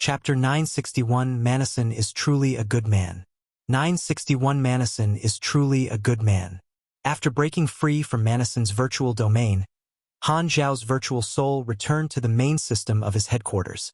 Chapter 961 Manison is truly a good man. 961 Manison is truly a good man. After breaking free from Manison's virtual domain, Han Xiao's virtual soul returned to the main system of his headquarters,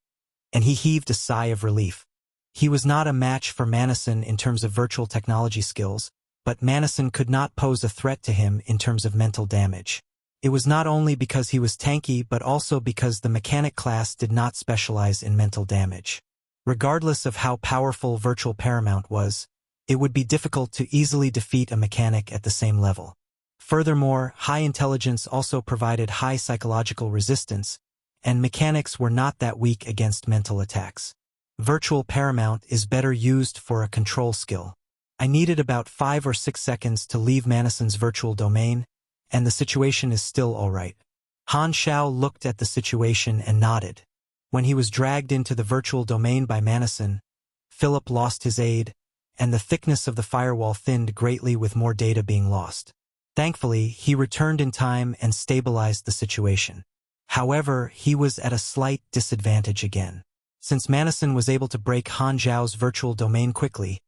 and he heaved a sigh of relief. He was not a match for Manison in terms of virtual technology skills, but Manison could not pose a threat to him in terms of mental damage. It was not only because he was tanky but also because the mechanic class did not specialize in mental damage. Regardless of how powerful Virtual Paramount was, it would be difficult to easily defeat a mechanic at the same level. Furthermore, high intelligence also provided high psychological resistance, and mechanics were not that weak against mental attacks. Virtual Paramount is better used for a control skill. I needed about 5 or 6 seconds to leave Manison's virtual domain, and the situation is still alright. Han Xiao looked at the situation and nodded. When he was dragged into the virtual domain by Manison, Philip lost his aid, and the thickness of the firewall thinned greatly with more data being lost. Thankfully, he returned in time and stabilized the situation. However, he was at a slight disadvantage again. Since Manison was able to break Han Xiao's virtual domain quickly,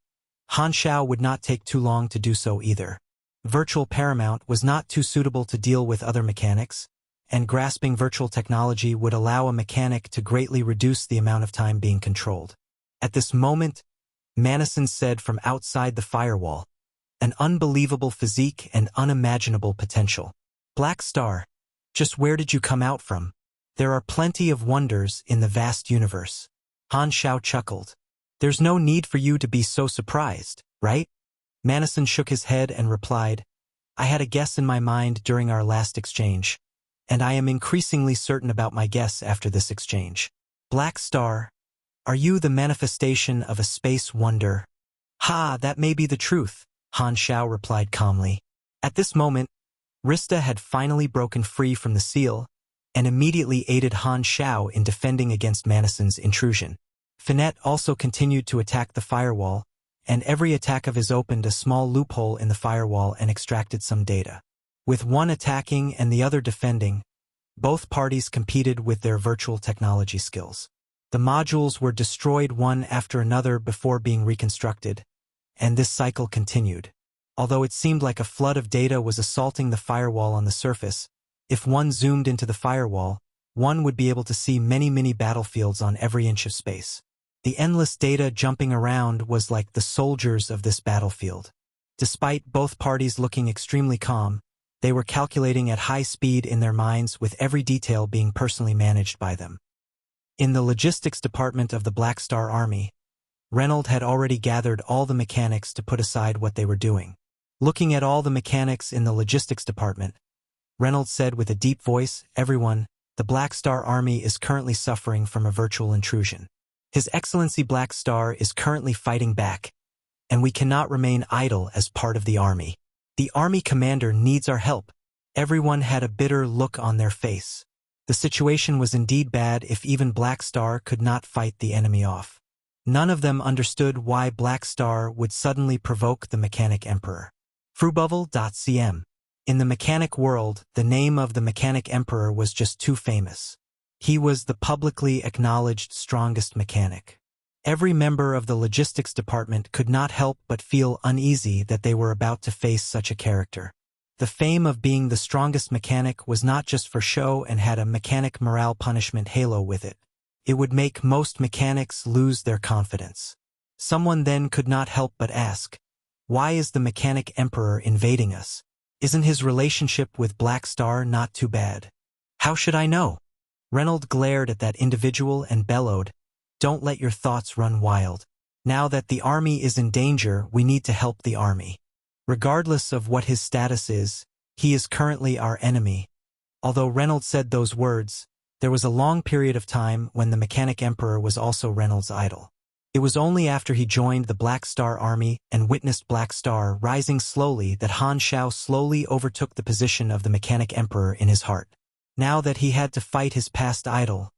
Han Xiao would not take too long to do so either. Virtual Paramount was not too suitable to deal with other mechanics, and grasping virtual technology would allow a mechanic to greatly reduce the amount of time being controlled. At this moment, Manison said from outside the firewall, "An unbelievable physique and unimaginable potential. Black Star, just where did you come out from? There are plenty of wonders in the vast universe." Han Xiao chuckled. "There's no need for you to be so surprised, right?" Manison shook his head and replied, "I had a guess in my mind during our last exchange, and I am increasingly certain about my guess after this exchange. Black Star, are you the manifestation of a space wonder?" "Ha, that may be the truth," Han Xiao replied calmly. At this moment, Rista had finally broken free from the seal, and immediately aided Han Xiao in defending against Manison's intrusion. Finette also continued to attack the firewall, and every attack of his opened a small loophole in the firewall and extracted some data. With one attacking and the other defending, both parties competed with their virtual technology skills. The modules were destroyed one after another before being reconstructed, and this cycle continued. Although it seemed like a flood of data was assaulting the firewall on the surface, if one zoomed into the firewall, one would be able to see many mini battlefields on every inch of space. The endless data jumping around was like the soldiers of this battlefield. Despite both parties looking extremely calm, they were calculating at high speed in their minds with every detail being personally managed by them. In the logistics department of the Black Star Army, Reynolds had already gathered all the mechanics to put aside what they were doing. Looking at all the mechanics in the logistics department, Reynolds said with a deep voice, "Everyone, the Black Star Army is currently suffering from a virtual intrusion. His Excellency Black Star is currently fighting back, and we cannot remain idle as part of the army. The army commander needs our help." Everyone had a bitter look on their face. The situation was indeed bad if even Black Star could not fight the enemy off. None of them understood why Black Star would suddenly provoke the Mechanic Emperor. Frubevel.cm. In the mechanic world, the name of the Mechanic Emperor was just too famous. He was the publicly acknowledged strongest mechanic. Every member of the logistics department could not help but feel uneasy that they were about to face such a character. The fame of being the strongest mechanic was not just for show and had a mechanic morale punishment halo with it. It would make most mechanics lose their confidence. Someone then could not help but ask, why is the Mechanic Emperor invading us? Isn't his relationship with Black Star not too bad? How should I know? Reynolds glared at that individual and bellowed, "Don't let your thoughts run wild. Now that the army is in danger, we need to help the army. Regardless of what his status is, he is currently our enemy." Although Reynolds said those words, there was a long period of time when the Mechanic Emperor was also Reynolds' idol. It was only after he joined the Black Star Army and witnessed Black Star rising slowly that Han Xiao slowly overtook the position of the Mechanic Emperor in his heart. Now that he had to fight his past idol,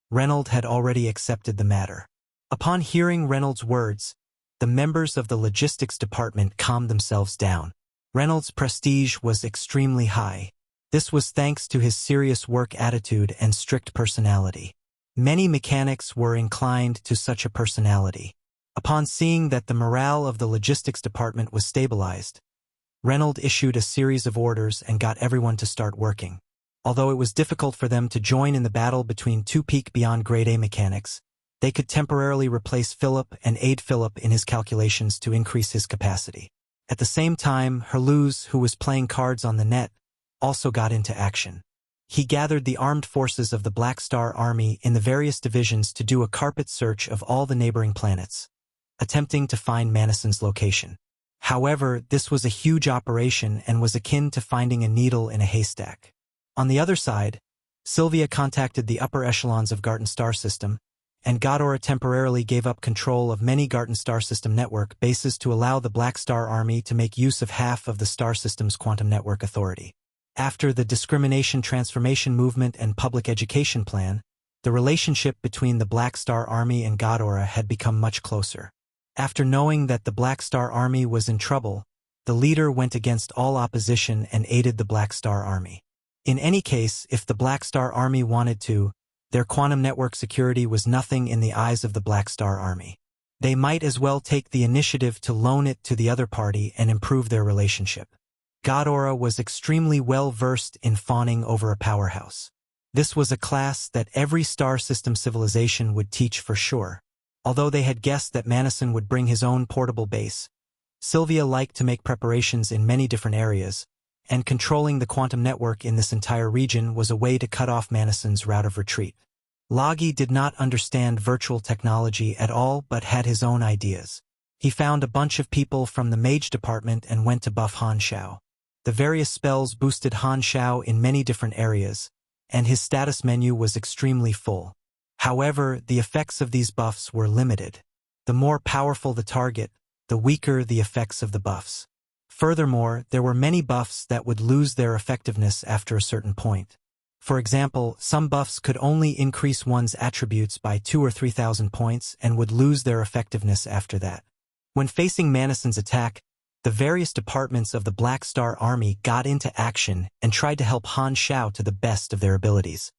Reynolds had already accepted the matter. Upon hearing Reynolds' words, the members of the logistics department calmed themselves down. Reynolds' prestige was extremely high. This was thanks to his serious work attitude and strict personality. Many mechanics were inclined to such a personality. Upon seeing that the morale of the logistics department was stabilized, Reynolds issued a series of orders and got everyone to start working. Although it was difficult for them to join in the battle between two peak beyond grade A mechanics, they could temporarily replace Philip and aid Philip in his calculations to increase his capacity. At the same time, Herluz, who was playing cards on the net, also got into action. He gathered the armed forces of the Black Star Army in the various divisions to do a carpet search of all the neighboring planets, attempting to find Manison's location. However, this was a huge operation and was akin to finding a needle in a haystack. On the other side, Sylvia contacted the upper echelons of Garten Star System, and Ghidorah temporarily gave up control of many Garten Star System network bases to allow the Black Star Army to make use of half of the Star System's quantum network authority. After the Discrimination Transformation Movement and Public Education Plan, the relationship between the Black Star Army and Ghidorah had become much closer. After knowing that the Black Star Army was in trouble, the leader went against all opposition and aided the Black Star Army. In any case, if the Black Star Army wanted to, their quantum network security was nothing in the eyes of the Black Star Army. They might as well take the initiative to loan it to the other party and improve their relationship. Ghidorah was extremely well versed in fawning over a powerhouse. This was a class that every star system civilization would teach for sure. Although they had guessed that Manison would bring his own portable base, Sylvia liked to make preparations in many different areas, and controlling the quantum network in this entire region was a way to cut off Manison's route of retreat. Logi did not understand virtual technology at all but had his own ideas. He found a bunch of people from the mage department and went to buff Han Xiao. The various spells boosted Han Xiao in many different areas, and his status menu was extremely full. However, the effects of these buffs were limited. The more powerful the target, the weaker the effects of the buffs. Furthermore, there were many buffs that would lose their effectiveness after a certain point. For example, some buffs could only increase one's attributes by 2,000 or 3,000 points and would lose their effectiveness after that. When facing Manison's attack, the various departments of the Black Star Army got into action and tried to help Han Xiao to the best of their abilities.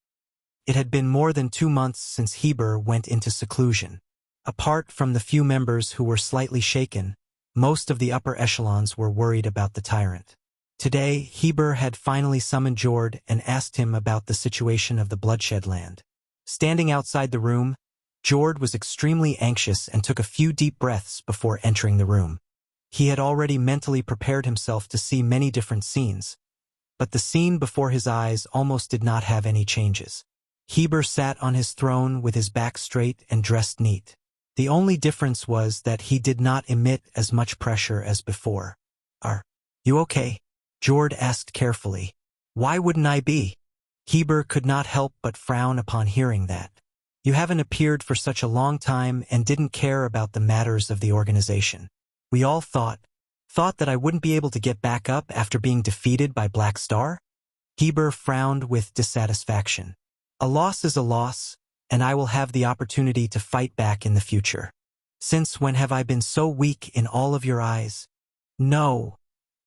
It had been more than 2 months since Heber went into seclusion. Apart from the few members who were slightly shaken, most of the upper echelons were worried about the tyrant. Today, Heber had finally summoned Jord and asked him about the situation of the Bloodshed Land. Standing outside the room, Jord was extremely anxious and took a few deep breaths before entering the room. He had already mentally prepared himself to see many different scenes, but the scene before his eyes almost did not have any changes. Heber sat on his throne with his back straight and dressed neat. The only difference was that he did not emit as much pressure as before. "Are you okay?" Jord asked carefully. "Why wouldn't I be?" Heber could not help but frown upon hearing that. "You haven't appeared for such a long time and didn't care about the matters of the organization. We all thought that I wouldn't be able to get back up after being defeated by Black Star?" Heber frowned with dissatisfaction. "A loss is a loss, and I will have the opportunity to fight back in the future. Since when have I been so weak in all of your eyes?" "No,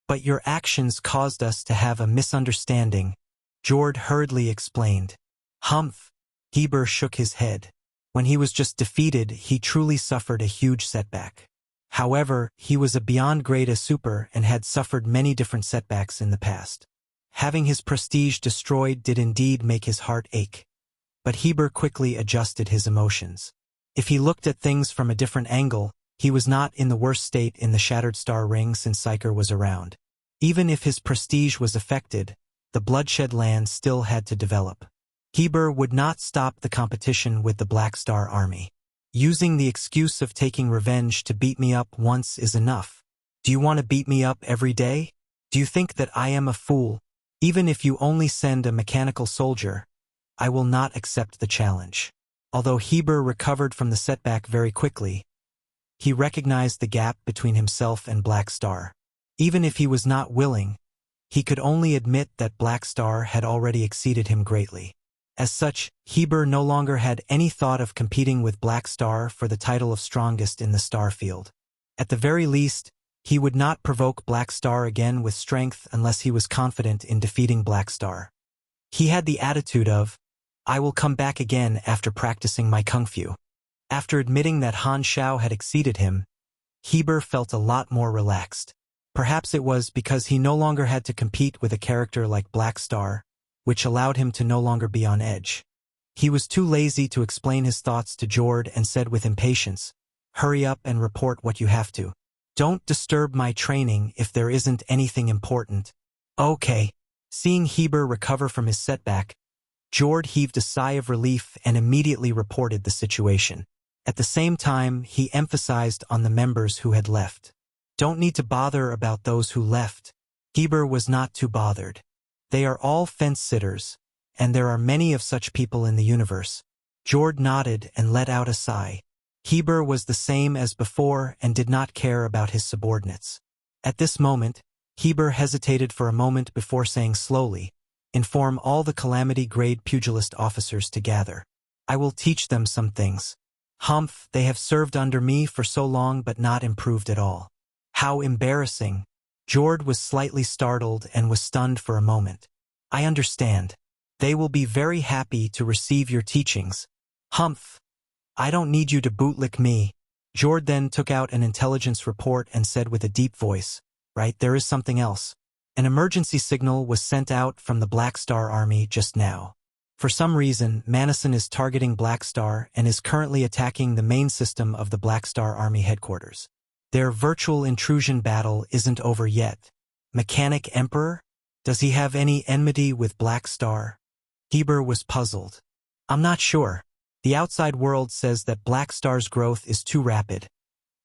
but your actions caused us to have a misunderstanding," Jord hurriedly explained. "Humph." Heber shook his head. When he was just defeated, he truly suffered a huge setback. However, he was a beyond grade A super and had suffered many different setbacks in the past. Having his prestige destroyed did indeed make his heart ache. But Heber quickly adjusted his emotions. If he looked at things from a different angle, he was not in the worst state in the Shattered Star Ring since Psyker was around. Even if his prestige was affected, the Bloodshed Land still had to develop. Heber would not stop the competition with the Black Star Army. "Using the excuse of taking revenge to beat me up once is enough. Do you want to beat me up every day? Do you think that I am a fool? Even if you only send a mechanical soldier, I will not accept the challenge." Although Heber recovered from the setback very quickly, he recognized the gap between himself and Black Star. Even if he was not willing, he could only admit that Black Star had already exceeded him greatly. As such, Heber no longer had any thought of competing with Black Star for the title of strongest in the star field. At the very least, he would not provoke Black Star again with strength unless he was confident in defeating Black Star. He had the attitude of, I will come back again after practicing my kung fu. After admitting that Han Xiao had exceeded him, Heber felt a lot more relaxed. Perhaps it was because he no longer had to compete with a character like Black Star, which allowed him to no longer be on edge. He was too lazy to explain his thoughts to Jord and said with impatience, "Hurry up and report what you have to. Don't disturb my training if there isn't anything important." Okay. Seeing Heber recover from his setback, Jord heaved a sigh of relief and immediately reported the situation. At the same time, he emphasized on the members who had left. Don't need to bother about those who left. Heber was not too bothered. They are all fence-sitters, and there are many of such people in the universe. Jord nodded and let out a sigh. Heber was the same as before and did not care about his subordinates. At this moment, Heber hesitated for a moment before saying slowly, "Inform all the calamity-grade pugilist officers to gather. I will teach them some things. Humph, they have served under me for so long but not improved at all." How embarrassing. Jord was slightly startled and was stunned for a moment. "I understand. They will be very happy to receive your teachings. Humph. I don't need you to bootlick me." Jord then took out an intelligence report and said with a deep voice, "Right, there is something else. An emergency signal was sent out from the Black Star Army just now. For some reason, Manison is targeting Black Star and is currently attacking the main system of the Black Star Army headquarters. Their virtual intrusion battle isn't over yet. Mechanic Emperor? Does he have any enmity with Black Star?" Heber was puzzled. "I'm not sure. The outside world says that Black Star's growth is too rapid,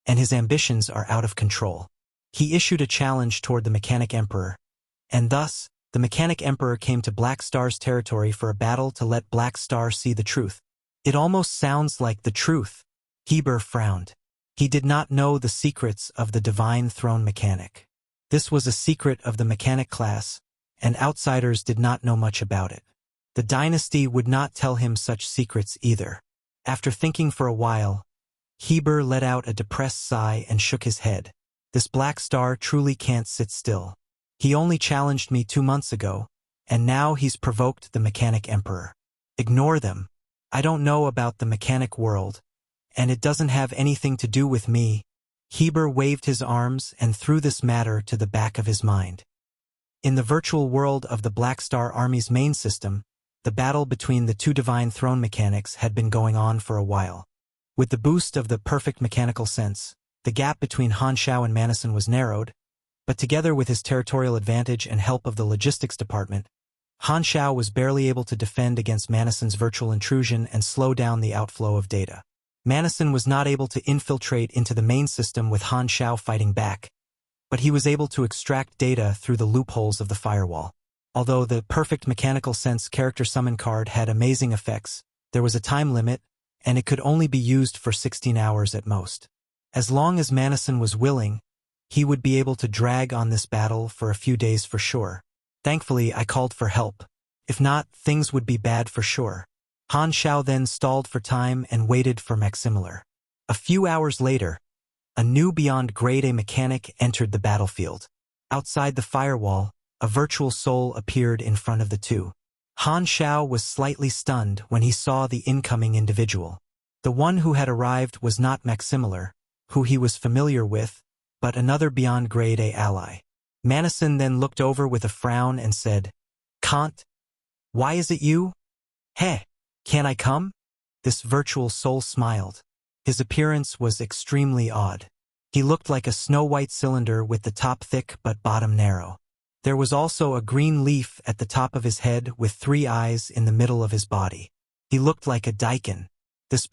and his ambitions are out of control. He issued a challenge toward the Mechanic Emperor, and thus, the Mechanic Emperor came to Black Star's territory for a battle to let Black Star see the truth. It almost sounds like the truth." Heber frowned. He did not know the secrets of the Divine Throne Mechanic. This was a secret of the Mechanic class, and outsiders did not know much about it. The dynasty would not tell him such secrets either. After thinking for a while, Heber let out a depressed sigh and shook his head. "This Black Star truly can't sit still. He only challenged me 2 months ago, and now he's provoked the Mechanic Emperor. Ignore them. I don't know about the mechanic world, and it doesn't have anything to do with me." Heber waved his arms and threw this matter to the back of his mind. In the virtual world of the Black Star Army's main system, the battle between the two Divine Throne Mechanics had been going on for a while. With the boost of the perfect mechanical sense, the gap between Han Xiao and Manison was narrowed, but together with his territorial advantage and help of the logistics department, Han Xiao was barely able to defend against Manison's virtual intrusion and slow down the outflow of data. Manison was not able to infiltrate into the main system with Han Xiao fighting back, but he was able to extract data through the loopholes of the firewall. Although the perfect mechanical sense character summon card had amazing effects, there was a time limit, and it could only be used for 16 hours at most. As long as Manison was willing, he would be able to drag on this battle for a few days for sure. Thankfully, I called for help. If not, things would be bad for sure. Han Xiao then stalled for time and waited for Maximilar. A few hours later, a new beyond grade A mechanic entered the battlefield. Outside the firewall, a virtual soul appeared in front of the two. Han Xiao was slightly stunned when he saw the incoming individual. The one who had arrived was not Maximilar, who he was familiar with, but another beyond grade A ally. Manison then looked over with a frown and said, "Kant? Why is it you? Hey, can I come?" This virtual soul smiled. His appearance was extremely odd. He looked like a snow-white cylinder with the top thick but bottom narrow. There was also a green leaf at the top of his head with 3 eyes in the middle of his body. He looked like a daikon. This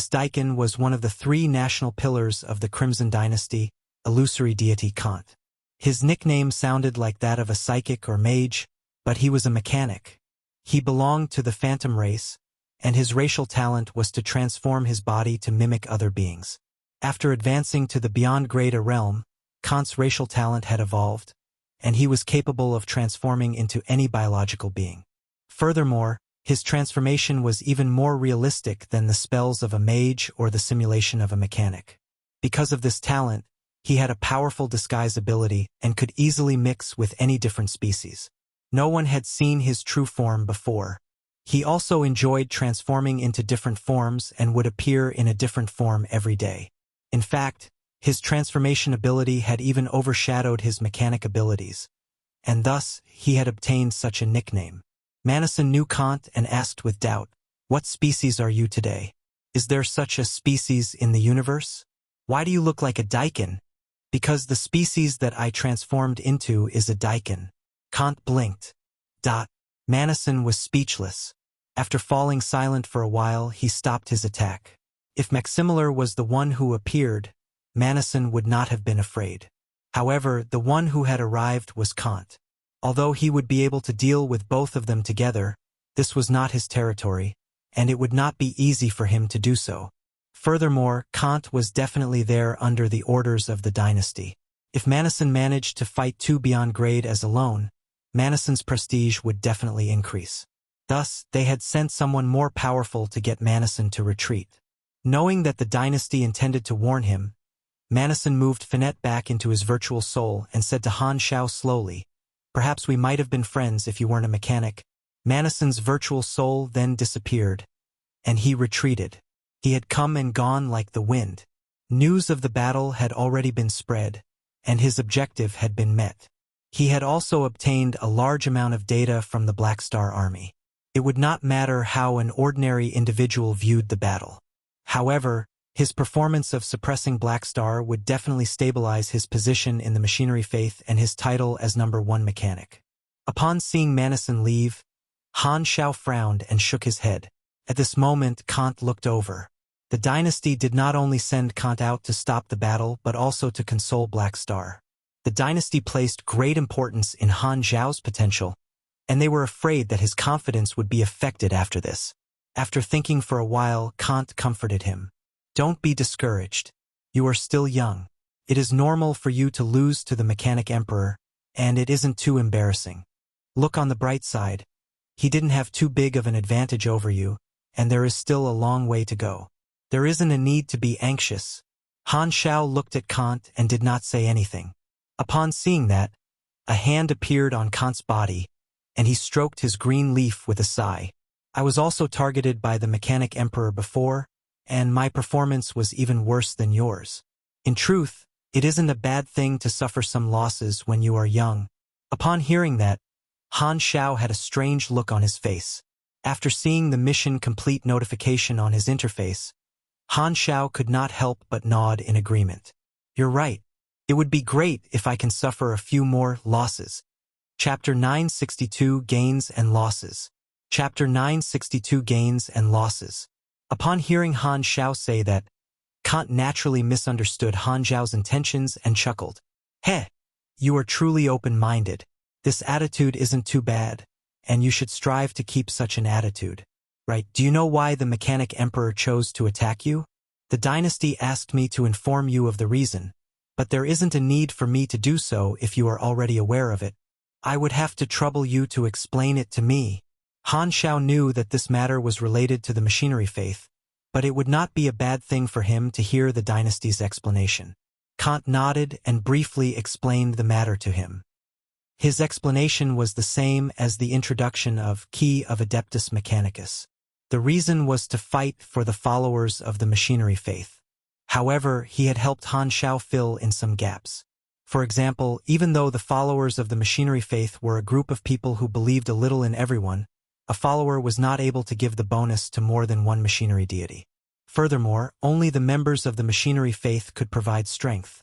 daikon was one of the 3 national pillars of the Crimson Dynasty, illusory deity Kant. His nickname sounded like that of a psychic or mage, but he was a mechanic. He belonged to the phantom race, and his racial talent was to transform his body to mimic other beings. After advancing to the beyond grade A realm, Kant's racial talent had evolved, and he was capable of transforming into any biological being. Furthermore, his transformation was even more realistic than the spells of a mage or the simulation of a mechanic. Because of this talent, he had a powerful disguise ability and could easily mix with any different species. No one had seen his true form before. He also enjoyed transforming into different forms and would appear in a different form every day. In fact, his transformation ability had even overshadowed his mechanic abilities, and thus he had obtained such a nickname. Manison knew Kant and asked with doubt, "What species are you today? Is there such a species in the universe? Why do you look like a daikon?" "Because the species that I transformed into is a daikon." Kant blinked. Manison was speechless. After falling silent for a while, he stopped his attack. If Maximiliar was the one who appeared, Manison would not have been afraid. However, the one who had arrived was Kant. Although he would be able to deal with both of them together, this was not his territory, and it would not be easy for him to do so. Furthermore, Kant was definitely there under the orders of the dynasty. If Manison managed to fight two beyond grade as alone, Manison's prestige would definitely increase. Thus, they had sent someone more powerful to get Manison to retreat. Knowing that the dynasty intended to warn him, Manison moved Finette back into his virtual soul and said to Han Xiao slowly, "Perhaps we might have been friends if you weren't a mechanic." Manison's virtual soul then disappeared, and he retreated. He had come and gone like the wind. News of the battle had already been spread, and his objective had been met. He had also obtained a large amount of data from the Black Star Army. It would not matter how an ordinary individual viewed the battle. However, his performance of suppressing Black Star would definitely stabilize his position in the machinery faith and his title as #1 mechanic. Upon seeing Manison leave, Han Xiao frowned and shook his head. At this moment, Kant looked over. The dynasty did not only send Kant out to stop the battle but also to console Black Star. The dynasty placed great importance in Han Xiao's potential, and they were afraid that his confidence would be affected after this. After thinking for a while, Kant comforted him. "Don't be discouraged. You are still young. It is normal for you to lose to the Mechanic Emperor, and it isn't too embarrassing. Look on the bright side. He didn't have too big of an advantage over you, and there is still a long way to go. There isn't a need to be anxious." Han Xiao looked at Kant and did not say anything. Upon seeing that, a hand appeared on Kant's body, and he stroked his green leaf with a sigh. "I was also targeted by the Mechanic Emperor before, and my performance was even worse than yours. In truth, it isn't a bad thing to suffer some losses when you are young." Upon hearing that, Han Xiao had a strange look on his face. After seeing the mission complete notification on his interface, Han Xiao could not help but nod in agreement. "You're right. It would be great if I can suffer a few more losses." Chapter 962 Gains and Losses. Chapter 962 Gains and Losses. Upon hearing Han Xiao say that, Kant naturally misunderstood Han Xiao's intentions and chuckled. "Heh, you are truly open-minded. This attitude isn't too bad, and you should strive to keep such an attitude. Right, do you know why the Mechanic Emperor chose to attack you? The dynasty asked me to inform you of the reason, but there isn't a need for me to do so if you are already aware of it. I would have to trouble you to explain it to me." Han Xiao knew that this matter was related to the machinery faith, but it would not be a bad thing for him to hear the dynasty's explanation. Kant nodded and briefly explained the matter to him. His explanation was the same as the introduction of Key of Adeptus Mechanicus. The reason was to fight for the followers of the machinery faith. However, he had helped Han Xiao fill in some gaps. For example, even though the followers of the machinery faith were a group of people who believed a little in everyone, a follower was not able to give the bonus to more than one machinery deity. Furthermore, only the members of the machinery faith could provide strength.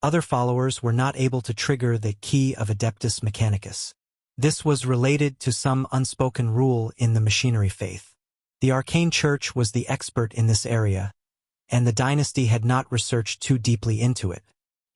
Other followers were not able to trigger the Key of Adeptus Mechanicus. This was related to some unspoken rule in the machinery faith. The Arcane Church was the expert in this area, and the dynasty had not researched too deeply into it.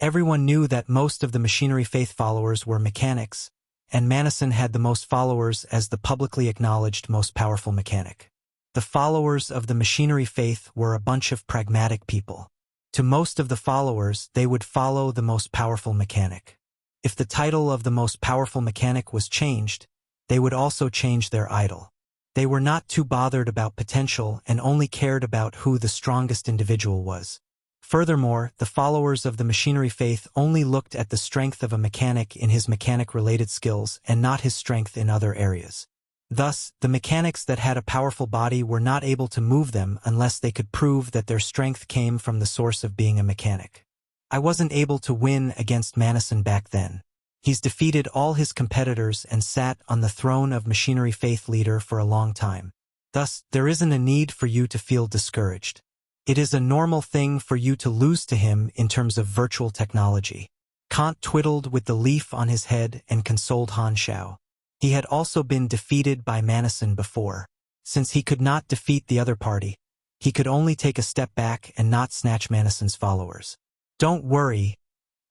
Everyone knew that most of the machinery faith followers were mechanics, and Manison had the most followers as the publicly acknowledged most powerful mechanic. The followers of the machinery faith were a bunch of pragmatic people. To most of the followers, they would follow the most powerful mechanic. If the title of the most powerful mechanic was changed, they would also change their idol. They were not too bothered about potential and only cared about who the strongest individual was. Furthermore, the followers of the machinery faith only looked at the strength of a mechanic in his mechanic-related skills and not his strength in other areas. Thus, the mechanics that had a powerful body were not able to move them unless they could prove that their strength came from the source of being a mechanic. I wasn't able to win against Manison back then. He's defeated all his competitors and sat on the throne of Machinery Faith Leader for a long time. Thus, there isn't a need for you to feel discouraged. It is a normal thing for you to lose to him in terms of virtual technology. Kant twiddled with the leaf on his head and consoled Han Xiao. He had also been defeated by Manison before. Since he could not defeat the other party, he could only take a step back and not snatch Manison's followers. Don't worry.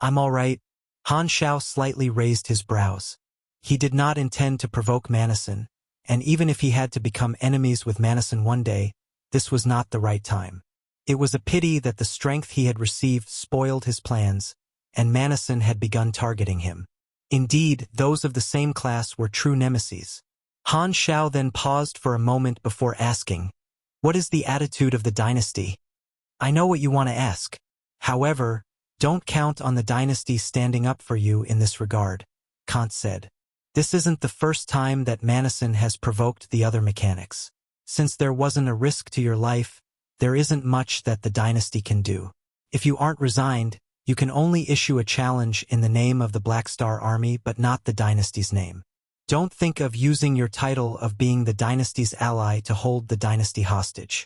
I'm all right. Han Xiao slightly raised his brows. He did not intend to provoke Manison, and even if he had to become enemies with Manison one day, this was not the right time. It was a pity that the strength he had received spoiled his plans, and Manison had begun targeting him. Indeed, those of the same class were true nemeses. Han Xiao then paused for a moment before asking, "What is the attitude of the dynasty?" "I know what you want to ask. However, don't count on the dynasty standing up for you in this regard," Kant said. "This isn't the first time that Manison has provoked the other mechanics. Since there wasn't a risk to your life, there isn't much that the dynasty can do. If you aren't resigned, you can only issue a challenge in the name of the Black Star Army but not the dynasty's name. Don't think of using your title of being the dynasty's ally to hold the dynasty hostage.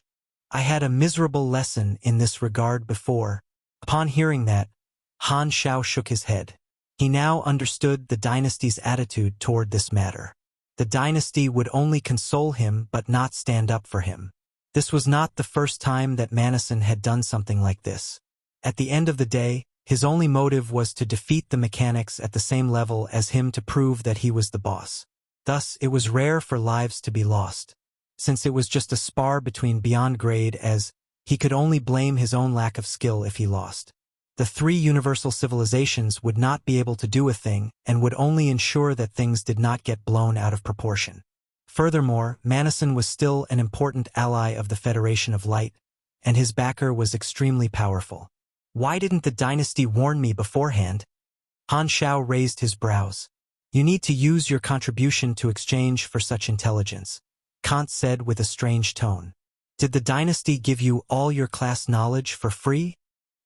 I had a miserable lesson in this regard before." Upon hearing that, Han Xiao shook his head. He now understood the dynasty's attitude toward this matter. The dynasty would only console him but not stand up for him. This was not the first time that Manison had done something like this. At the end of the day, his only motive was to defeat the mechanics at the same level as him to prove that he was the boss. Thus, it was rare for lives to be lost. Since it was just a spar between beyond grade, as he could only blame his own lack of skill if he lost. The three universal civilizations would not be able to do a thing and would only ensure that things did not get blown out of proportion. Furthermore, Manison was still an important ally of the Federation of Light, and his backer was extremely powerful. Why didn't the dynasty warn me beforehand? Han Xiao raised his brows. You need to use your contribution to exchange for such intelligence, Kant said with a strange tone. Did the dynasty give you all your class knowledge for free?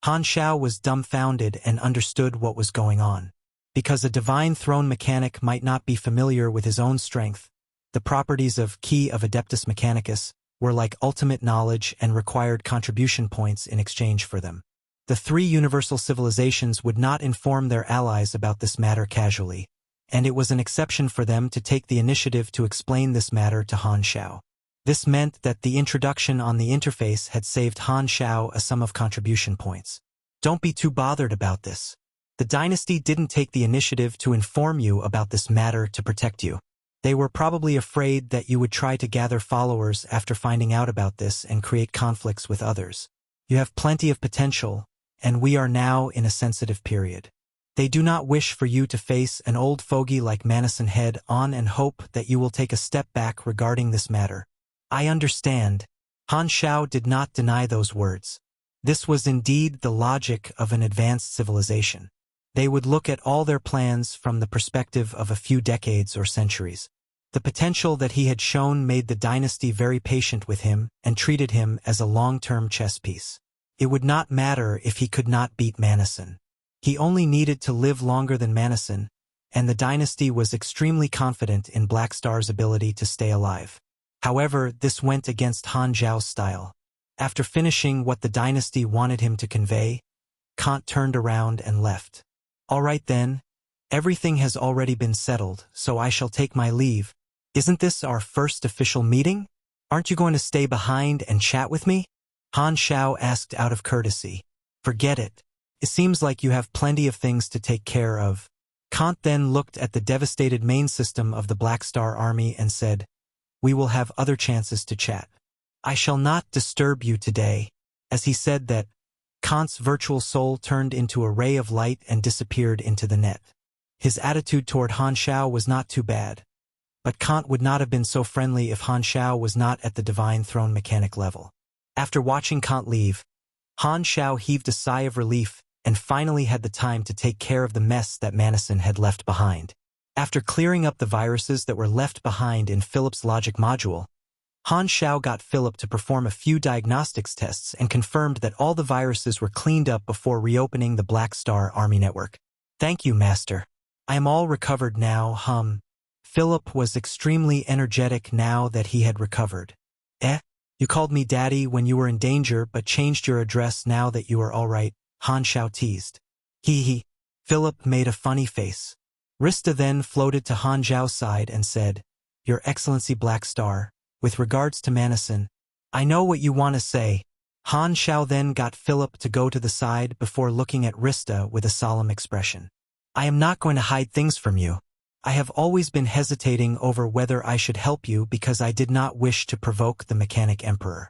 Han Xiao was dumbfounded and understood what was going on. Because a divine throne mechanic might not be familiar with his own strength, the properties of Key of Adeptus Mechanicus were like ultimate knowledge and required contribution points in exchange for them. The three universal civilizations would not inform their allies about this matter casually, and it was an exception for them to take the initiative to explain this matter to Han Xiao. This meant that the introduction on the interface had saved Han Xiao a sum of contribution points. Don't be too bothered about this. The dynasty didn't take the initiative to inform you about this matter to protect you. They were probably afraid that you would try to gather followers after finding out about this and create conflicts with others. You have plenty of potential, and we are now in a sensitive period. They do not wish for you to face an old fogey like Manison head on and hope that you will take a step back regarding this matter. I understand. Han Xiao did not deny those words. This was indeed the logic of an advanced civilization. They would look at all their plans from the perspective of a few decades or centuries. The potential that he had shown made the dynasty very patient with him and treated him as a long-term chess piece. It would not matter if he could not beat Manison. He only needed to live longer than Manison, and the dynasty was extremely confident in Black Star's ability to stay alive. However, this went against Han Xiao's style. After finishing what the dynasty wanted him to convey, Kant turned around and left. All right then, everything has already been settled, so I shall take my leave. Isn't this our first official meeting? Aren't you going to stay behind and chat with me? Han Xiao asked out of courtesy. Forget it. It seems like you have plenty of things to take care of. Kant then looked at the devastated main system of the Black Star Army and said, We will have other chances to chat. I shall not disturb you today. As he said that, Kant's virtual soul turned into a ray of light and disappeared into the net. His attitude toward Han Xiao was not too bad. But Kant would not have been so friendly if Han Xiao was not at the divine throne mechanic level. After watching Kant leave, Han Xiao heaved a sigh of relief and finally had the time to take care of the mess that Manison had left behind. After clearing up the viruses that were left behind in Philip's logic module, Han Xiao got Philip to perform a few diagnostics tests and confirmed that all the viruses were cleaned up before reopening the Black Star Army network. "Thank you, Master. I am all recovered now, Philip was extremely energetic now that he had recovered. You called me Daddy when you were in danger but changed your address now that you are all right," Han Xiao teased. He. Philip made a funny face. Rista then floated to Han Xiao's side and said, "Your Excellency Black Star, with regards to Manison, I know what you want to say." Han Xiao then got Philip to go to the side before looking at Rista with a solemn expression. "I am not going to hide things from you. I have always been hesitating over whether I should help you because I did not wish to provoke the Mechanic Emperor.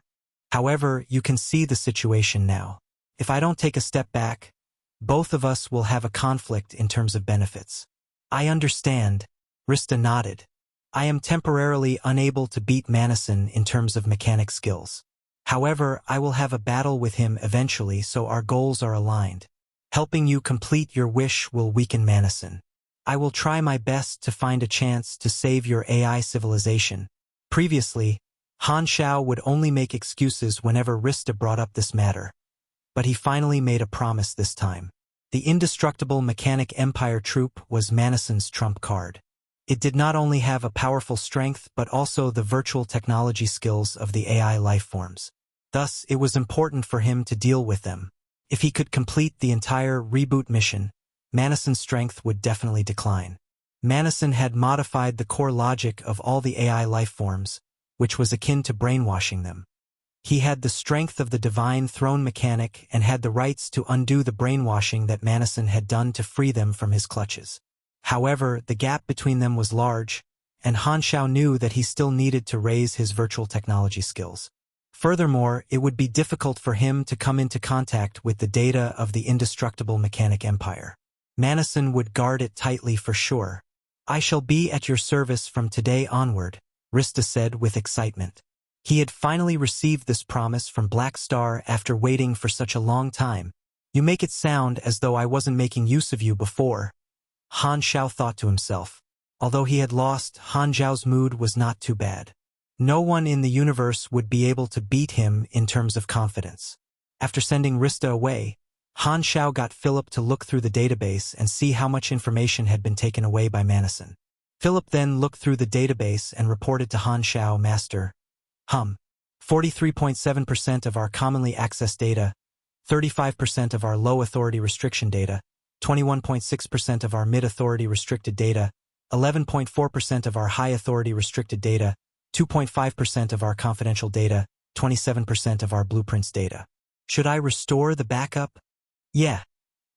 However, you can see the situation now. If I don't take a step back, both of us will have a conflict in terms of benefits." "I understand," Rista nodded. "I am temporarily unable to beat Manison in terms of mechanic skills. However, I will have a battle with him eventually, so our goals are aligned. Helping you complete your wish will weaken Manison. I will try my best to find a chance to save your AI civilization." Previously, Han Xiao would only make excuses whenever Rista brought up this matter. But he finally made a promise this time. The indestructible Mechanic Empire troop was Manison's trump card. It did not only have a powerful strength but also the virtual technology skills of the AI lifeforms. Thus, it was important for him to deal with them. If he could complete the entire reboot mission, Manison's strength would definitely decline. Manison had modified the core logic of all the AI lifeforms, which was akin to brainwashing them. He had the strength of the divine throne mechanic and had the rights to undo the brainwashing that Manison had done to free them from his clutches. However, the gap between them was large, and Han Xiao knew that he still needed to raise his virtual technology skills. Furthermore, it would be difficult for him to come into contact with the data of the indestructible Mechanic Empire. Manison would guard it tightly for sure. "I shall be at your service from today onward," Rista said with excitement. He had finally received this promise from Black Star after waiting for such a long time. "You make it sound as though I wasn't making use of you before," Han Xiao thought to himself. Although he had lost, Han Xiao's mood was not too bad. No one in the universe would be able to beat him in terms of confidence. After sending Rista away, Han Xiao got Philip to look through the database and see how much information had been taken away by Manison. Philip then looked through the database and reported to Han Xiao, "Master, 43.7% of our commonly accessed data, 35% of our low-authority restriction data, 21.6% of our mid-authority restricted data, 11.4% of our high-authority restricted data, 2.5% of our confidential data, 27% of our blueprints data. Should I restore the backup?" "Yeah,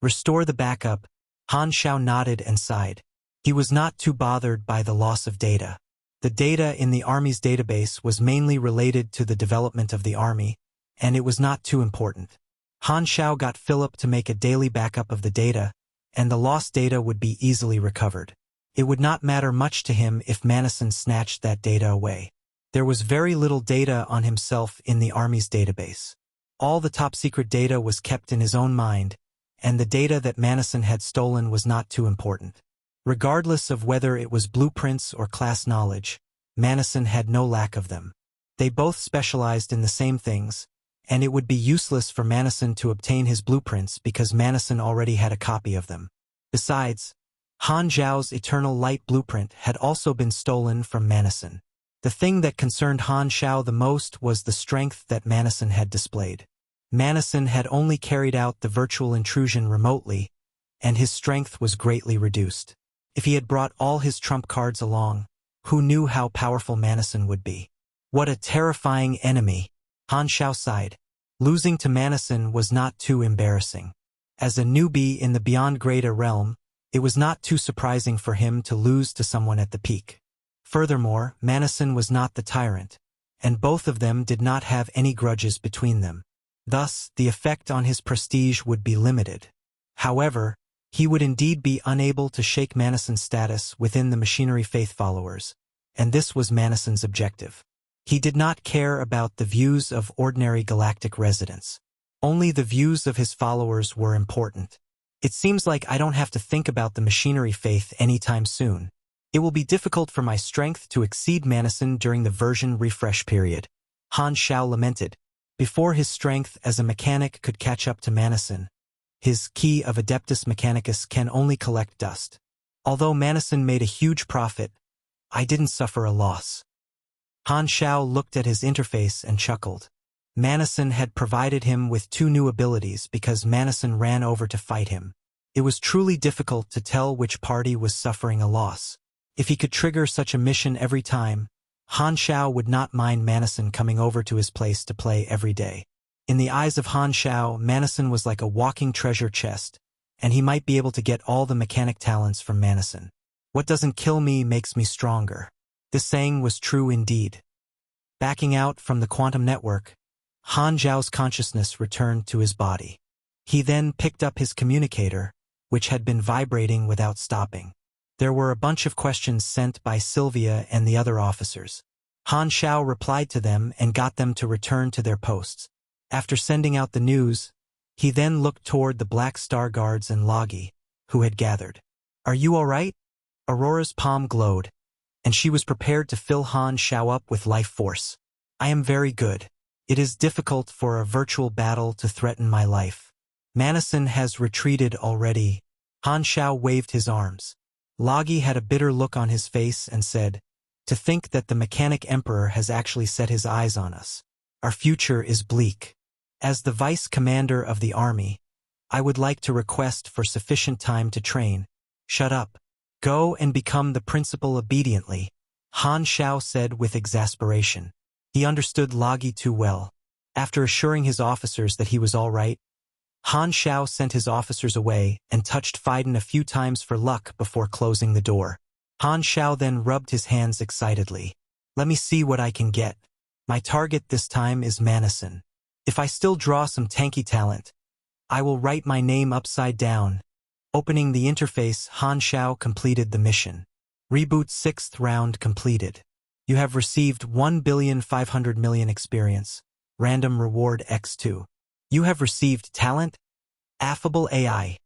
restore the backup," Han Xiao nodded and sighed. He was not too bothered by the loss of data. The data in the Army's database was mainly related to the development of the Army, and it was not too important. Han Xiao got Philip to make a daily backup of the data, and the lost data would be easily recovered. It would not matter much to him if Manison snatched that data away. There was very little data on himself in the Army's database. All the top-secret data was kept in his own mind, and the data that Manison had stolen was not too important. Regardless of whether it was blueprints or class knowledge, Manison had no lack of them. They both specialized in the same things, and it would be useless for Manison to obtain his blueprints because Manison already had a copy of them. Besides, Han Xiao's Eternal Light blueprint had also been stolen from Manison. The thing that concerned Han Xiao the most was the strength that Manison had displayed. Manison had only carried out the virtual intrusion remotely, and his strength was greatly reduced. If he had brought all his trump cards along, who knew how powerful Manison would be? What a terrifying enemy! Han Xiao sighed. Losing to Manison was not too embarrassing. As a newbie in the Beyond Grade realm, it was not too surprising for him to lose to someone at the peak. Furthermore, Manison was not the tyrant, and both of them did not have any grudges between them. Thus, the effect on his prestige would be limited. However, he would indeed be unable to shake Manison's status within the Machinery Faith followers, and this was Manison's objective. He did not care about the views of ordinary galactic residents. Only the views of his followers were important. "It seems like I don't have to think about the Machinery Faith anytime soon," It will be difficult for my strength to exceed Manison during the version refresh period. Han Xiao lamented. Before his strength as a mechanic could catch up to Manison, his key of Adeptus Mechanicus can only collect dust. Although Manison made a huge profit, I didn't suffer a loss. Han Xiao looked at his interface and chuckled. Manison had provided him with 2 new abilities because Manison ran over to fight him. It was truly difficult to tell which party was suffering a loss. If he could trigger such a mission every time, Han Xiao would not mind Manison coming over to his place to play every day. In the eyes of Han Xiao, Manison was like a walking treasure chest, and he might be able to get all the mechanic talents from Manison. What doesn't kill me makes me stronger. This saying was true indeed. Backing out from the quantum network, Han Xiao's consciousness returned to his body. He then picked up his communicator, which had been vibrating without stopping. There were a bunch of questions sent by Sylvia and the other officers. Han Xiao replied to them and got them to return to their posts. After sending out the news, he then looked toward the Black Star Guards and Logi, who had gathered. "Are you all right?" Aurora's palm glowed, and she was prepared to fill Han Xiao up with life force. "I am very good. It is difficult for a virtual battle to threaten my life. Manison has retreated already." Han Xiao waved his arms. Logi had a bitter look on his face and said, "To think that the Mechanic Emperor has actually set his eyes on us. Our future is bleak. As the Vice Commander of the Army, I would like to request for sufficient time to train." "Shut up. Go and become the principal obediently," Han Xiao said with exasperation. He understood Logi too well. After assuring his officers that he was all right, Han Xiao sent his officers away and touched Phaidon a few times for luck before closing the door. Han Xiao then rubbed his hands excitedly. "Let me see what I can get. My target this time is Manison. If I still draw some tanky talent, I will write my name upside down." Opening the interface, Han Xiao completed the mission. Reboot 6th round completed. You have received 1,500,000,000 experience. Random reward X2. You have received talent? Affable AI.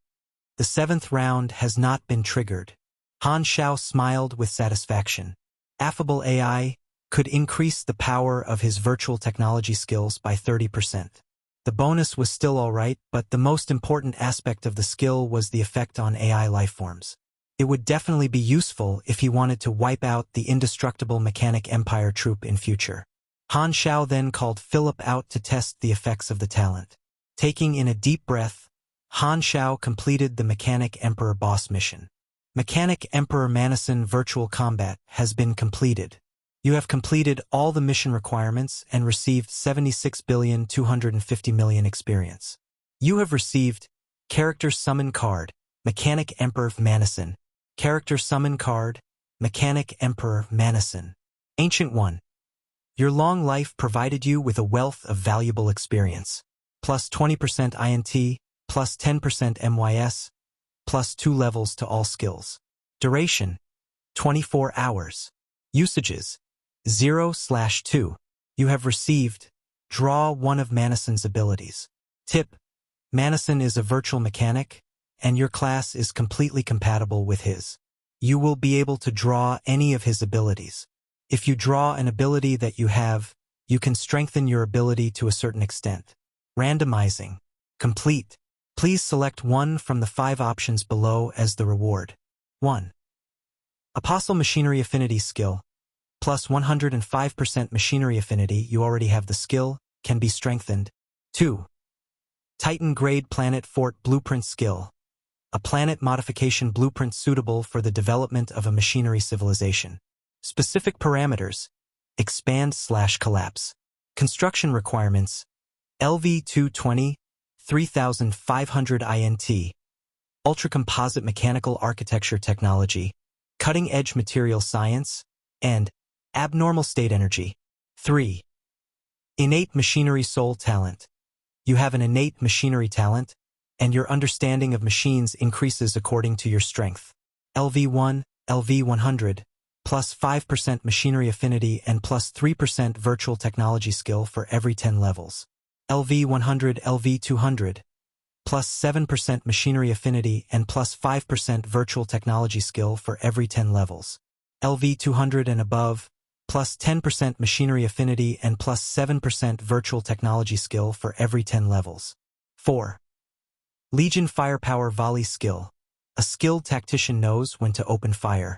The 7th round has not been triggered. Han Xiao smiled with satisfaction. Affable AI could increase the power of his virtual technology skills by 30%. The bonus was still alright, but the most important aspect of the skill was the effect on AI lifeforms. It would definitely be useful if he wanted to wipe out the indestructible Mechanic Empire troop in future. Han Xiao then called Philip out to test the effects of the talent. Taking in a deep breath, Han Xiao completed the Mechanic Emperor boss mission. Mechanic Emperor Manison Virtual Combat has been completed. You have completed all the mission requirements and received 76,250,000,000 experience. You have received Character Summon Card, Mechanic Emperor Manison. Character Summon Card, Mechanic Emperor Manison. Ancient One. Your long life provided you with a wealth of valuable experience. Plus 20% INT, plus 10% MYS, plus 2 levels to all skills. Duration, 24 hours. Usages, 0/2. You have received, draw one of Manison's abilities. Tip, Manison is a virtual mechanic, and your class is completely compatible with his. You will be able to draw any of his abilities. If you draw an ability that you have, you can strengthen your ability to a certain extent. Randomizing. Complete. Please select one from the 5 options below as the reward. 1. Apostle Machinery Affinity Skill. Plus 105% Machinery Affinity. You already have the skill, can be strengthened. 2. Titan Grade Planet Fort Blueprint Skill. A planet modification blueprint suitable for the development of a machinery civilization. Specific parameters: expand/collapse. Construction requirements: LV-220, 3,500 INT. Ultra-composite mechanical architecture technology, cutting-edge material science, and abnormal state energy. 3. Innate machinery soul talent. You have an innate machinery talent, and your understanding of machines increases according to your strength. LV1, LV100, plus 5% machinery affinity and plus 3% virtual technology skill for every 10 levels. LV100, LV200, plus 7% machinery affinity and plus 5% virtual technology skill for every 10 levels. LV 200 and above, plus 10% machinery affinity and plus 7% virtual technology skill for every 10 levels. 4. Legion Firepower Volley Skill. A skilled tactician knows when to open fire.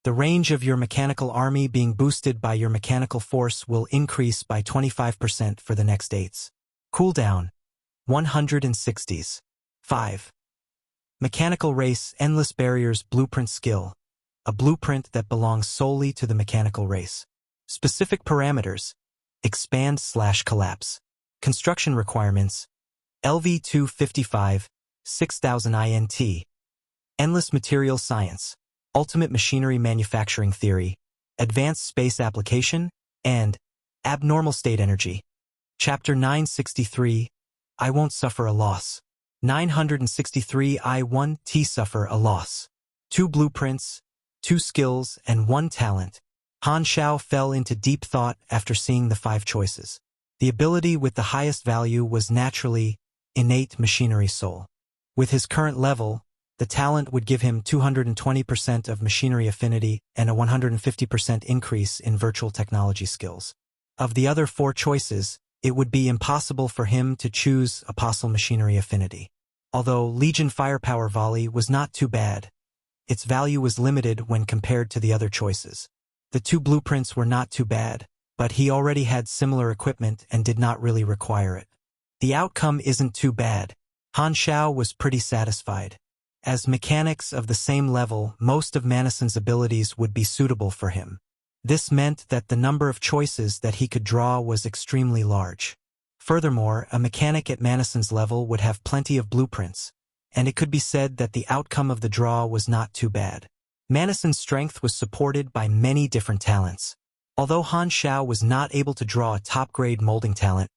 The range of your mechanical army being boosted by your mechanical force will increase by 25% for the next 8s. Cooldown 160s. 5. Mechanical Race Endless Barriers Blueprint Skill. A blueprint that belongs solely to the mechanical race. Specific parameters: expand/collapse. Construction requirements: LV 255, 6000 INT. Endless Material Science, Ultimate Machinery Manufacturing Theory, Advanced Space Application, and Abnormal State Energy. Chapter 963, I Won't Suffer a Loss. 963 I won't suffer a loss. 2 blueprints, 2 skills, and 1 talent. Han Xiao fell into deep thought after seeing the 5 choices. The ability with the highest value was naturally innate machinery soul. With his current level, the talent would give him 220% of machinery affinity and a 150% increase in virtual technology skills. Of the other 4 choices, it would be impossible for him to choose Apostle Machinery Affinity. Although Legion Firepower Volley was not too bad, its value was limited when compared to the other choices. The 2 blueprints were not too bad, but he already had similar equipment and did not really require it. The outcome isn't too bad. Han Xiao was pretty satisfied. As mechanics of the same level, most of Manison's abilities would be suitable for him. This meant that the number of choices that he could draw was extremely large. Furthermore, a mechanic at Manison's level would have plenty of blueprints, and it could be said that the outcome of the draw was not too bad. Manison's strength was supported by many different talents. Although Han Xiao was not able to draw a top-grade molding talent,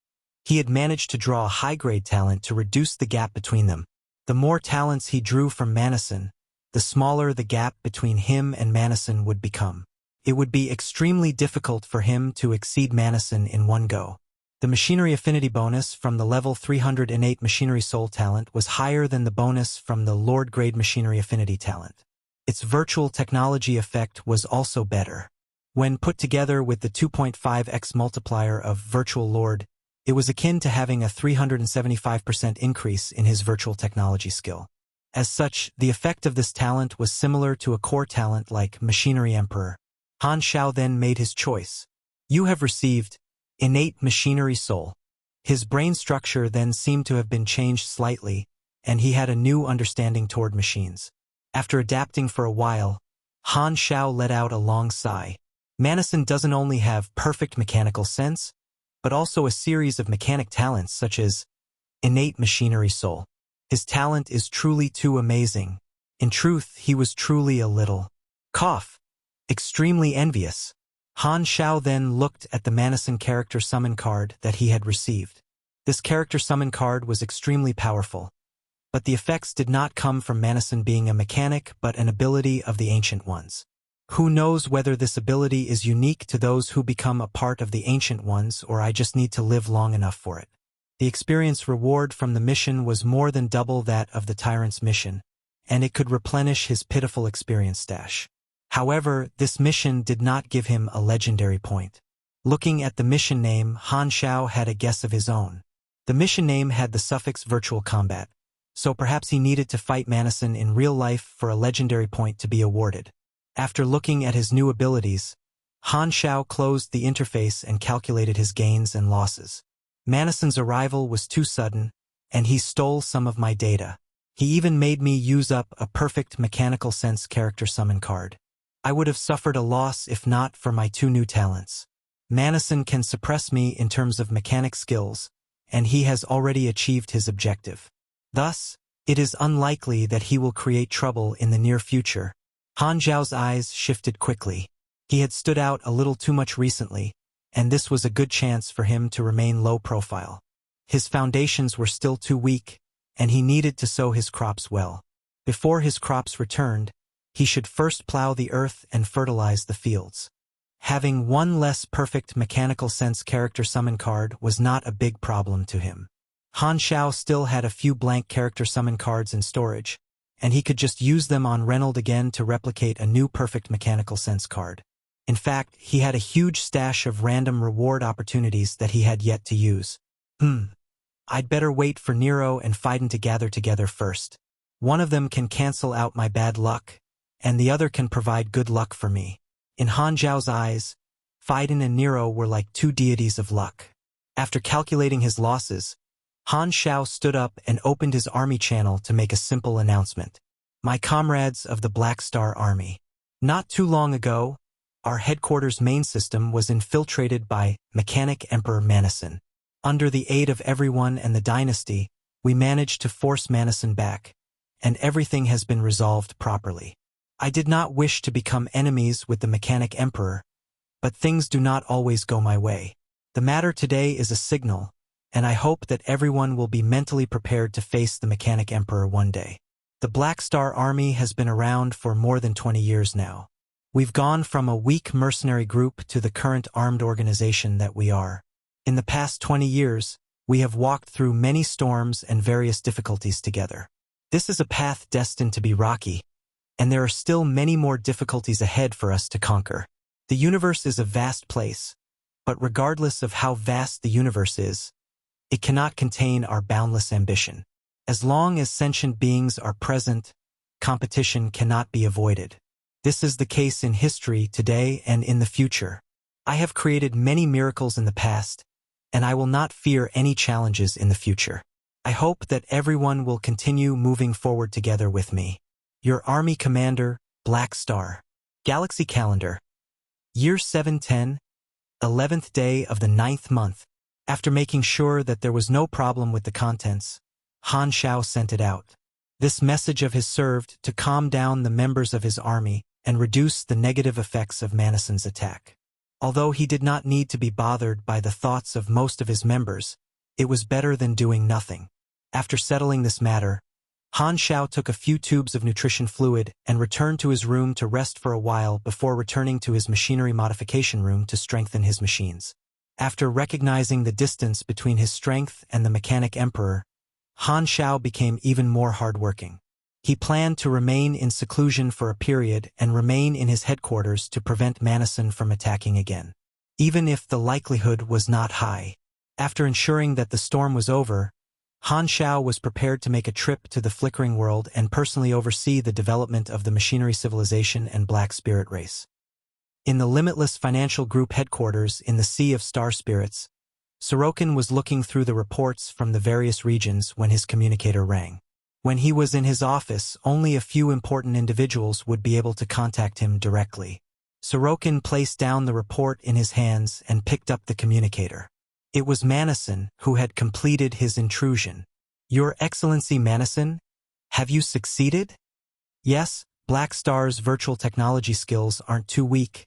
he had managed to draw a high-grade talent to reduce the gap between them. The more talents he drew from Manison, the smaller the gap between him and Manison would become. It would be extremely difficult for him to exceed Manison in one go. The machinery affinity bonus from the level 300 innate machinery soul talent was higher than the bonus from the Lord grade machinery affinity talent. Its virtual technology effect was also better. When put together with the 2.5x multiplier of Virtual Lord, it was akin to having a 375% increase in his virtual technology skill. As such, the effect of this talent was similar to a core talent like Machinery Emperor. Han Xiao then made his choice. You have received innate machinery soul. His brain structure then seemed to have been changed slightly, and he had a new understanding toward machines. After adapting for a while, Han Xiao let out a long sigh. Manison doesn't only have perfect mechanical sense, but also a series of mechanic talents such as innate machinery soul. His talent is truly too amazing. In truth, he was truly a little extremely envious. Han Xiao then looked at the Manison character summon card that he had received. This character summon card was extremely powerful, but the effects did not come from Manison being a mechanic but an ability of the Ancient Ones. Who knows whether this ability is unique to those who become a part of the Ancient Ones, or I just need to live long enough for it. The experience reward from the mission was more than double that of the Tyrant's mission, and it could replenish his pitiful experience stash. However, this mission did not give him a legendary point. Looking at the mission name, Han Xiao had a guess of his own. The mission name had the suffix virtual combat, so perhaps he needed to fight Manison in real life for a legendary point to be awarded. After looking at his new abilities, Han Xiao closed the interface and calculated his gains and losses. Manison's arrival was too sudden, and he stole some of my data. He even made me use up a perfect mechanical sense character summon card. I would have suffered a loss if not for my 2 new talents. Manison can suppress me in terms of mechanic skills, and he has already achieved his objective. Thus, it is unlikely that he will create trouble in the near future. Han Xiao's eyes shifted quickly. He had stood out a little too much recently, and this was a good chance for him to remain low profile. His foundations were still too weak, and he needed to sow his crops well. Before his crops returned, he should first plow the earth and fertilize the fields. Having 1 less perfect mechanical sense character summon card was not a big problem to him. Han Xiao still had a few blank character summon cards in storage, and he could just use them on Reynold again to replicate a new perfect mechanical sense card. In fact, he had a huge stash of random reward opportunities that he had yet to use. I'd better wait for Nero and Phaidon to gather together first. One of them can cancel out my bad luck, and the other can provide good luck for me. In Han Xiao's eyes, Phaidon and Nero were like two deities of luck. After calculating his losses, Han Xiao stood up and opened his army channel to make a simple announcement. My comrades of the Black Star Army. Not too long ago, our headquarters main system was infiltrated by Mechanic Emperor Manison. Under the aid of everyone and the dynasty, we managed to force Manison back, and everything has been resolved properly. I did not wish to become enemies with the Mechanic Emperor, but things do not always go my way. The matter today is a signal, and I hope that everyone will be mentally prepared to face the Mechanic Emperor one day. The Black Star Army has been around for more than 20 years now. We've gone from a weak mercenary group to the current armed organization that we are. In the past 20 years, we have walked through many storms and various difficulties together. This is a path destined to be rocky, and there are still many more difficulties ahead for us to conquer. The universe is a vast place, but regardless of how vast the universe is, it cannot contain our boundless ambition. As long as sentient beings are present, competition cannot be avoided. This is the case in history today and in the future. I have created many miracles in the past, and I will not fear any challenges in the future. I hope that everyone will continue moving forward together with me. Your Army Commander, Black Star. Galaxy Calendar. Year 710, 11th day of the 9th month. After making sure that there was no problem with the contents, Han Xiao sent it out. This message of his served to calm down the members of his army and reduce the negative effects of Manison's attack. Although he did not need to be bothered by the thoughts of most of his members, it was better than doing nothing. After settling this matter, Han Xiao took a few tubes of nutrition fluid and returned to his room to rest for a while before returning to his machinery modification room to strengthen his machines. After recognizing the distance between his strength and the Mechanic Emperor, Han Xiao became even more hardworking. He planned to remain in seclusion for a period and remain in his headquarters to prevent Manison from attacking again, even if the likelihood was not high. After ensuring that the storm was over, Han Xiao was prepared to make a trip to the Flickering World and personally oversee the development of the machinery civilization and Black Spirit race. In the Limitless Financial Group headquarters in the Sea of Star Spirits, Sorokin was looking through the reports from the various regions when his communicator rang. When he was in his office, only a few important individuals would be able to contact him directly. Sorokin placed down the report in his hands and picked up the communicator. It was Manison who had completed his intrusion. Your Excellency Manison, have you succeeded? Yes, Black Star's virtual technology skills aren't too weak,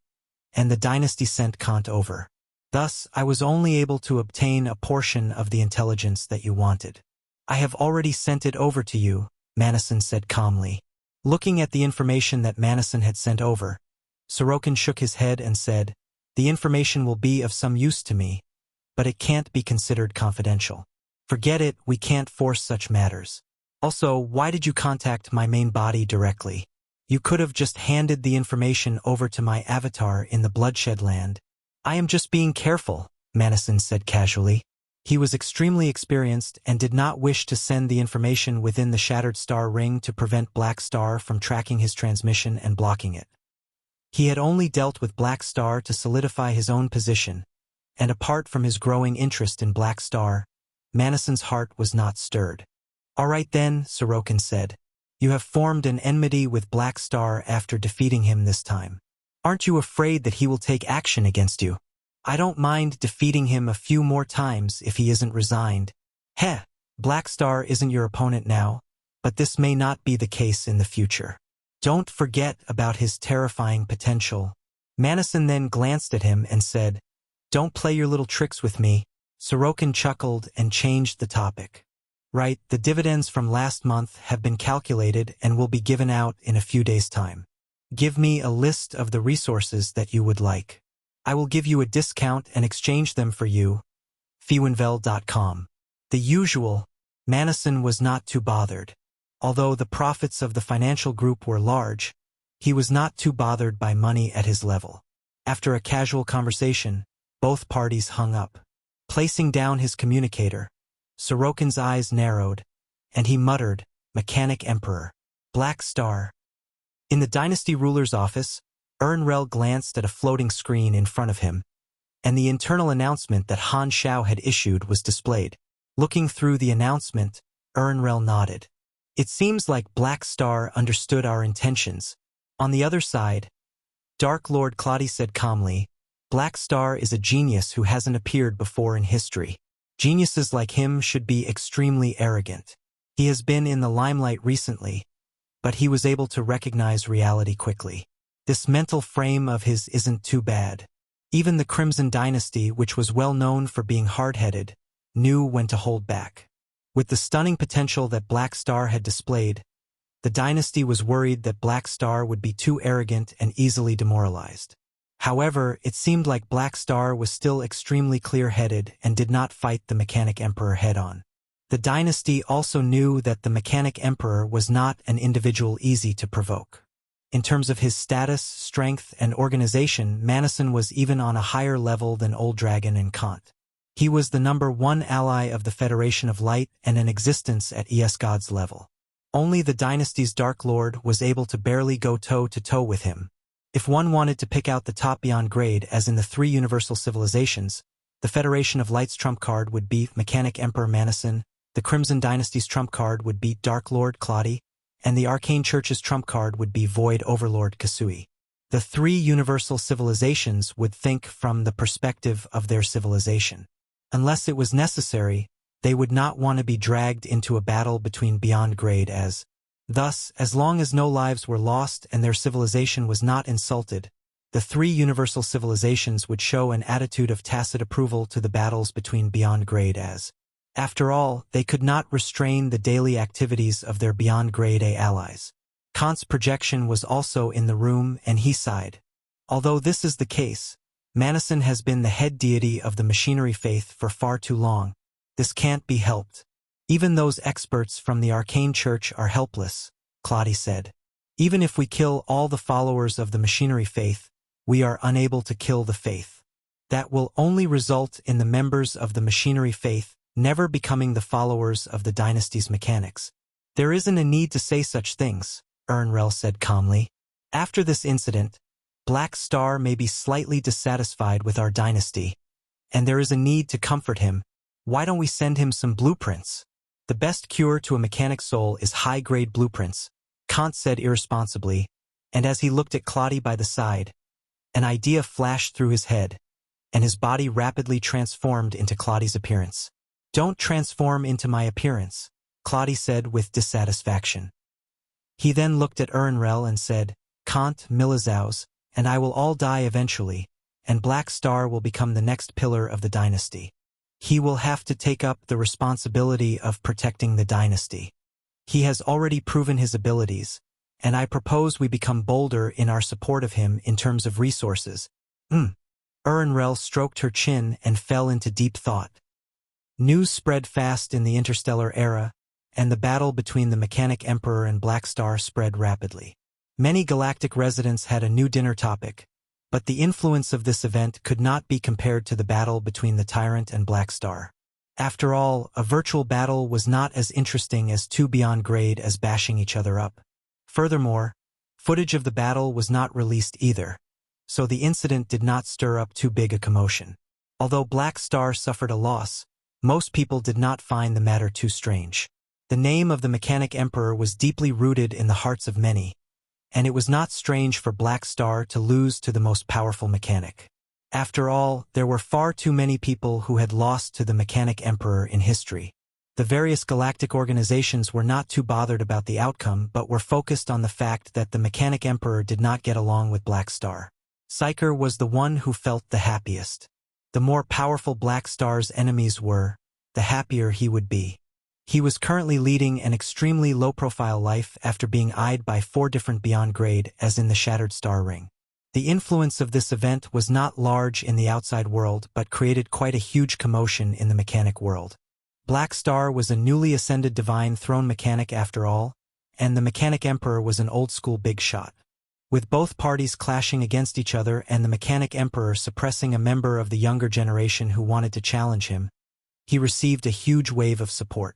and the dynasty sent Kant over. Thus, I was only able to obtain a portion of the intelligence that you wanted. I have already sent it over to you, Manison said calmly. Looking at the information that Manison had sent over, Sorokin shook his head and said, the information will be of some use to me, but it can't be considered confidential. Forget it, we can't force such matters. Also, why did you contact my main body directly? You could have just handed the information over to my avatar in the Bloodshed Land. I am just being careful, Manison said casually. He was extremely experienced and did not wish to send the information within the Shattered Star Ring to prevent Black Star from tracking his transmission and blocking it. He had only dealt with Black Star to solidify his own position, and apart from his growing interest in Black Star, Manison's heart was not stirred. All right then, Sorokin said. You have formed an enmity with Black Star after defeating him this time. Aren't you afraid that he will take action against you? I don't mind defeating him a few more times if he isn't resigned. Heh, Black Star isn't your opponent now, but this may not be the case in the future. Don't forget about his terrifying potential. Manison then glanced at him and said, Don't play your little tricks with me. Sorokin chuckled and changed the topic. Right, the dividends from last month have been calculated and will be given out in a few days' time. Give me a list of the resources that you would like. I will give you a discount and exchange them for you. Fewinvel.com. The usual. Manison was not too bothered. Although the profits of the financial group were large, he was not too bothered by money at his level. After a casual conversation, both parties hung up. Placing down his communicator, Sorokin's eyes narrowed, and he muttered, "Mechanic Emperor. Black Star." In the dynasty ruler's office, Ernrel glanced at a floating screen in front of him, and the internal announcement that Han Xiao had issued was displayed. Looking through the announcement, Ernrel nodded. "It seems like Black Star understood our intentions." On the other side, Dark Lord Claudia said calmly, "Black Star is a genius who hasn't appeared before in history. Geniuses like him should be extremely arrogant. He has been in the limelight recently, but he was able to recognize reality quickly. This mental frame of his isn't too bad." Even the Crimson Dynasty, which was well known for being hard-headed, knew when to hold back. With the stunning potential that Black Star had displayed, the dynasty was worried that Black Star would be too arrogant and easily demoralized. However, it seemed like Black Star was still extremely clear-headed and did not fight the Mechanic Emperor head-on. The dynasty also knew that the Mechanic Emperor was not an individual easy to provoke. In terms of his status, strength, and organization, Manison was even on a higher level than Old Dragon and Kant. He was the #1 ally of the Federation of Light and an existence at ES God's level. Only the dynasty's Dark Lord was able to barely go toe-to-toe with him. If one wanted to pick out the top beyond grade, as in the 3 universal civilizations, the Federation of Light's trump card would be Mechanic Emperor Manison, the Crimson Dynasty's trump card would be Dark Lord Claudia, and the Arcane Church's trump card would be Void Overlord Kasui. The 3 universal civilizations would think from the perspective of their civilization. Unless it was necessary, they would not want to be dragged into a battle between beyond grade Thus, as long as no lives were lost and their civilization was not insulted, the 3 universal civilizations would show an attitude of tacit approval to the battles between beyond grade After all, they could not restrain the daily activities of their beyond grade A allies. Kant's projection was also in the room, and he sighed. Although this is the case, Manison has been the head deity of the machinery faith for far too long. This can't be helped. Even those experts from the Arcane Church are helpless, Claudia said. Even if we kill all the followers of the machinery faith, we are unable to kill the faith. That will only result in the members of the machinery faith never becoming the followers of the dynasty's mechanics. There isn't a need to say such things, Ernrel said calmly. After this incident, Black Star may be slightly dissatisfied with our dynasty, and there is a need to comfort him. Why don't we send him some blueprints? The best cure to a mechanic soul is high-grade blueprints, Kant said irresponsibly, and as he looked at Claudia by the side, an idea flashed through his head, and his body rapidly transformed into Claudia's appearance. "Don't transform into my appearance," Claudia said with dissatisfaction. He then looked at Ernrel and said, "Kant, Milizaus, and I will all die eventually, and Black Star will become the next pillar of the dynasty. He will have to take up the responsibility of protecting the dynasty. He has already proven his abilities, and I propose we become bolder in our support of him in terms of resources." Ernrel stroked her chin and fell into deep thought. News spread fast in the interstellar era, and the battle between the Mechanic Emperor and Black Star spread rapidly. Many galactic residents had a new dinner topic, but the influence of this event could not be compared to the battle between the Tyrant and Black Star. After all, a virtual battle was not as interesting as 2 beyond grade as bashing each other up. Furthermore, footage of the battle was not released either, so the incident did not stir up too big a commotion. Although Black Star suffered a loss, most people did not find the matter too strange. The name of the Mechanic Emperor was deeply rooted in the hearts of many, and it was not strange for Black Star to lose to the most powerful mechanic. After all, there were far too many people who had lost to the Mechanic Emperor in history. The various galactic organizations were not too bothered about the outcome but were focused on the fact that the Mechanic Emperor did not get along with Black Star. Psyker was the one who felt the happiest. The more powerful Black Star's enemies were, the happier he would be. He was currently leading an extremely low-profile life after being eyed by 4 different beyond grade as in the Shattered Star Ring. The influence of this event was not large in the outside world but created quite a huge commotion in the mechanic world. Black Star was a newly ascended divine throne mechanic after all, and the Mechanic Emperor was an old-school big shot. With both parties clashing against each other and the Mechanic Emperor suppressing a member of the younger generation who wanted to challenge him, he received a huge wave of support.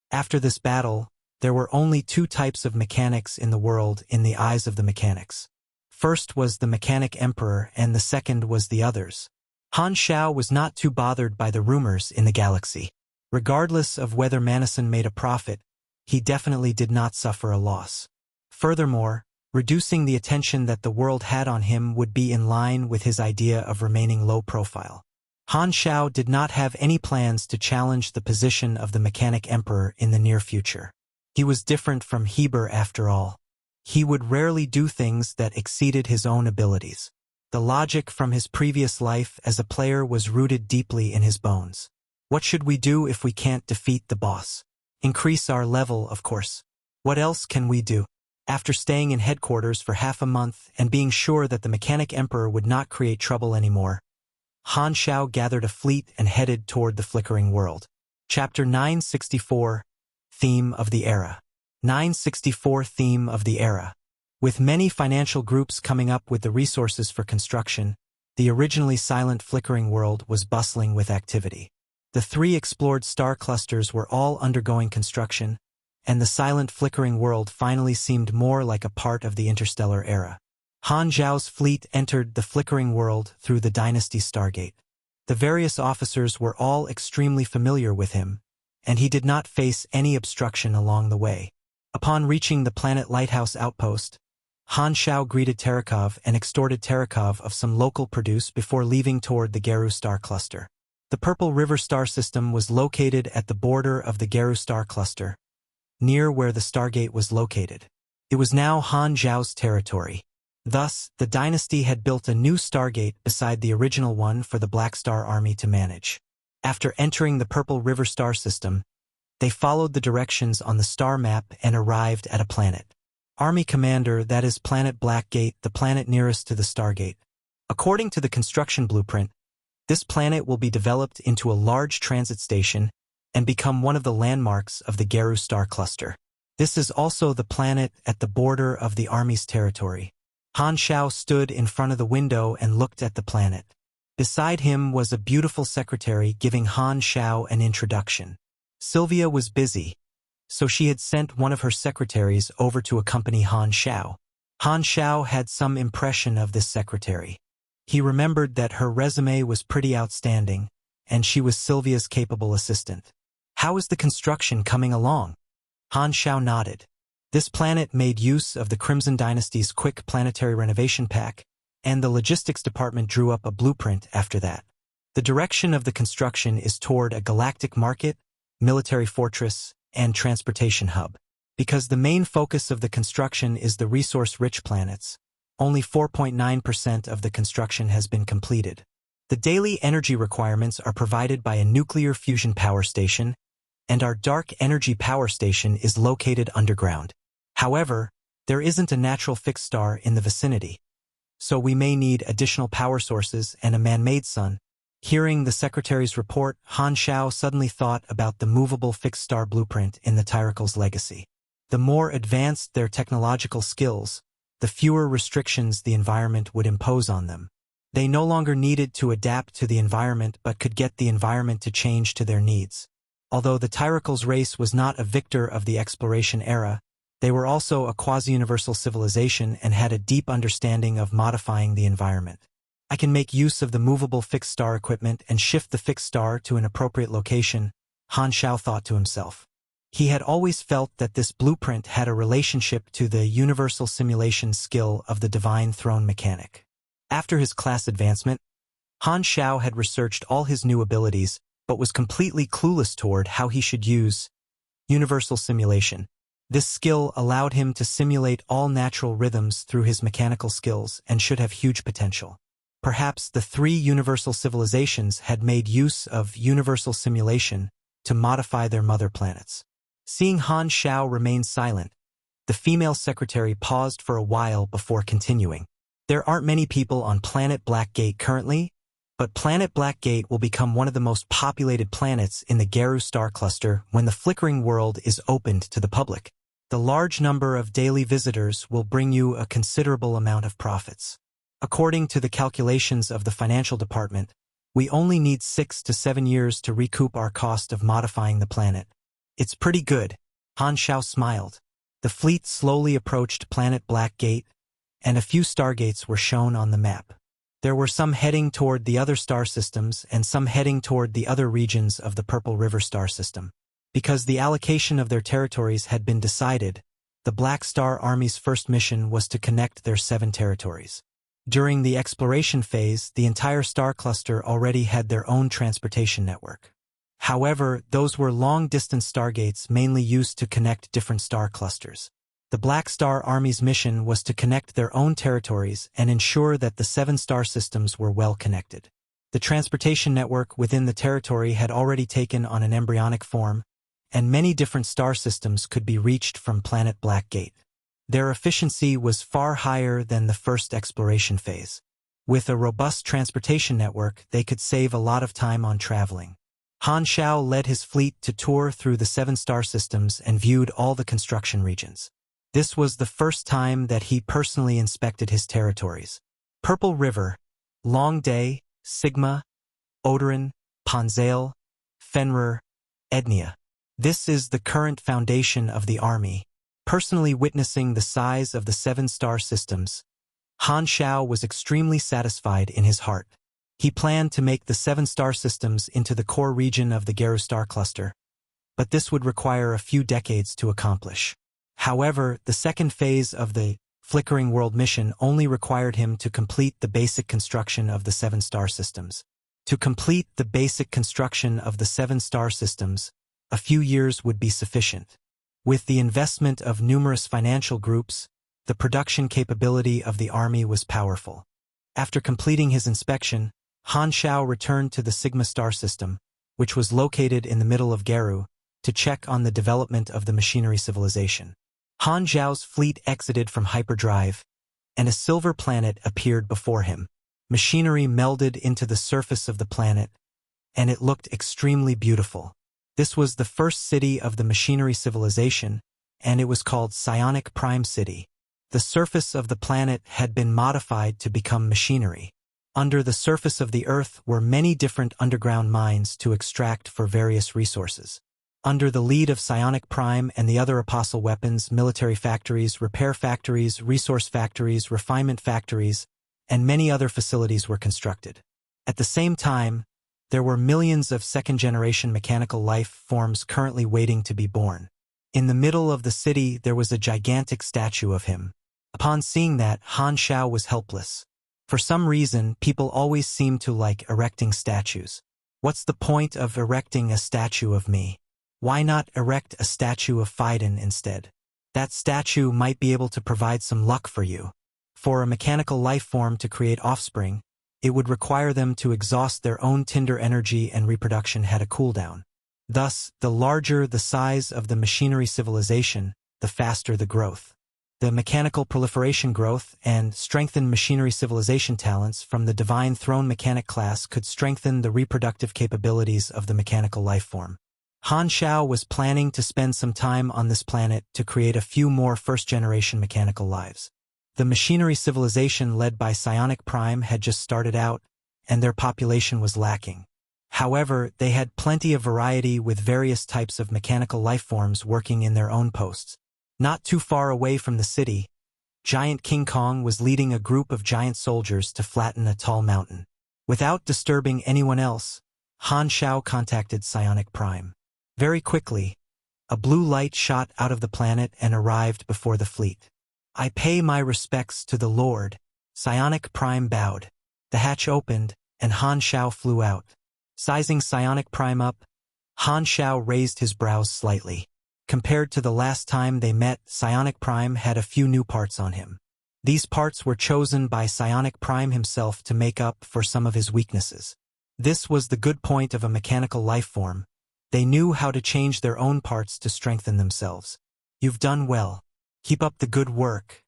After this battle, there were only two types of mechanics in the world in the eyes of the mechanics. First was the Mechanic Emperor and the second was the others. Han Xiao was not too bothered by the rumors in the galaxy. Regardless of whether Manison made a profit, he definitely did not suffer a loss. Furthermore, reducing the attention that the world had on him would be in line with his idea of remaining low profile. Han Xiao did not have any plans to challenge the position of the Mechanic Emperor in the near future. He was different from Heber after all. He would rarely do things that exceeded his own abilities. The logic from his previous life as a player was rooted deeply in his bones. What should we do if we can't defeat the boss? Increase our level, of course. What else can we do? After staying in headquarters for half a month and being sure that the Mechanic Emperor would not create trouble anymore, Han Xiao gathered a fleet and headed toward the flickering world. Chapter 964, Theme of the Era. 964 Theme of the Era. With many financial groups coming up with the resources for construction, the originally silent flickering world was bustling with activity. The 3 explored star clusters were all undergoing construction, and the silent flickering world finally seemed more like a part of the interstellar era. Han Xiao's fleet entered the flickering world through the Dynasty Stargate. The various officers were all extremely familiar with him, and he did not face any obstruction along the way. Upon reaching the planet Lighthouse Outpost, Han Xiao greeted Terekov and extorted Terekov of some local produce before leaving toward the Geru star cluster. The Purple River star system was located at the border of the Geru star cluster, near where the Stargate was located. It was now Han Xiao's territory. Thus, the dynasty had built a new Stargate beside the original one for the Black Star Army to manage. After entering the Purple River star system, they followed the directions on the star map and arrived at a planet. Army Commander, that is Planet Blackgate, the planet nearest to the Stargate. According to the construction blueprint, this planet will be developed into a large transit station and become one of the landmarks of the Geru star cluster. This is also the planet at the border of the Army's territory. Han Xiao stood in front of the window and looked at the planet. Beside him was a beautiful secretary giving Han Xiao an introduction. Sylvia was busy, so she had sent one of her secretaries over to accompany Han Xiao. Han Xiao had some impression of this secretary. He remembered that her resume was pretty outstanding, and she was Sylvia's capable assistant. How is the construction coming along? Han Xiao nodded. This planet made use of the Crimson Dynasty's quick planetary renovation pack, and the logistics department drew up a blueprint after that. The direction of the construction is toward a galactic market, military fortress, and transportation hub. Because the main focus of the construction is the resource-rich planets, only 4.9% of the construction has been completed. The daily energy requirements are provided by a nuclear fusion power station, and our dark energy power station is located underground. However, there isn't a natural fixed star in the vicinity, so we may need additional power sources and a man-made sun. Hearing the secretary's report, Han Xiao suddenly thought about the movable fixed star blueprint in the Tyracle's legacy. The more advanced their technological skills, the fewer restrictions the environment would impose on them. They no longer needed to adapt to the environment but could get the environment to change to their needs. Although the Tyracle's race was not a victor of the exploration era, they were also a quasi-universal civilization and had a deep understanding of modifying the environment. I can make use of the movable fixed star equipment and shift the fixed star to an appropriate location, Han Xiao thought to himself. He had always felt that this blueprint had a relationship to the universal simulation skill of the Divine Throne mechanic. After his class advancement, Han Xiao had researched all his new abilities, but was completely clueless toward how he should use universal simulation. This skill allowed him to simulate all natural rhythms through his mechanical skills and should have huge potential. Perhaps the 3 universal civilizations had made use of universal simulation to modify their mother planets. Seeing Han Xiao remain silent, the female secretary paused for a while before continuing. There aren't many people on planet Blackgate currently, but planet Blackgate will become one of the most populated planets in the Geru star cluster when the flickering world is opened to the public. The large number of daily visitors will bring you a considerable amount of profits. According to the calculations of the financial department, we only need 6 to 7 years to recoup our cost of modifying the planet. It's pretty good. Han Xiao smiled. The fleet slowly approached Planet Black Gate, and a few stargates were shown on the map. There were some heading toward the other star systems and some heading toward the other regions of the Purple River star system. Because the allocation of their territories had been decided, the Black Star Army's first mission was to connect their 7 territories. During the exploration phase, the entire star cluster already had their own transportation network. However, those were long-distance stargates mainly used to connect different star clusters. The Black Star Army's mission was to connect their own territories and ensure that the 7 star systems were well connected. The transportation network within the territory had already taken on an embryonic form, and many different star systems could be reached from Planet Black Gate. Their efficiency was far higher than the first exploration phase. With a robust transportation network, they could save a lot of time on traveling. Han Xiao led his fleet to tour through the 7 star systems and viewed all the construction regions. This was the first time that he personally inspected his territories. Purple River, Long Day, Sigma, Odoran, Ponzale, Fenrir, Ednia. This is the current foundation of the army. Personally witnessing the size of the 7 star systems, Han Xiao was extremely satisfied in his heart. He planned to make the 7 star systems into the core region of the Geru star cluster, but this would require a few decades to accomplish. However, the second phase of the Flickering World mission only required him to complete the basic construction of the 7 star systems. To complete the basic construction of the 7 star systems, a few years would be sufficient. With the investment of numerous financial groups, the production capability of the army was powerful. After completing his inspection, Han Xiao returned to the Sigma star system, which was located in the middle of Geru, to check on the development of the machinery civilization. Han Xiao's fleet exited from hyperdrive, and a silver planet appeared before him. Machinery melded into the surface of the planet, and it looked extremely beautiful. This was the first city of the machinery civilization, and it was called Psionic Prime City. The surface of the planet had been modified to become machinery. Under the surface of the Earth were many different underground mines to extract for various resources. Under the lead of Psionic Prime and the other Apostle weapons, military factories, repair factories, resource factories, refinement factories, and many other facilities were constructed. At the same time, there were millions of second-generation mechanical life forms currently waiting to be born. In the middle of the city there was a gigantic statue of him. Upon seeing that, Han Xiao was helpless. For some reason, people always seem to like erecting statues. What's the point of erecting a statue of me? Why not erect a statue of Phaidon instead? That statue might be able to provide some luck for you. For a mechanical life form to create offspring, it would require them to exhaust their own tinder energy, and reproduction had a cooldown. Thus, the larger the size of the machinery civilization, the faster the growth. The mechanical proliferation growth and strengthened machinery civilization talents from the Divine Throne Mechanic class could strengthen the reproductive capabilities of the mechanical life form. Han Xiao was planning to spend some time on this planet to create a few more first-generation mechanical lives. The machinery civilization led by Psionic Prime had just started out, and their population was lacking. However, they had plenty of variety with various types of mechanical life forms working in their own posts. Not too far away from the city, Giant King Kong was leading a group of giant soldiers to flatten a tall mountain. Without disturbing anyone else, Han Xiao contacted Psionic Prime. Very quickly, a blue light shot out of the planet and arrived before the fleet. "I pay my respects to the Lord." Psionic Prime bowed. The hatch opened, and Han Xiao flew out. Sizing Psionic Prime up, Han Xiao raised his brows slightly. Compared to the last time they met, Psionic Prime had a few new parts on him. These parts were chosen by Psionic Prime himself to make up for some of his weaknesses. This was the good point of a mechanical life form. They knew how to change their own parts to strengthen themselves. "You've done well. Keep up the good work."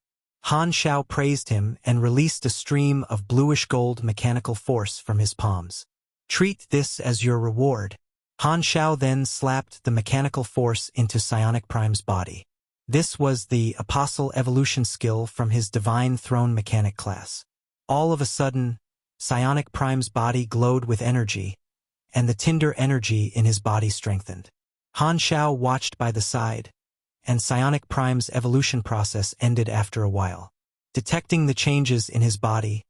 Han Xiao praised him and released a stream of bluish-gold mechanical force from his palms. "Treat this as your reward." Han Xiao then slapped the mechanical force into Psionic Prime's body. This was the Apostle Evolution skill from his Divine Throne Mechanic class. All of a sudden, Psionic Prime's body glowed with energy, and the Tinder energy in his body strengthened. Han Xiao watched by the side, and Psionic Prime's evolution process ended after a while. Detecting the changes in his body,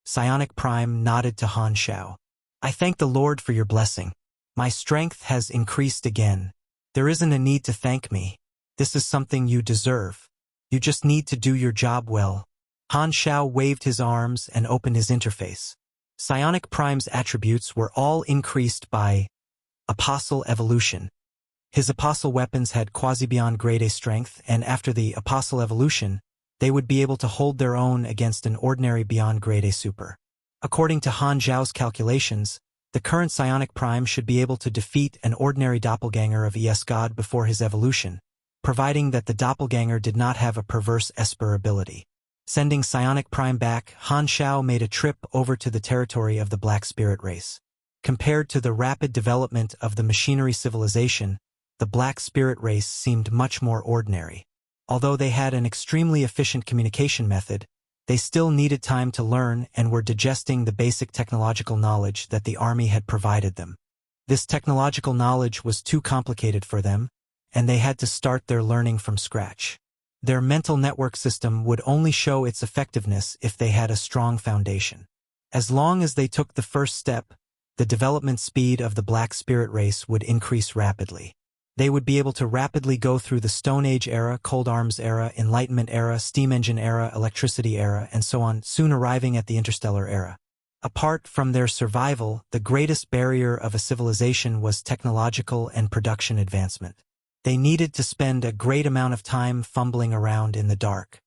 Psionic Prime nodded to Han Xiao. "I thank the Lord for your blessing. My strength has increased again. There isn't a need to thank me. This is something you deserve. You just need to do your job well." Han Xiao waved his arms and opened his interface. Psionic Prime's attributes were all increased by Apostle Evolution. His Apostle weapons had quasi-beyond grade A strength, and after the Apostle Evolution, they would be able to hold their own against an ordinary beyond grade A super. According to Han Xiao's calculations, the current Psionic Prime should be able to defeat an ordinary doppelganger of ES God before his evolution, providing that the doppelganger did not have a perverse Esper ability. Sending Psionic Prime back, Han Xiao made a trip over to the territory of the Black Spirit race. Compared to the rapid development of the machinery civilization, the Black Spirit race seemed much more ordinary. Although they had an extremely efficient communication method, they still needed time to learn and were digesting the basic technological knowledge that the army had provided them. This technological knowledge was too complicated for them, and they had to start their learning from scratch. Their mental network system would only show its effectiveness if they had a strong foundation. As long as they took the first step, the development speed of the Black Spirit race would increase rapidly. They would be able to rapidly go through the Stone Age era, Cold Arms era, Enlightenment era, Steam Engine era, Electricity era, and so on, soon arriving at the Interstellar era. Apart from their survival, the greatest barrier of a civilization was technological and production advancement. They needed to spend a great amount of time fumbling around in the dark.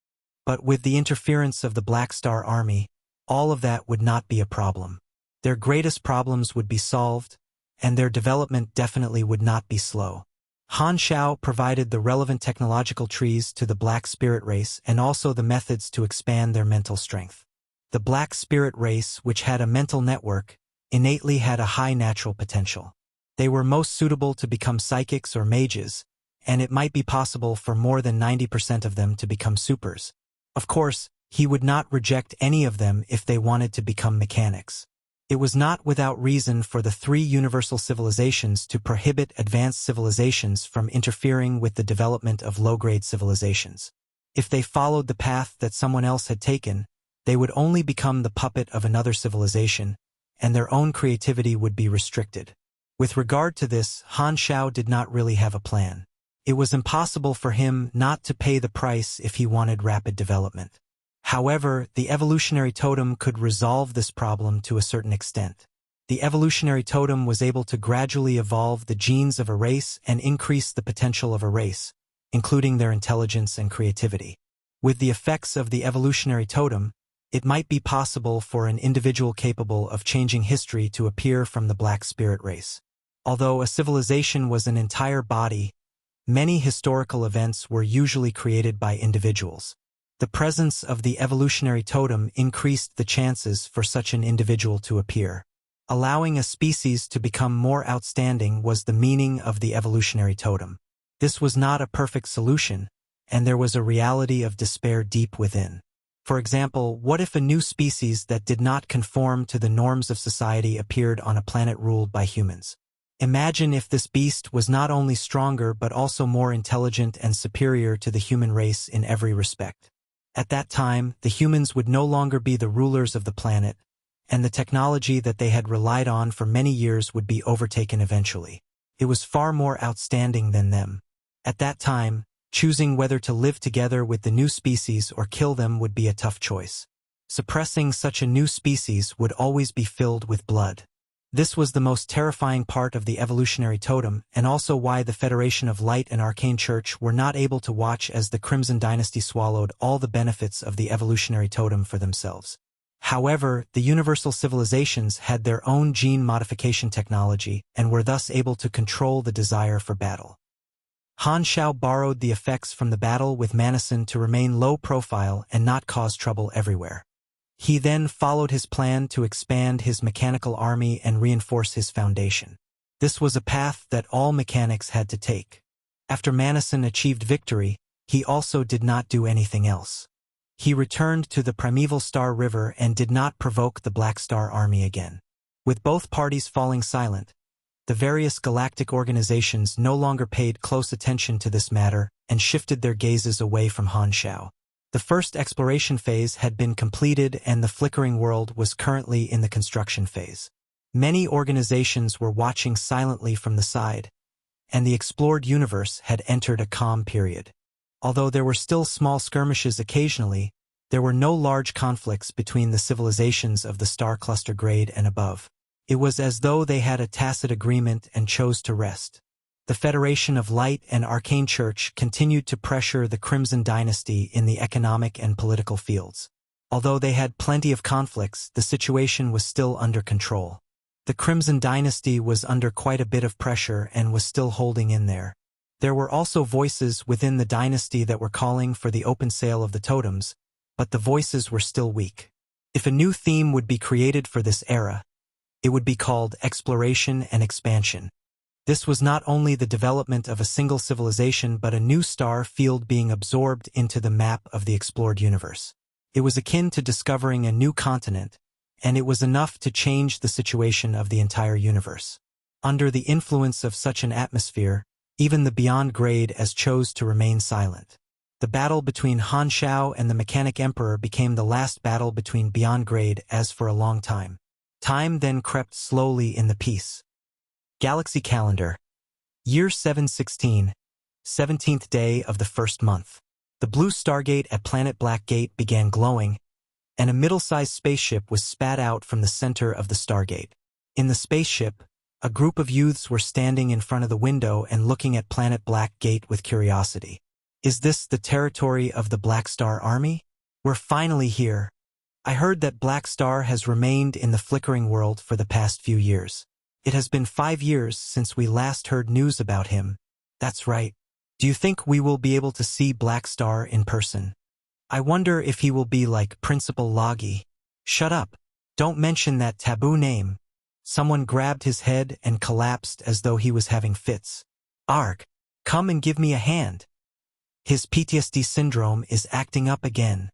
But with the interference of the Black Star Army, all of that would not be a problem. Their greatest problems would be solved, and their development definitely would not be slow. Han Xiao provided the relevant technological trees to the Black Spirit race and also the methods to expand their mental strength. The Black Spirit race, which had a mental network, innately had a high natural potential. They were most suitable to become psychics or mages, and it might be possible for more than 90% of them to become supers. Of course, he would not reject any of them if they wanted to become mechanics. It was not without reason for the three universal civilizations to prohibit advanced civilizations from interfering with the development of low-grade civilizations. If they followed the path that someone else had taken, they would only become the puppet of another civilization, and their own creativity would be restricted. With regard to this, Han Xiao did not really have a plan. It was impossible for him not to pay the price if he wanted rapid development. However, the evolutionary totem could resolve this problem to a certain extent. The evolutionary totem was able to gradually evolve the genes of a race and increase the potential of a race, including their intelligence and creativity. With the effects of the evolutionary totem, it might be possible for an individual capable of changing history to appear from the Black Spirit race. Although a civilization was an entire body, many historical events were usually created by individuals. The presence of the evolutionary totem increased the chances for such an individual to appear. Allowing a species to become more outstanding was the meaning of the evolutionary totem. This was not a perfect solution, and there was a reality of despair deep within. For example, what if a new species that did not conform to the norms of society appeared on a planet ruled by humans? Imagine if this beast was not only stronger but also more intelligent and superior to the human race in every respect. At that time, the humans would no longer be the rulers of the planet, and the technology that they had relied on for many years would be overtaken eventually. It was far more outstanding than them. At that time, choosing whether to live together with the new species or kill them would be a tough choice. Suppressing such a new species would always be filled with blood. This was the most terrifying part of the evolutionary totem, and also why the Federation of Light and Arcane Church were not able to watch as the Crimson Dynasty swallowed all the benefits of the evolutionary totem for themselves. However, the universal civilizations had their own gene modification technology and were thus able to control the desire for battle. Han Xiao borrowed the effects from the battle with Manison to remain low profile and not cause trouble everywhere. He then followed his plan to expand his mechanical army and reinforce his foundation. This was a path that all mechanics had to take. After Manison achieved victory, he also did not do anything else. He returned to the primeval Star River and did not provoke the Black Star Army again. With both parties falling silent, the various galactic organizations no longer paid close attention to this matter and shifted their gazes away from Han Xiao. The first exploration phase had been completed and the flickering world was currently in the construction phase. Many organizations were watching silently from the side, and the explored universe had entered a calm period. Although there were still small skirmishes occasionally, there were no large conflicts between the civilizations of the star cluster grade and above. It was as though they had a tacit agreement and chose to rest. The Federation of Light and Arcane Church continued to pressure the Crimson Dynasty in the economic and political fields. Although they had plenty of conflicts, the situation was still under control. The Crimson Dynasty was under quite a bit of pressure and was still holding in there. There were also voices within the dynasty that were calling for the open sale of the totems, but the voices were still weak. If a new theme would be created for this era, it would be called Exploration and Expansion. This was not only the development of a single civilization but a new star field being absorbed into the map of the explored universe. It was akin to discovering a new continent, and it was enough to change the situation of the entire universe. Under the influence of such an atmosphere, even the Beyond Grade as chose to remain silent. The battle between Han Xiao and the Mechanic Emperor became the last battle between Beyond Grade as for a long time. Time then crept slowly in the peace. Galaxy Calendar. Year 716, 17th day of the first month. The blue stargate at Planet Blackgate began glowing, and a middle-sized spaceship was spat out from the center of the stargate. In the spaceship, a group of youths were standing in front of the window and looking at Planet Blackgate with curiosity. Is this the territory of the Black Star Army? We're finally here. I heard that Black Star has remained in the flickering world for the past few years. It has been 5 years since we last heard news about him. That's right. Do you think we will be able to see Black Star in person? I wonder if he will be like Principal Loggy. Shut up. Don't mention that taboo name. Someone grabbed his head and collapsed as though he was having fits. Arg, come and give me a hand. His PTSD syndrome is acting up again.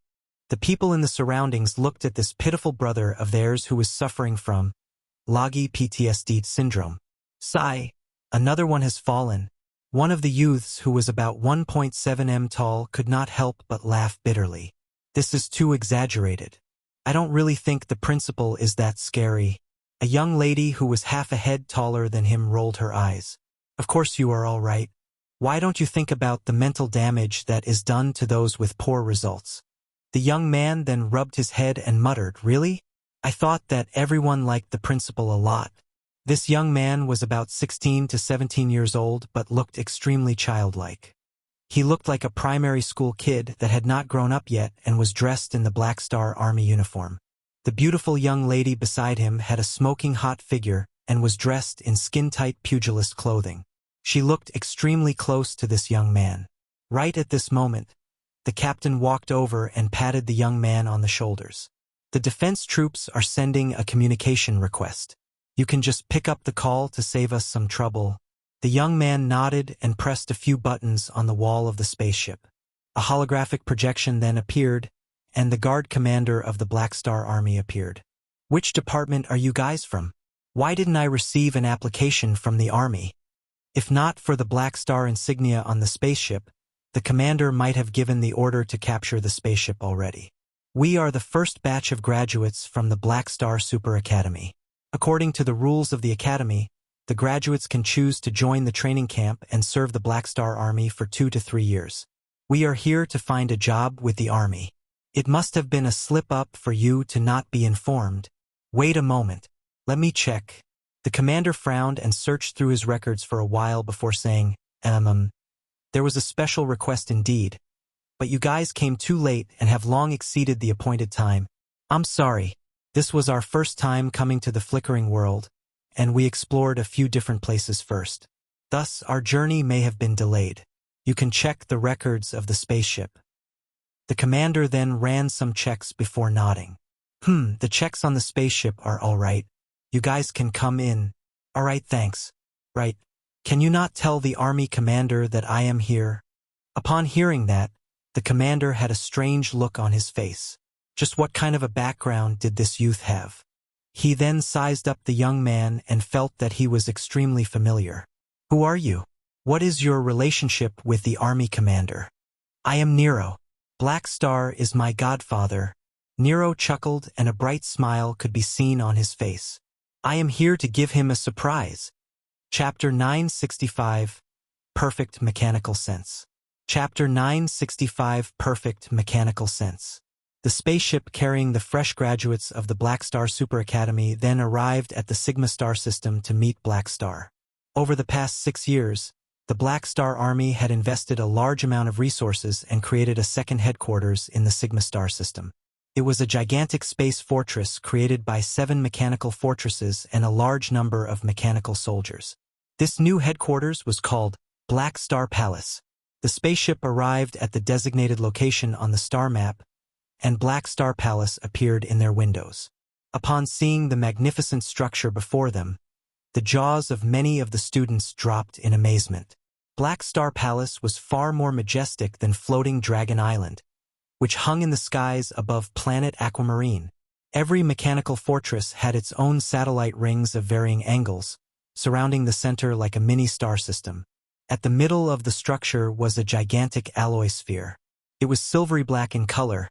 The people in the surroundings looked at this pitiful brother of theirs who was suffering from Loggy PTSD syndrome. Sigh, another one has fallen. One of the youths, who was about 1.7 m tall, could not help but laugh bitterly. This is too exaggerated. I don't really think the principal is that scary. A young lady who was half a head taller than him rolled her eyes. Of course you are all right. Why don't you think about the mental damage that is done to those with poor results? The young man then rubbed his head and muttered, Really? I thought that everyone liked the principal a lot. This young man was about 16 to 17 years old but looked extremely childlike. He looked like a primary school kid that had not grown up yet and was dressed in the Black Star Army uniform. The beautiful young lady beside him had a smoking hot figure and was dressed in skin-tight pugilist clothing. She looked extremely close to this young man. Right at this moment, the captain walked over and patted the young man on the shoulders. The defense troops are sending a communication request. You can just pick up the call to save us some trouble. The young man nodded and pressed a few buttons on the wall of the spaceship. A holographic projection then appeared, and the guard commander of the Black Star Army appeared. Which department are you guys from? Why didn't I receive an application from the Army? If not for the Black Star insignia on the spaceship, the commander might have given the order to capture the spaceship already. We are the first batch of graduates from the Black Star Super Academy. According to the rules of the Academy, the graduates can choose to join the training camp and serve the Black Star Army for 2 to 3 years. We are here to find a job with the Army. It must have been a slip-up for you to not be informed. Wait a moment. Let me check. The commander frowned and searched through his records for a while before saying, There was a special request indeed, but you guys came too late and have long exceeded the appointed time. I'm sorry. This was our first time coming to the flickering world, and we explored a few different places first. Thus, our journey may have been delayed. You can check the records of the spaceship. The commander then ran some checks before nodding. The checks on the spaceship are all right. You guys can come in. All right, thanks. Right. Can you not tell the Army commander that I am here? Upon hearing that, the commander had a strange look on his face. Just what kind of a background did this youth have? He then sized up the young man and felt that he was extremely familiar. Who are you? What is your relationship with the army commander? I am Nero. Black Star is my godfather. Nero chuckled and a bright smile could be seen on his face. I am here to give him a surprise. Chapter 965, Perfect Mechanical Sense. Chapter 965, Perfect Mechanical Sense. The spaceship carrying the fresh graduates of the Black Star Super Academy then arrived at the Sigma Star system to meet Black Star. Over the past 6 years, the Black Star Army had invested a large amount of resources and created a second headquarters in the Sigma Star system. It was a gigantic space fortress created by 7 mechanical fortresses and a large number of mechanical soldiers. This new headquarters was called Black Star Palace. The spaceship arrived at the designated location on the star map, and Black Star Palace appeared in their windows. Upon seeing the magnificent structure before them, the jaws of many of the students dropped in amazement. Black Star Palace was far more majestic than floating Dragon Island, which hung in the skies above planet Aquamarine. Every mechanical fortress had its own satellite rings of varying angles, surrounding the center like a mini-star system. At the middle of the structure was a gigantic alloy sphere. It was silvery black in color,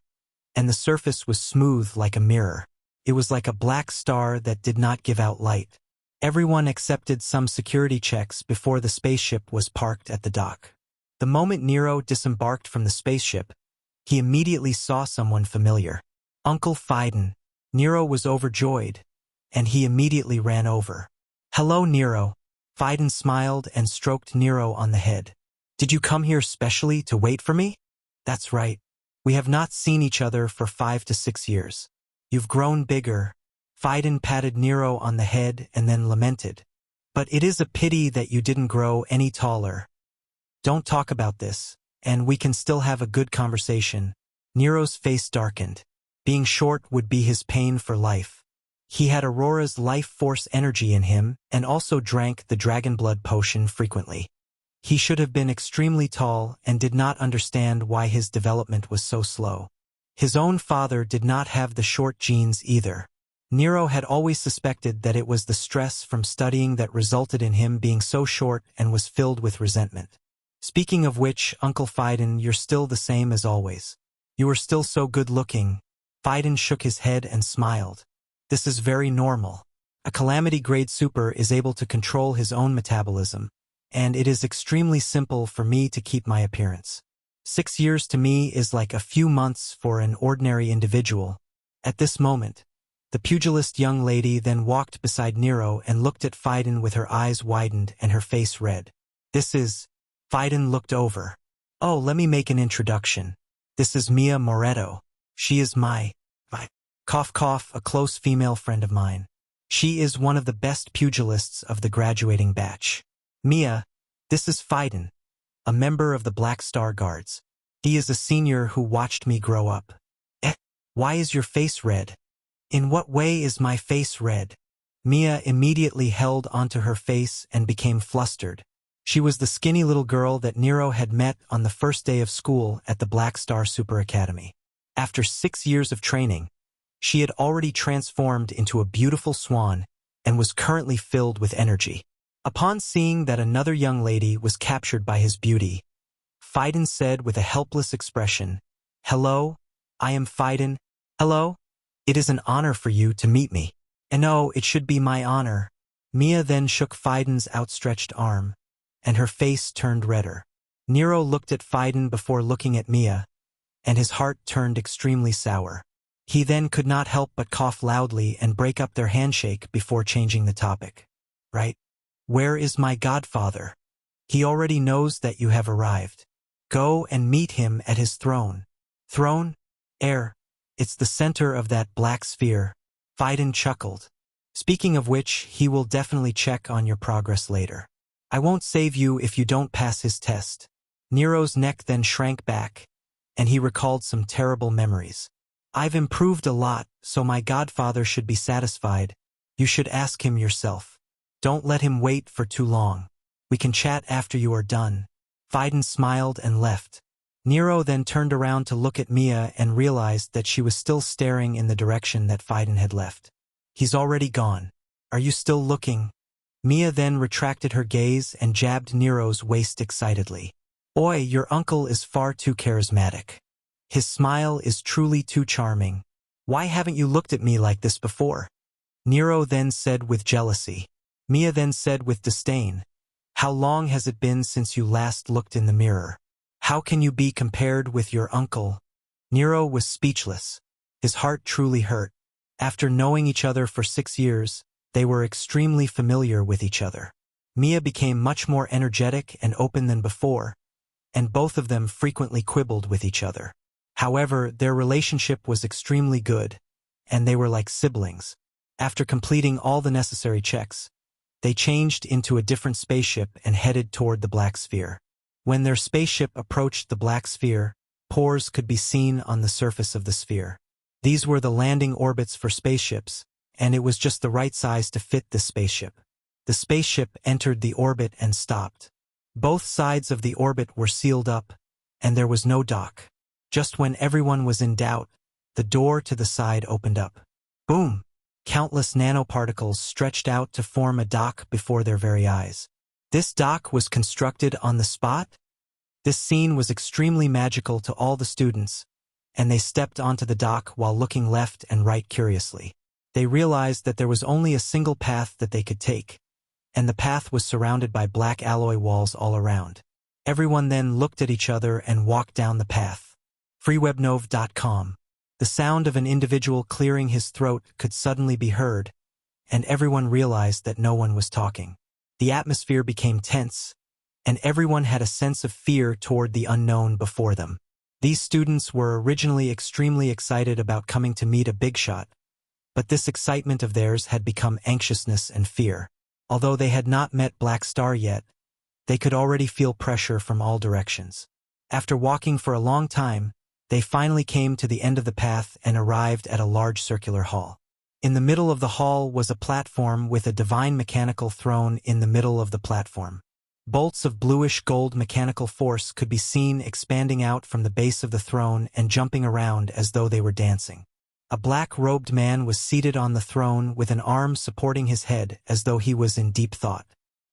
and the surface was smooth like a mirror. It was like a black star that did not give out light. Everyone accepted some security checks before the spaceship was parked at the dock. The moment Nero disembarked from the spaceship, he immediately saw someone familiar. Uncle Phidon. Nero was overjoyed, and he immediately ran over. Hello, Nero. Phidon smiled and stroked Nero on the head. Did you come here specially to wait for me? That's right. We have not seen each other for 5 to 6 years. You've grown bigger. Phidon patted Nero on the head and then lamented. But it is a pity that you didn't grow any taller. Don't talk about this, and we can still have a good conversation. Nero's face darkened. Being short would be his pain for life. He had Aurora's life force energy in him and also drank the dragon blood potion frequently. He should have been extremely tall and did not understand why his development was so slow. His own father did not have the short genes either. Nero had always suspected that it was the stress from studying that resulted in him being so short and was filled with resentment. Speaking of which, Uncle Phidon, you're still the same as always. You are still so good-looking. Phidon shook his head and smiled. This is very normal. A calamity-grade super is able to control his own metabolism, and it is extremely simple for me to keep my appearance. 6 years to me is like a few months for an ordinary individual. At this moment, the pugilist young lady then walked beside Nero and looked at Phidon with her eyes widened and her face red. This is... Phidon looked over. Oh, let me make an introduction. This is Mia Moretto. She is my... Cough cough, a close female friend of mine. She is one of the best pugilists of the graduating batch. Mia, this is Phidon, a member of the Black Star Guards. He is a senior who watched me grow up. Why is your face red? In what way is my face red? Mia immediately held onto her face and became flustered. She was the skinny little girl that Nero had met on the first day of school at the Black Star Super Academy. After 6 years of training, she had already transformed into a beautiful swan and was currently filled with energy. Upon seeing that another young lady was captured by his beauty, Phidon said with a helpless expression, "Hello, I am Phidon. Hello? It is an honor for you to meet me." "And oh, it should be my honor." Mia then shook Phidon's outstretched arm, and her face turned redder. Nero looked at Phidon before looking at Mia, and his heart turned extremely sour. He then could not help but cough loudly and break up their handshake before changing the topic. "Right? Where is my godfather? He already knows that you have arrived. Go and meet him at his throne." "Throne? It's the center of that black sphere." Phidon chuckled. "Speaking of which, he will definitely check on your progress later. I won't save you if you don't pass his test." Nero's neck then shrank back, and he recalled some terrible memories. "I've improved a lot, so my godfather should be satisfied. You should ask him yourself. Don't let him wait for too long. We can chat after you are done." Phaidon smiled and left. Nero then turned around to look at Mia and realized that she was still staring in the direction that Phaidon had left. He's already gone. Are you still looking? Mia then retracted her gaze and jabbed Nero's waist excitedly. Oi, your uncle is far too charismatic. His smile is truly too charming. Why haven't you looked at me like this before? Nero then said with jealousy. Mia then said with disdain. How long has it been since you last looked in the mirror? How can you be compared with your uncle? Nero was speechless. His heart truly hurt. After knowing each other for 6 years, they were extremely familiar with each other. Mia became much more energetic and open than before, and both of them frequently quibbled with each other. However, their relationship was extremely good, and they were like siblings. After completing all the necessary checks, they changed into a different spaceship and headed toward the black sphere. When their spaceship approached the black sphere, pores could be seen on the surface of the sphere. These were the landing orbits for spaceships, and it was just the right size to fit the spaceship. The spaceship entered the orbit and stopped. Both sides of the orbit were sealed up, and there was no dock. Just when everyone was in doubt, the door to the side opened up. Boom! Countless nanoparticles stretched out to form a dock before their very eyes. This dock was constructed on the spot? This scene was extremely magical to all the students, and they stepped onto the dock while looking left and right curiously. They realized that there was only a single path that they could take, and the path was surrounded by black alloy walls all around. Everyone then looked at each other and walked down the path. freewebnov.com. The sound of an individual clearing his throat could suddenly be heard, and everyone realized that no one was talking. The atmosphere became tense, and everyone had a sense of fear toward the unknown before them. These students were originally extremely excited about coming to meet a big shot, but this excitement of theirs had become anxiousness and fear. Although they had not met Black Star yet, they could already feel pressure from all directions. After walking for a long time, they finally came to the end of the path and arrived at a large circular hall. In the middle of the hall was a platform with a divine mechanical throne in the middle of the platform. Bolts of bluish-gold mechanical force could be seen expanding out from the base of the throne and jumping around as though they were dancing. A black-robed man was seated on the throne with an arm supporting his head as though he was in deep thought.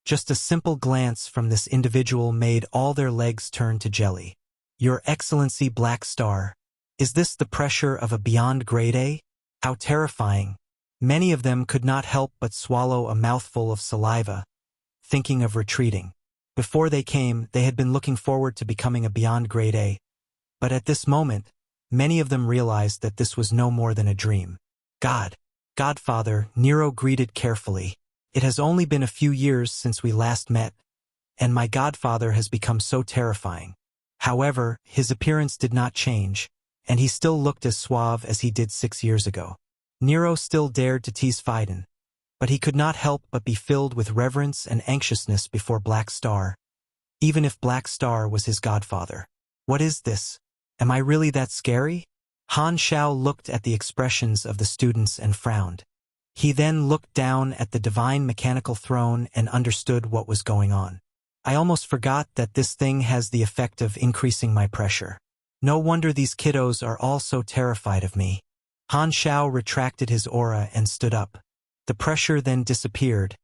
Just a simple glance from this individual made all their legs turn to jelly. Your Excellency Black Star, is this the pressure of a beyond grade A? How terrifying. Many of them could not help but swallow a mouthful of saliva, thinking of retreating. Before they came, they had been looking forward to becoming a beyond grade A, but at this moment, many of them realized that this was no more than a dream. Godfather, Nero greeted carefully. It has only been a few years since we last met, and my godfather has become so terrifying. However, his appearance did not change, and he still looked as suave as he did 6 years ago. Nero still dared to tease Phaidon, but he could not help but be filled with reverence and anxiousness before Black Star, even if Black Star was his godfather. What is this? Am I really that scary? Han Xiao looked at the expressions of the students and frowned. He then looked down at the divine mechanical throne and understood what was going on. I almost forgot that this thing has the effect of increasing my pressure. No wonder these kiddos are all so terrified of me. Han Xiao retracted his aura and stood up. The pressure then disappeared,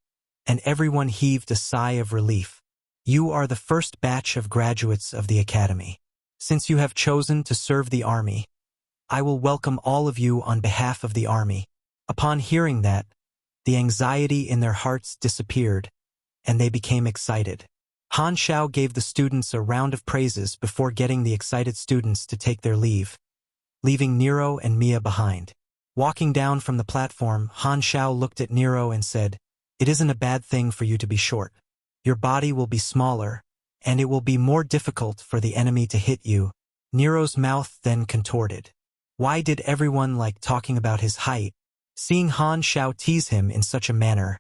and everyone heaved a sigh of relief. You are the first batch of graduates of the academy. Since you have chosen to serve the army, I will welcome all of you on behalf of the army. Upon hearing that, the anxiety in their hearts disappeared, and they became excited. Han Xiao gave the students a round of praises before getting the excited students to take their leave, leaving Nero and Mia behind. Walking down from the platform, Han Xiao looked at Nero and said, "It isn't a bad thing for you to be short. Your body will be smaller, and it will be more difficult for the enemy to hit you." Nero's mouth then contorted. Why did everyone like talking about his height? Seeing Han Xiao tease him in such a manner,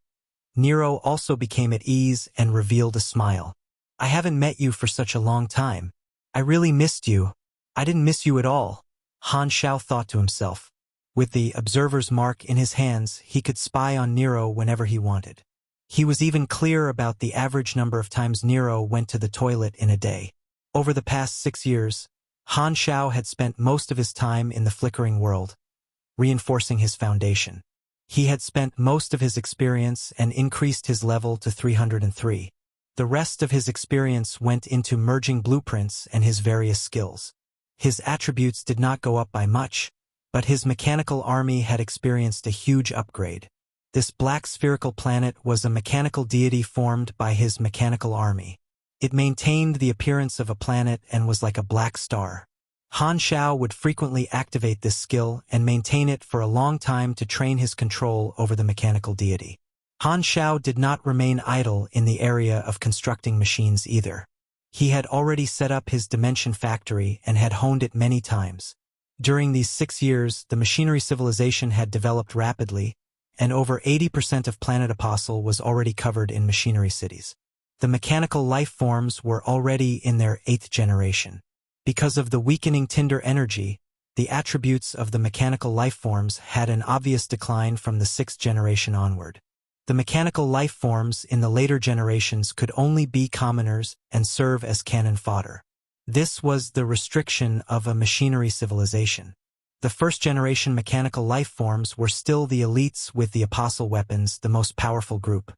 Nero also became at ease and revealed a smile. I haven't met you for such a long time. I really missed you. I didn't miss you at all, Han Xiao thought to himself. With the observer's mark in his hands, he could spy on Nero whenever he wanted. He was even clear about the average number of times Nero went to the toilet in a day. Over the past 6 years, Han Xiao had spent most of his time in the flickering world, reinforcing his foundation. He had spent most of his experience and increased his level to 303. The rest of his experience went into merging blueprints and his various skills. His attributes did not go up by much, but his mechanical army had experienced a huge upgrade. This black spherical planet was a mechanical deity formed by his mechanical army. It maintained the appearance of a planet and was like a black star. Han Xiao would frequently activate this skill and maintain it for a long time to train his control over the mechanical deity. Han Xiao did not remain idle in the area of constructing machines either. He had already set up his dimension factory and had honed it many times. During these 6 years, the machinery civilization had developed rapidly, and over 80% of Planet Apostle was already covered in machinery cities. The mechanical life forms were already in their 8th generation. Because of the weakening Tinder energy, the attributes of the mechanical life forms had an obvious decline from the 6th generation onward. The mechanical life forms in the later generations could only be commoners and serve as cannon fodder. This was the restriction of a machinery civilization. The first-generation mechanical life forms were still the elites with the apostle weapons, the most powerful group.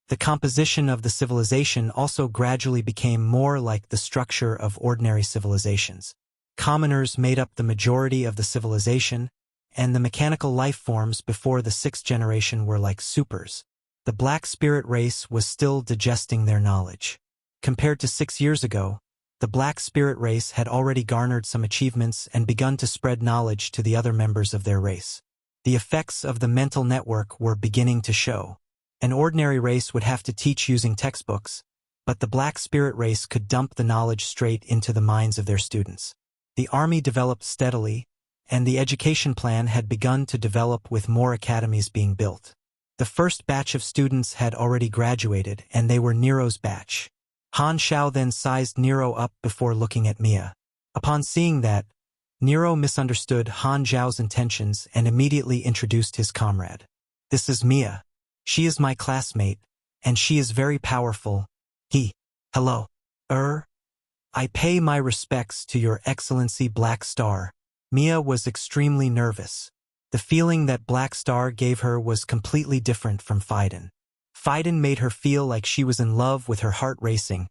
The composition of the civilization also gradually became more like the structure of ordinary civilizations. Commoners made up the majority of the civilization, and the mechanical life forms before the 6th generation were like supers. The Black Spirit race was still digesting their knowledge. Compared to 6 years ago, the Black Spirit race had already garnered some achievements and begun to spread knowledge to the other members of their race. The effects of the mental network were beginning to show. An ordinary race would have to teach using textbooks, but the Black Spirit race could dump the knowledge straight into the minds of their students. The army developed steadily, and the education plan had begun to develop with more academies being built. The first batch of students had already graduated, and they were Nero's batch. Han Xiao then sized Nero up before looking at Mia. Upon seeing that, Nero misunderstood Han Xiao's intentions and immediately introduced his comrade. "This is Mia. She is my classmate, and she is very powerful." Hello. I pay my respects to your Excellency Black Star." Mia was extremely nervous. The feeling that Black Star gave her was completely different from Phaidon. Phaidon made her feel like she was in love with her heart racing,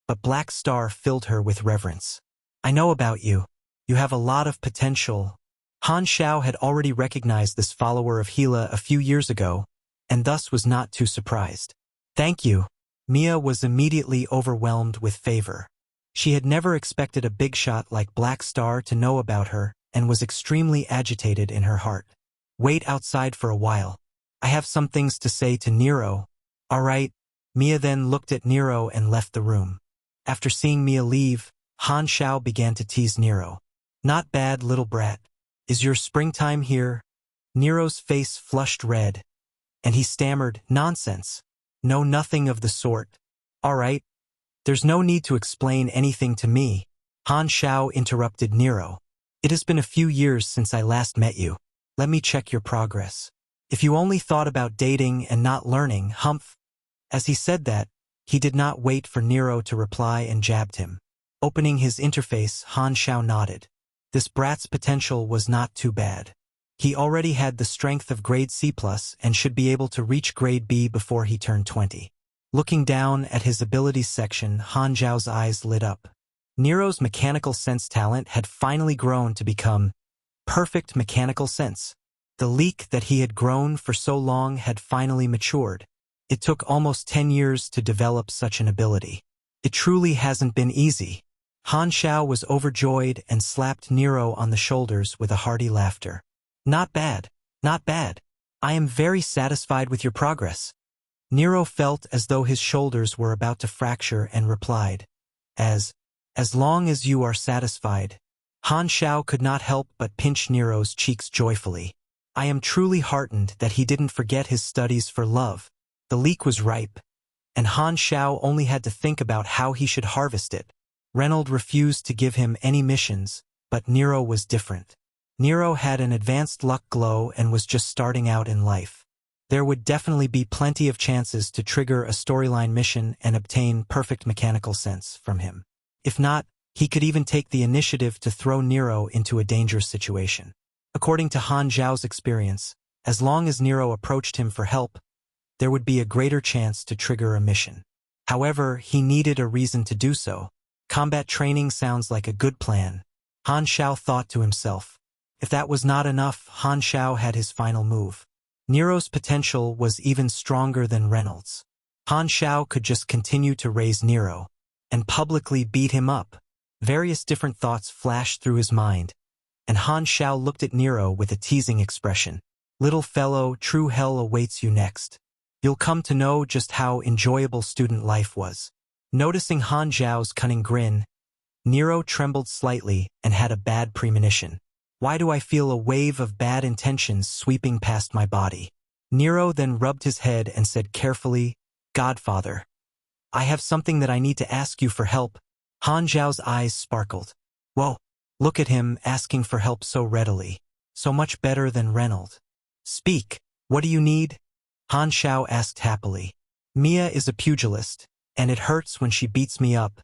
but Black Star filled her with reverence. "I know about you. You have a lot of potential." Han Xiao had already recognized this follower of Gila a few years ago, and thus was not too surprised. "Thank you." Mia was immediately overwhelmed with favor. She had never expected a big shot like Black Star to know about her and was extremely agitated in her heart. "Wait outside for a while. I have some things to say to Nero." "All right." Mia then looked at Nero and left the room. After seeing Mia leave, Han Xiao began to tease Nero. "Not bad, little brat. Is your springtime here?" Nero's face flushed red, and he stammered, "Nonsense. No, nothing of the sort." "All right. There's no need to explain anything to me." Han Xiao interrupted Nero. "It has been a few years since I last met you. Let me check your progress. If you only thought about dating and not learning, humph." As he said that, he did not wait for Nero to reply and jabbed him. Opening his interface, Han Xiao nodded. This brat's potential was not too bad. He already had the strength of grade C+ and should be able to reach grade B before he turned 20. Looking down at his abilities section, Han Xiao's eyes lit up. Nero's mechanical sense talent had finally grown to become perfect mechanical sense. The leak that he had grown for so long had finally matured. It took almost 10 years to develop such an ability. It truly hasn't been easy. Han Xiao was overjoyed and slapped Nero on the shoulders with a hearty laughter. "Not bad, not bad. I am very satisfied with your progress." Nero felt as though his shoulders were about to fracture and replied, As long as you are satisfied." Han Xiao could not help but pinch Nero's cheeks joyfully. "I am truly heartened that he didn't forget his studies for love." The leek was ripe, and Han Xiao only had to think about how he should harvest it. Reynold refused to give him any missions, but Nero was different. Nero had an advanced luck glow and was just starting out in life. there would definitely be plenty of chances to trigger a storyline mission and obtain perfect mechanical sense from him. If not, he could even take the initiative to throw Nero into a dangerous situation. According to Han Xiao's experience, as long as Nero approached him for help, there would be a greater chance to trigger a mission. However, he needed a reason to do so. Combat training sounds like a good plan, Han Xiao thought to himself. If that was not enough, Han Xiao had his final move. Nero's potential was even stronger than Reynolds. Han Xiao could just continue to raise Nero and publicly beat him up. Various different thoughts flashed through his mind, and Han Xiao looked at Nero with a teasing expression. Little fellow, true hell awaits you next. You'll come to know just how enjoyable student life was. Noticing Han Xiao's cunning grin, Nero trembled slightly and had a bad premonition. Why do I feel a wave of bad intentions sweeping past my body? Nero then rubbed his head and said carefully, Godfather, I have something that I need to ask you for help. Han Xiao's eyes sparkled. Whoa, look at him asking for help so readily. So much better than Reynolds. Speak, what do you need? Han Xiao asked happily. Mia is a pugilist, and it hurts when she beats me up.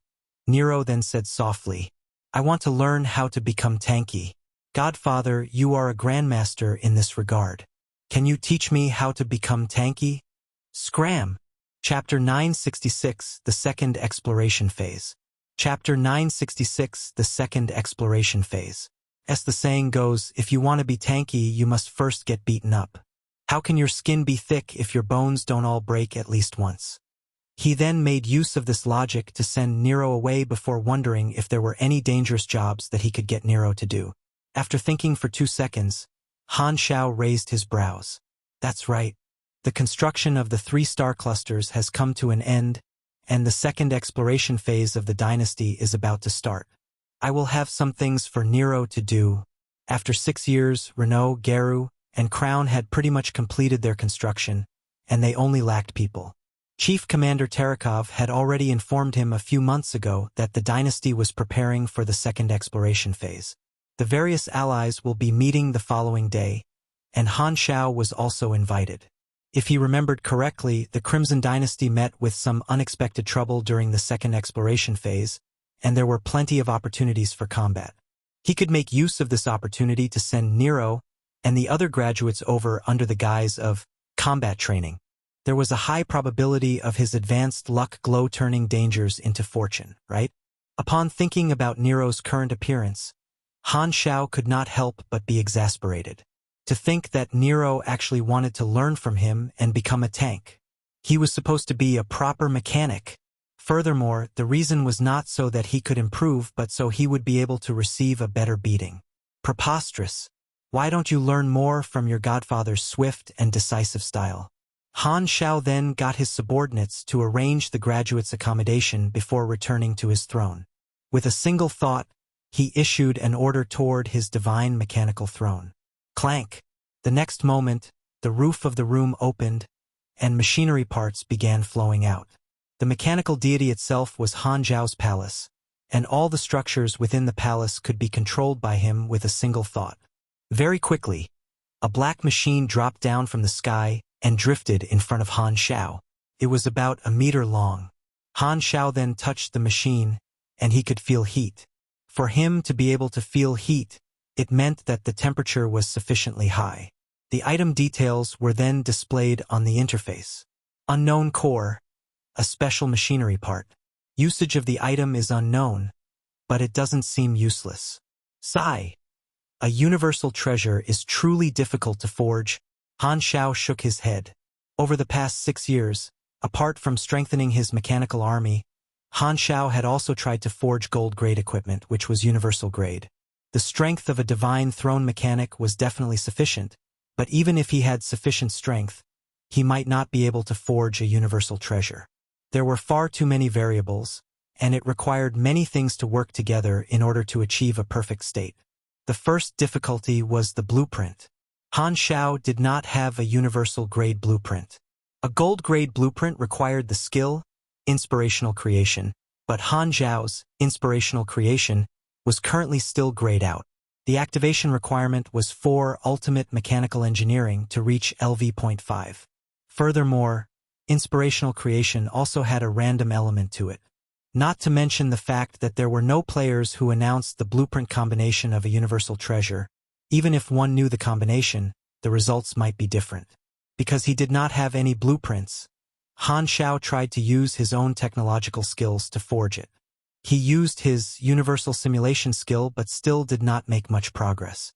Nero then said softly, I want to learn how to become tanky. Godfather, you are a grandmaster in this regard. Can you teach me how to become tanky? Scram! Chapter 966, The Second Exploration Phase. Chapter 966, The Second Exploration Phase. As the saying goes, if you want to be tanky, you must first get beaten up. How can your skin be thick if your bones don't all break at least once? He then made use of this logic to send Nero away before wondering if there were any dangerous jobs that he could get Nero to do. After thinking for 2 seconds, Han Xiao raised his brows. That's right. The construction of the 3 star clusters has come to an end, and the second exploration phase of the dynasty is about to start. I will have some things for Nero to do. After 6 years, Renault, Geru, and Crown had pretty much completed their construction, and they only lacked people. Chief Commander Terekov had already informed him a few months ago that the dynasty was preparing for the second exploration phase. The various allies will be meeting the following day, and Han Xiao was also invited. If he remembered correctly, the Crimson Dynasty met with some unexpected trouble during the second exploration phase, and there were plenty of opportunities for combat. He could make use of this opportunity to send Nero and the other graduates over under the guise of combat training. There was a high probability of his advanced luck glow turning dangers into fortune, right? Upon thinking about Nero's current appearance, Han Xiao could not help but be exasperated. To think that Nero actually wanted to learn from him and become a tank. He was supposed to be a proper mechanic. Furthermore, the reason was not so that he could improve but so he would be able to receive a better beating. Preposterous. Why don't you learn more from your godfather's swift and decisive style? Han Xiao then got his subordinates to arrange the graduates' accommodation before returning to his throne. With a single thought, he issued an order toward his divine mechanical throne. Clank! The next moment, the roof of the room opened, and machinery parts began flowing out. The mechanical deity itself was Han Xiao's palace, and all the structures within the palace could be controlled by him with a single thought. Very quickly, a black machine dropped down from the sky and drifted in front of Han Xiao. It was about a meter long. Han Xiao then touched the machine, and he could feel heat. For him to be able to feel heat, it meant that the temperature was sufficiently high. The item details were then displayed on the interface. Unknown core, a special machinery part. Usage of the item is unknown, but it doesn't seem useless. Sigh. A universal treasure is truly difficult to forge. Han Xiao shook his head. Over the past 6 years, apart from strengthening his mechanical army, Han Xiao had also tried to forge gold-grade equipment, which was universal grade. The strength of a divine throne mechanic was definitely sufficient, but even if he had sufficient strength, he might not be able to forge a universal treasure. There were far too many variables, and it required many things to work together in order to achieve a perfect state. The first difficulty was the blueprint. Han Xiao did not have a universal-grade blueprint. A gold-grade blueprint required the skill, inspirational creation, but Han Xiao's inspirational creation was currently still grayed out. The activation requirement was 4 ultimate mechanical engineering to reach LV.5. Furthermore, inspirational creation also had a random element to it. Not to mention the fact that there were no players who announced the blueprint combination of a universal treasure. Even if one knew the combination, the results might be different. Because he did not have any blueprints, Han Xiao tried to use his own technological skills to forge it. He used his universal simulation skill but still did not make much progress.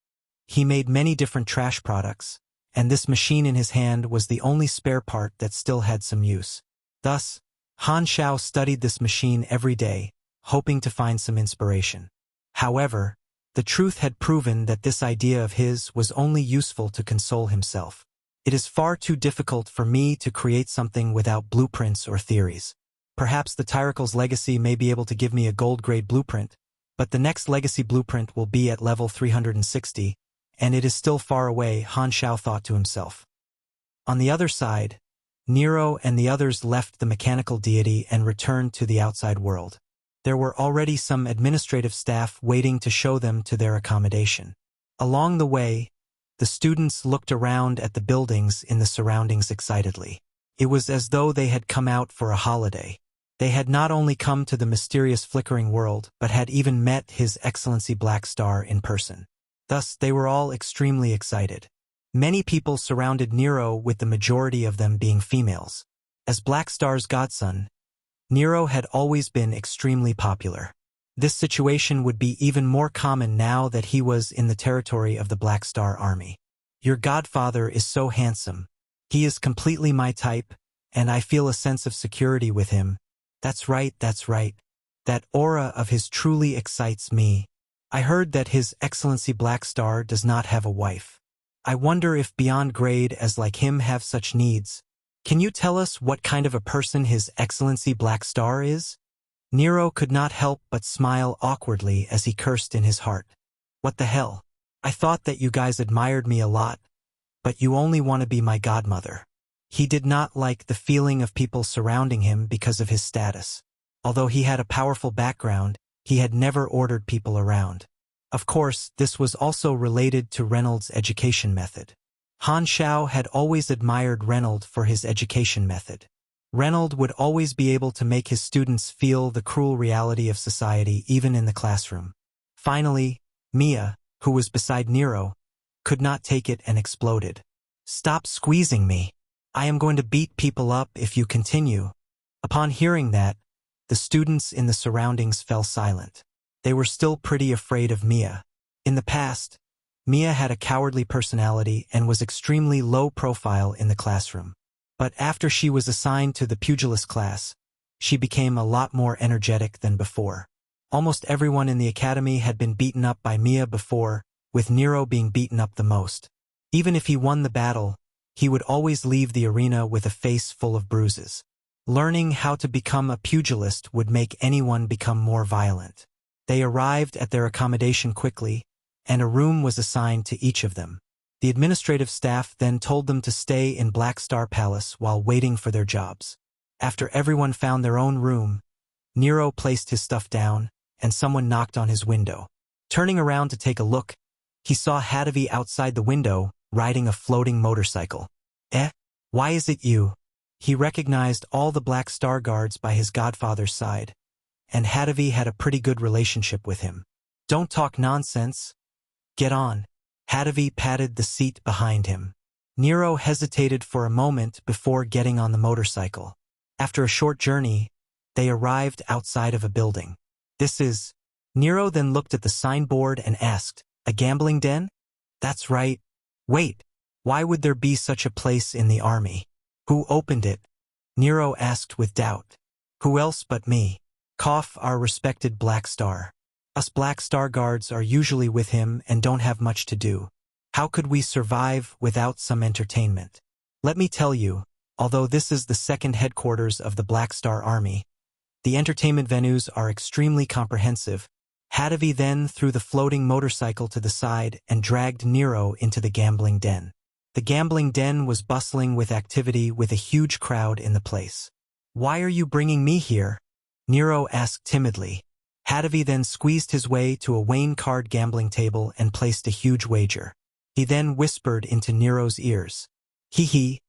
He made many different trash products, and this machine in his hand was the only spare part that still had some use. Thus, Han Xiao studied this machine every day, hoping to find some inspiration. However, the truth had proven that this idea of his was only useful to console himself. It is far too difficult for me to create something without blueprints or theories. Perhaps the Tyracle's legacy may be able to give me a gold-grade blueprint, but the next legacy blueprint will be at level 360, and it is still far away, Han Xiao thought to himself. On the other side, Nero and the others left the mechanical deity and returned to the outside world. There were already some administrative staff waiting to show them to their accommodation. Along the way, the students looked around at the buildings in the surroundings excitedly. It was as though they had come out for a holiday. They had not only come to the mysterious flickering world, but had even met His Excellency Black Star in person. Thus, they were all extremely excited. Many people surrounded Nero, with the majority of them being females. As Black Star's godson, Nero had always been extremely popular. This situation would be even more common now that he was in the territory of the Black Star Army. Your godfather is so handsome. He is completely my type, and I feel a sense of security with him. That's right, that's right. That aura of his truly excites me. I heard that His Excellency Black Star does not have a wife. I wonder if beyond grade as like him have such needs. Can you tell us what kind of a person His Excellency Black Star is? Nero could not help but smile awkwardly as he cursed in his heart. What the hell? I thought that you guys admired me a lot, but you only want to be my godmother. He did not like the feeling of people surrounding him because of his status. Although he had a powerful background, he had never ordered people around. Of course, this was also related to Reynolds' education method. Han Xiao had always admired Reynolds for his education method. Reynolds would always be able to make his students feel the cruel reality of society even in the classroom. Finally, Mia, who was beside Nero, could not take it and exploded. Stop squeezing me. I am going to beat people up if you continue. Upon hearing that, the students in the surroundings fell silent. They were still pretty afraid of Mia. In the past, Mia had a cowardly personality and was extremely low profile in the classroom. But after she was assigned to the pugilist class, she became a lot more energetic than before. Almost everyone in the academy had been beaten up by Mia before, with Nero being beaten up the most. Even if he won the battle, he would always leave the arena with a face full of bruises. Learning how to become a pugilist would make anyone become more violent. They arrived at their accommodation quickly, and a room was assigned to each of them. The administrative staff then told them to stay in Black Star Palace while waiting for their jobs. After everyone found their own room, Nero placed his stuff down, and someone knocked on his window. Turning around to take a look, he saw Hadavi outside the window, riding a floating motorcycle. Why is it you? He recognized all the Black Star guards by his godfather's side, and Hadavi had a pretty good relationship with him. Don't talk nonsense. Get on. Hadavi patted the seat behind him. Nero hesitated for a moment before getting on the motorcycle. After a short journey, they arrived outside of a building. This is... Nero then looked at the signboard and asked, a gambling den? That's right. Wait, why would there be such a place in the army? Who opened it? Nero asked with doubt. Who else but me? Cough, our respected Black Star. Us Black Star guards are usually with him and don't have much to do. How could we survive without some entertainment? Let me tell you, although this is the second headquarters of the Black Star Army, the entertainment venues are extremely comprehensive. Hadavi then threw the floating motorcycle to the side and dragged Nero into the gambling den. The gambling den was bustling with activity with a huge crowd in the place. Why are you bringing me here? Nero asked timidly. Hadavi then squeezed his way to a Wayne card gambling table and placed a huge wager. He then whispered into Nero's ears. Hee,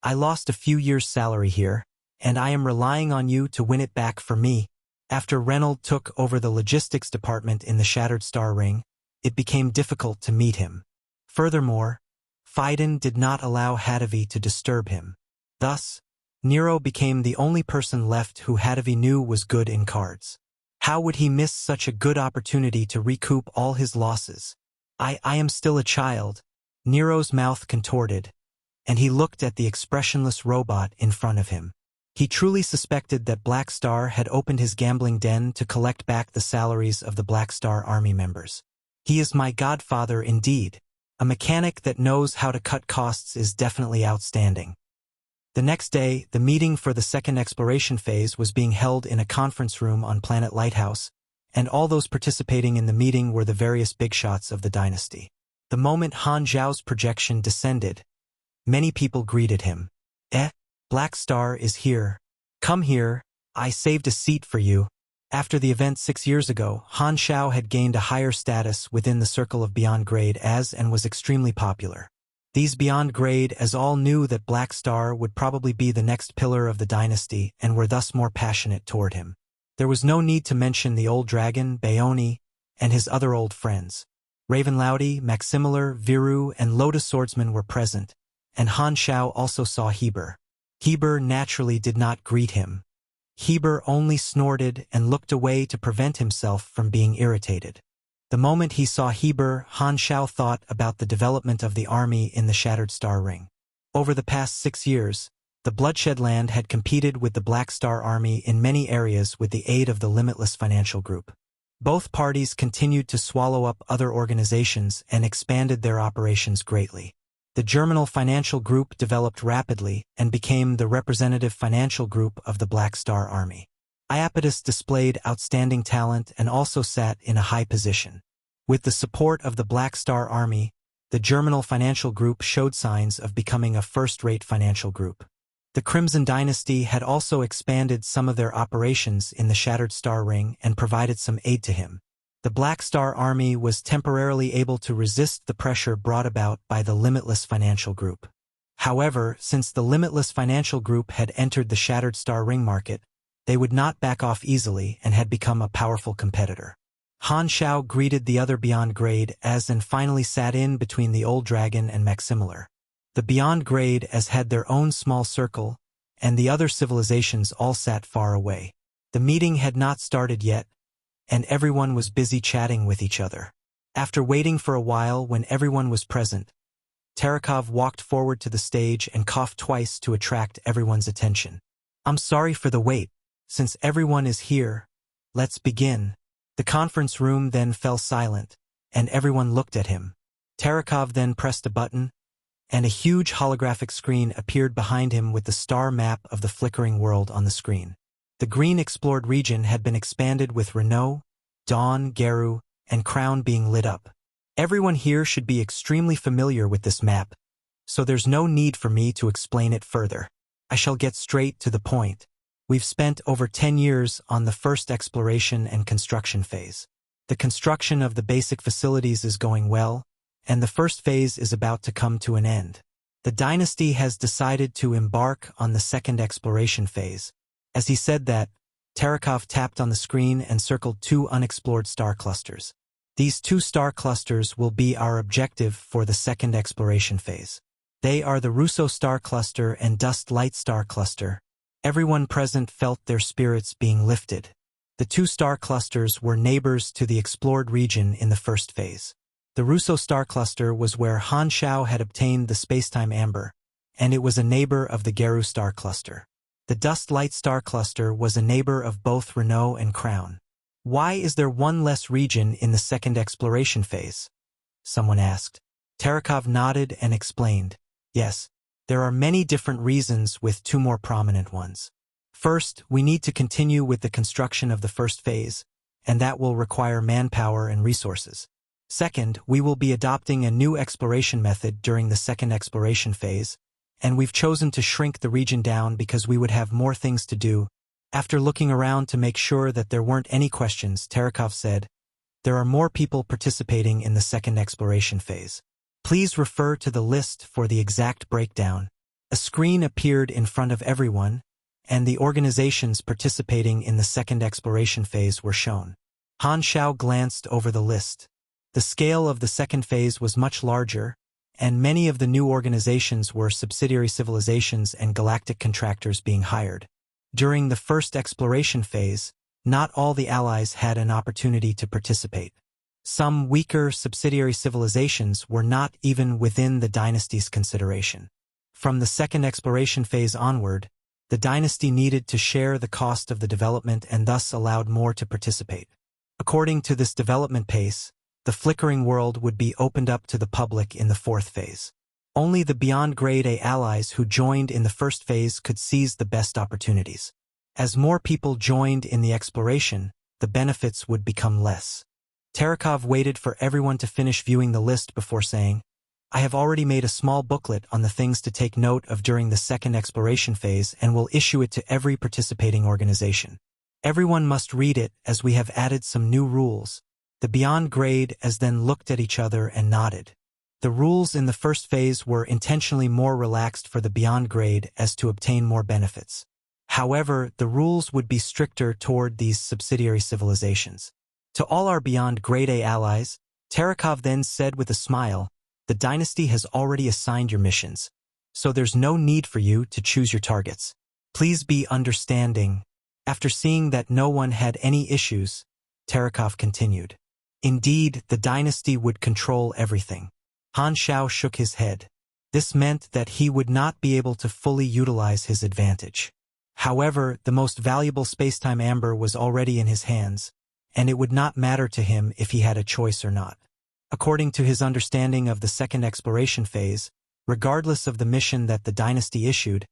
I lost a few years' salary here, and I am relying on you to win it back for me. After Reynold took over the logistics department in the Shattered Star Ring, it became difficult to meet him. Furthermore, Phaidon did not allow Hadavi to disturb him. Thus, Nero became the only person left who Hadavi knew was good in cards. How would he miss such a good opportunity to recoup all his losses? I am still a child. Nero's mouth contorted, and he looked at the expressionless robot in front of him. He truly suspected that Black Star had opened his gambling den to collect back the salaries of the Black Star Army members. He is my godfather indeed. A mechanic that knows how to cut costs is definitely outstanding. The next day, the meeting for the second exploration phase was being held in a conference room on Planet Lighthouse, and all those participating in the meeting were the various big shots of the dynasty. The moment Han Xiao's projection descended, many people greeted him. Black Star is here. Come here, I saved a seat for you. After the event 6 years ago, Han Xiao had gained a higher status within the circle of Beyond Grade as and was extremely popular. These Beyond Grade as all knew that Black Star would probably be the next pillar of the dynasty and were thus more passionate toward him. There was no need to mention the old dragon, Baoni, and his other old friends. Ravenlaudi, Maximilar, Viru, and Lotus Swordsman were present, and Han Xiao also saw Heber. Heber naturally did not greet him. Heber only snorted and looked away to prevent himself from being irritated. The moment he saw Heber, Han Xiao thought about the development of the army in the Shattered Star Ring. Over the past 6 years, the Bloodshed Land had competed with the Black Star Army in many areas with the aid of the Limitless Financial Group. Both parties continued to swallow up other organizations and expanded their operations greatly. The Germinal Financial Group developed rapidly and became the representative financial group of the Black Star Army. Iapetus displayed outstanding talent and also sat in a high position. With the support of the Black Star Army, the Germinal Financial Group showed signs of becoming a first-rate financial group. The Crimson Dynasty had also expanded some of their operations in the Shattered Star Ring and provided some aid to him. The Black Star Army was temporarily able to resist the pressure brought about by the Limitless Financial Group. However, since the Limitless Financial Group had entered the Shattered Star Ring market, they would not back off easily and had become a powerful competitor. Han Xiao greeted the other Beyond Grade as and finally sat in between the Old Dragon and Maximilar. The Beyond Grade as had their own small circle, and the other civilizations all sat far away. The meeting had not started yet, and everyone was busy chatting with each other. After waiting for a while when everyone was present, Terekov walked forward to the stage and coughed twice to attract everyone's attention. I'm sorry for the wait. Since everyone is here, let's begin. The conference room then fell silent, and everyone looked at him. Terekov then pressed a button, and a huge holographic screen appeared behind him with the star map of the flickering world on the screen. The green explored region had been expanded with Renault, Dawn, Geru, and Crown being lit up. Everyone here should be extremely familiar with this map, so there's no need for me to explain it further. I shall get straight to the point. We've spent over 10 years on the first exploration and construction phase. The construction of the basic facilities is going well, and the first phase is about to come to an end. The dynasty has decided to embark on the second exploration phase. As he said that, Terekov tapped on the screen and circled 2 unexplored star clusters. These 2 star clusters will be our objective for the second exploration phase. They are the Russo star cluster and Dust Light star cluster. Everyone present felt their spirits being lifted. The 2 star clusters were neighbors to the explored region in the first phase. The Russo star cluster was where Han Xiao had obtained the spacetime amber, and it was a neighbor of the Geru star cluster. The Dust Light star cluster was a neighbor of both Renault and Crown. Why is there one less region in the second exploration phase? Someone asked. Terekov nodded and explained. Yes, there are many different reasons with 2 more prominent ones. First, we need to continue with the construction of the first phase, and that will require manpower and resources. Second, we will be adopting a new exploration method during the second exploration phase, and we've chosen to shrink the region down because we would have more things to do. After looking around to make sure that there weren't any questions, Terekov said, there are more people participating in the second exploration phase. Please refer to the list for the exact breakdown. A screen appeared in front of everyone, and the organizations participating in the second exploration phase were shown. Han Xiao glanced over the list. The scale of the second phase was much larger, and many of the new organizations were subsidiary civilizations and galactic contractors being hired. During the first exploration phase, not all the allies had an opportunity to participate. Some weaker subsidiary civilizations were not even within the dynasty's consideration. From the second exploration phase onward, the dynasty needed to share the cost of the development and thus allowed more to participate. According to this development pace, the flickering world would be opened up to the public in the fourth phase. Only the beyond Grade A allies who joined in the first phase could seize the best opportunities. As more people joined in the exploration, the benefits would become less. Terekov waited for everyone to finish viewing the list before saying, "I have already made a small booklet on the things to take note of during the second exploration phase and will issue it to every participating organization. Everyone must read it as we have added some new rules." The beyond grade as then looked at each other and nodded. The rules in the first phase were intentionally more relaxed for the beyond grade as to obtain more benefits. However, the rules would be stricter toward these subsidiary civilizations. To all our beyond Grade A allies, Terekov then said with a smile, "The dynasty has already assigned your missions, so there's no need for you to choose your targets. Please be understanding." After seeing that no one had any issues, Terekov continued, "Indeed, the dynasty would control everything." Han Xiao shook his head. This meant that he would not be able to fully utilize his advantage. However, the most valuable spacetime amber was already in his hands, and it would not matter to him if he had a choice or not. According to his understanding of the second exploration phase, regardless of the mission that the dynasty issued,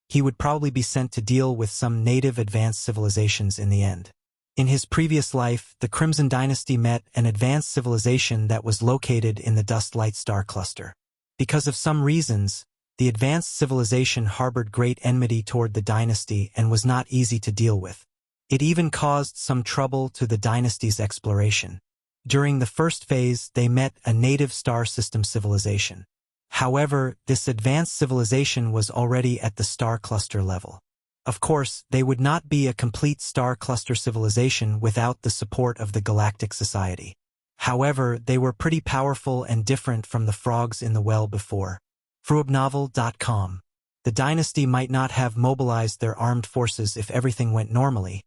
he would probably be sent to deal with some native advanced civilizations in the end. In his previous life, the Crimson Dynasty met an advanced civilization that was located in the Dust Light Star Cluster. Because of some reasons, the advanced civilization harbored great enmity toward the dynasty and was not easy to deal with. It even caused some trouble to the dynasty's exploration. During the first phase, they met a native star system civilization. However, this advanced civilization was already at the star cluster level. Of course, they would not be a complete star cluster civilization without the support of the Galactic Society. However, they were pretty powerful and different from the frogs in the well before. Fruobnovel.com. The dynasty might not have mobilized their armed forces if everything went normally,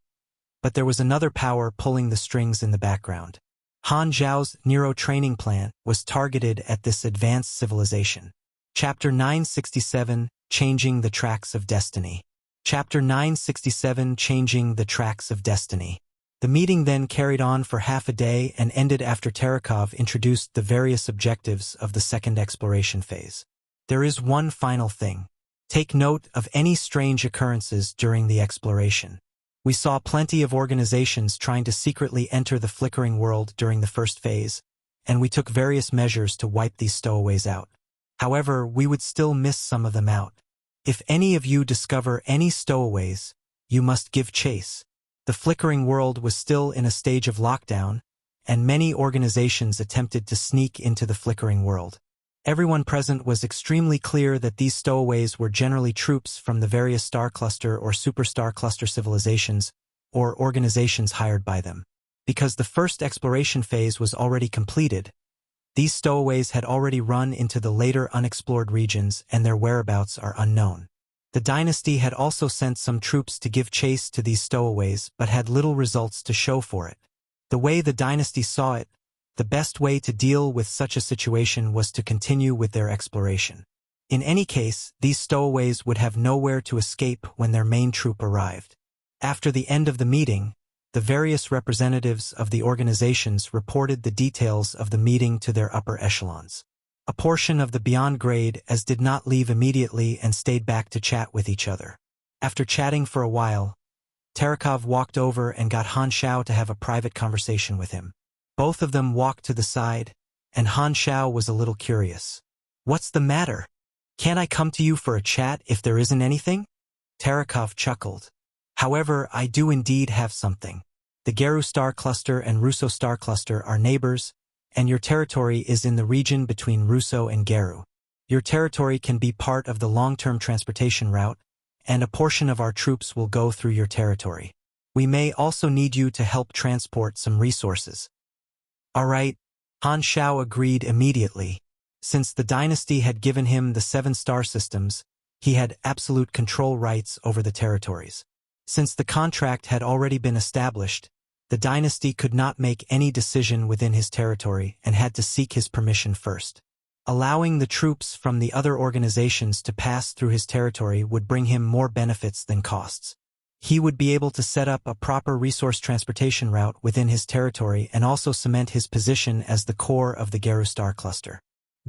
but there was another power pulling the strings in the background. Han Xiao's Nero training plan was targeted at this advanced civilization. Chapter 967, Changing the Tracks of Destiny. Chapter 967, Changing the Tracks of Destiny. The meeting then carried on for half a day and ended after Terekov introduced the various objectives of the second exploration phase. There is one final thing. Take note of any strange occurrences during the exploration. We saw plenty of organizations trying to secretly enter the flickering world during the first phase, and we took various measures to wipe these stowaways out. However, we would still miss some of them out. If any of you discover any stowaways, you must give chase. The flickering world was still in a stage of lockdown, and many organizations attempted to sneak into the flickering world. Everyone present was extremely clear that these stowaways were generally troops from the various star cluster or superstar cluster civilizations or organizations hired by them. Because the first exploration phase was already completed, these stowaways had already run into the later unexplored regions and their whereabouts are unknown. The dynasty had also sent some troops to give chase to these stowaways but had little results to show for it. The way the dynasty saw it, the best way to deal with such a situation was to continue with their exploration. In any case, these stowaways would have nowhere to escape when their main troop arrived. After the end of the meeting, the various representatives of the organizations reported the details of the meeting to their upper echelons. A portion of the beyond grade as did not leave immediately and stayed back to chat with each other. After chatting for a while, Terekov walked over and got Han Xiao to have a private conversation with him. Both of them walked to the side, and Han Xiao was a little curious. "What's the matter? Can't I come to you for a chat if there isn't anything?" Terekov chuckled. "However, I do indeed have something. The Geru star cluster and Russo star cluster are neighbors, and your territory is in the region between Russo and Geru. Your territory can be part of the long-term transportation route, and a portion of our troops will go through your territory. We may also need you to help transport some resources. All right, Han Xiao agreed immediately. Since the dynasty had given him the 7-star systems, he had absolute control rights over the territories. Since the contract had already been established, the dynasty could not make any decision within his territory and had to seek his permission first. Allowing the troops from the other organizations to pass through his territory would bring him more benefits than costs. He would be able to set up a proper resource transportation route within his territory and also cement his position as the core of the Geru Star cluster.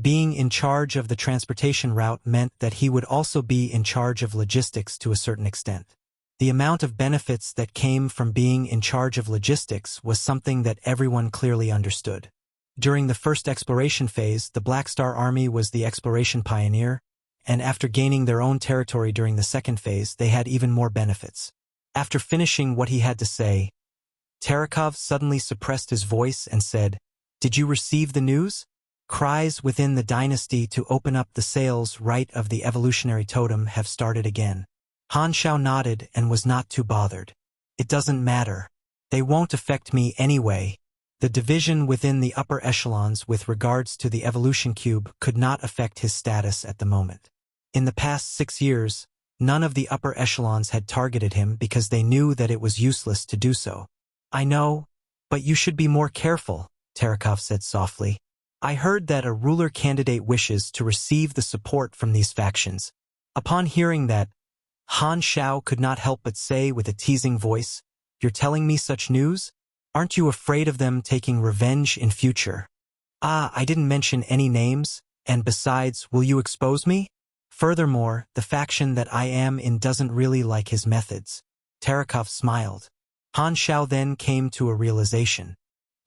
Being in charge of the transportation route meant that he would also be in charge of logistics to a certain extent. The amount of benefits that came from being in charge of logistics was something that everyone clearly understood. During the first exploration phase, the Black Star Army was the exploration pioneer, and after gaining their own territory during the second phase, they had even more benefits. After finishing what he had to say, Terekov suddenly suppressed his voice and said, "Did you receive the news? Cries within the dynasty to open up the sales right of the evolutionary totem have started again." Han Xiao nodded and was not too bothered. "It doesn't matter. They won't affect me anyway." The division within the upper echelons with regards to the evolution cube could not affect his status at the moment. In the past 6 years, none of the upper echelons had targeted him because they knew that it was useless to do so. "I know, but you should be more careful," Terekov said softly. "I heard that a ruler candidate wishes to receive the support from these factions." Upon hearing that, Han Xiao could not help but say with a teasing voice, "You're telling me such news? Aren't you afraid of them taking revenge in future?" I didn't mention any names, and besides, will you expose me? Furthermore, the faction that I am in doesn't really like his methods." Terekov smiled. Han Xiao then came to a realization.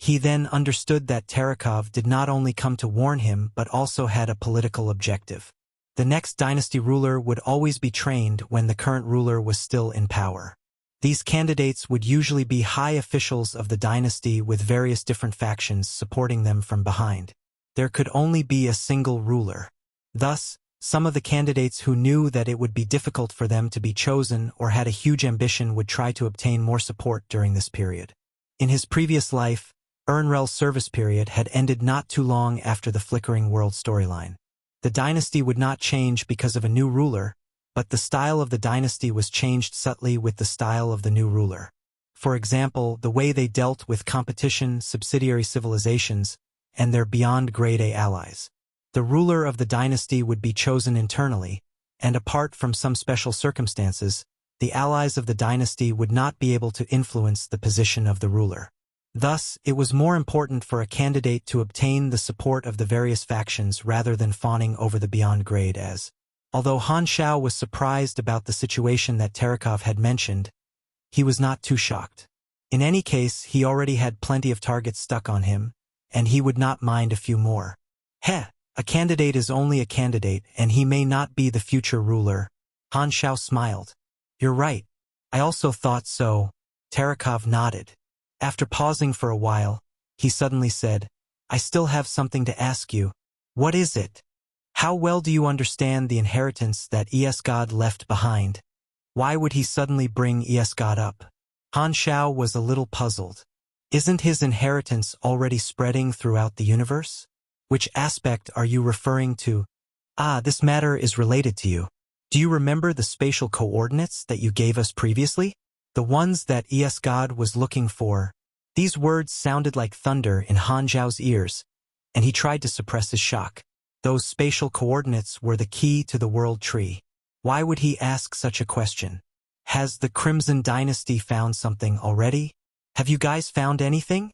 He then understood that Terekov did not only come to warn him but also had a political objective. The next dynasty ruler would always be trained when the current ruler was still in power. These candidates would usually be high officials of the dynasty with various different factions supporting them from behind. There could only be a single ruler. Thus, some of the candidates who knew that it would be difficult for them to be chosen or had a huge ambition would try to obtain more support during this period. In his previous life, Ernrel's service period had ended not too long after the Flickering World storyline. The dynasty would not change because of a new ruler, but the style of the dynasty was changed subtly with the style of the new ruler. For example, the way they dealt with competition, subsidiary civilizations, and their beyond grade A allies. The ruler of the dynasty would be chosen internally, and apart from some special circumstances, the allies of the dynasty would not be able to influence the position of the ruler. Thus, it was more important for a candidate to obtain the support of the various factions rather than fawning over the beyond grade as. Although Han Xiao was surprised about the situation that Terekov had mentioned, he was not too shocked. In any case, he already had plenty of targets stuck on him, and he would not mind a few more. A candidate is only a candidate, and he may not be the future ruler. Han Xiao smiled. "You're right. I also thought so." Terekov nodded. After pausing for a while, he suddenly said, "I still have something to ask you." "What is it?" "How well do you understand the inheritance that Esgod left behind?" Why would he suddenly bring Esgod up? Han Xiao was a little puzzled. Isn't his inheritance already spreading throughout the universe? Which aspect are you referring to? This matter is related to you. Do you remember the spatial coordinates that you gave us previously? The ones that Esgod was looking for. These words sounded like thunder in Han Xiao's ears, and he tried to suppress his shock. Those spatial coordinates were the key to the world tree. Why would he ask such a question? Has the Crimson Dynasty found something already? Have you guys found anything?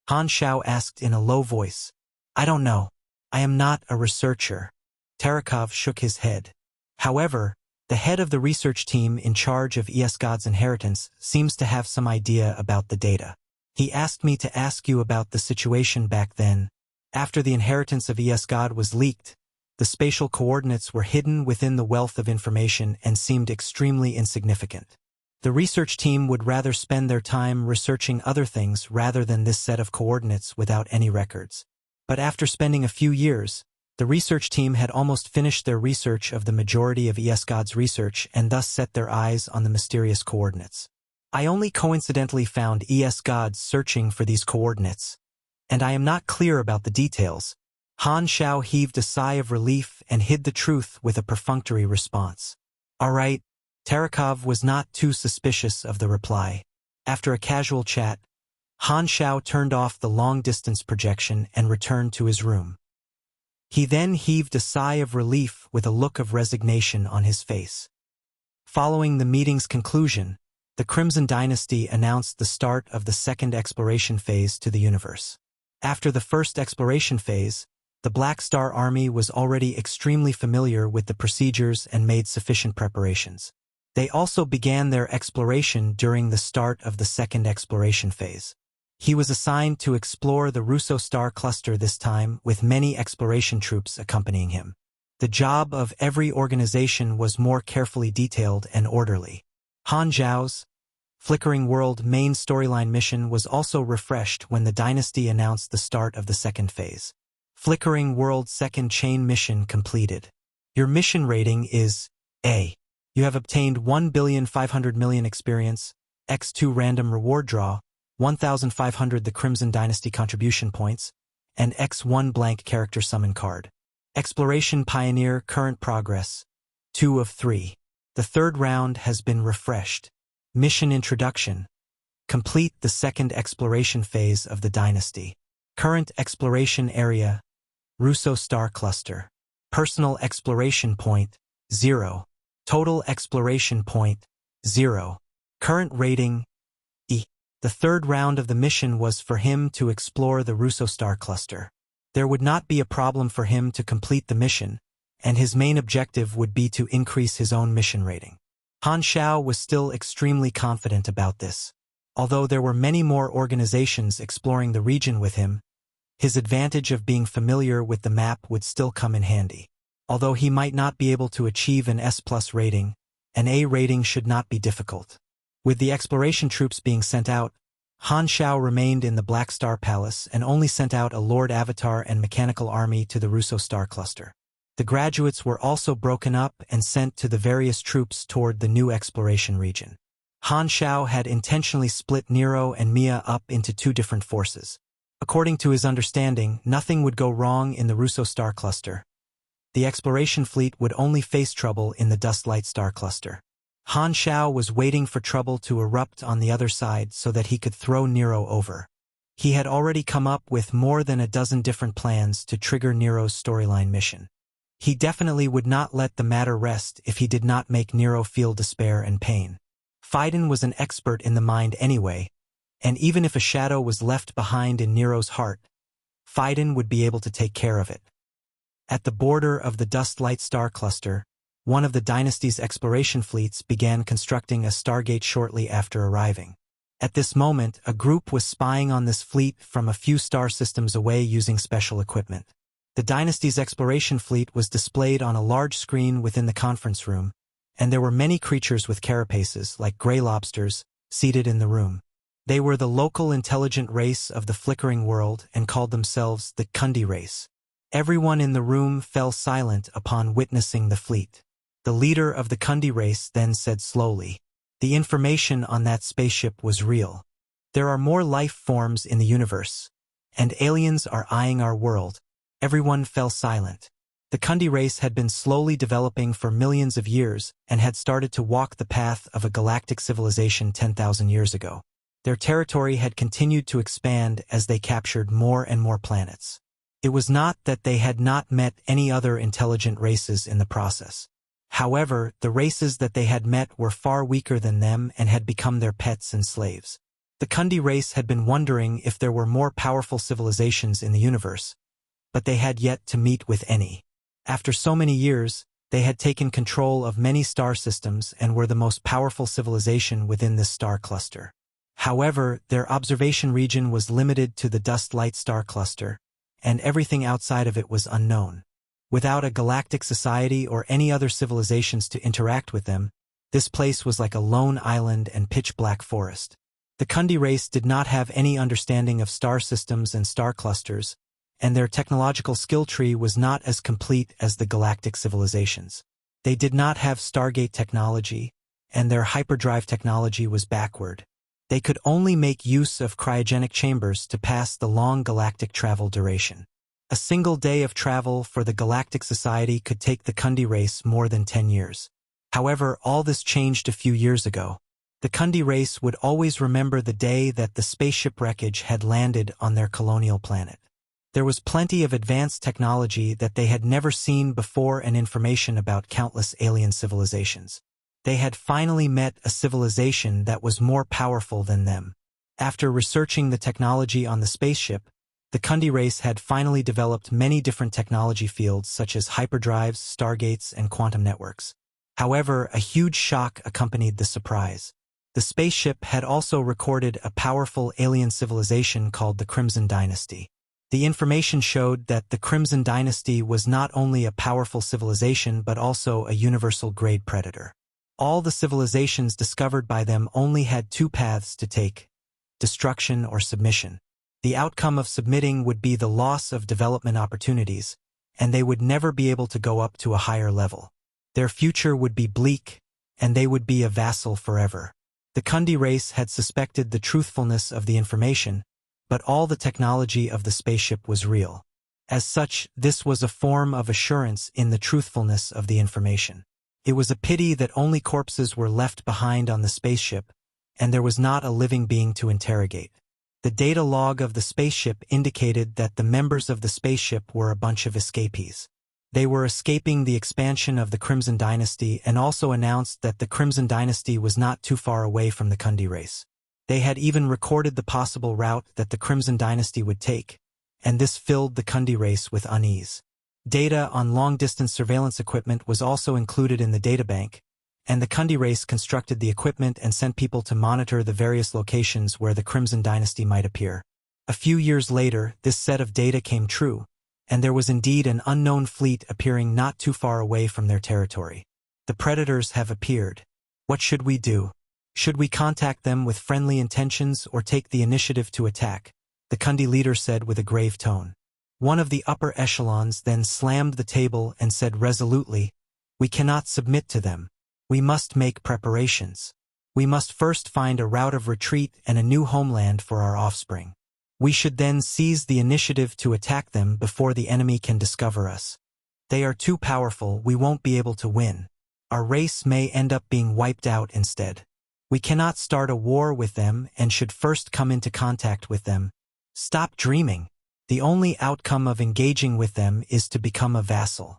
Han Xiao asked in a low voice. "I don't know. I am not a researcher." Terekov shook his head. However, the head of the research team in charge of Esgod's inheritance seems to have some idea about the data. He asked me to ask you about the situation back then. After the inheritance of Esgod was leaked, the spatial coordinates were hidden within the wealth of information and seemed extremely insignificant. The research team would rather spend their time researching other things rather than this set of coordinates without any records. But after spending a few years, the The research team had almost finished their research of the majority of ES-God's research and thus set their eyes on the mysterious coordinates. I only coincidentally found ES-Gods searching for these coordinates, and I am not clear about the details. Han Xiao heaved a sigh of relief and hid the truth with a perfunctory response. All right. Tarakov was not too suspicious of the reply. After a casual chat, Han Xiao turned off the long-distance projection and returned to his room. He then heaved a sigh of relief with a look of resignation on his face. Following the meeting's conclusion, the Crimson Dynasty announced the start of the second exploration phase to the universe. After the first exploration phase, the Black Star Army was already extremely familiar with the procedures and made sufficient preparations. They also began their exploration during the start of the second exploration phase. He was assigned to explore the Russo star cluster this time with many exploration troops accompanying him. The job of every organization was more carefully detailed and orderly. Han Xiao's Flickering World main storyline mission was also refreshed when the Dynasty announced the start of the second phase. Flickering World second chain mission completed. Your mission rating is A. You have obtained 1,500,000,000 experience, X2 random reward draw, 1,500 the Crimson Dynasty contribution points, and X1 blank character summon card. Exploration Pioneer current progress, 2 of 3. The third round has been refreshed. Mission Introduction. Complete the second exploration phase of the Dynasty. Current exploration area, Russo Star Cluster. Personal exploration point, 0. Total exploration point, 0. Current rating, E. The third round of the mission was for him to explore the Russo Star Cluster. There would not be a problem for him to complete the mission, and his main objective would be to increase his own mission rating. Han Xiao was still extremely confident about this. Although there were many more organizations exploring the region with him, his advantage of being familiar with the map would still come in handy. Although he might not be able to achieve an S+ rating, an A rating should not be difficult. With the exploration troops being sent out, Han Xiao remained in the Black Star Palace and only sent out a Lord Avatar and mechanical army to the Russo Star Cluster. The graduates were also broken up and sent to the various troops toward the new exploration region. Han Xiao had intentionally split Nero and Mia up into two different forces. According to his understanding, nothing would go wrong in the Russo Star Cluster. The exploration fleet would only face trouble in the Dust Light Star Cluster. Han Xiao was waiting for trouble to erupt on the other side so that he could throw Nero over. He had already come up with more than a dozen different plans to trigger Nero's storyline mission. He definitely would not let the matter rest if he did not make Nero feel despair and pain. Phaidon was an expert in the mind anyway, and even if a shadow was left behind in Nero's heart, Phaidon would be able to take care of it. At the border of the Dust Light Star Cluster, one of the Dynasty's exploration fleets began constructing a stargate shortly after arriving. At this moment, a group was spying on this fleet from a few star systems away using special equipment. The Dynasty's exploration fleet was displayed on a large screen within the conference room, and there were many creatures with carapaces, like gray lobsters, seated in the room. They were the local intelligent race of the Flickering World and called themselves the Kundi race. Everyone in the room fell silent upon witnessing the fleet. The leader of the Kundi race then said slowly, "The information on that spaceship was real. There are more life forms in the universe, and aliens are eyeing our world." Everyone fell silent. The Kundi race had been slowly developing for millions of years and had started to walk the path of a galactic civilization 10,000 years ago. Their territory had continued to expand as they captured more and more planets. It was not that they had not met any other intelligent races in the process. However, the races that they had met were far weaker than them and had become their pets and slaves. The Kundi race had been wondering if there were more powerful civilizations in the universe, but they had yet to meet with any. After so many years, they had taken control of many star systems and were the most powerful civilization within this star cluster. However, their observation region was limited to the Dust Light Star Cluster, and everything outside of it was unknown. Without a galactic society or any other civilizations to interact with them, this place was like a lone island and pitch-black forest. The Kundi race did not have any understanding of star systems and star clusters, and their technological skill tree was not as complete as the galactic civilizations. They did not have Stargate technology, and their hyperdrive technology was backward. They could only make use of cryogenic chambers to pass the long galactic travel duration. A single day of travel for the Galactic Society could take the Kundi race more than 10 years. However, all this changed a few years ago. The Kundi race would always remember the day that the spaceship wreckage had landed on their colonial planet. There was plenty of advanced technology that they had never seen before and information about countless alien civilizations. They had finally met a civilization that was more powerful than them. After researching the technology on the spaceship, the Kundi race had finally developed many different technology fields such as hyperdrives, stargates, and quantum networks. However, a huge shock accompanied the surprise. The spaceship had also recorded a powerful alien civilization called the Crimson Dynasty. The information showed that the Crimson Dynasty was not only a powerful civilization but also a universal-grade predator. All the civilizations discovered by them only had two paths to take: destruction or submission. The outcome of submitting would be the loss of development opportunities, and they would never be able to go up to a higher level. Their future would be bleak, and they would be a vassal forever. The Kundi race had suspected the truthfulness of the information, but all the technology of the spaceship was real. As such, this was a form of assurance in the truthfulness of the information. It was a pity that only corpses were left behind on the spaceship, and there was not a living being to interrogate. The data log of the spaceship indicated that the members of the spaceship were a bunch of escapees. They were escaping the expansion of the Crimson Dynasty and also announced that the Crimson Dynasty was not too far away from the Kundi race. They had even recorded the possible route that the Crimson Dynasty would take, and this filled the Kundi race with unease. Data on long-distance surveillance equipment was also included in the databank, and the Kundi race constructed the equipment and sent people to monitor the various locations where the Crimson Dynasty might appear. A few years later, this set of data came true, and there was indeed an unknown fleet appearing not too far away from their territory. The predators have appeared. What should we do? Should we contact them with friendly intentions or take the initiative to attack? The Kundi leader said with a grave tone. One of the upper echelons then slammed the table and said resolutely, "We cannot submit to them. We must make preparations. We must first find a route of retreat and a new homeland for our offspring. We should then seize the initiative to attack them before the enemy can discover us. They are too powerful, we won't be able to win. Our race may end up being wiped out instead. We cannot start a war with them and should first come into contact with them. Stop dreaming. The only outcome of engaging with them is to become a vassal.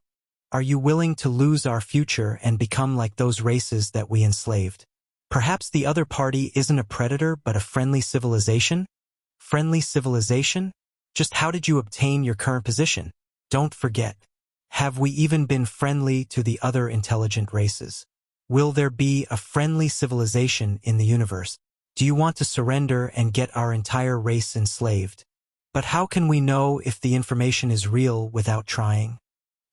Are you willing to lose our future and become like those races that we enslaved? Perhaps the other party isn't a predator but a friendly civilization? Friendly civilization? Just how did you obtain your current position? Don't forget. Have we even been friendly to the other intelligent races? Will there be a friendly civilization in the universe? Do you want to surrender and get our entire race enslaved? But how can we know if the information is real without trying?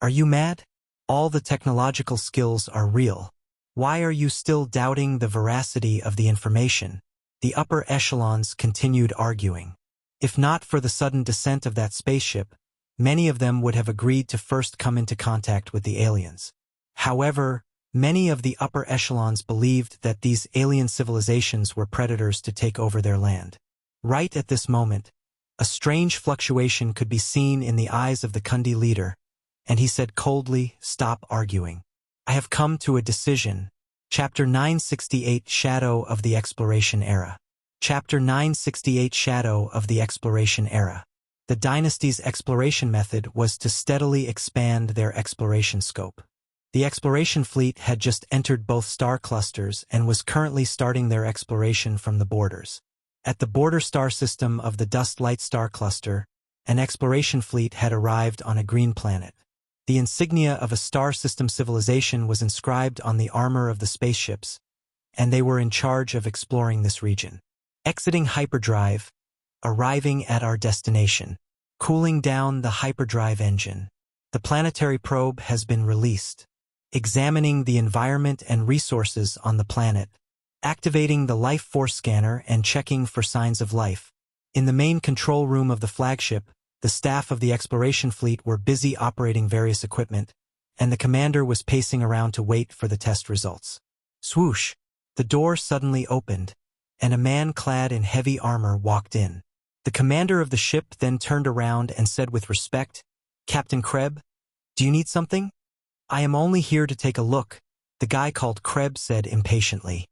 Are you mad? All the technological skills are real. Why are you still doubting the veracity of the information? The upper echelons continued arguing. If not for the sudden descent of that spaceship, many of them would have agreed to first come into contact with the aliens. However, many of the upper echelons believed that these alien civilizations were predators to take over their land. Right at this moment, a strange fluctuation could be seen in the eyes of the Kundi leader, and he said coldly, "Stop arguing. I have come to a decision." Chapter 968 Shadow of the Exploration Era. Chapter 968 Shadow of the Exploration Era. The dynasty's exploration method was to steadily expand their exploration scope. The exploration fleet had just entered both star clusters and was currently starting their exploration from the borders. At the border star system of the Dust Light Star Cluster, an exploration fleet had arrived on a green planet. The insignia of a star system civilization was inscribed on the armor of the spaceships, and they were in charge of exploring this region. Exiting hyperdrive, arriving at our destination, cooling down the hyperdrive engine. The planetary probe has been released. Examining the environment and resources on the planet. Activating the life force scanner and checking for signs of life. In the main control room of the flagship, The staff of the exploration fleet were busy operating various equipment, and the commander was pacing around to wait for the test results. Swoosh! The door suddenly opened, and a man clad in heavy armor walked in. The commander of the ship then turned around and said with respect, "Captain Kreb, do you need something?" "I am only here to take a look," the guy called Kreb said impatiently.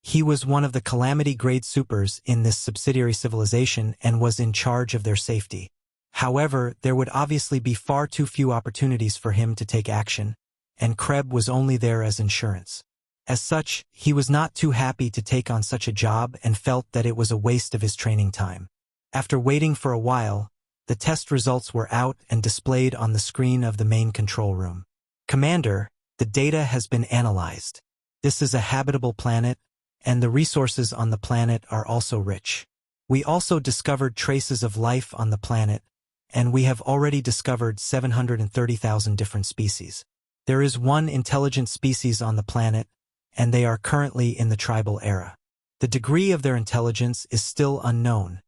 He was one of the Calamity-grade supers in this subsidiary civilization and was in charge of their safety. However, there would obviously be far too few opportunities for him to take action, and Kreb was only there as insurance. As such, he was not too happy to take on such a job and felt that it was a waste of his training time. After waiting for a while, the test results were out and displayed on the screen of the main control room. "Commander, the data has been analyzed. This is a habitable planet, and the resources on the planet are also rich. We also discovered traces of life on the planet, and we have already discovered 730,000 different species. There is one intelligent species on the planet, and they are currently in the tribal era. The degree of their intelligence is still unknown,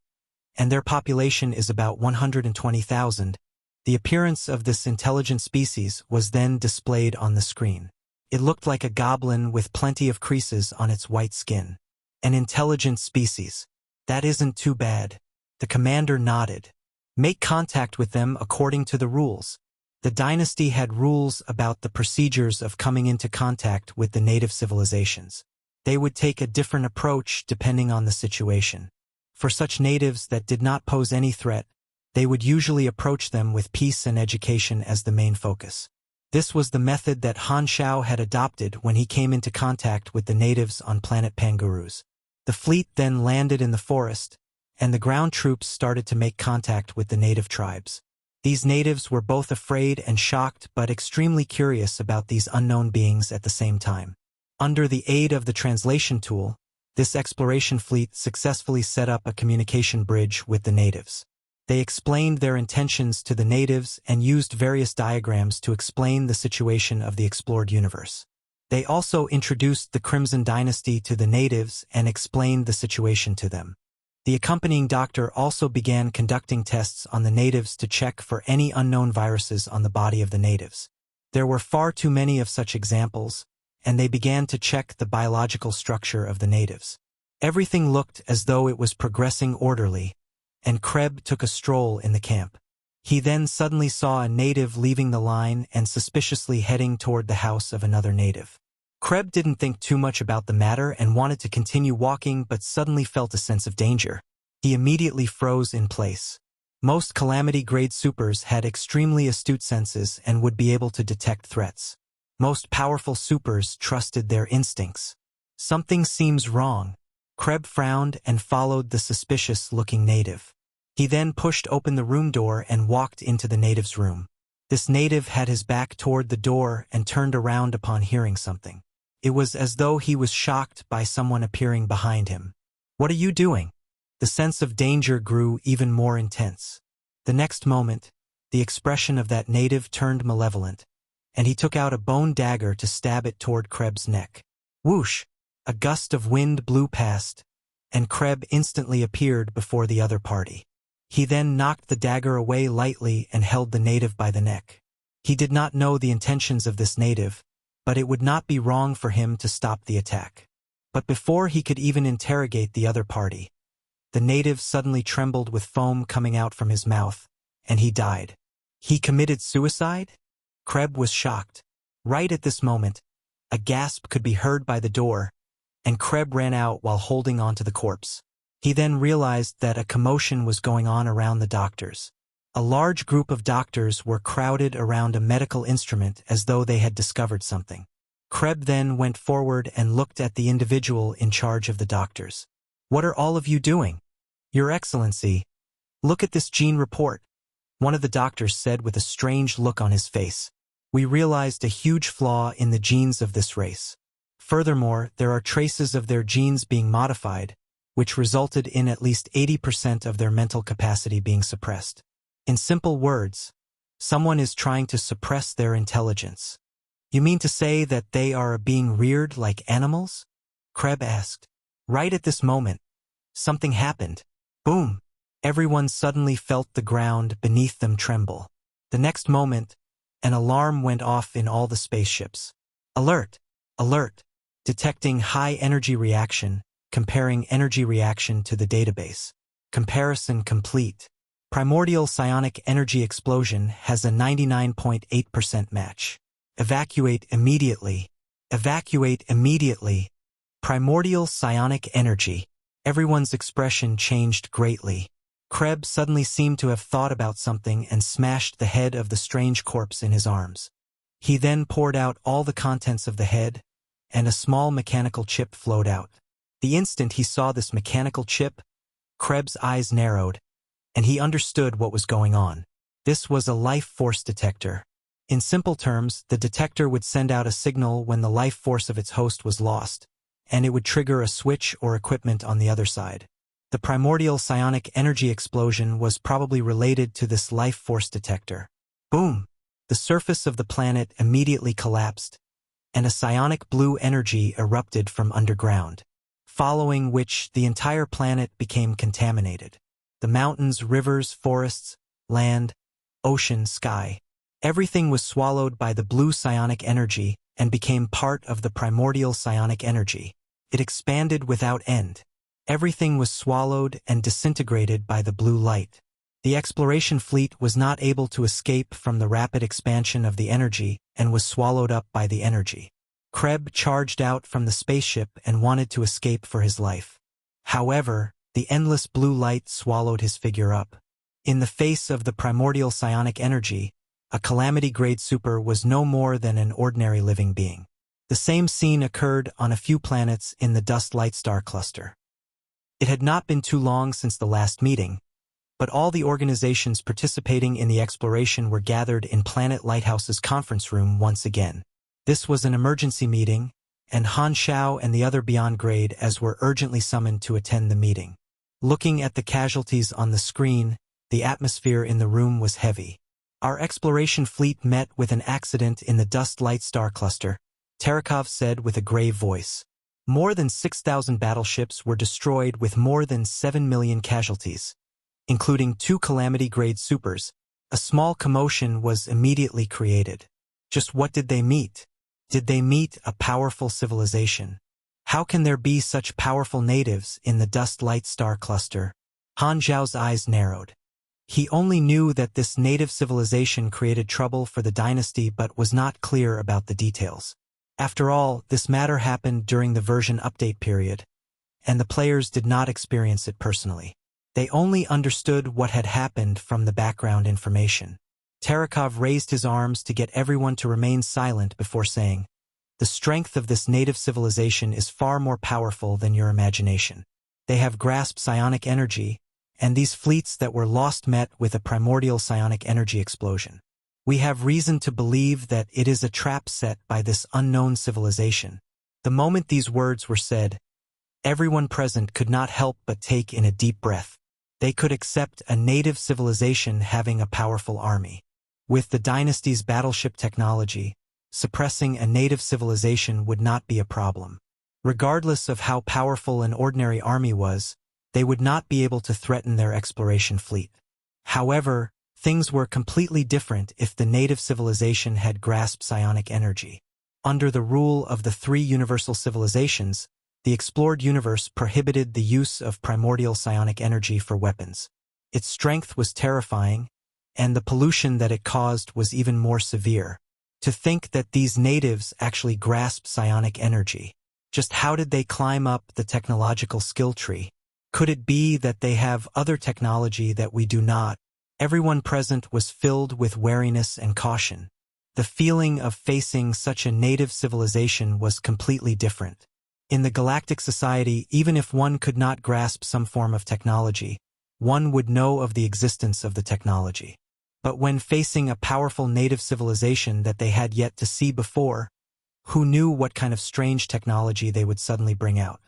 and their population is about 120,000. The appearance of this intelligent species was then displayed on the screen. It looked like a goblin with plenty of creases on its white skin. An intelligent species. That isn't too bad. The commander nodded. Make contact with them according to the rules. The dynasty had rules about the procedures of coming into contact with the native civilizations. They would take a different approach depending on the situation. For such natives that did not pose any threat, they would usually approach them with peace and education as the main focus. This was the method that Han Xiao had adopted when he came into contact with the natives on planet Pangurus. The fleet then landed in the forest, and the ground troops started to make contact with the native tribes. These natives were both afraid and shocked but extremely curious about these unknown beings at the same time. Under the aid of the translation tool, this exploration fleet successfully set up a communication bridge with the natives. They explained their intentions to the natives and used various diagrams to explain the situation of the explored universe. They also introduced the Crimson Dynasty to the natives and explained the situation to them. The accompanying doctor also began conducting tests on the natives to check for any unknown viruses on the body of the natives. There were far too many of such examples, and they began to check the biological structure of the natives. Everything looked as though it was progressing orderly, and Kreb took a stroll in the camp. He then suddenly saw a native leaving the line and suspiciously heading toward the house of another native. Kreb didn't think too much about the matter and wanted to continue walking but suddenly felt a sense of danger. He immediately froze in place. Most Calamity-grade supers had extremely astute senses and would be able to detect threats. Most powerful supers trusted their instincts. Something seems wrong. Kreb frowned and followed the suspicious-looking native. He then pushed open the room door and walked into the native's room. This native had his back toward the door and turned around upon hearing something. It was as though he was shocked by someone appearing behind him. "What are you doing?" The sense of danger grew even more intense. The next moment, the expression of that native turned malevolent, and he took out a bone dagger to stab it toward Kreb's neck. Whoosh! A gust of wind blew past, and Kreb instantly appeared before the other party. He then knocked the dagger away lightly and held the native by the neck. He did not know the intentions of this native, but it would not be wrong for him to stop the attack. But before he could even interrogate the other party, the native suddenly trembled with foam coming out from his mouth, and he died. He committed suicide? Kreb was shocked. Right at this moment, a gasp could be heard by the door, and Kreb ran out while holding onto the corpse. He then realized that a commotion was going on around the doctors. A large group of doctors were crowded around a medical instrument as though they had discovered something. Kreb then went forward and looked at the individual in charge of the doctors. "What are all of you doing?" "Your Excellency, look at this gene report," one of the doctors said with a strange look on his face. "We realized a huge flaw in the genes of this race. Furthermore, there are traces of their genes being modified, which resulted in at least 80% of their mental capacity being suppressed. In simple words, someone is trying to suppress their intelligence." "You mean to say that they are being reared like animals?" Kreb asked. Right at this moment, something happened. Boom! Everyone suddenly felt the ground beneath them tremble. The next moment, an alarm went off in all the spaceships. Alert! Alert! Detecting high-energy reaction, comparing energy reaction to the database. Comparison complete. Primordial psionic energy explosion has a 99.8% match. Evacuate immediately. Evacuate immediately. Primordial psionic energy. Everyone's expression changed greatly. Krebs suddenly seemed to have thought about something and smashed the head of the strange corpse in his arms. He then poured out all the contents of the head, and a small mechanical chip flowed out. The instant he saw this mechanical chip, Krebs' eyes narrowed, and he understood what was going on. This was a life force detector. In simple terms, the detector would send out a signal when the life force of its host was lost, and it would trigger a switch or equipment on the other side. The primordial psionic energy explosion was probably related to this life force detector. Boom! The surface of the planet immediately collapsed, and a psionic blue energy erupted from underground, following which the entire planet became contaminated. The mountains, rivers, forests, land, ocean, sky. Everything was swallowed by the blue psionic energy and became part of the primordial psionic energy. It expanded without end. Everything was swallowed and disintegrated by the blue light. The exploration fleet was not able to escape from the rapid expansion of the energy and was swallowed up by the energy. Krebs charged out from the spaceship and wanted to escape for his life. However, the endless blue light swallowed his figure up. In the face of the primordial psionic energy, a calamity-grade super was no more than an ordinary living being. The same scene occurred on a few planets in the dust light star cluster. It had not been too long since the last meeting, but all the organizations participating in the exploration were gathered in Planet Lighthouse's conference room once again. This was an emergency meeting, and Han Xiao and the other Beyond Grade as were urgently summoned to attend the meeting. Looking at the casualties on the screen, the atmosphere in the room was heavy. Our exploration fleet met with an accident in the dust light star cluster, Terekov said with a grave voice. More than 6,000 battleships were destroyed with more than 7 million casualties, including 2 calamity-grade supers. A small commotion was immediately created. Just what did they meet? Did they meet a powerful civilization? How can there be such powerful natives in the dust light star cluster? Han Xiao's eyes narrowed. He only knew that this native civilization created trouble for the dynasty but was not clear about the details. After all, this matter happened during the version update period, and the players did not experience it personally. They only understood what had happened from the background information. Terekov raised his arms to get everyone to remain silent before saying, "The strength of this native civilization is far more powerful than your imagination. They have grasped psionic energy, and these fleets that were lost met with a primordial psionic energy explosion. We have reason to believe that it is a trap set by this unknown civilization." The moment these words were said, everyone present could not help but take in a deep breath. They could accept a native civilization having a powerful army. With the dynasty's battleship technology, suppressing a native civilization would not be a problem. Regardless of how powerful an ordinary army was, they would not be able to threaten their exploration fleet. However, things were completely different if the native civilization had grasped psionic energy. Under the rule of the 3 universal civilizations, the explored universe prohibited the use of primordial psionic energy for weapons. Its strength was terrifying, and the pollution that it caused was even more severe. To think that these natives actually grasped psionic energy. Just how did they climb up the technological skill tree? Could it be that they have other technology that we do not? Everyone present was filled with wariness and caution. The feeling of facing such a native civilization was completely different. In the galactic society, even if one could not grasp some form of technology, one would know of the existence of the technology. But when facing a powerful native civilization that they had yet to see before, who knew what kind of strange technology they would suddenly bring out?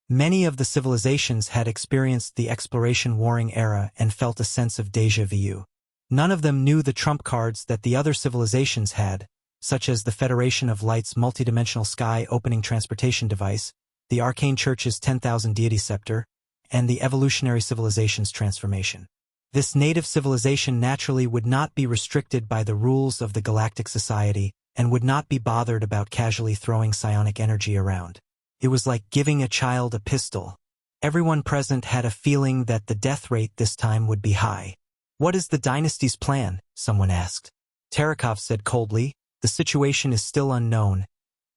Many of the civilizations had experienced the exploration warring era and felt a sense of déjà vu. None of them knew the trump cards that the other civilizations had, such as the Federation of Light's multidimensional sky opening transportation device, the Arcane Church's 10,000 deity scepter, and the evolutionary civilization's transformation. This native civilization naturally would not be restricted by the rules of the Galactic Society and would not be bothered about casually throwing psionic energy around. It was like giving a child a pistol. Everyone present had a feeling that the death rate this time would be high. "What is the dynasty's plan?" someone asked. Tarakov said coldly, "The situation is still unknown,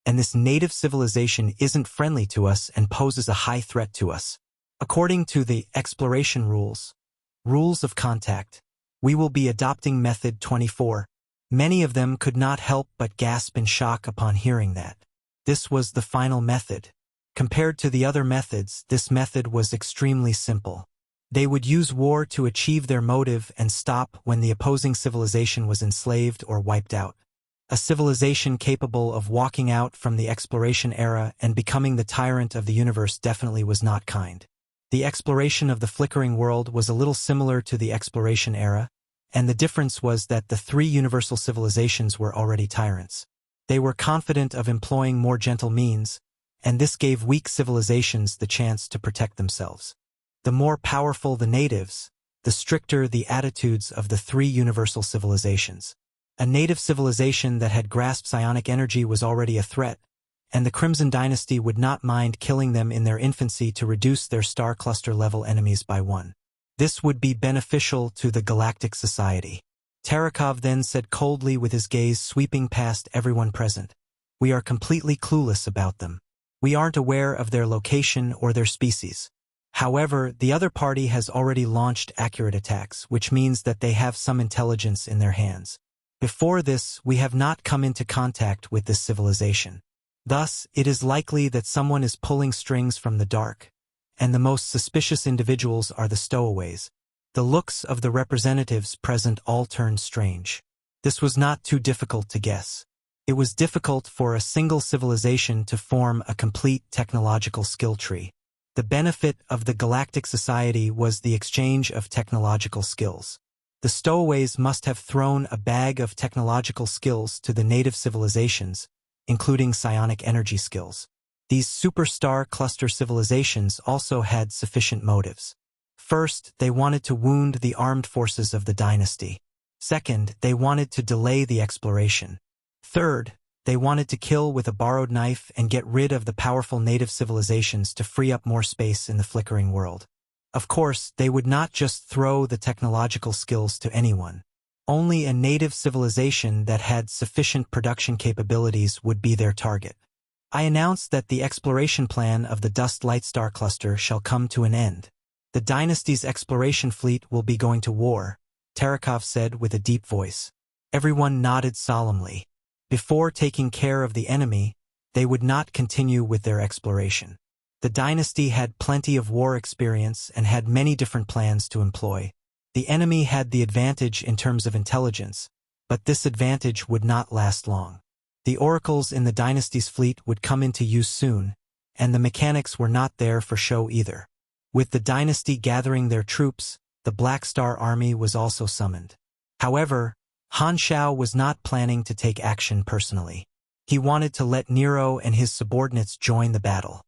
and this native civilization isn't friendly to us and poses a high threat to us. According to the exploration rules of contact, we will be adopting Method 24. Many of them could not help but gasp in shock upon hearing that. This was the final method. Compared to the other methods, this method was extremely simple. They would use war to achieve their motive and stop when the opposing civilization was enslaved or wiped out. A civilization capable of walking out from the exploration era and becoming the tyrant of the universe definitely was not kind. The exploration of the flickering world was a little similar to the exploration era, and the difference was that the three universal civilizations were already tyrants. They were confident of employing more gentle means, and this gave weak civilizations the chance to protect themselves. The more powerful the natives, the stricter the attitudes of the three universal civilizations. A native civilization that had grasped psionic energy was already a threat, and the Crimson Dynasty would not mind killing them in their infancy to reduce their star cluster level enemies by one. This would be beneficial to the Galactic Society. Tarakov then said coldly with his gaze sweeping past everyone present, "We are completely clueless about them. We aren't aware of their location or their species. However, the other party has already launched accurate attacks, which means that they have some intelligence in their hands. Before this, we have not come into contact with this civilization. Thus, it is likely that someone is pulling strings from the dark, and the most suspicious individuals are the stowaways." The looks of the representatives present all turned strange. This was not too difficult to guess. It was difficult for a single civilization to form a complete technological skill tree. The benefit of the Galactic Society was the exchange of technological skills. The stowaways must have thrown a bag of technological skills to the native civilizations, including psionic energy skills. These superstar cluster civilizations also had sufficient motives. First, they wanted to wound the armed forces of the dynasty. Second, they wanted to delay the exploration. Third, they wanted to kill with a borrowed knife and get rid of the powerful native civilizations to free up more space in the flickering world. Of course, they would not just throw the technological skills to anyone. Only a native civilization that had sufficient production capabilities would be their target. "I announce that the exploration plan of the Dust Light Star Cluster shall come to an end. The dynasty's exploration fleet will be going to war," Tarakov said with a deep voice. Everyone nodded solemnly. Before taking care of the enemy, they would not continue with their exploration. The dynasty had plenty of war experience and had many different plans to employ. The enemy had the advantage in terms of intelligence, but this advantage would not last long. The oracles in the dynasty's fleet would come into use soon, and the mechanics were not there for show either. With the dynasty gathering their troops, the Black Star Army was also summoned. However, Han Xiao was not planning to take action personally. He wanted to let Nero and his subordinates join the battle.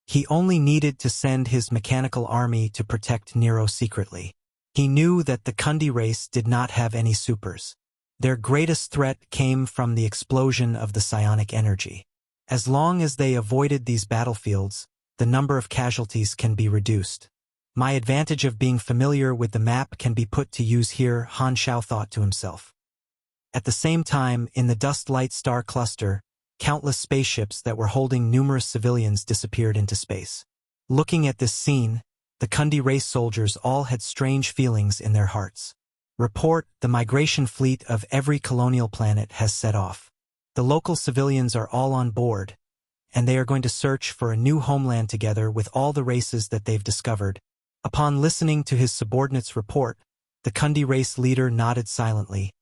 He only needed to send his mechanical army to protect Nero secretly. He knew that the Kundi race did not have any supers. Their greatest threat came from the explosion of the psionic energy. As long as they avoided these battlefields, the number of casualties can be reduced. "My advantage of being familiar with the map can be put to use here," Han Xiao thought to himself. At the same time, in the Dust Light Star Cluster, countless spaceships that were holding numerous civilians disappeared into space. Looking at this scene, the Kundi race soldiers all had strange feelings in their hearts. "Report, the migration fleet of every colonial planet has set off. The local civilians are all on board, and they are going to search for a new homeland together with all the races that they've discovered." Upon listening to his subordinate's report, the Kundi race leader nodded silently,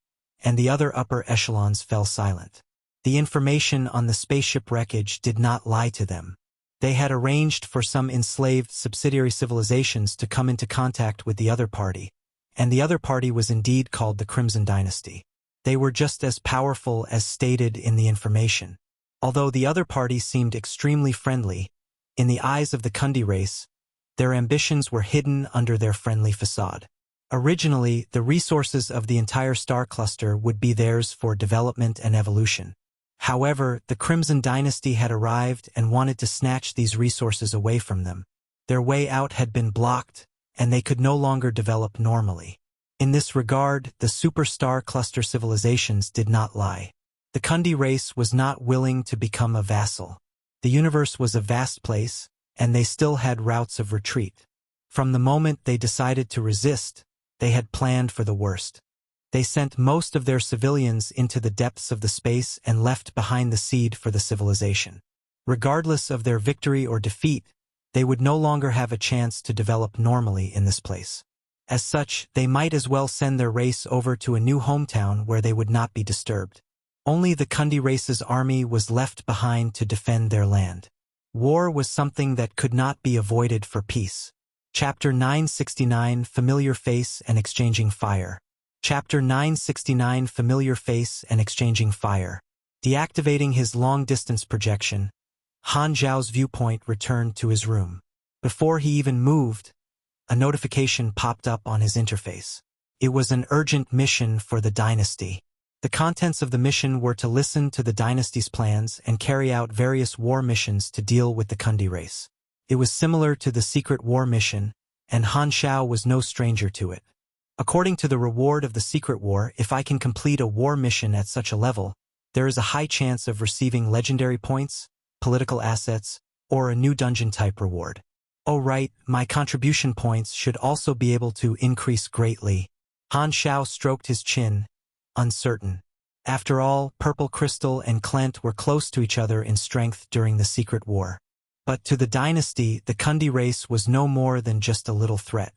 and the other upper echelons fell silent. The information on the spaceship wreckage did not lie to them. They had arranged for some enslaved subsidiary civilizations to come into contact with the other party, and the other party was indeed called the Crimson Dynasty. They were just as powerful as stated in the information. Although the other party seemed extremely friendly, in the eyes of the Kundi race, their ambitions were hidden under their friendly facade. Originally, the resources of the entire star cluster would be theirs for development and evolution. However, the Crimson Dynasty had arrived and wanted to snatch these resources away from them. Their way out had been blocked, and they could no longer develop normally. In this regard, the superstar cluster civilizations did not lie. The Kundi race was not willing to become a vassal. The universe was a vast place, and they still had routes of retreat. From the moment they decided to resist, they had planned for the worst. They sent most of their civilians into the depths of the space and left behind the seed for the civilization. Regardless of their victory or defeat, they would no longer have a chance to develop normally in this place. As such, they might as well send their race over to a new hometown where they would not be disturbed. Only the Kundi race's army was left behind to defend their land. War was something that could not be avoided for peace. Chapter 969 Familiar Face and Exchanging Fire. Chapter 969 Familiar Face and Exchanging Fire. Deactivating his long-distance projection, Han Xiao's viewpoint returned to his room. Before he even moved, a notification popped up on his interface. It was an urgent mission for the dynasty. The contents of the mission were to listen to the dynasty's plans and carry out various war missions to deal with the Kundi race. It was similar to the secret war mission, and Han Xiao was no stranger to it. According to the reward of the secret war, if I can complete a war mission at such a level, there is a high chance of receiving legendary points, political assets, or a new dungeon-type reward. Oh right, my contribution points should also be able to increase greatly. Han Xiao stroked his chin, uncertain. After all, Purple Crystal and Clent were close to each other in strength during the secret war. But to the dynasty, the Kundi race was no more than just a little threat.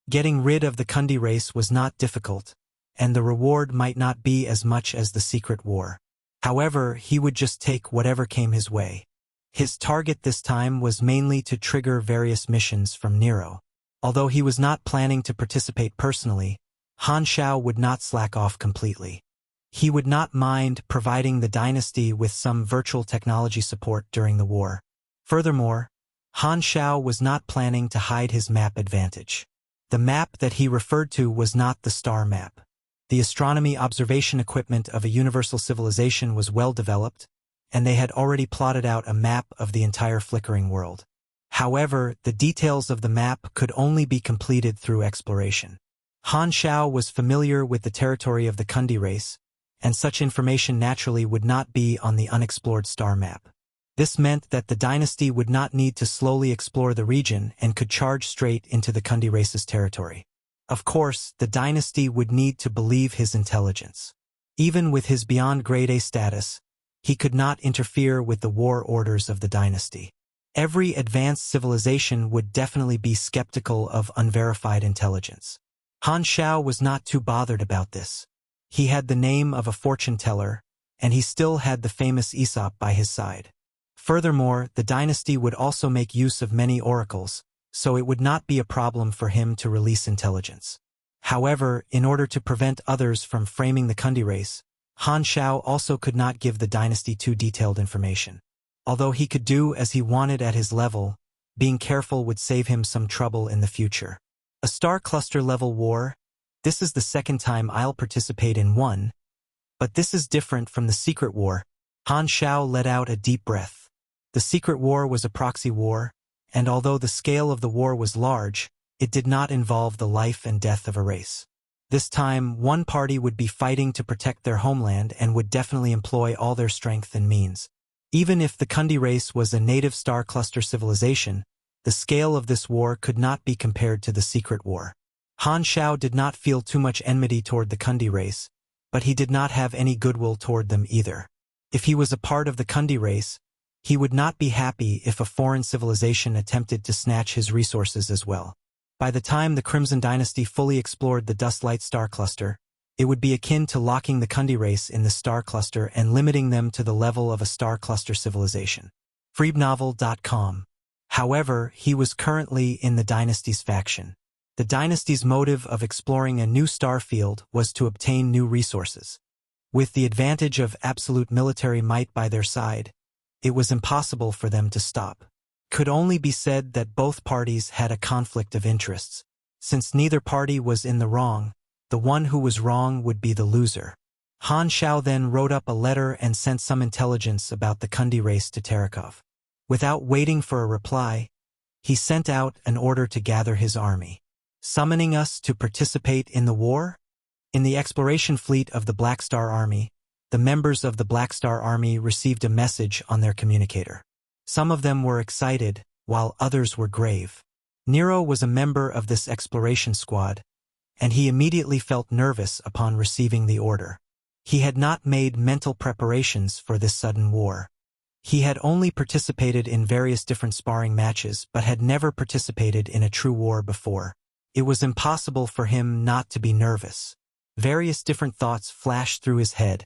Getting rid of the Kundi race was not difficult, and the reward might not be as much as the secret war. However, he would just take whatever came his way. His target this time was mainly to trigger various missions from Nero. Although he was not planning to participate personally, Han Xiao would not slack off completely. He would not mind providing the dynasty with some virtual technology support during the war. Furthermore, Han Xiao was not planning to hide his map advantage. The map that he referred to was not the star map. The astronomy observation equipment of a universal civilization was well developed, and they had already plotted out a map of the entire flickering world. However, the details of the map could only be completed through exploration. Han Xiao was familiar with the territory of the Kundi race, and such information naturally would not be on the unexplored star map. This meant that the dynasty would not need to slowly explore the region and could charge straight into the Kundi race's territory. Of course, the dynasty would need to believe his intelligence. Even with his beyond grade A status, he could not interfere with the war orders of the dynasty. Every advanced civilization would definitely be skeptical of unverified intelligence. Han Xiao was not too bothered about this. He had the name of a fortune teller, and he still had the famous Aesop by his side. Furthermore, the dynasty would also make use of many oracles, so it would not be a problem for him to release intelligence. However, in order to prevent others from framing the Kundi race, Han Xiao also could not give the dynasty too detailed information. Although he could do as he wanted at his level, being careful would save him some trouble in the future. A star cluster level war? This is the second time I'll participate in one. But this is different from the secret war. Han Xiao let out a deep breath. The secret war was a proxy war, and although the scale of the war was large, it did not involve the life and death of a race. This time, one party would be fighting to protect their homeland and would definitely employ all their strength and means. Even if the Kundi race was a native star cluster civilization, the scale of this war could not be compared to the secret war. Han Xiao did not feel too much enmity toward the Kundi race, but he did not have any goodwill toward them either. If he was a part of the Kundi race, he would not be happy if a foreign civilization attempted to snatch his resources as well. By the time the Crimson Dynasty fully explored the Dustlight star cluster, it would be akin to locking the Kundi race in the star cluster and limiting them to the level of a star cluster civilization. Freebnovel.com. However, he was currently in the dynasty's faction. The dynasty's motive of exploring a new star field was to obtain new resources. With the advantage of absolute military might by their side, it was impossible for them to stop. could only be said that both parties had a conflict of interests. Since neither party was in the wrong, the one who was wrong would be the loser. Han Xiao then wrote up a letter and sent some intelligence about the Kundi race to Terekov. Without waiting for a reply, he sent out an order to gather his army. Summoning us to participate in the war? In the exploration fleet of the Black Star Army, the members of the Black Star Army received a message on their communicator. Some of them were excited, while others were grave. Nero was a member of this exploration squad, and he immediately felt nervous upon receiving the order. He had not made mental preparations for this sudden war. He had only participated in various different sparring matches but had never participated in a true war before. It was impossible for him not to be nervous. Various different thoughts flashed through his head,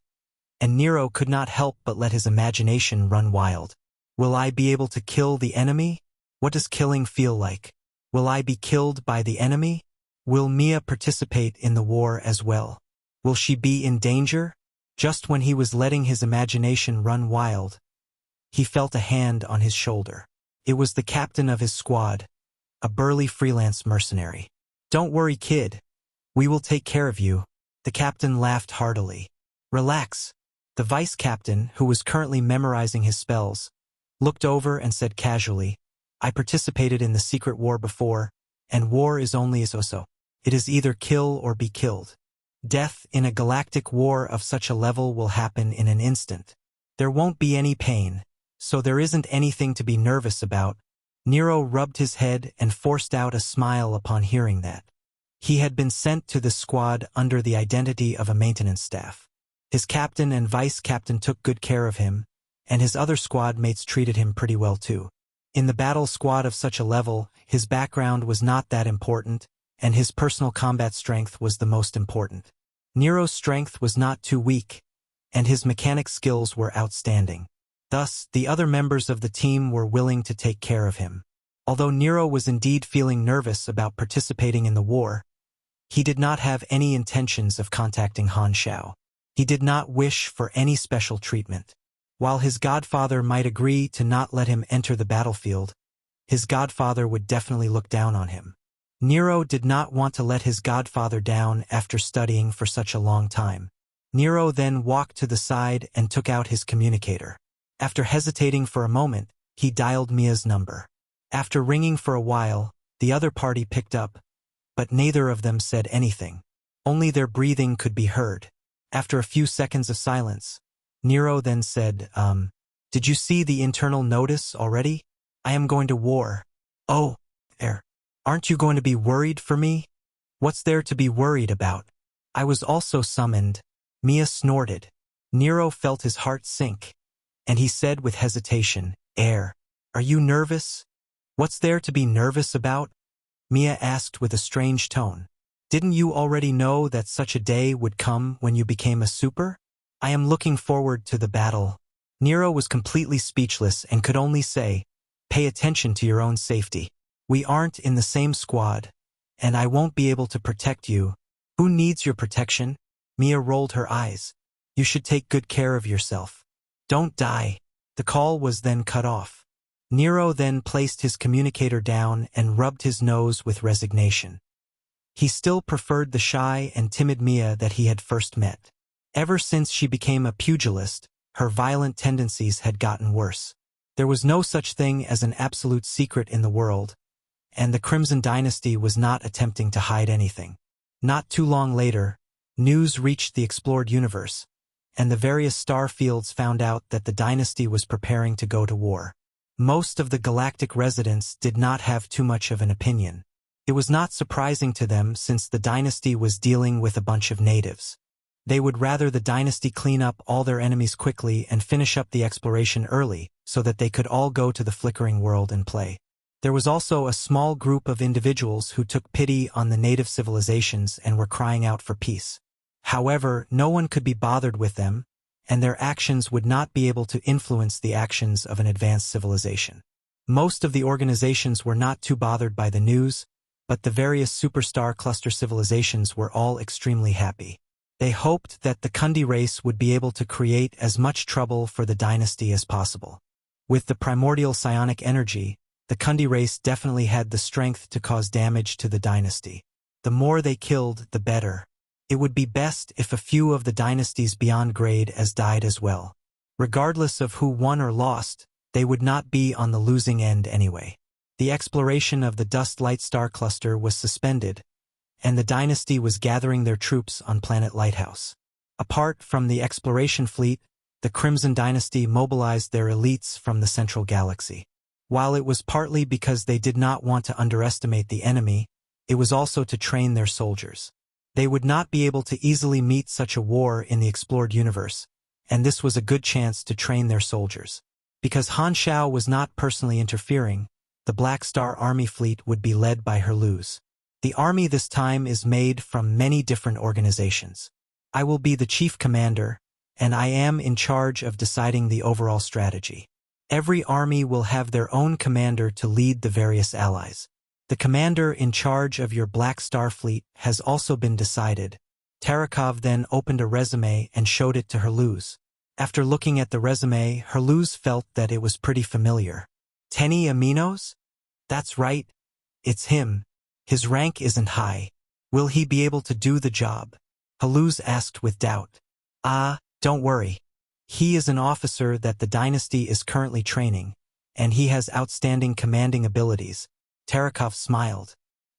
and Nero could not help but let his imagination run wild. Will I be able to kill the enemy? What does killing feel like? Will I be killed by the enemy? Will Mia participate in the war as well? Will she be in danger? Just when he was letting his imagination run wild, he felt a hand on his shoulder. It was the captain of his squad, a burly freelance mercenary. Don't worry, kid. We will take care of you. The captain laughed heartily. Relax. The vice captain, who was currently memorizing his spells, looked over and said casually, I participated in the secret war before, and war is only so. It is either kill or be killed. Death in a galactic war of such a level will happen in an instant. There won't be any pain, so there isn't anything to be nervous about. Nero rubbed his head and forced out a smile upon hearing that. He had been sent to the squad under the identity of a maintenance staff. His captain and vice captain took good care of him, and his other squad mates treated him pretty well too. In the battle squad of such a level, his background was not that important, and his personal combat strength was the most important. Nero's strength was not too weak, and his mechanic skills were outstanding. Thus, the other members of the team were willing to take care of him. Although Nero was indeed feeling nervous about participating in the war, he did not have any intentions of contacting Han Xiao. He did not wish for any special treatment. While his godfather might agree to not let him enter the battlefield, his godfather would definitely look down on him. Nero did not want to let his godfather down after studying for such a long time. Nero then walked to the side and took out his communicator. After hesitating for a moment, he dialed Mia's number. After ringing for a while, the other party picked up, but neither of them said anything. Only their breathing could be heard. After a few seconds of silence, Nero then said, Did you see the internal notice already? I am going to war. Oh, aren't you going to be worried for me? What's there to be worried about? I was also summoned. Mia snorted. Nero felt his heart sink, and he said with hesitation, Are you nervous? What's there to be nervous about? Mia asked with a strange tone. Didn't you already know that such a day would come when you became a super? I am looking forward to the battle. Nero was completely speechless and could only say, Pay attention to your own safety. We aren't in the same squad, and I won't be able to protect you. Who needs your protection? Mia rolled her eyes. You should take good care of yourself. Don't die. The call was then cut off. Nero then placed his communicator down and rubbed his nose with resignation. He still preferred the shy and timid Mia that he had first met. Ever since she became a pugilist, her violent tendencies had gotten worse. There was no such thing as an absolute secret in the world, and the Crimson Dynasty was not attempting to hide anything. Not too long later, news reached the explored universe, and the various star fields found out that the dynasty was preparing to go to war. Most of the galactic residents did not have too much of an opinion. It was not surprising to them since the dynasty was dealing with a bunch of natives. They would rather the dynasty clean up all their enemies quickly and finish up the exploration early so that they could all go to the flickering world and play. There was also a small group of individuals who took pity on the native civilizations and were crying out for peace. However, no one could be bothered with them, and their actions would not be able to influence the actions of an advanced civilization. Most of the organizations were not too bothered by the news, but the various superstar cluster civilizations were all extremely happy. They hoped that the Kundi race would be able to create as much trouble for the dynasty as possible. With the primordial psionic energy, The Kundi race definitely had the strength to cause damage to the dynasty. The more they killed, the better. It would be best if a few of the dynasties beyond grade as died as well. Regardless of who won or lost, they would not be on the losing end anyway. The exploration of the Dust Light Star Cluster was suspended, and the dynasty was gathering their troops on Planet Lighthouse. Apart from the exploration fleet, the Crimson Dynasty mobilized their elites from the central galaxy. While it was partly because they did not want to underestimate the enemy, it was also to train their soldiers. They would not be able to easily meet such a war in the explored universe, and this was a good chance to train their soldiers. Because Han Xiao was not personally interfering, the Black Star Army fleet would be led by Herluz. The army this time is made from many different organizations. I will be the chief commander, and I am in charge of deciding the overall strategy. Every army will have their own commander to lead the various allies. The commander in charge of your Black Star fleet has also been decided. Tarakov then opened a resume and showed it to Herluz. After looking at the resume, Herluz felt that it was pretty familiar. 10 aminos? That's right. It's him. His rank isn't high. Will he be able to do the job? Herluz asked with doubt. Don't worry. He is an officer that the dynasty is currently training, and he has outstanding commanding abilities. Tarakov smiled.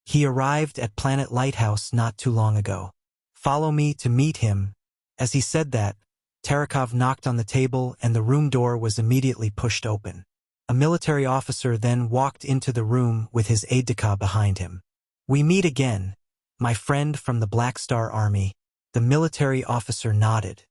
He arrived at Planet Lighthouse not too long ago. Follow me to meet him. As he said that, Tarakov knocked on the table and the room door was immediately pushed open. A military officer then walked into the room with his aide-de-camp behind him. We meet again, my friend from the Black Star Army. The military officer nodded.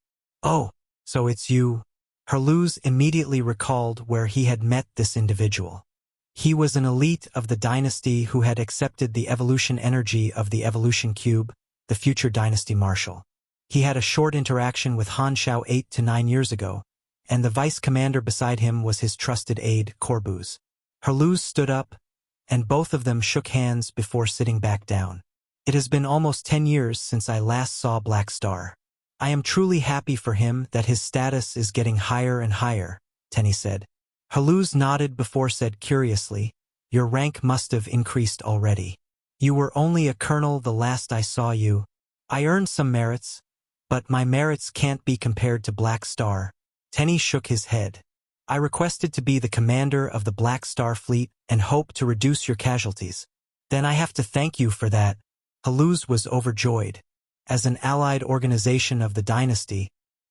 Oh, so it's you. Herluz immediately recalled where he had met this individual. He was an elite of the dynasty who had accepted the evolution energy of the evolution cube, the future dynasty marshal. He had a short interaction with Han Xiao 8 to 9 years ago, and the vice commander beside him was his trusted aide, Corbuz. Herluz stood up, and both of them shook hands before sitting back down. It has been almost 10 years since I last saw Black Star. I am truly happy for him that his status is getting higher and higher, Tenny said. Herluz nodded before said curiously, your rank must have increased already. You were only a colonel the last I saw you. I earned some merits, but my merits can't be compared to Black Star. Tenny shook his head. I requested to be the commander of the Black Star fleet and hope to reduce your casualties. Then I have to thank you for that. Herluz was overjoyed. As an allied organization of the dynasty,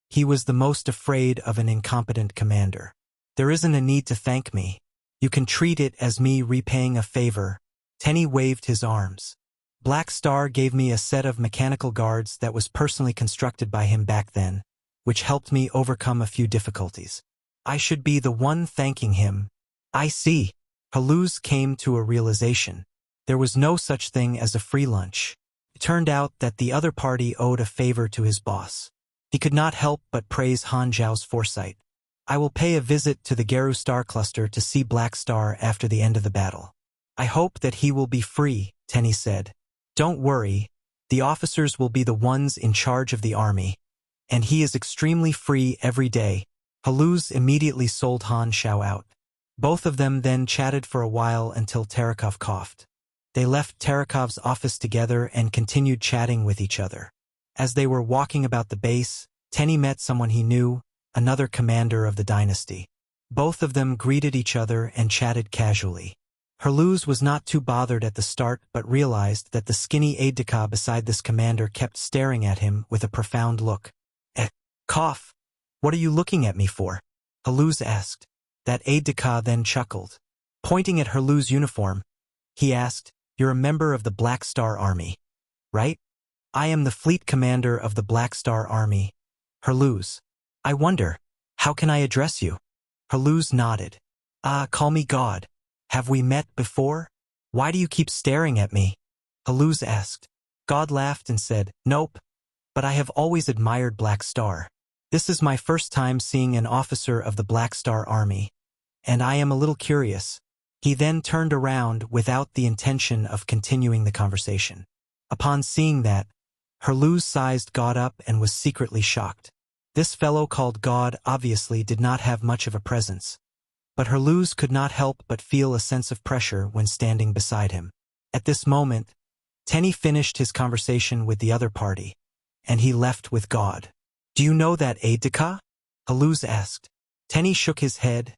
he was the most afraid of an incompetent commander. There isn't a need to thank me. You can treat it as me repaying a favor. Tenny waved his arms. Black Star gave me a set of mechanical guards that was personally constructed by him back then, which helped me overcome a few difficulties. I should be the one thanking him. I see. Herluz came to a realization. There was no such thing as a free lunch. It turned out that the other party owed a favor to his boss. He could not help but praise Han Xiao's foresight. I will pay a visit to the Geru Star Cluster to see Black Star after the end of the battle. I hope that he will be free, Tenny said. Don't worry, the officers will be the ones in charge of the army, and he is extremely free every day. Herluz immediately sold Han Xiao out. Both of them then chatted for a while until Tarakov coughed. They left Tarakov's office together and continued chatting with each other. As they were walking about the base, Tenny met someone he knew, another commander of the dynasty. Both of them greeted each other and chatted casually. Herluz was not too bothered at the start but realized that the skinny aide-de-camp beside this commander kept staring at him with a profound look. Cough. What are you looking at me for? Herluz asked. That aide-de-camp then chuckled. Pointing at Herluz's uniform, he asked, You're a member of the Black Star Army, right? I am the fleet commander of the Black Star Army. Herluz. I wonder, how can I address you? Herluz nodded. Call me God. Have we met before? Why do you keep staring at me? Herluz asked. God laughed and said, Nope, but I have always admired Black Star. This is my first time seeing an officer of the Black Star Army, and I am a little curious. He then turned around without the intention of continuing the conversation. Upon seeing that, Herluz sized God up and was secretly shocked. This fellow called God obviously did not have much of a presence, but Herluz could not help but feel a sense of pressure when standing beside him. At this moment, Tenny finished his conversation with the other party, and he left with God. "Do you know that Aideka?" Herluz asked. Tenny shook his head,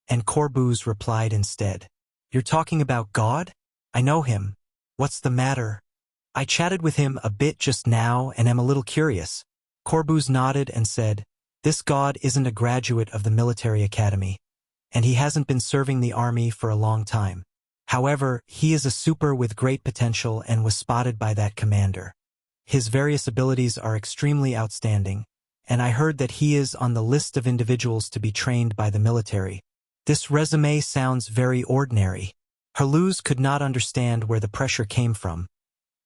and Corvus replied instead. "You're talking about God? I know him. What's the matter? I chatted with him a bit just now and am a little curious." Corvus nodded and said, "This God isn't a graduate of the military academy, and he hasn't been serving the army for a long time. However, he is a super with great potential and was spotted by that commander. His various abilities are extremely outstanding, and I heard that he is on the list of individuals to be trained by the military. This resume sounds very ordinary." Herluz could not understand where the pressure came from,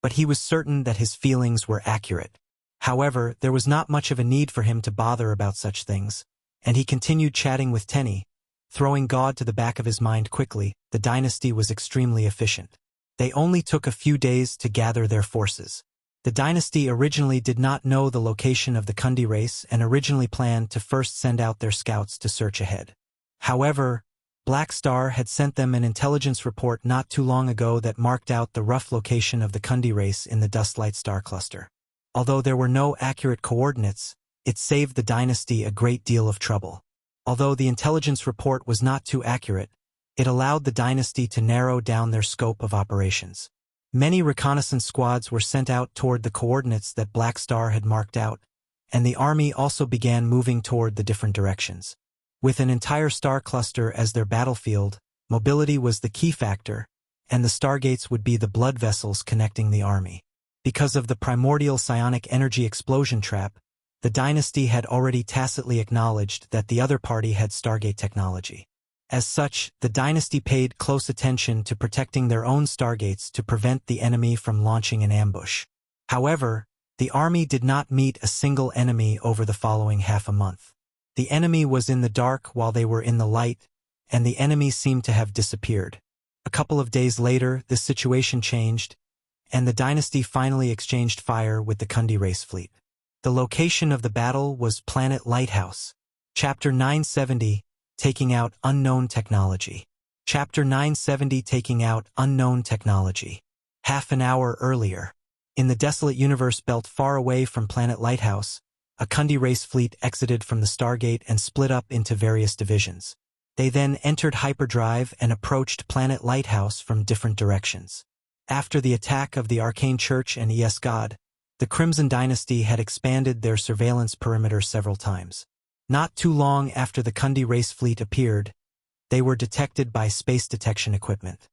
but he was certain that his feelings were accurate. However, there was not much of a need for him to bother about such things, and he continued chatting with Tenny. Throwing God to the back of his mind quickly, the dynasty was extremely efficient. They only took a few days to gather their forces. The dynasty originally did not know the location of the Kundi race and originally planned to first send out their scouts to search ahead. However, Black Star had sent them an intelligence report not too long ago that marked out the rough location of the Kundi race in the Dustlight star cluster. Although there were no accurate coordinates, it saved the dynasty a great deal of trouble. Although the intelligence report was not too accurate, it allowed the dynasty to narrow down their scope of operations. Many reconnaissance squads were sent out toward the coordinates that Black Star had marked out, and the army also began moving toward the different directions. With an entire star cluster as their battlefield, mobility was the key factor, and the stargates would be the blood vessels connecting the army. Because of the primordial psionic energy explosion trap, the dynasty had already tacitly acknowledged that the other party had Stargate technology. As such, the dynasty paid close attention to protecting their own Stargates to prevent the enemy from launching an ambush. However, the army did not meet a single enemy over the following half a month. The enemy was in the dark while they were in the light, and the enemy seemed to have disappeared. A couple of days later, this situation changed, and the dynasty finally exchanged fire with the Kundi race fleet. The location of the battle was Planet Lighthouse. Chapter 970, Taking Out Unknown Technology. Chapter 970, Taking Out Unknown Technology. Half an hour earlier. In the desolate universe belt far away from Planet Lighthouse, a Kundi race fleet exited from the Stargate and split up into various divisions. They then entered hyperdrive and approached Planet Lighthouse from different directions. After the attack of the Arcane Church and ES God, the Crimson Dynasty had expanded their surveillance perimeter several times. Not too long after the Kundi race fleet appeared, they were detected by space detection equipment.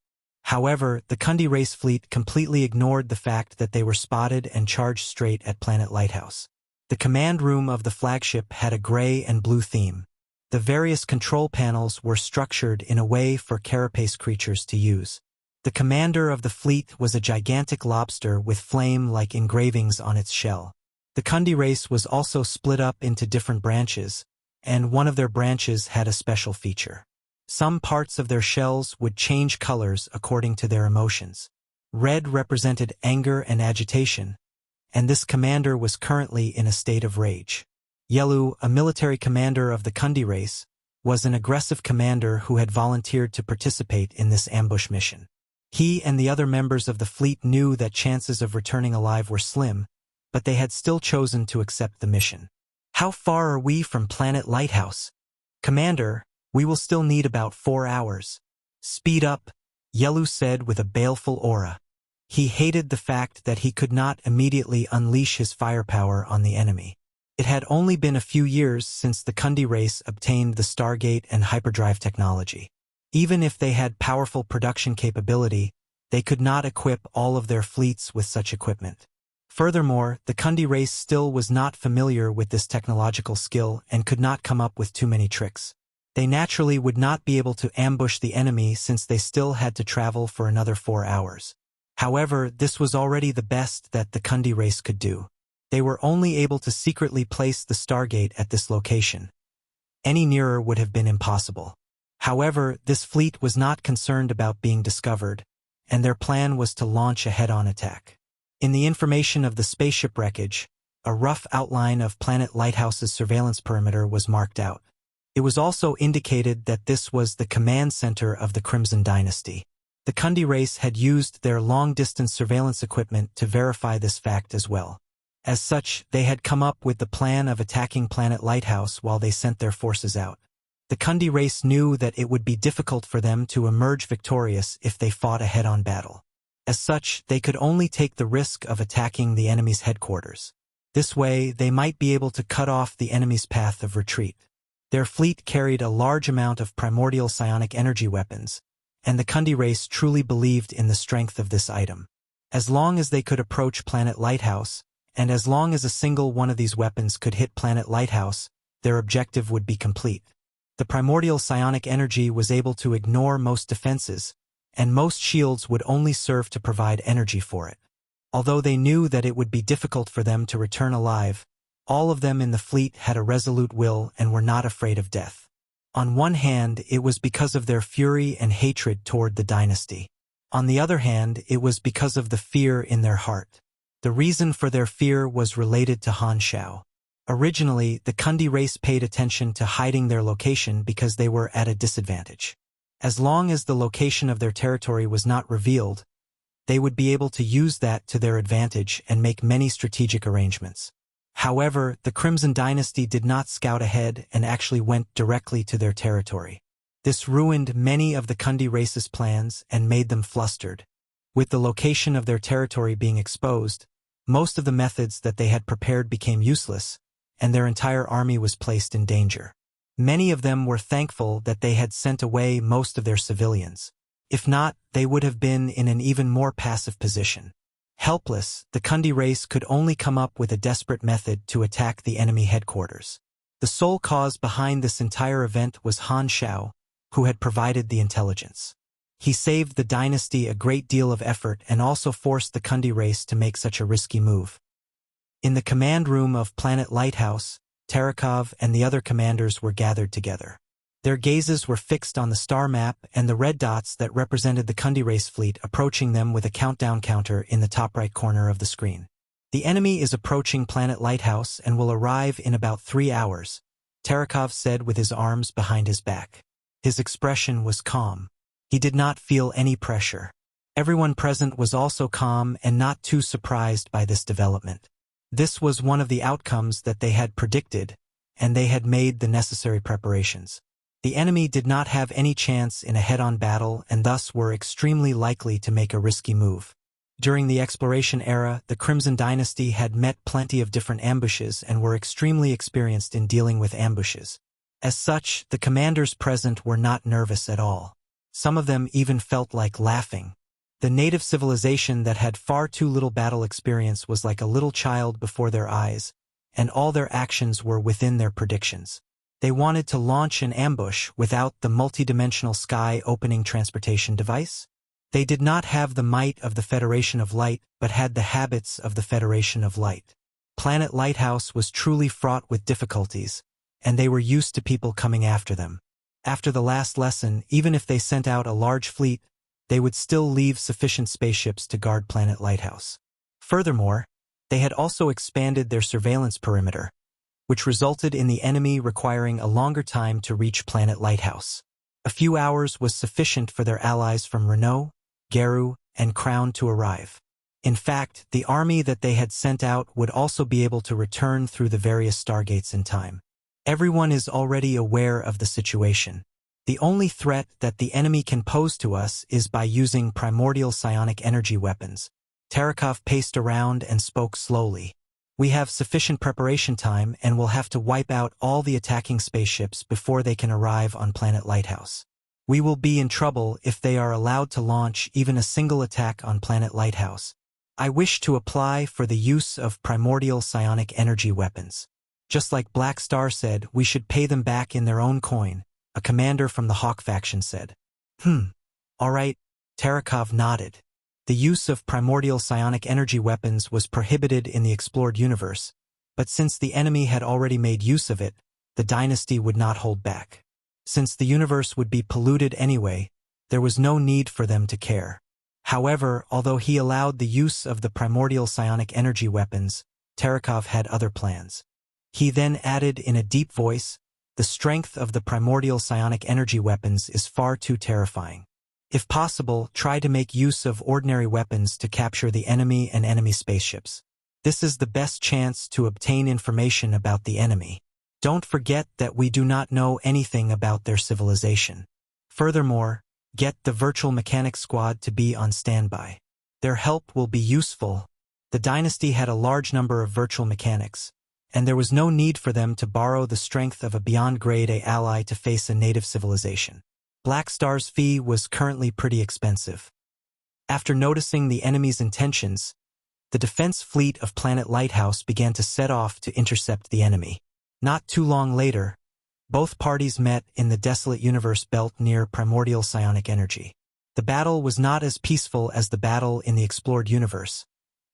However, the Kundi race fleet completely ignored the fact that they were spotted and charged straight at Planet Lighthouse. The command room of the flagship had a gray and blue theme. The various control panels were structured in a way for carapace creatures to use. The commander of the fleet was a gigantic lobster with flame-like engravings on its shell. The Kundi race was also split up into different branches, and one of their branches had a special feature. Some parts of their shells would change colors according to their emotions. Red represented anger and agitation, and this commander was currently in a state of rage. Yellow, a military commander of the Kundi race, was an aggressive commander who had volunteered to participate in this ambush mission. He and the other members of the fleet knew that chances of returning alive were slim, but they had still chosen to accept the mission. "How far are we from Planet Lighthouse?" "Commander, we will still need about 4 hours." "Speed up," Yelu said with a baleful aura. He hated the fact that he could not immediately unleash his firepower on the enemy. It had only been a few years since the Kundi race obtained the Stargate and hyperdrive technology. Even if they had powerful production capability, they could not equip all of their fleets with such equipment. Furthermore, the Kundi race still was not familiar with this technological skill and could not come up with too many tricks. They naturally would not be able to ambush the enemy since they still had to travel for another 4 hours. However, this was already the best that the Kundi race could do. They were only able to secretly place the Stargate at this location. Any nearer would have been impossible. However, this fleet was not concerned about being discovered, and their plan was to launch a head-on attack. In the information of the spaceship wreckage, a rough outline of Planet Lighthouse's surveillance perimeter was marked out. It was also indicated that this was the command center of the Crimson Dynasty. The Kundi race had used their long-distance surveillance equipment to verify this fact as well. As such, they had come up with the plan of attacking Planet Lighthouse while they sent their forces out. The Kundi race knew that it would be difficult for them to emerge victorious if they fought a head-on battle. As such, they could only take the risk of attacking the enemy's headquarters. This way, they might be able to cut off the enemy's path of retreat. Their fleet carried a large amount of primordial psionic energy weapons, and the Kundi race truly believed in the strength of this item. As long as they could approach Planet Lighthouse, and as long as a single one of these weapons could hit Planet Lighthouse, their objective would be complete. The primordial psionic energy was able to ignore most defenses, and most shields would only serve to provide energy for it. Although they knew that it would be difficult for them to return alive, all of them in the fleet had a resolute will and were not afraid of death. On one hand, it was because of their fury and hatred toward the dynasty. On the other hand, it was because of the fear in their heart. The reason for their fear was related to Han Xiao. Originally, the Kundi race paid attention to hiding their location because they were at a disadvantage. As long as the location of their territory was not revealed, they would be able to use that to their advantage and make many strategic arrangements. However, the Crimson Dynasty did not scout ahead and actually went directly to their territory. This ruined many of the Kundi race's plans and made them flustered. With the location of their territory being exposed, most of the methods that they had prepared became useless, and their entire army was placed in danger. Many of them were thankful that they had sent away most of their civilians. If not, they would have been in an even more passive position. Helpless, the Kundi race could only come up with a desperate method to attack the enemy headquarters. The sole cause behind this entire event was Han Xiao, who had provided the intelligence. He saved the dynasty a great deal of effort and also forced the Kundi race to make such a risky move. In the command room of Planet Lighthouse, Terekov and the other commanders were gathered together. Their gazes were fixed on the star map and the red dots that represented the Kundi race fleet approaching them with a countdown counter in the top right corner of the screen. The enemy is approaching Planet Lighthouse and will arrive in about 3 hours, Terekov said with his arms behind his back. His expression was calm. He did not feel any pressure. Everyone present was also calm and not too surprised by this development. This was one of the outcomes that they had predicted, and they had made the necessary preparations. The enemy did not have any chance in a head-on battle and thus were extremely likely to make a risky move. During the exploration era, the Crimson Dynasty had met plenty of different ambushes and were extremely experienced in dealing with ambushes. As such, the commanders present were not nervous at all. Some of them even felt like laughing. The native civilization that had far too little battle experience was like a little child before their eyes, and all their actions were within their predictions. They wanted to launch an ambush without the multidimensional sky-opening transportation device. They did not have the might of the Federation of Light, but had the habits of the Federation of Light. Planet Lighthouse was truly fraught with difficulties, and they were used to people coming after them. After the last lesson, even if they sent out a large fleet, they would still leave sufficient spaceships to guard Planet Lighthouse. Furthermore, they had also expanded their surveillance perimeter, which resulted in the enemy requiring a longer time to reach Planet Lighthouse. A few hours was sufficient for their allies from Renault, Geru, and Crown to arrive. In fact, the army that they had sent out would also be able to return through the various stargates in time. Everyone is already aware of the situation. The only threat that the enemy can pose to us is by using primordial psionic energy weapons. Terekov paced around and spoke slowly. We have sufficient preparation time and will have to wipe out all the attacking spaceships before they can arrive on Planet Lighthouse. We will be in trouble if they are allowed to launch even a single attack on Planet Lighthouse. I wish to apply for the use of primordial psionic energy weapons. Just like Black Star said, we should pay them back in their own coin, a commander from the Hawk faction said. All right, Terekov nodded. The use of primordial psionic energy weapons was prohibited in the explored universe, but since the enemy had already made use of it, the dynasty would not hold back. Since the universe would be polluted anyway, there was no need for them to care. However, although he allowed the use of the primordial psionic energy weapons, Terekov had other plans. He then added in a deep voice, The strength of the primordial psionic energy weapons is far too terrifying. If possible, try to make use of ordinary weapons to capture the enemy and enemy spaceships. This is the best chance to obtain information about the enemy. Don't forget that we do not know anything about their civilization. Furthermore, get the virtual mechanics squad to be on standby. Their help will be useful. The dynasty had a large number of virtual mechanics, and there was no need for them to borrow the strength of a beyond grade A ally to face a native civilization. Black Star's fee was currently pretty expensive. After noticing the enemy's intentions, the defense fleet of Planet Lighthouse began to set off to intercept the enemy. Not too long later, both parties met in the desolate universe belt near primordial psionic energy. The battle was not as peaceful as the battle in the explored universe,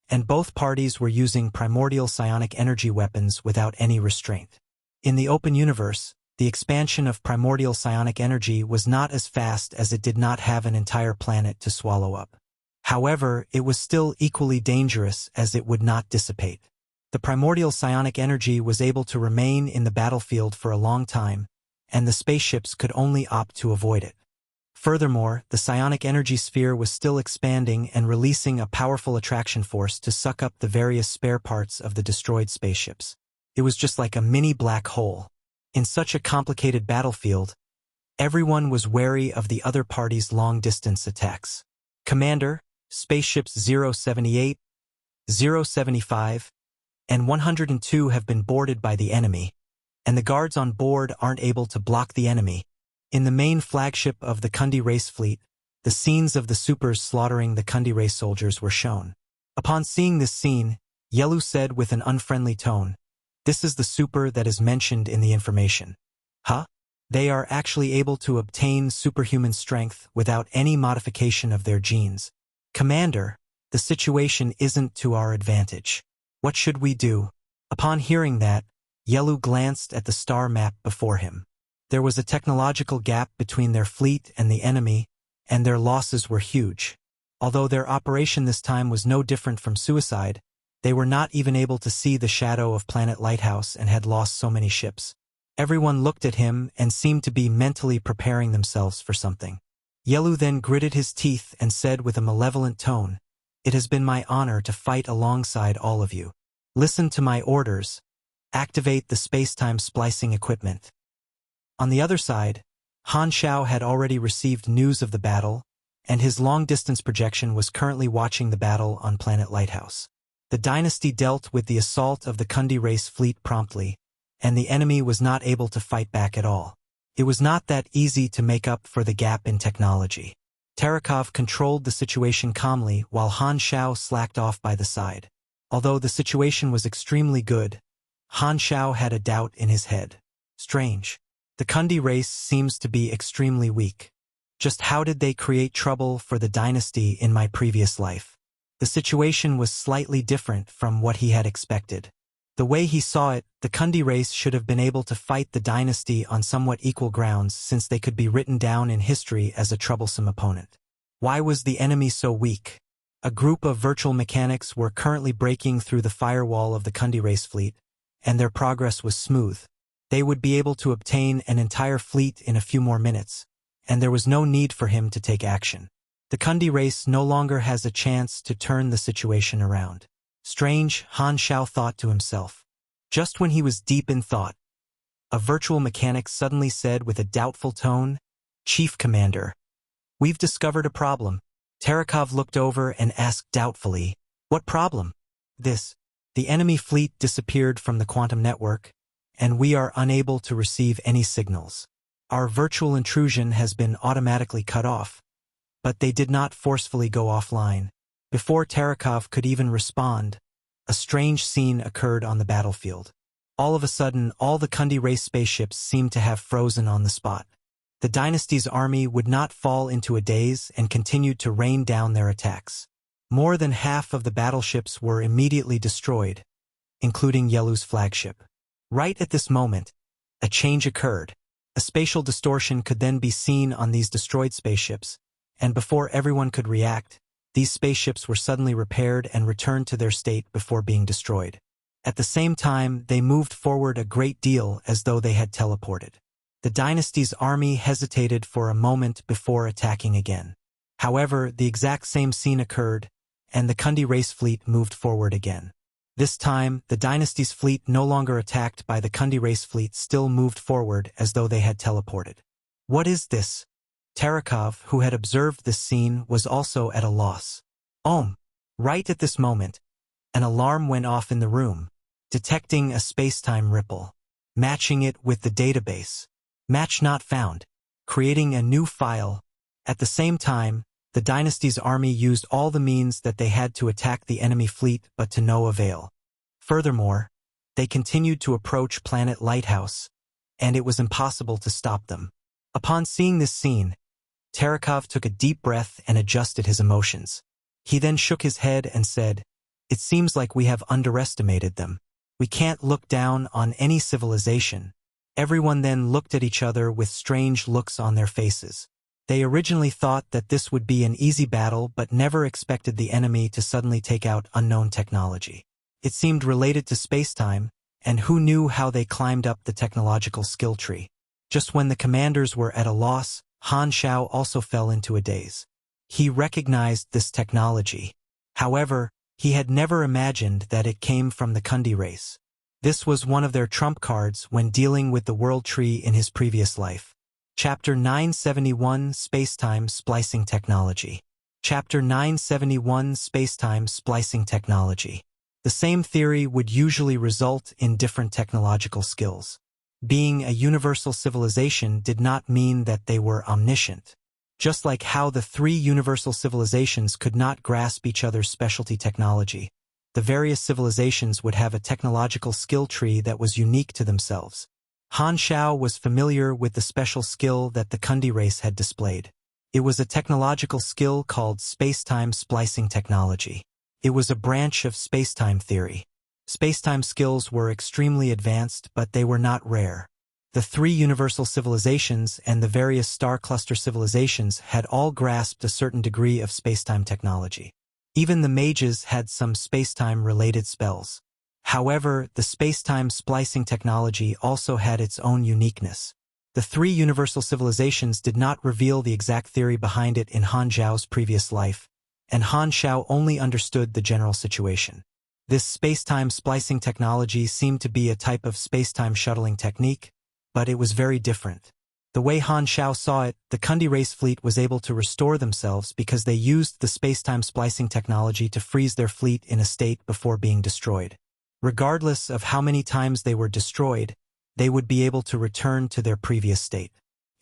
and both parties were using primordial psionic energy weapons without any restraint. In the open universe, the expansion of primordial psionic energy was not as fast as it did not have an entire planet to swallow up. However, it was still equally dangerous as it would not dissipate. The primordial psionic energy was able to remain in the battlefield for a long time, and the spaceships could only opt to avoid it. Furthermore, the psionic energy sphere was still expanding and releasing a powerful attraction force to suck up the various spare parts of the destroyed spaceships. It was just like a mini black hole. In such a complicated battlefield, everyone was wary of the other party's long-distance attacks. Commander, spaceships 078, 075, and 102 have been boarded by the enemy, and the guards on board aren't able to block the enemy. In the main flagship of the Kundi race fleet, the scenes of the supers slaughtering the Kundi race soldiers were shown. Upon seeing this scene, Yelu said with an unfriendly tone, "This is the super that is mentioned in the information." Huh? They are actually able to obtain superhuman strength without any modification of their genes. Commander, the situation isn't to our advantage. What should we do? Upon hearing that, Yelu glanced at the star map before him. There was a technological gap between their fleet and the enemy, and their losses were huge. Although their operation this time was no different from suicide, they were not even able to see the shadow of Planet Lighthouse and had lost so many ships. Everyone looked at him and seemed to be mentally preparing themselves for something. Yelu then gritted his teeth and said with a malevolent tone, "It has been my honor to fight alongside all of you. Listen to my orders. Activate the space-time splicing equipment." On the other side, Han Xiao had already received news of the battle, and his long-distance projection was currently watching the battle on Planet Lighthouse. The dynasty dealt with the assault of the Kundi race fleet promptly, and the enemy was not able to fight back at all. It was not that easy to make up for the gap in technology. Terekov controlled the situation calmly while Han Xiao slacked off by the side. Although the situation was extremely good, Han Xiao had a doubt in his head. Strange. The Kundi race seems to be extremely weak. Just how did they create trouble for the dynasty in my previous life? The situation was slightly different from what he had expected. The way he saw it, the Kundi race should have been able to fight the dynasty on somewhat equal grounds since they could be written down in history as a troublesome opponent. Why was the enemy so weak? A group of virtual mechanics were currently breaking through the firewall of the Kundi race fleet, and their progress was smooth. They would be able to obtain an entire fleet in a few more minutes, and there was no need for him to take action. The Kundi race no longer has a chance to turn the situation around. Strange, Han Xiao thought to himself. Just when he was deep in thought, a virtual mechanic suddenly said with a doubtful tone, "Chief Commander, we've discovered a problem." Terekov looked over and asked doubtfully, "What problem?" The enemy fleet disappeared from the quantum network, and we are unable to receive any signals. Our virtual intrusion has been automatically cut off, but they did not forcefully go offline. Before Terekov could even respond, a strange scene occurred on the battlefield. All of a sudden, all the Kundi race spaceships seemed to have frozen on the spot. The dynasty's army would not fall into a daze and continued to rain down their attacks. More than half of the battleships were immediately destroyed, including Yelu's flagship. Right at this moment, a change occurred. A spatial distortion could then be seen on these destroyed spaceships, and before everyone could react, these spaceships were suddenly repaired and returned to their state before being destroyed. At the same time, they moved forward a great deal as though they had teleported. The dynasty's army hesitated for a moment before attacking again. However, the exact same scene occurred, and the Kundi race fleet moved forward again. This time, the dynasty's fleet no longer attacked by the Kundi race fleet still moved forward as though they had teleported. What is this? Tarakov, who had observed this scene, was also at a loss. Right at this moment, an alarm went off in the room, detecting a space-time ripple, matching it with the database. Match not found, creating a new file. At the same time, the dynasty's army used all the means that they had to attack the enemy fleet, but to no avail. Furthermore, they continued to approach Planet Lighthouse, and it was impossible to stop them. Upon seeing this scene, Tarakov took a deep breath and adjusted his emotions. He then shook his head and said, "It seems like we have underestimated them. We can't look down on any civilization." Everyone then looked at each other with strange looks on their faces. They originally thought that this would be an easy battle but never expected the enemy to suddenly take out unknown technology. It seemed related to space-time, and who knew how they climbed up the technological skill tree. Just when the commanders were at a loss, Han Xiao also fell into a daze. He recognized this technology. However, he had never imagined that it came from the Kundi race. This was one of their trump cards when dealing with the world tree in his previous life. Chapter 971 Space-Time Splicing Technology. Chapter 971 Space-Time Splicing Technology. The same theory would usually result in different technological skills. Being a universal civilization did not mean that they were omniscient. Just like how the three universal civilizations could not grasp each other's specialty technology, the various civilizations would have a technological skill tree that was unique to themselves. Han Xiao was familiar with the special skill that the Kundi race had displayed. It was a technological skill called space-time splicing technology. It was a branch of space-time theory. Space-time skills were extremely advanced, but they were not rare. The three universal civilizations and the various star cluster civilizations had all grasped a certain degree of space-time technology. Even the mages had some space-time-related spells. However, the space-time splicing technology also had its own uniqueness. The three universal civilizations did not reveal the exact theory behind it in Han Xiao's previous life, and Han Xiao only understood the general situation. This space-time splicing technology seemed to be a type of space-time shuttling technique, but it was very different. The way Han Xiao saw it, the Kundi race fleet was able to restore themselves because they used the space-time splicing technology to freeze their fleet in a state before being destroyed. Regardless of how many times they were destroyed, they would be able to return to their previous state.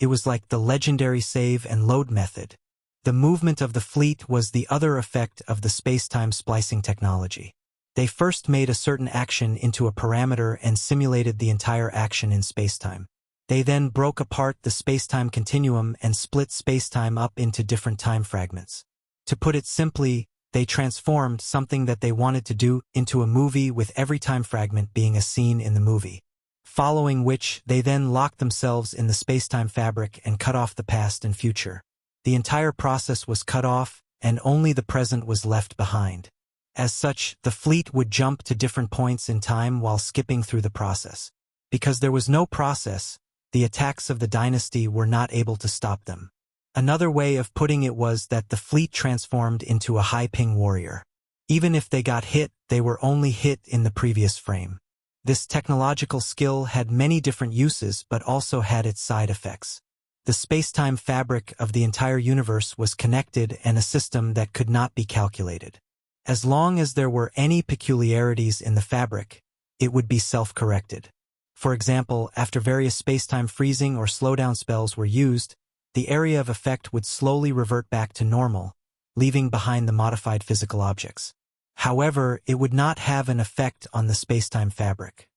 It was like the legendary save and load method. The movement of the fleet was the other effect of the space-time splicing technology. They first made a certain action into a parameter and simulated the entire action in spacetime. They then broke apart the spacetime continuum and split spacetime up into different time fragments. To put it simply, they transformed something that they wanted to do into a movie with every time fragment being a scene in the movie. Following which, they then locked themselves in the spacetime fabric and cut off the past and future. The entire process was cut off, and only the present was left behind. As such, the fleet would jump to different points in time while skipping through the process. Because there was no process, the attacks of the dynasty were not able to stop them. Another way of putting it was that the fleet transformed into a high-ping warrior. Even if they got hit, they were only hit in the previous frame. This technological skill had many different uses but also had its side effects. The space-time fabric of the entire universe was connected and a system that could not be calculated. As long as there were any peculiarities in the fabric, it would be self-corrected. For example, after various space-time freezing or slowdown spells were used, the area of effect would slowly revert back to normal, leaving behind the modified physical objects. However, it would not have an effect on the space-time fabric.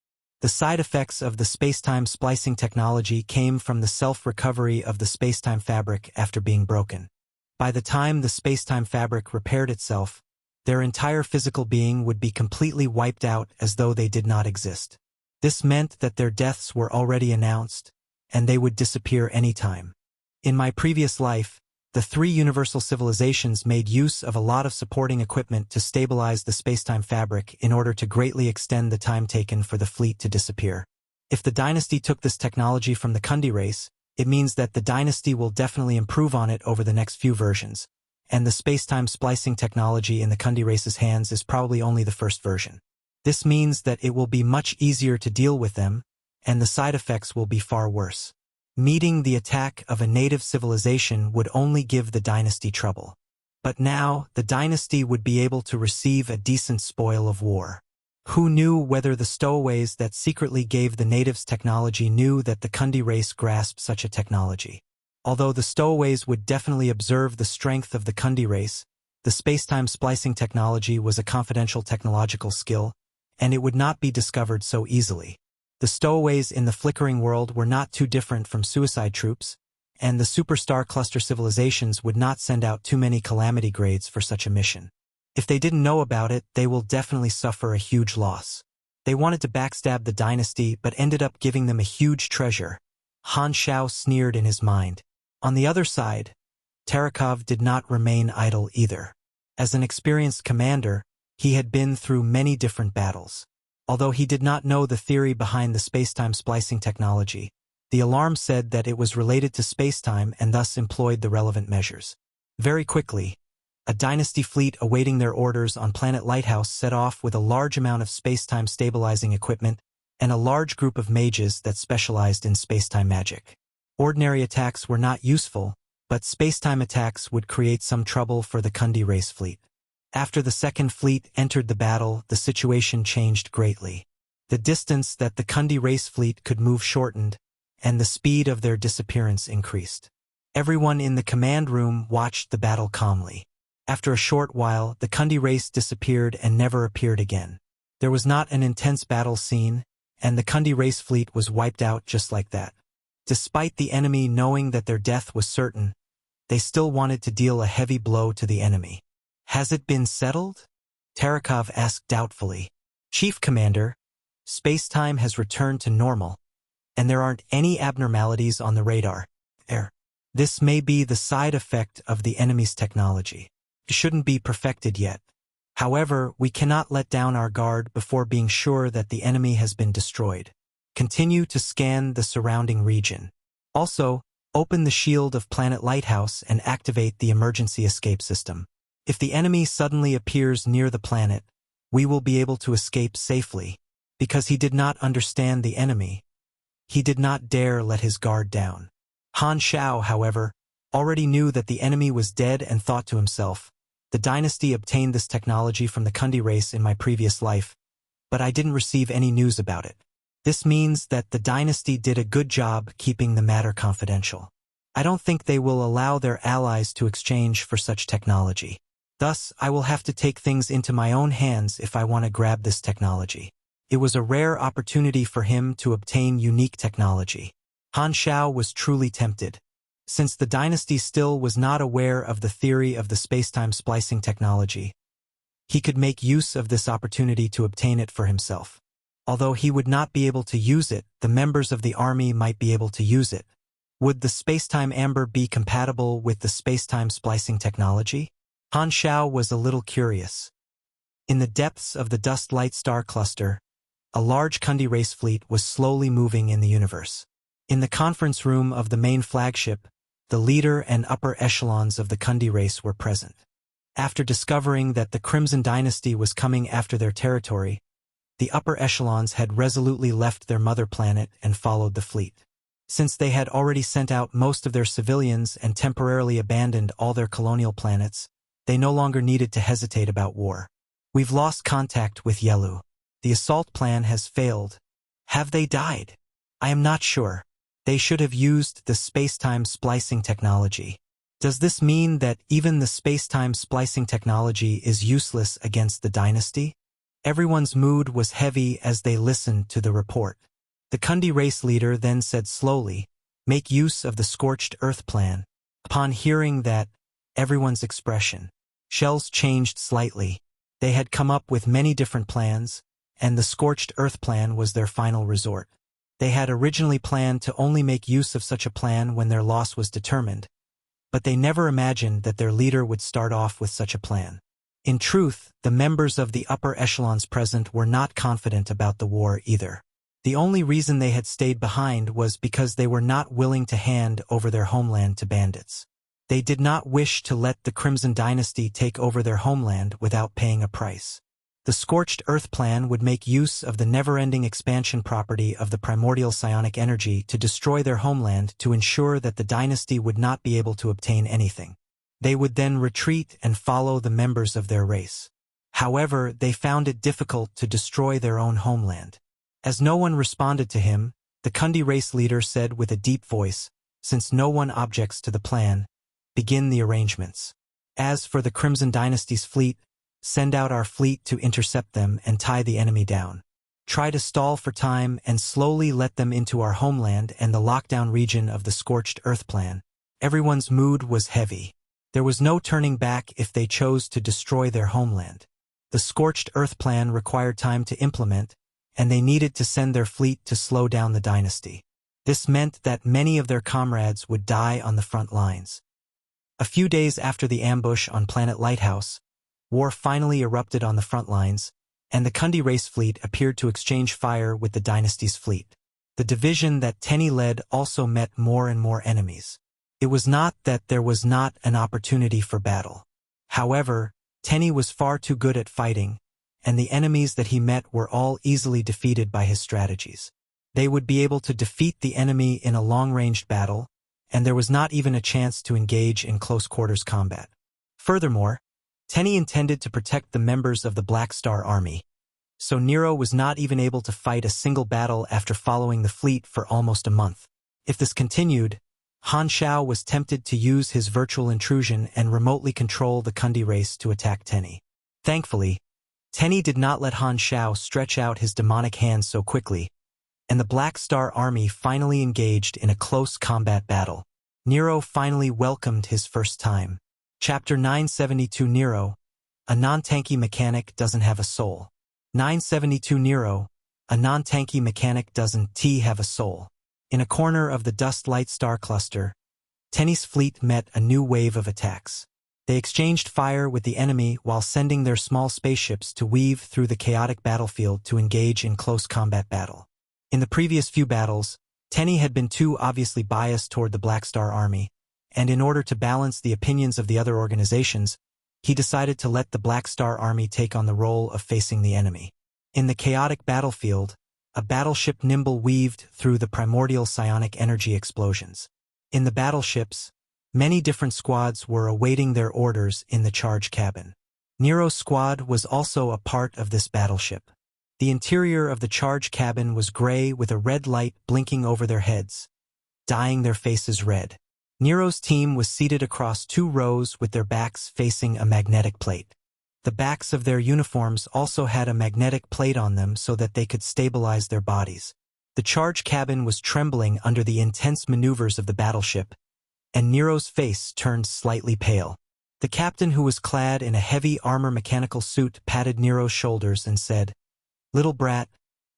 The side effects of the space-time splicing technology came from the self-recovery of the space-time fabric after being broken. By the time the space-time fabric repaired itself, their entire physical being would be completely wiped out as though they did not exist. This meant that their deaths were already announced, and they would disappear anytime. In my previous life, The three universal civilizations made use of a lot of supporting equipment to stabilize the spacetime fabric in order to greatly extend the time taken for the fleet to disappear. If the dynasty took this technology from the Kundi race, it means that the dynasty will definitely improve on it over the next few versions, and the spacetime splicing technology in the Kundi race's hands is probably only the first version. This means that it will be much easier to deal with them, and the side effects will be far worse. Meeting the attack of a native civilization would only give the dynasty trouble. But now, the dynasty would be able to receive a decent spoil of war. Who knew whether the stowaways that secretly gave the natives technology knew that the Kundi race grasped such a technology? Although the stowaways would definitely observe the strength of the Kundi race, the spacetime splicing technology was a confidential technological skill, and it would not be discovered so easily. The stowaways in the flickering world were not too different from suicide troops, and the superstar cluster civilizations would not send out too many calamity grades for such a mission. If they didn't know about it, they will definitely suffer a huge loss. They wanted to backstab the dynasty but ended up giving them a huge treasure. Han Xiao sneered in his mind. On the other side, Terekov did not remain idle either. As an experienced commander, he had been through many different battles. Although he did not know the theory behind the spacetime splicing technology, the alarm said that it was related to spacetime and thus employed the relevant measures. Very quickly, a dynasty fleet awaiting their orders on Planet Lighthouse set off with a large amount of spacetime stabilizing equipment and a large group of mages that specialized in spacetime magic. Ordinary attacks were not useful, but spacetime attacks would create some trouble for the Kundi race fleet. After the second fleet entered the battle, the situation changed greatly. The distance that the Kundi race fleet could move shortened, and the speed of their disappearance increased. Everyone in the command room watched the battle calmly. After a short while, the Kundi race disappeared and never appeared again. There was not an intense battle scene, and the Kundi race fleet was wiped out just like that. Despite the enemy knowing that their death was certain, they still wanted to deal a heavy blow to the enemy. Has it been settled? Terekov asked doubtfully. Chief Commander, spacetime has returned to normal, and there aren't any abnormalities on the radar. This may be the side effect of the enemy's technology. It shouldn't be perfected yet. However, we cannot let down our guard before being sure that the enemy has been destroyed. Continue to scan the surrounding region. Also, open the shield of Planet Lighthouse and activate the emergency escape system. If the enemy suddenly appears near the planet, we will be able to escape safely. Because he did not understand the enemy, he did not dare let his guard down. Han Xiao, however, already knew that the enemy was dead and thought to himself, the dynasty obtained this technology from the Kundi race in my previous life, but I didn't receive any news about it. This means that the dynasty did a good job keeping the matter confidential. I don't think they will allow their allies to exchange for such technology. Thus, I will have to take things into my own hands if I want to grab this technology. It was a rare opportunity for him to obtain unique technology. Han Xiao was truly tempted. Since the dynasty still was not aware of the theory of the spacetime splicing technology, he could make use of this opportunity to obtain it for himself. Although he would not be able to use it, the members of the army might be able to use it. Would the spacetime amber be compatible with the spacetime splicing technology? Han Xiao was a little curious. In the depths of the dust light star cluster, a large Kundi race fleet was slowly moving in the universe. In the conference room of the main flagship, the leader and upper echelons of the Kundi race were present. After discovering that the Crimson Dynasty was coming after their territory, the upper echelons had resolutely left their mother planet and followed the fleet. Since they had already sent out most of their civilians and temporarily abandoned all their colonial planets, they no longer needed to hesitate about war. We've lost contact with Yelu. The assault plan has failed. Have they died? I am not sure. They should have used the spacetime splicing technology. Does this mean that even the spacetime splicing technology is useless against the dynasty? Everyone's mood was heavy as they listened to the report. The Kundi race leader then said slowly, "Make use of the scorched earth plan." Upon hearing that, everyone's expression, shells changed slightly. They had come up with many different plans, and the scorched earth plan was their final resort. They had originally planned to only make use of such a plan when their loss was determined, but they never imagined that their leader would start off with such a plan. In truth, the members of the upper echelons present were not confident about the war either. The only reason they had stayed behind was because they were not willing to hand over their homeland to bandits. They did not wish to let the Crimson Dynasty take over their homeland without paying a price. The Scorched Earth plan would make use of the never-ending expansion property of the primordial psionic energy to destroy their homeland to ensure that the dynasty would not be able to obtain anything. They would then retreat and follow the members of their race. However, they found it difficult to destroy their own homeland. As no one responded to him, the Kundi race leader said with a deep voice, "Since no one objects to the plan, begin the arrangements. As for the Crimson Dynasty's fleet, send out our fleet to intercept them and tie the enemy down. Try to stall for time and slowly let them into our homeland and the lockdown region of the Scorched Earth plan." Everyone's mood was heavy. There was no turning back if they chose to destroy their homeland. The Scorched Earth plan required time to implement, and they needed to send their fleet to slow down the dynasty. This meant that many of their comrades would die on the front lines. A few days after the ambush on Planet Lighthouse, war finally erupted on the front lines, and the Kundi race fleet appeared to exchange fire with the dynasty's fleet. The division that Tenny led also met more and more enemies. It was not that there was not an opportunity for battle. However, Tenny was far too good at fighting, and the enemies that he met were all easily defeated by his strategies. They would be able to defeat the enemy in a long-ranged battle, and there was not even a chance to engage in close-quarters combat. Furthermore, Tenny intended to protect the members of the Black Star Army, so Nero was not even able to fight a single battle after following the fleet for almost a month. If this continued, Han Xiao was tempted to use his virtual intrusion and remotely control the Kundi race to attack Tenny. Thankfully, Tenny did not let Han Xiao stretch out his demonic hands so quickly, and the Black Star Army finally engaged in a close combat battle. Nero finally welcomed his first time. Chapter 972 Nero, a non-tanky mechanic doesn't have a soul. 972 Nero, a non-tanky mechanic doesn't have a soul. In a corner of the Dust Light Star Cluster, Tenny's fleet met a new wave of attacks. They exchanged fire with the enemy while sending their small spaceships to weave through the chaotic battlefield to engage in close combat battle. In the previous few battles, Tenny had been too obviously biased toward the Black Star Army, and in order to balance the opinions of the other organizations, he decided to let the Black Star Army take on the role of facing the enemy. In the chaotic battlefield, a battleship Nimble weaved through the primordial psionic energy explosions. In the battleships, many different squads were awaiting their orders in the charge cabin. Nero's squad was also a part of this battleship. The interior of the charge cabin was gray with a red light blinking over their heads, dyeing their faces red. Nero's team was seated across two rows with their backs facing a magnetic plate. The backs of their uniforms also had a magnetic plate on them so that they could stabilize their bodies. The charge cabin was trembling under the intense maneuvers of the battleship, and Nero's face turned slightly pale. The captain, who was clad in a heavy armor mechanical suit, patted Nero's shoulders and said, "Little brat,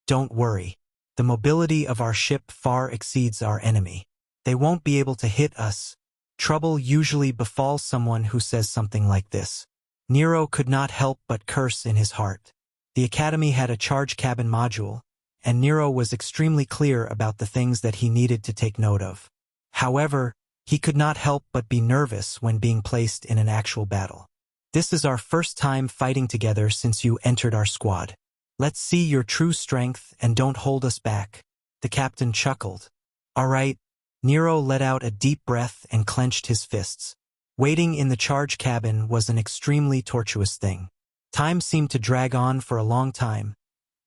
don't worry. The mobility of our ship far exceeds our enemy. They won't be able to hit us." Trouble usually befalls someone who says something like this. Nero could not help but curse in his heart. The Academy had a charge cabin module, and Nero was extremely clear about the things that he needed to take note of. However, he could not help but be nervous when being placed in an actual battle. "This is our first time fighting together since you entered our squad. Let's see your true strength and don't hold us back." The captain chuckled. "All right." Nero let out a deep breath and clenched his fists. Waiting in the charge cabin was an extremely tortuous thing. Time seemed to drag on for a long time,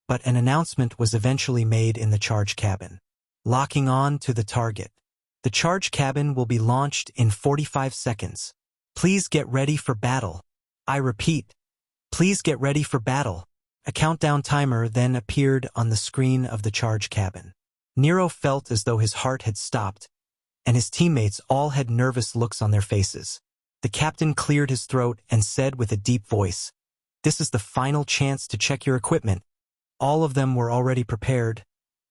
but an announcement was eventually made in the charge cabin. "Locking on to the target. The charge cabin will be launched in 45 seconds. Please get ready for battle. I repeat, please get ready for battle." A countdown timer then appeared on the screen of the charge cabin. Nero felt as though his heart had stopped, and his teammates all had nervous looks on their faces. The captain cleared his throat and said with a deep voice, "This is the final chance to check your equipment." All of them were already prepared,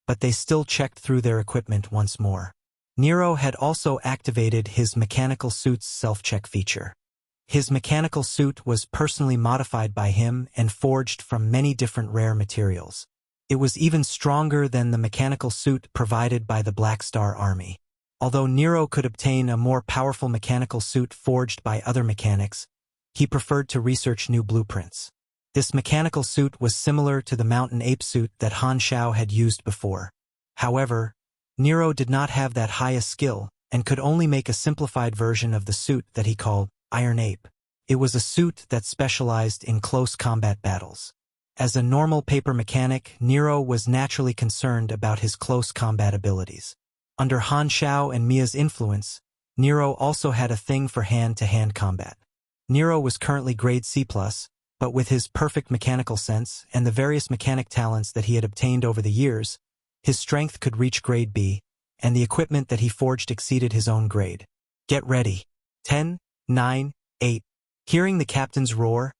but they still checked through their equipment once more. Nero had also activated his mechanical suit's self-check feature. His mechanical suit was personally modified by him and forged from many different rare materials. It was even stronger than the mechanical suit provided by the Black Star Army. Although Nero could obtain a more powerful mechanical suit forged by other mechanics, he preferred to research new blueprints. This mechanical suit was similar to the mountain ape suit that Han Xiao had used before. However, Nero did not have that highest skill and could only make a simplified version of the suit that he called Iron Ape. It was a suit that specialized in close combat battles. As a normal paper mechanic, Nero was naturally concerned about his close combat abilities. Under Han Xiao and Mia's influence, Nero also had a thing for hand-to-hand combat. Nero was currently grade C+, but with his perfect mechanical sense and the various mechanic talents that he had obtained over the years, his strength could reach grade B, and the equipment that he forged exceeded his own grade. Get ready. 10, 9, 8. Hearing the captain's roar,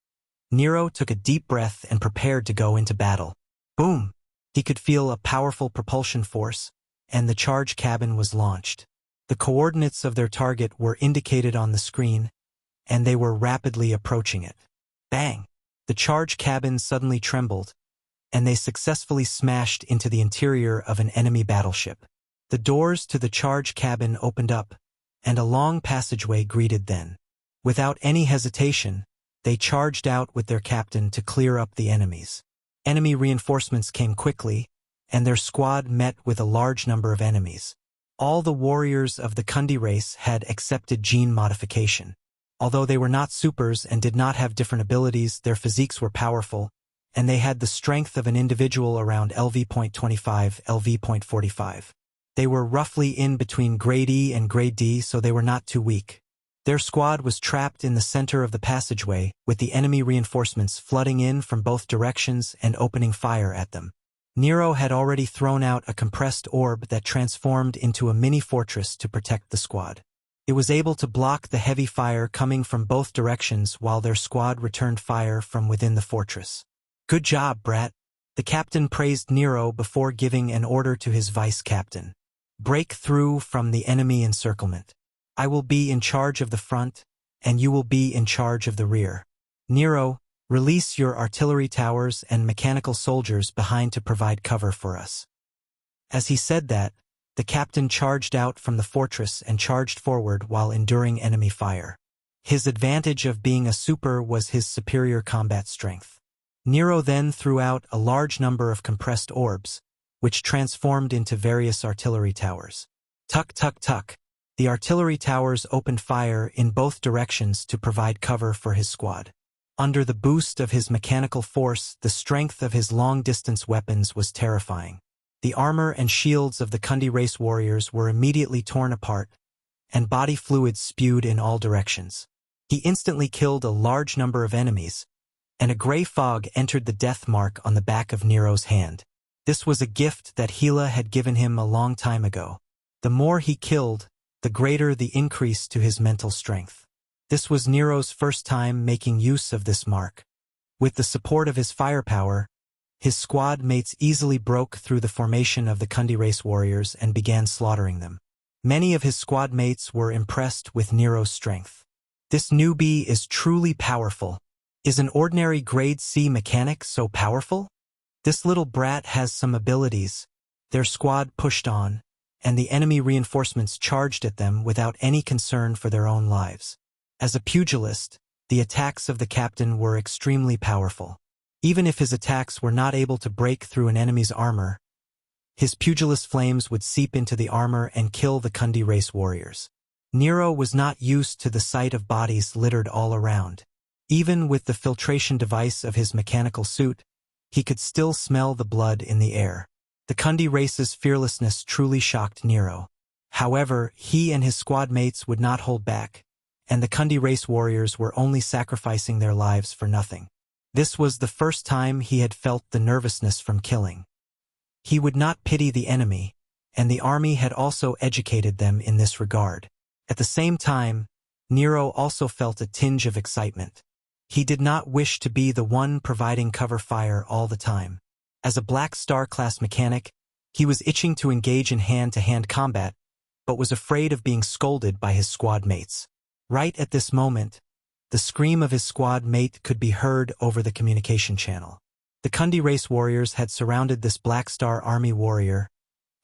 Nero took a deep breath and prepared to go into battle. Boom! He could feel a powerful propulsion force, and the charge cabin was launched. The coordinates of their target were indicated on the screen, and they were rapidly approaching it. Bang! The charge cabin suddenly trembled, and they successfully smashed into the interior of an enemy battleship. The doors to the charge cabin opened up, and a long passageway greeted them. Without any hesitation, they charged out with their captain to clear up the enemies. Enemy reinforcements came quickly, and their squad met with a large number of enemies. All the warriors of the Kundi race had accepted gene modification. Although they were not supers and did not have different abilities, their physiques were powerful, and they had the strength of an individual around LV.25, LV.45. They were roughly in between grade E and grade D, so they were not too weak. Their squad was trapped in the center of the passageway, with the enemy reinforcements flooding in from both directions and opening fire at them. Nero had already thrown out a compressed orb that transformed into a mini-fortress to protect the squad. It was able to block the heavy fire coming from both directions while their squad returned fire from within the fortress. Good job, brat. The captain praised Nero before giving an order to his vice-captain. Break through from the enemy encirclement. I will be in charge of the front, and you will be in charge of the rear. Nero, release your artillery towers and mechanical soldiers behind to provide cover for us. As he said that, the captain charged out from the fortress and charged forward while enduring enemy fire. His advantage of being a super was his superior combat strength. Nero then threw out a large number of compressed orbs, which transformed into various artillery towers. Tuck, tuck, tuck. The artillery towers opened fire in both directions to provide cover for his squad. Under the boost of his mechanical force, the strength of his long-distance weapons was terrifying. The armor and shields of the Kundi race warriors were immediately torn apart, and body fluids spewed in all directions. He instantly killed a large number of enemies, and a gray fog entered the death mark on the back of Nero's hand. This was a gift that Hela had given him a long time ago. The more he killed, the greater the increase to his mental strength. This was Nero's first time making use of this mark. With the support of his firepower, his squad mates easily broke through the formation of the Kundi race warriors and began slaughtering them. Many of his squad mates were impressed with Nero's strength. This newbie is truly powerful. Is an ordinary grade C mechanic so powerful? This little brat has some abilities. Their squad pushed on, and the enemy reinforcements charged at them without any concern for their own lives. As a pugilist, the attacks of the captain were extremely powerful. Even if his attacks were not able to break through an enemy's armor, his pugilist flames would seep into the armor and kill the Kundi race warriors. Nero was not used to the sight of bodies littered all around. Even with the filtration device of his mechanical suit, he could still smell the blood in the air. The Kundi race's fearlessness truly shocked Nero. However, he and his squad mates would not hold back, and the Kundi race warriors were only sacrificing their lives for nothing. This was the first time he had felt the nervousness from killing. He would not pity the enemy, and the army had also educated them in this regard. At the same time, Nero also felt a tinge of excitement. He did not wish to be the one providing cover fire all the time. As a Black Star class mechanic, he was itching to engage in hand-to-hand combat, but was afraid of being scolded by his squad mates. Right at this moment, the scream of his squad mate could be heard over the communication channel. The Kundi race warriors had surrounded this Black Star Army warrior,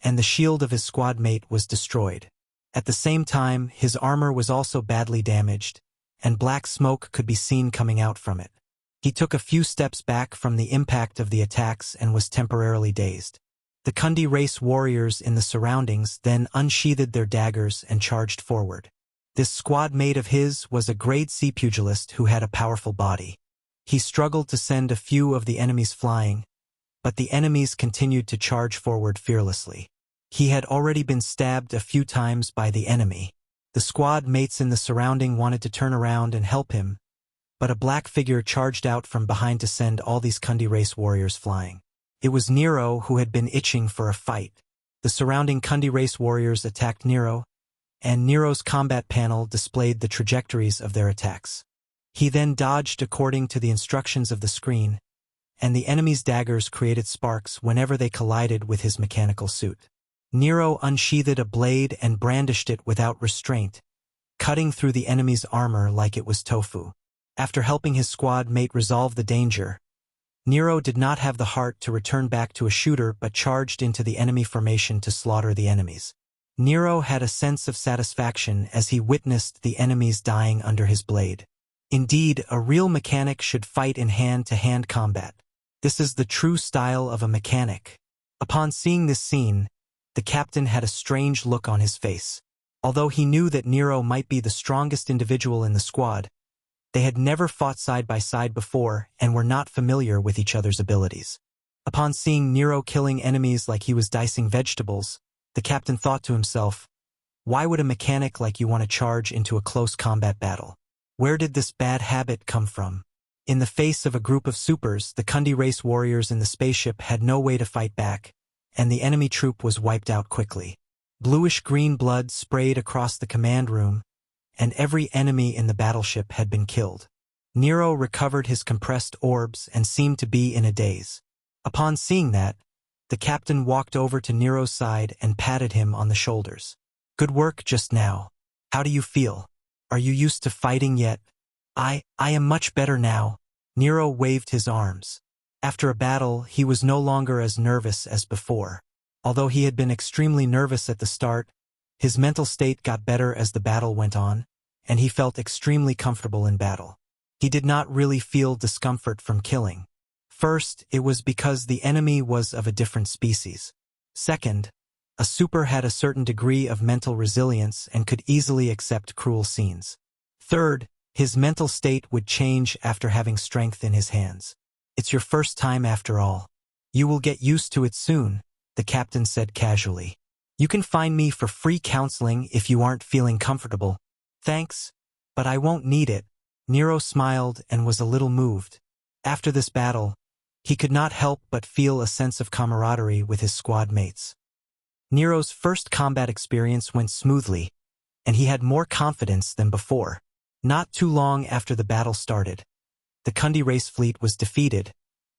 and the shield of his squad mate was destroyed. At the same time, his armor was also badly damaged, and black smoke could be seen coming out from it. He took a few steps back from the impact of the attacks and was temporarily dazed. The Kundi race warriors in the surroundings then unsheathed their daggers and charged forward. This squad mate of his was a grade C pugilist who had a powerful body. He struggled to send a few of the enemies flying, but the enemies continued to charge forward fearlessly. He had already been stabbed a few times by the enemy. The squad mates in the surrounding wanted to turn around and help him, but a black figure charged out from behind to send all these Kundi race warriors flying. It was Nero, who had been itching for a fight. The surrounding Kundi race warriors attacked Nero, and Nero's combat panel displayed the trajectories of their attacks. He then dodged according to the instructions of the screen, and the enemy's daggers created sparks whenever they collided with his mechanical suit. Nero unsheathed a blade and brandished it without restraint, cutting through the enemy's armor like it was tofu. After helping his squad mate resolve the danger, Nero did not have the heart to return back to a shooter but charged into the enemy formation to slaughter the enemies. Nero had a sense of satisfaction as he witnessed the enemies dying under his blade. Indeed, a real mechanic should fight in hand-to-hand combat. This is the true style of a mechanic. Upon seeing this scene, the captain had a strange look on his face. Although he knew that Nero might be the strongest individual in the squad, they had never fought side by side before and were not familiar with each other's abilities. Upon seeing Nero killing enemies like he was dicing vegetables, the captain thought to himself, "Why would a mechanic like you want to charge into a close combat battle? Where did this bad habit come from?" In the face of a group of supers, the Kundi race warriors in the spaceship had no way to fight back, and the enemy troop was wiped out quickly. Bluish-green blood sprayed across the command room, and every enemy in the battleship had been killed. Nero recovered his compressed orbs and seemed to be in a daze. Upon seeing that, the captain walked over to Nero's side and patted him on the shoulders. "Good work just now. How do you feel? Are you used to fighting yet?" I am much better now." Nero waved his arms. After a battle, he was no longer as nervous as before. Although he had been extremely nervous at the start, his mental state got better as the battle went on, and he felt extremely comfortable in battle. He did not really feel discomfort from killing. First, it was because the enemy was of a different species. Second, a super had a certain degree of mental resilience and could easily accept cruel scenes. Third, his mental state would change after having strength in his hands. "It's your first time after all. You will get used to it soon," the captain said casually. "You can find me for free counseling if you aren't feeling comfortable." "Thanks, but I won't need it." Nero smiled and was a little moved. After this battle, he could not help but feel a sense of camaraderie with his squad mates. Nero's first combat experience went smoothly, and he had more confidence than before. Not too long after the battle started, the Kundi race fleet was defeated,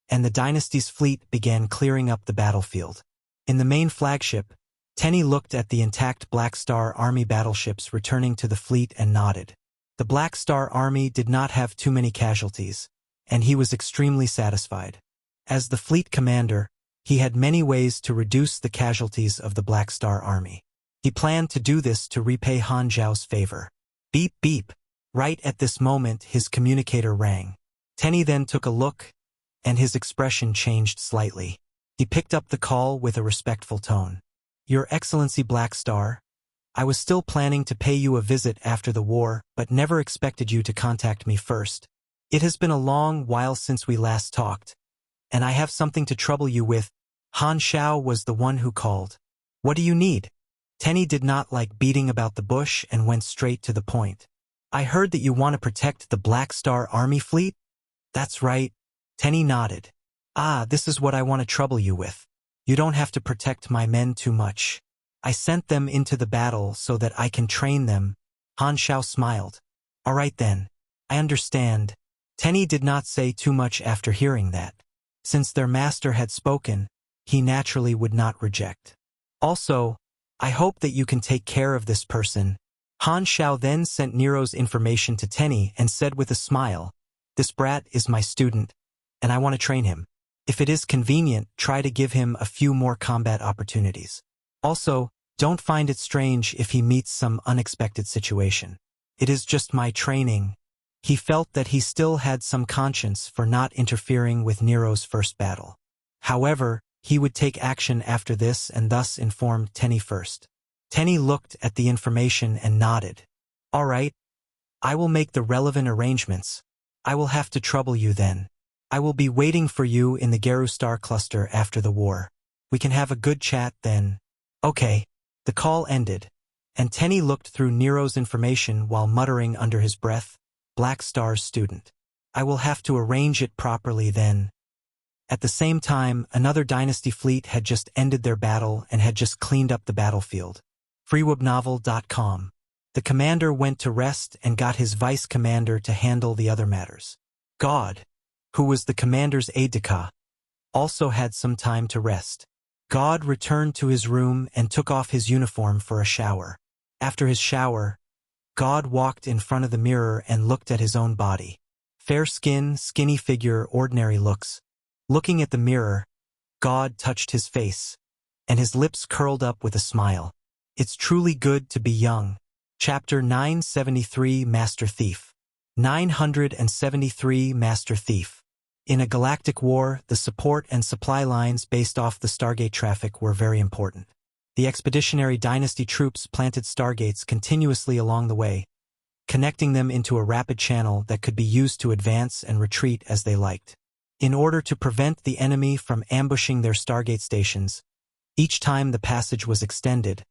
and the dynasty's fleet began clearing up the battlefield. In the main flagship, Tenny looked at the intact Black Star Army battleships returning to the fleet and nodded. The Black Star Army did not have too many casualties, and he was extremely satisfied. As the fleet commander, he had many ways to reduce the casualties of the Black Star Army. He planned to do this to repay Han Xiao's favor. Beep beep. Right at this moment his communicator rang. Tenny then took a look, and his expression changed slightly. He picked up the call with a respectful tone. "Your Excellency Black Star, I was still planning to pay you a visit after the war, but never expected you to contact me first. It has been a long while since we last talked, and I have something to trouble you with." Han Xiao was the one who called. "What do you need?" Tenny did not like beating about the bush and went straight to the point. "I heard that you want to protect the Black Star Army fleet?" "That's right." Tenny nodded. This is what I want to trouble you with. You don't have to protect my men too much. I sent them into the battle so that I can train them." Han Xiao smiled. "All right then. I understand." Tenny did not say too much after hearing that. Since their master had spoken, he naturally would not reject. Also, I hope that you can take care of this person. Han Xiao then sent Nero's information to Tenny and said with a smile, "This brat is my student, and I want to train him. If it is convenient, try to give him a few more combat opportunities. Also, don't find it strange if he meets some unexpected situation. It is just my training." He felt that he still had some conscience for not interfering with Nero's first battle. However, he would take action after this and thus informed Tenny first. Tenny looked at the information and nodded. "All right. I will make the relevant arrangements. I will have to trouble you then. I will be waiting for you in the Geru Star Cluster after the war. We can have a good chat then." Okay. The call ended, and Tenny looked through Nero's information while muttering under his breath, "Black Star's student. I will have to arrange it properly then." At the same time, another dynasty fleet had just ended their battle and had just cleaned up the battlefield. freewebnovel.com. The commander went to rest and got his vice commander to handle the other matters. God, who was the commander's aide-de-camp, also had some time to rest. God returned to his room and took off his uniform for a shower. After his shower, God walked in front of the mirror and looked at his own body. Fair skin, skinny figure, ordinary looks. Looking at the mirror, God touched his face, and his lips curled up with a smile. It's truly good to be young. Chapter 973 Master Thief. 973 Master Thief. In a galactic war, the support and supply lines based off the Stargate traffic were very important. The expeditionary dynasty troops planted Stargates continuously along the way, connecting them into a rapid channel that could be used to advance and retreat as they liked. In order to prevent the enemy from ambushing their Stargate stations, each time the passage was extended,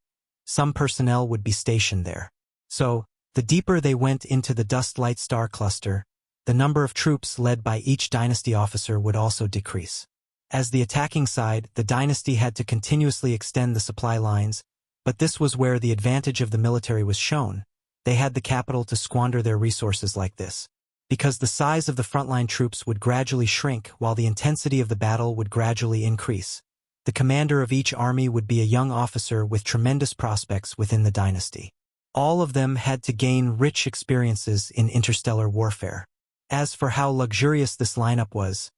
some personnel would be stationed there. So, the deeper they went into the dust-light star cluster, the number of troops led by each dynasty officer would also decrease. As the attacking side, the dynasty had to continuously extend the supply lines, but this was where the advantage of the military was shown. They had the capital to squander their resources like this, because the size of the frontline troops would gradually shrink while the intensity of the battle would gradually increase. The commander of each army would be a young officer with tremendous prospects within the dynasty. All of them had to gain rich experiences in interstellar warfare. As for how luxurious this lineup was,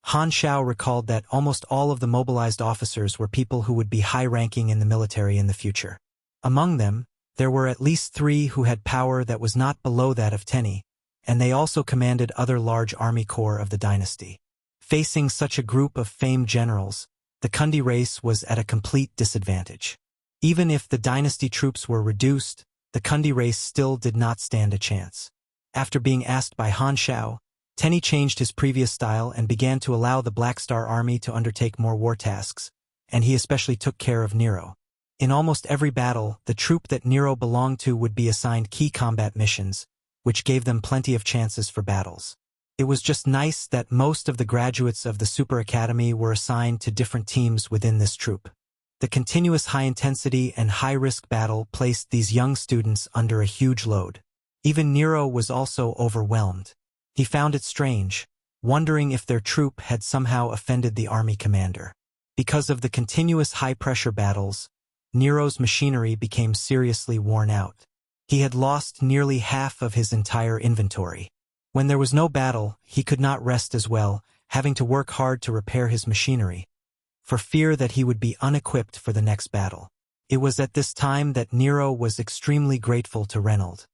Han Xiao recalled that almost all of the mobilized officers were people who would be high-ranking in the military in the future. Among them, there were at least 3 who had power that was not below that of Tenny, and they also commanded other large army corps of the dynasty. Facing such a group of famed generals, the Kundi race was at a complete disadvantage. Even if the dynasty troops were reduced, the Kundi race still did not stand a chance. After being asked by Han Xiao, Tenny changed his previous style and began to allow the Black Star Army to undertake more war tasks, and he especially took care of Nero. In almost every battle, the troop that Nero belonged to would be assigned key combat missions, which gave them plenty of chances for battles. It was just nice that most of the graduates of the Super Academy were assigned to different teams within this troop. The continuous high-intensity and high-risk battle placed these young students under a huge load. Even Nero was also overwhelmed. He found it strange, wondering if their troop had somehow offended the army commander. Because of the continuous high-pressure battles, Nero's machinery became seriously worn out. He had lost nearly half of his entire inventory. When there was no battle, he could not rest as well, having to work hard to repair his machinery, for fear that he would be unequipped for the next battle. It was at this time that Nero was extremely grateful to Reynold.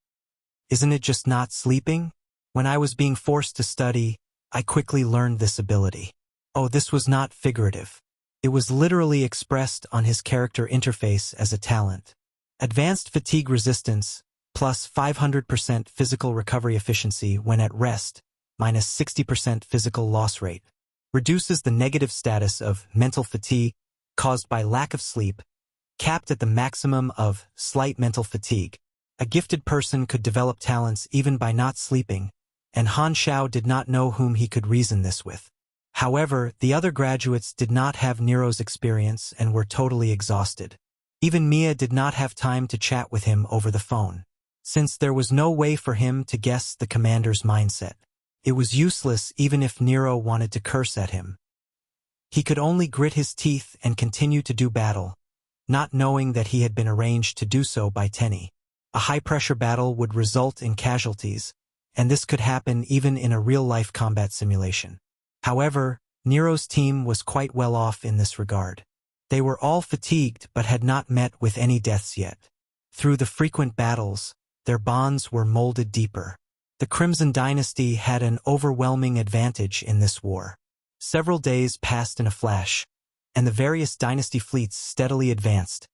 "Isn't it just not sleeping? When I was being forced to study, I quickly learned this ability." Oh, this was not figurative. It was literally expressed on his character interface as a talent. Advanced fatigue resistance, plus 500% physical recovery efficiency when at rest, minus 60% physical loss rate. Reduces the negative status of mental fatigue caused by lack of sleep, capped at the maximum of slight mental fatigue. A gifted person could develop talents even by not sleeping, and Han Xiao did not know whom he could reason this with. However, the other graduates did not have Nero's experience and were totally exhausted. Even Mia did not have time to chat with him over the phone, since there was no way for him to guess the commander's mindset. It was useless even if Nero wanted to curse at him. He could only grit his teeth and continue to do battle, not knowing that he had been arranged to do so by Tenny. A high-pressure battle would result in casualties, and this could happen even in a real-life combat simulation. However, Nero's team was quite well off in this regard. They were all fatigued but had not met with any deaths yet. Through the frequent battles, their bonds were molded deeper. The Crimson Dynasty had an overwhelming advantage in this war. Several days passed in a flash, and the various dynasty fleets steadily advanced,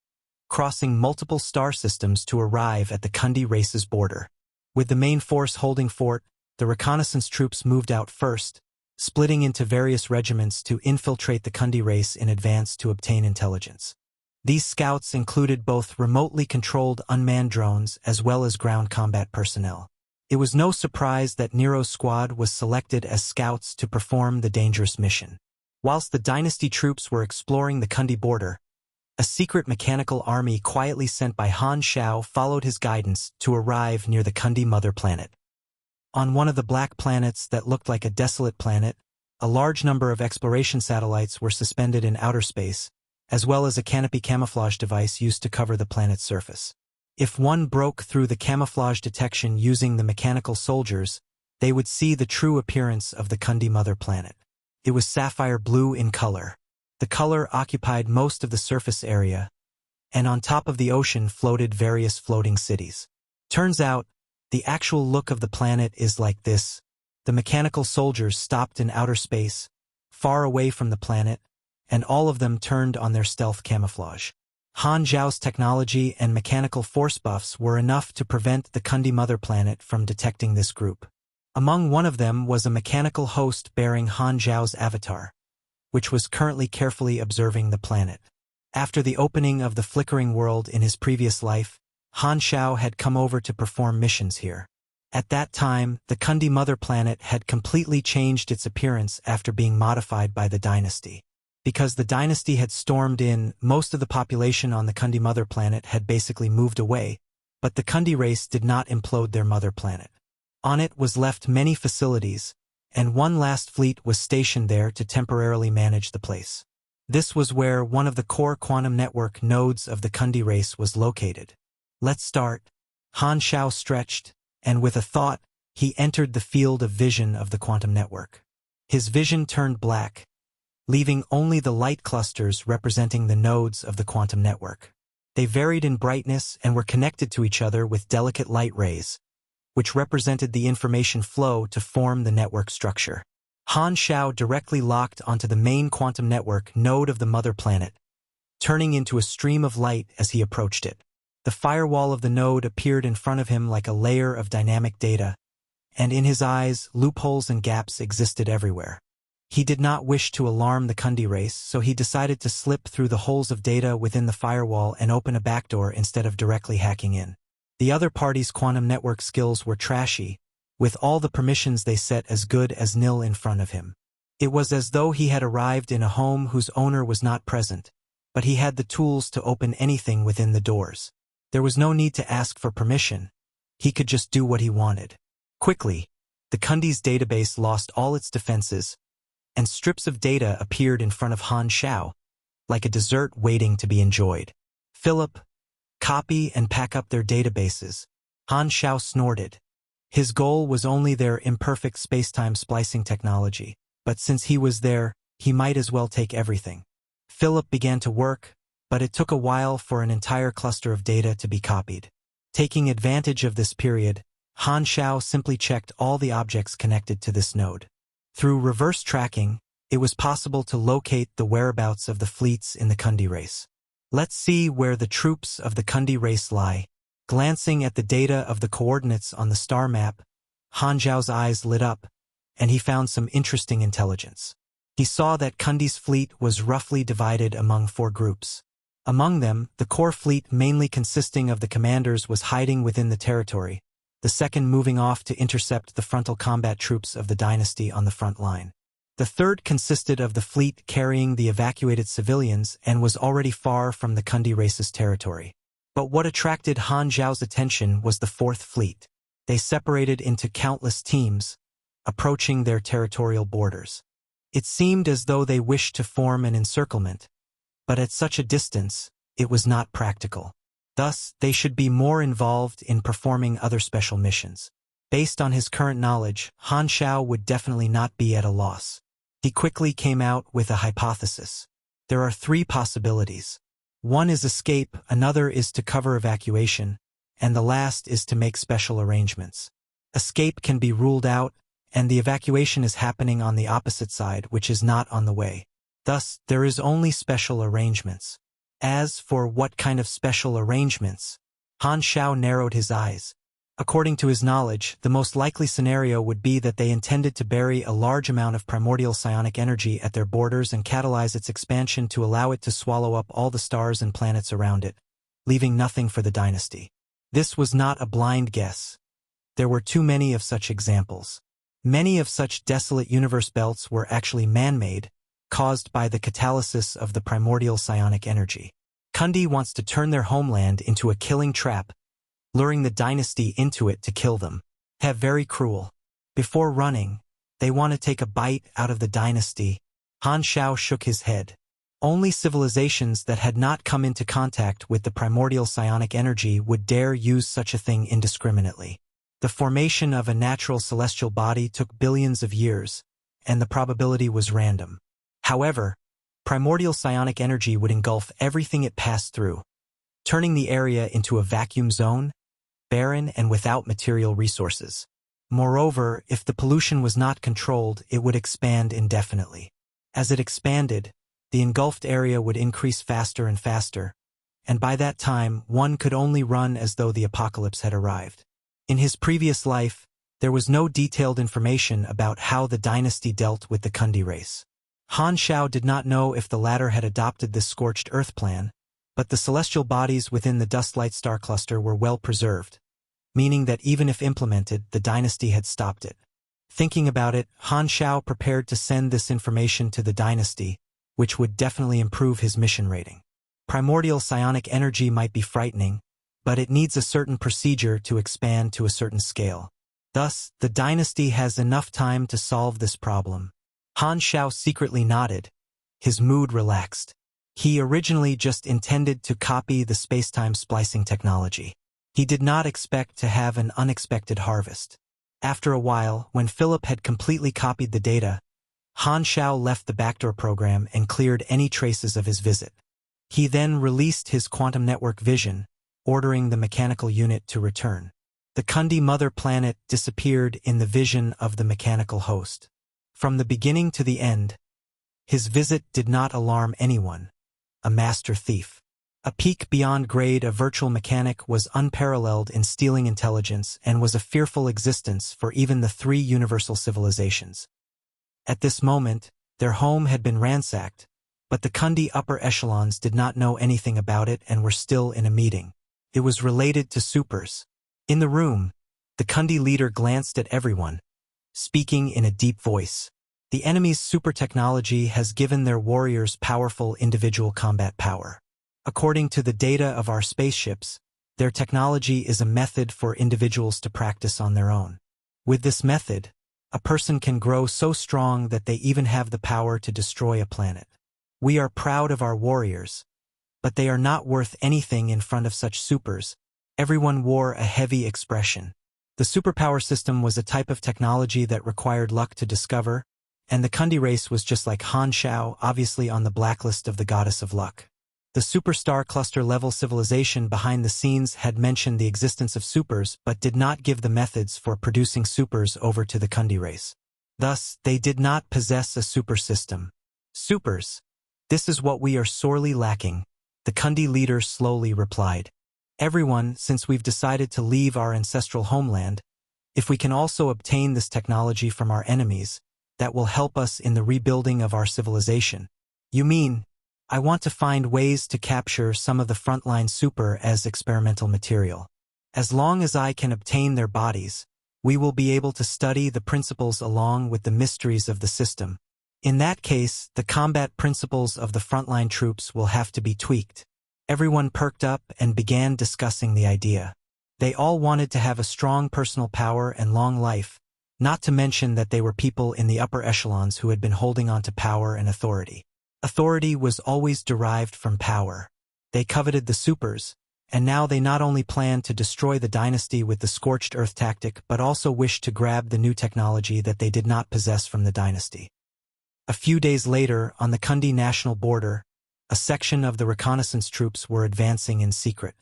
crossing multiple star systems to arrive at the Kundi race's border. With the main force holding fort, the reconnaissance troops moved out first, splitting into various regiments to infiltrate the Kundi race in advance to obtain intelligence. These scouts included both remotely controlled unmanned drones as well as ground combat personnel. It was no surprise that Nero's squad was selected as scouts to perform the dangerous mission. Whilst the dynasty troops were exploring the Kundi border, a secret mechanical army quietly sent by Han Xiao followed his guidance to arrive near the Kundi mother planet. On one of the black planets that looked like a desolate planet, a large number of exploration satellites were suspended in outer space, as well as a canopy camouflage device used to cover the planet's surface. If one broke through the camouflage detection using the mechanical soldiers, they would see the true appearance of the Kundi mother planet. It was sapphire blue in color. The color occupied most of the surface area, and on top of the ocean floated various floating cities. Turns out, the actual look of the planet is like this. The mechanical soldiers stopped in outer space, far away from the planet, and all of them turned on their stealth camouflage. Han Xiao's technology and mechanical force buffs were enough to prevent the Kundi mother planet from detecting this group. Among one of them was a mechanical host bearing Han Xiao's avatar, which was currently carefully observing the planet. After the opening of the flickering world in his previous life, Han Xiao had come over to perform missions here. At that time, the Kundi mother planet had completely changed its appearance after being modified by the dynasty. Because the dynasty had stormed in, most of the population on the Kundi mother planet had basically moved away, but the Kundi race did not implode their mother planet. On it was left many facilities, and one last fleet was stationed there to temporarily manage the place. This was where one of the core quantum network nodes of the Kundi race was located. Let's start. Han Xiao stretched, and with a thought, he entered the field of vision of the quantum network. His vision turned black, leaving only the light clusters representing the nodes of the quantum network. They varied in brightness and were connected to each other with delicate light rays, which represented the information flow to form the network structure. Han Xiao directly locked onto the main quantum network node of the mother planet, turning into a stream of light as he approached it. The firewall of the node appeared in front of him like a layer of dynamic data, and in his eyes, loopholes and gaps existed everywhere. He did not wish to alarm the Kundi race, so he decided to slip through the holes of data within the firewall and open a backdoor instead of directly hacking in. The other party's quantum network skills were trashy, with all the permissions they set as good as nil in front of him. It was as though he had arrived in a home whose owner was not present, but he had the tools to open anything within the doors. There was no need to ask for permission. He could just do what he wanted. Quickly, the Kundi's database lost all its defenses, and strips of data appeared in front of Han Xiao, like a dessert waiting to be enjoyed. Philip, copy and pack up their databases. Han Xiao snorted. His goal was only their imperfect space-time splicing technology, but since he was there, he might as well take everything. Philip began to work, but it took a while for an entire cluster of data to be copied. Taking advantage of this period, Han Xiao simply checked all the objects connected to this node. Through reverse tracking, it was possible to locate the whereabouts of the fleets in the Kundi race. Let's see where the troops of the Kundi race lie. Glancing at the data of the coordinates on the star map, Han Xiao's eyes lit up, and he found some interesting intelligence. He saw that Kundi's fleet was roughly divided among 4 groups. Among them, the core fleet mainly consisting of the commanders was hiding within the territory, the second moving off to intercept the frontal combat troops of the dynasty on the front line. The third consisted of the fleet carrying the evacuated civilians and was already far from the Kundi race's territory. But what attracted Han Xiao's attention was the fourth fleet. They separated into countless teams, approaching their territorial borders. It seemed as though they wished to form an encirclement, but at such a distance, it was not practical. Thus, they should be more involved in performing other special missions. Based on his current knowledge, Han Xiao would definitely not be at a loss. He quickly came out with a hypothesis. There are 3 possibilities. One is escape, another is to cover evacuation, and the last is to make special arrangements. Escape can be ruled out, and the evacuation is happening on the opposite side, which is not on the way. Thus, there is only special arrangements. As for what kind of special arrangements, Han Xiao narrowed his eyes. According to his knowledge, the most likely scenario would be that they intended to bury a large amount of primordial psionic energy at their borders and catalyze its expansion to allow it to swallow up all the stars and planets around it, leaving nothing for the dynasty. This was not a blind guess. There were too many of such examples. Many of such desolate universe belts were actually man-made, caused by the catalysis of the primordial psionic energy. Kundi wants to turn their homeland into a killing trap, luring the dynasty into it to kill them. Very cruel. Before running, they want to take a bite out of the dynasty. Han Xiao shook his head. Only civilizations that had not come into contact with the primordial psionic energy would dare use such a thing indiscriminately. The formation of a natural celestial body took billions of years, and the probability was random. However, primordial psionic energy would engulf everything it passed through, turning the area into a vacuum zone, barren and without material resources. Moreover, if the pollution was not controlled, it would expand indefinitely. As it expanded, the engulfed area would increase faster and faster, and by that time, one could only run as though the apocalypse had arrived. In his previous life, there was no detailed information about how the dynasty dealt with the Kundi race. Han Xiao did not know if the latter had adopted this scorched earth plan, but the celestial bodies within the dust-light star cluster were well preserved, meaning that even if implemented, the dynasty had stopped it. Thinking about it, Han Xiao prepared to send this information to the dynasty, which would definitely improve his mission rating. Primordial psionic energy might be frightening, but it needs a certain procedure to expand to a certain scale. Thus, the dynasty has enough time to solve this problem. Han Xiao secretly nodded. His mood relaxed. He originally just intended to copy the spacetime splicing technology. He did not expect to have an unexpected harvest. After a while, when Philip had completely copied the data, Han Xiao left the backdoor program and cleared any traces of his visit. He then released his quantum network vision, ordering the mechanical unit to return. The Kundi mother planet disappeared in the vision of the mechanical host. From the beginning to the end, his visit did not alarm anyone. A master thief. A peak beyond grade, a virtual mechanic was unparalleled in stealing intelligence and was a fearful existence for even the 3 universal civilizations. At this moment, their home had been ransacked, but the Kundi upper echelons did not know anything about it and were still in a meeting. It was related to supers. In the room, the Kundi leader glanced at everyone, speaking in a deep voice. The enemy's super technology has given their warriors powerful individual combat power. According to the data of our spaceships, their technology is a method for individuals to practice on their own. With this method, a person can grow so strong that they even have the power to destroy a planet. We are proud of our warriors, but they are not worth anything in front of such supers. Everyone wore a heavy expression. The superpower system was a type of technology that required luck to discover, and the Kundi race was just like Han Xiao, obviously on the blacklist of the goddess of luck. The superstar cluster-level civilization behind the scenes had mentioned the existence of supers but did not give the methods for producing supers over to the Kundi race. Thus, they did not possess a super system. Supers. This is what we are sorely lacking, the Kundi leader slowly replied. Everyone, since we've decided to leave our ancestral homeland, if we can also obtain this technology from our enemies, that will help us in the rebuilding of our civilization. You mean, I want to find ways to capture some of the frontline super as experimental material. As long as I can obtain their bodies, we will be able to study the principles along with the mysteries of the system. In that case, the combat principles of the frontline troops will have to be tweaked. Everyone perked up and began discussing the idea. They all wanted to have a strong personal power and long life, not to mention that they were people in the upper echelons who had been holding on to power and authority. Authority was always derived from power. They coveted the supers, and now they not only planned to destroy the dynasty with the scorched earth tactic but also wished to grab the new technology that they did not possess from the dynasty. A few days later, on the Kundi national border, a section of the reconnaissance troops were advancing in secret.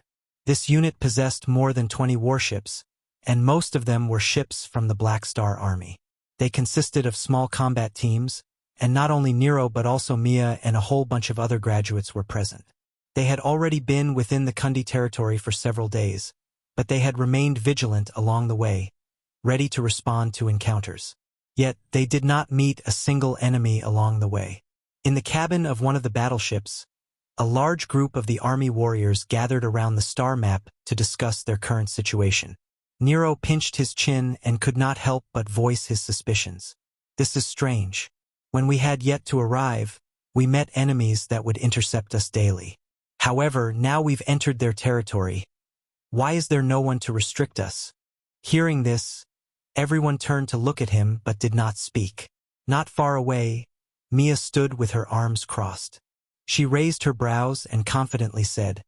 This unit possessed more than 20 warships, and most of them were ships from the Black Star Army. They consisted of small combat teams, and not only Nero but also Mia and a whole bunch of other graduates were present. They had already been within the Kundi territory for several days, but they had remained vigilant along the way, ready to respond to encounters. Yet, they did not meet a single enemy along the way. In the cabin of one of the battleships, a large group of the army warriors gathered around the star map to discuss their current situation. Nero pinched his chin and could not help but voice his suspicions. This is strange. When we had yet to arrive, we met enemies that would intercept us daily. However, now we've entered their territory. Why is there no one to restrict us? Hearing this, everyone turned to look at him but did not speak. Not far away, Mia stood with her arms crossed. She raised her brows and confidently said,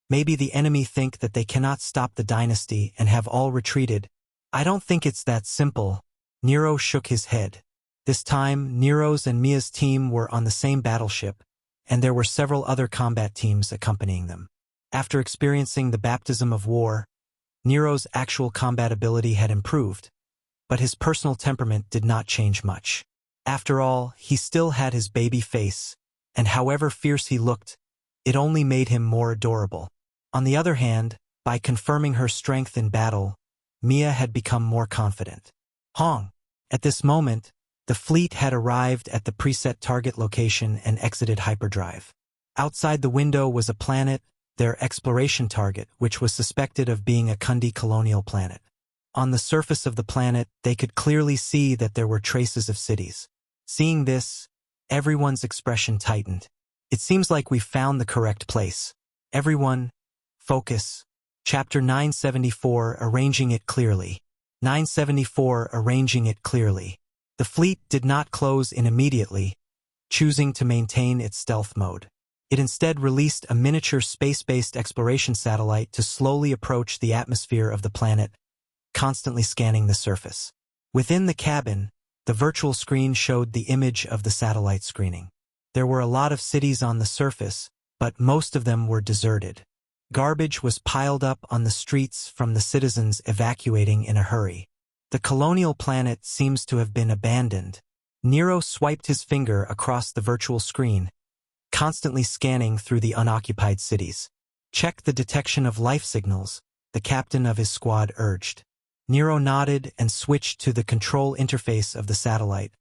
"Maybe the enemy think that they cannot stop the dynasty and have all retreated. I don't think it's that simple." Nero shook his head. This time, Nero's and Mia's team were on the same battleship, and there were several other combat teams accompanying them. After experiencing the baptism of war, Nero's actual combat ability had improved, but his personal temperament did not change much. After all, he still had his baby face, and however fierce he looked, it only made him more adorable. On the other hand, by confirming her strength in battle, Mia had become more confident. Hong! At this moment, the fleet had arrived at the preset target location and exited hyperdrive. Outside the window was a planet, their exploration target, which was suspected of being a Kundi colonial planet. On the surface of the planet, they could clearly see that there were traces of cities. Seeing this, everyone's expression tightened. It seems like we've found the correct place. Everyone, focus. Chapter 974, Arranging It Clearly. 974, Arranging It Clearly. The fleet did not close in immediately, choosing to maintain its stealth mode. It instead released a miniature space-based exploration satellite to slowly approach the atmosphere of the planet, constantly scanning the surface. Within the cabin, the virtual screen showed the image of the satellite screening. There were a lot of cities on the surface, but most of them were deserted. Garbage was piled up on the streets from the citizens evacuating in a hurry. The colonial planet seems to have been abandoned. Nero swiped his finger across the virtual screen, constantly scanning through the unoccupied cities. "Check the detection of life signals," the captain of his squad urged. Nero nodded and switched to the control interface of the satellite,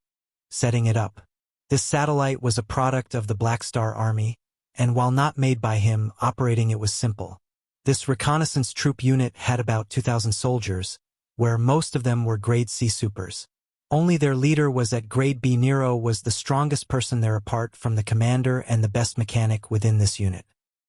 setting it up. This satellite was a product of the Black Star Army, and while not made by him, operating it was simple. This reconnaissance troop unit had about 2,000 soldiers, where most of them were Grade C supers. Only their leader was at Grade B. Nero was the strongest person there apart from the commander and the best mechanic within this unit.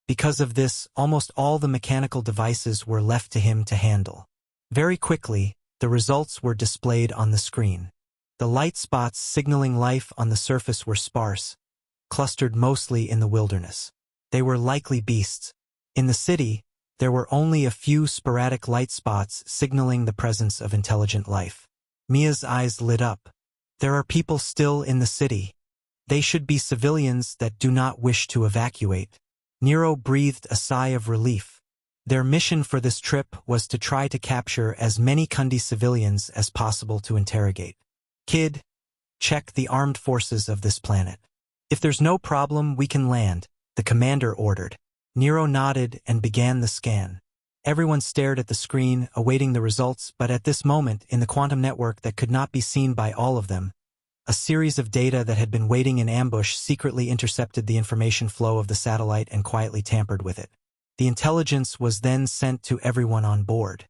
Because of this, almost all the mechanical devices were left to him to handle. Very quickly, the results were displayed on the screen. The light spots signaling life on the surface were sparse, clustered mostly in the wilderness. They were likely beasts. In the city, there were only a few sporadic light spots signaling the presence of intelligent life. Mia's eyes lit up. There are people still in the city. They should be civilians that do not wish to evacuate. Nero breathed a sigh of relief. Their mission for this trip was to try to capture as many Kundi civilians as possible to interrogate. "Kid, check the armed forces of this planet. If there's no problem, we can land," the commander ordered. Nero nodded and began the scan. Everyone stared at the screen, awaiting the results, but at this moment, in the quantum network that could not be seen by all of them, a series of data that had been waiting in ambush secretly intercepted the information flow of the satellite and quietly tampered with it. The intelligence was then sent to everyone on board.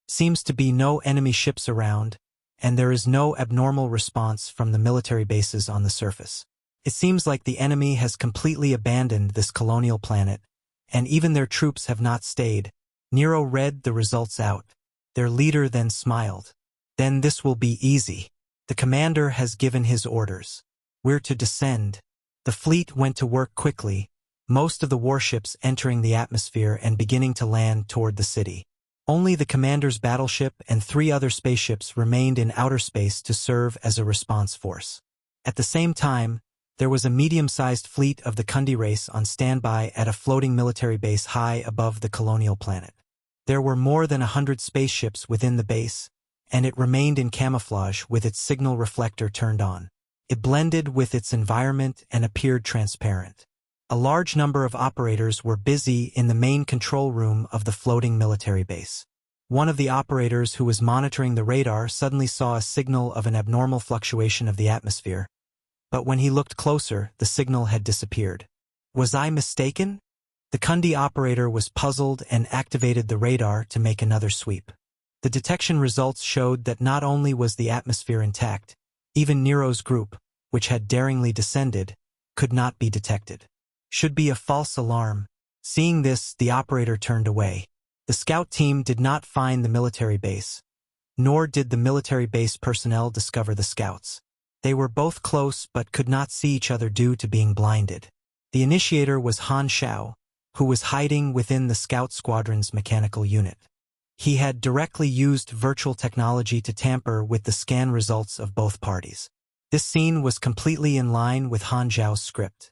Seems to be no enemy ships around, and there is no abnormal response from the military bases on the surface. It seems like the enemy has completely abandoned this colonial planet, and even their troops have not stayed. Nero read the results out. Their leader then smiled. "Then this will be easy. The commander has given his orders. We're to descend." The fleet went to work quickly, most of the warships entering the atmosphere and beginning to land toward the city. Only the commander's battleship and 3 other spaceships remained in outer space to serve as a response force. At the same time, there was a medium-sized fleet of the Kundi race on standby at a floating military base high above the colonial planet. There were more than 100 spaceships within the base, and it remained in camouflage with its signal reflector turned on. It blended with its environment and appeared transparent. A large number of operators were busy in the main control room of the floating military base. One of the operators who was monitoring the radar suddenly saw a signal of an abnormal fluctuation of the atmosphere, but when he looked closer, the signal had disappeared. Was I mistaken? The Kundi operator was puzzled and activated the radar to make another sweep. The detection results showed that not only was the atmosphere intact, even Nero's group, which had daringly descended, could not be detected. Should be a false alarm. Seeing this, the operator turned away. The scout team did not find the military base, nor did the military base personnel discover the scouts. They were both close but could not see each other due to being blinded. The initiator was Han Xiao, who was hiding within the scout squadron's mechanical unit. He had directly used virtual technology to tamper with the scan results of both parties. This scene was completely in line with Han Xiao's script.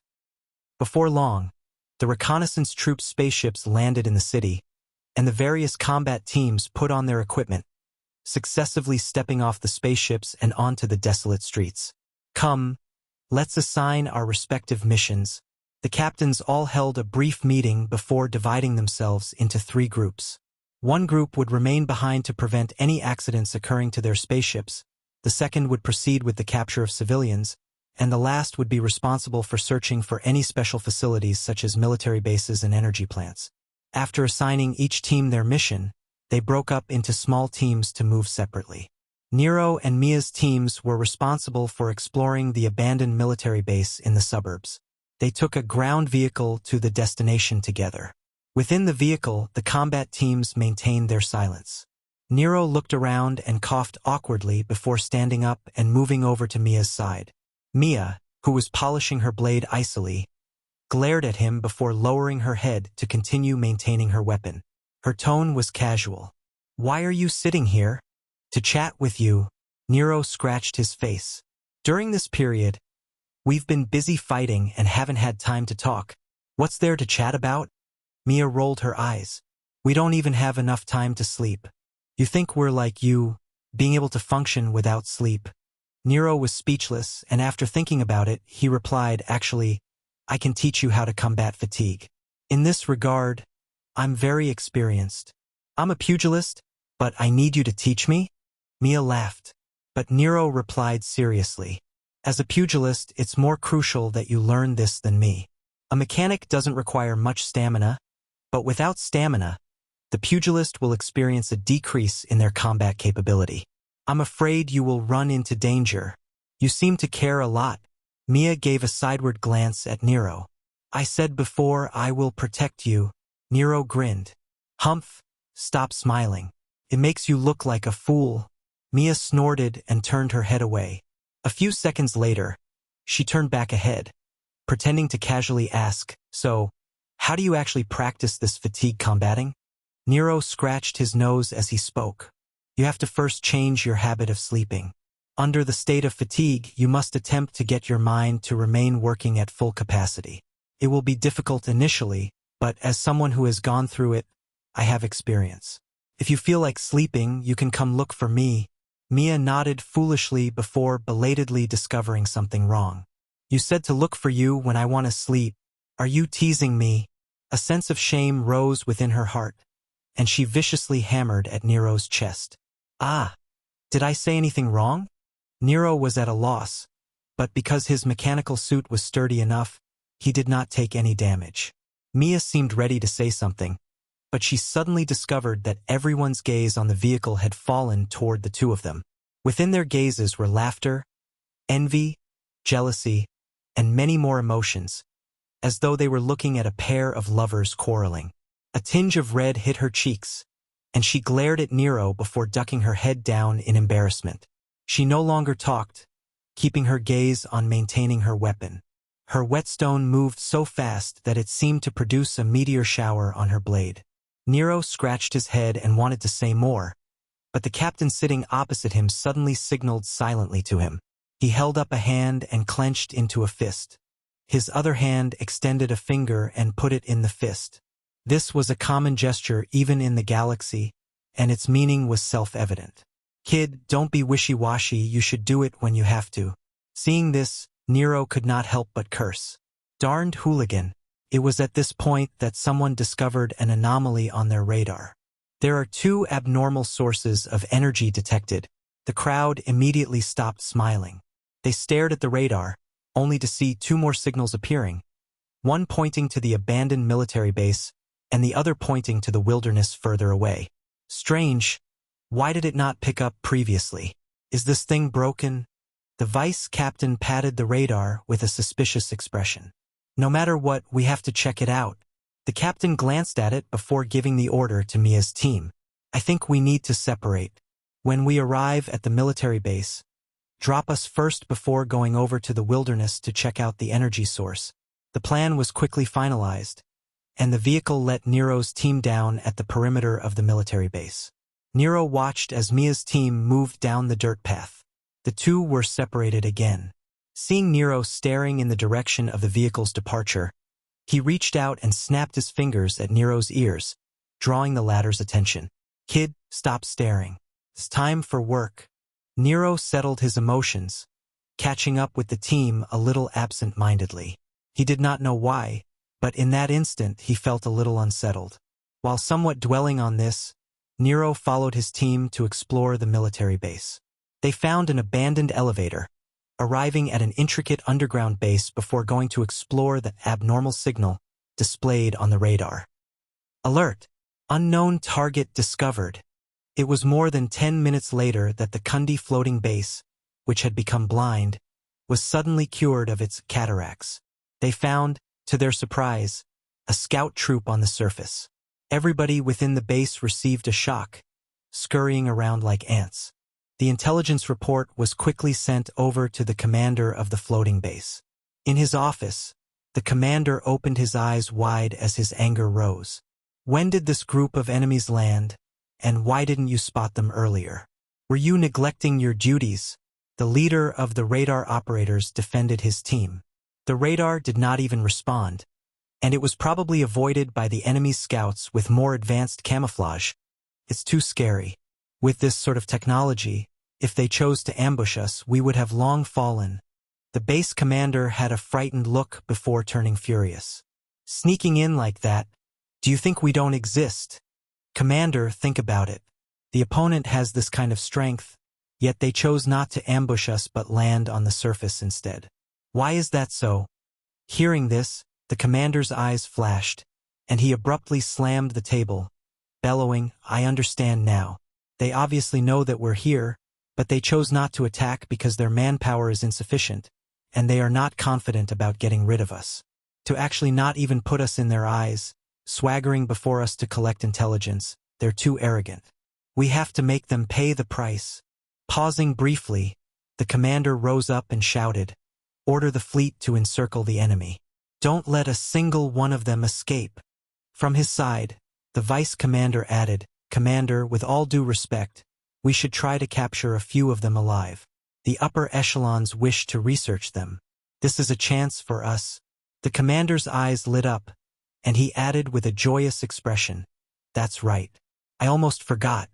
Before long, the reconnaissance troops' spaceships landed in the city, and the various combat teams put on their equipment, successively stepping off the spaceships and onto the desolate streets. Come, let's assign our respective missions. The captains all held a brief meeting before dividing themselves into 3 groups. One group would remain behind to prevent any accidents occurring to their spaceships, the second would proceed with the capture of civilians, and the last would be responsible for searching for any special facilities such as military bases and energy plants. After assigning each team their mission, they broke up into small teams to move separately. Nero and Mia's teams were responsible for exploring the abandoned military base in the suburbs. They took a ground vehicle to the destination together. Within the vehicle, the combat teams maintained their silence. Nero looked around and coughed awkwardly before standing up and moving over to Mia's side. Mia, who was polishing her blade icily, glared at him before lowering her head to continue maintaining her weapon. Her tone was casual. "Why are you sitting here?" "To chat with you." Nero scratched his face. "During this period, we've been busy fighting and haven't had time to talk. What's there to chat about?" Mia rolled her eyes. "We don't even have enough time to sleep. You think we're like you, being able to function without sleep?" Nero was speechless, and after thinking about it, he replied, "Actually, I can teach you how to combat fatigue. In this regard, I'm very experienced. I'm a pugilist, but I need you to teach me?" Mia laughed, but Nero replied seriously, "As a pugilist, it's more crucial that you learn this than me. A mechanic doesn't require much stamina, but without stamina, the pugilist will experience a decrease in their combat capability. I'm afraid you will run into danger. You seem to care a lot." Mia gave a sideward glance at Nero. "I said before I will protect you." Nero grinned. "Humph, stop smiling. It makes you look like a fool." Mia snorted and turned her head away. A few seconds later, she turned back ahead, pretending to casually ask, "So, how do you actually practice this fatigue combating?" Nero scratched his nose as he spoke. "You have to first change your habit of sleeping. Under the state of fatigue, you must attempt to get your mind to remain working at full capacity. It will be difficult initially, but as someone who has gone through it, I have experience. If you feel like sleeping, you can come look for me." Mia nodded foolishly before belatedly discovering something wrong. "You said to look for you when I want to sleep. Are you teasing me?" A sense of shame rose within her heart, and she viciously hammered at Nero's chest. "Ah, did I say anything wrong?" Nero was at a loss, but because his mechanical suit was sturdy enough, he did not take any damage. Mia seemed ready to say something, but she suddenly discovered that everyone's gaze on the vehicle had fallen toward the two of them. Within their gazes were laughter, envy, jealousy, and many more emotions, as though they were looking at a pair of lovers quarreling. A tinge of red hit her cheeks, and she glared at Nero before ducking her head down in embarrassment. She no longer talked, keeping her gaze on maintaining her weapon. Her whetstone moved so fast that it seemed to produce a meteor shower on her blade. Nero scratched his head and wanted to say more, but the captain sitting opposite him suddenly signaled silently to him. He held up a hand and clenched into a fist. His other hand extended a finger and put it in the fist. This was a common gesture even in the galaxy, and its meaning was self-evident. Kid, don't be wishy-washy, you should do it when you have to. Seeing this, Nero could not help but curse. Darned hooligan. It was at this point that someone discovered an anomaly on their radar. There are two abnormal sources of energy detected. The crowd immediately stopped smiling. They stared at the radar, only to see two more signals appearing, one pointing to the abandoned military base, and the other pointing to the wilderness further away. Strange. Why did it not pick up previously? Is this thing broken? The vice captain patted the radar with a suspicious expression. No matter what, we have to check it out. The captain glanced at it before giving the order to Mia's team. I think we need to separate. When we arrive at the military base, drop us first before going over to the wilderness to check out the energy source. The plan was quickly finalized, and the vehicle let Nero's team down at the perimeter of the military base. Nero watched as Mia's team moved down the dirt path. The two were separated again. Seeing Nero staring in the direction of the vehicle's departure, he reached out and snapped his fingers at Nero's ears, drawing the latter's attention. Kid, stop staring. It's time for work. Nero settled his emotions, catching up with the team a little absent-mindedly. He did not know why, but in that instant he felt a little unsettled. While somewhat dwelling on this, Nero followed his team to explore the military base. They found an abandoned elevator, arriving at an intricate underground base before going to explore the abnormal signal displayed on the radar. Alert! Unknown target discovered. It was more than 10 minutes later that the Kundi floating base, which had become blind, was suddenly cured of its cataracts. They found, to their surprise, a scout troop on the surface. Everybody within the base received a shock, scurrying around like ants. The intelligence report was quickly sent over to the commander of the floating base. In his office, the commander opened his eyes wide as his anger rose. When did this group of enemies land, and why didn't you spot them earlier? Were you neglecting your duties? The leader of the radar operators defended his team. The radar did not even respond, and it was probably avoided by the enemy's scouts with more advanced camouflage. It's too scary. With this sort of technology, if they chose to ambush us, we would have long fallen. The base commander had a frightened look before turning furious. Sneaking in like that, do you think we don't exist? Commander, think about it. The opponent has this kind of strength, yet they chose not to ambush us but land on the surface instead. Why is that so? Hearing this, the commander's eyes flashed, and he abruptly slammed the table, bellowing, I understand now. They obviously know that we're here, but they chose not to attack because their manpower is insufficient, and they are not confident about getting rid of us. To actually not even put us in their eyes, swaggering before us to collect intelligence, they're too arrogant. We have to make them pay the price. Pausing briefly, the commander rose up and shouted, Order the fleet to encircle the enemy. Don't let a single one of them escape. From his side, the vice commander added, Commander, with all due respect, we should try to capture a few of them alive. The upper echelons wish to research them. This is a chance for us. The commander's eyes lit up, and he added with a joyous expression, That's right. I almost forgot.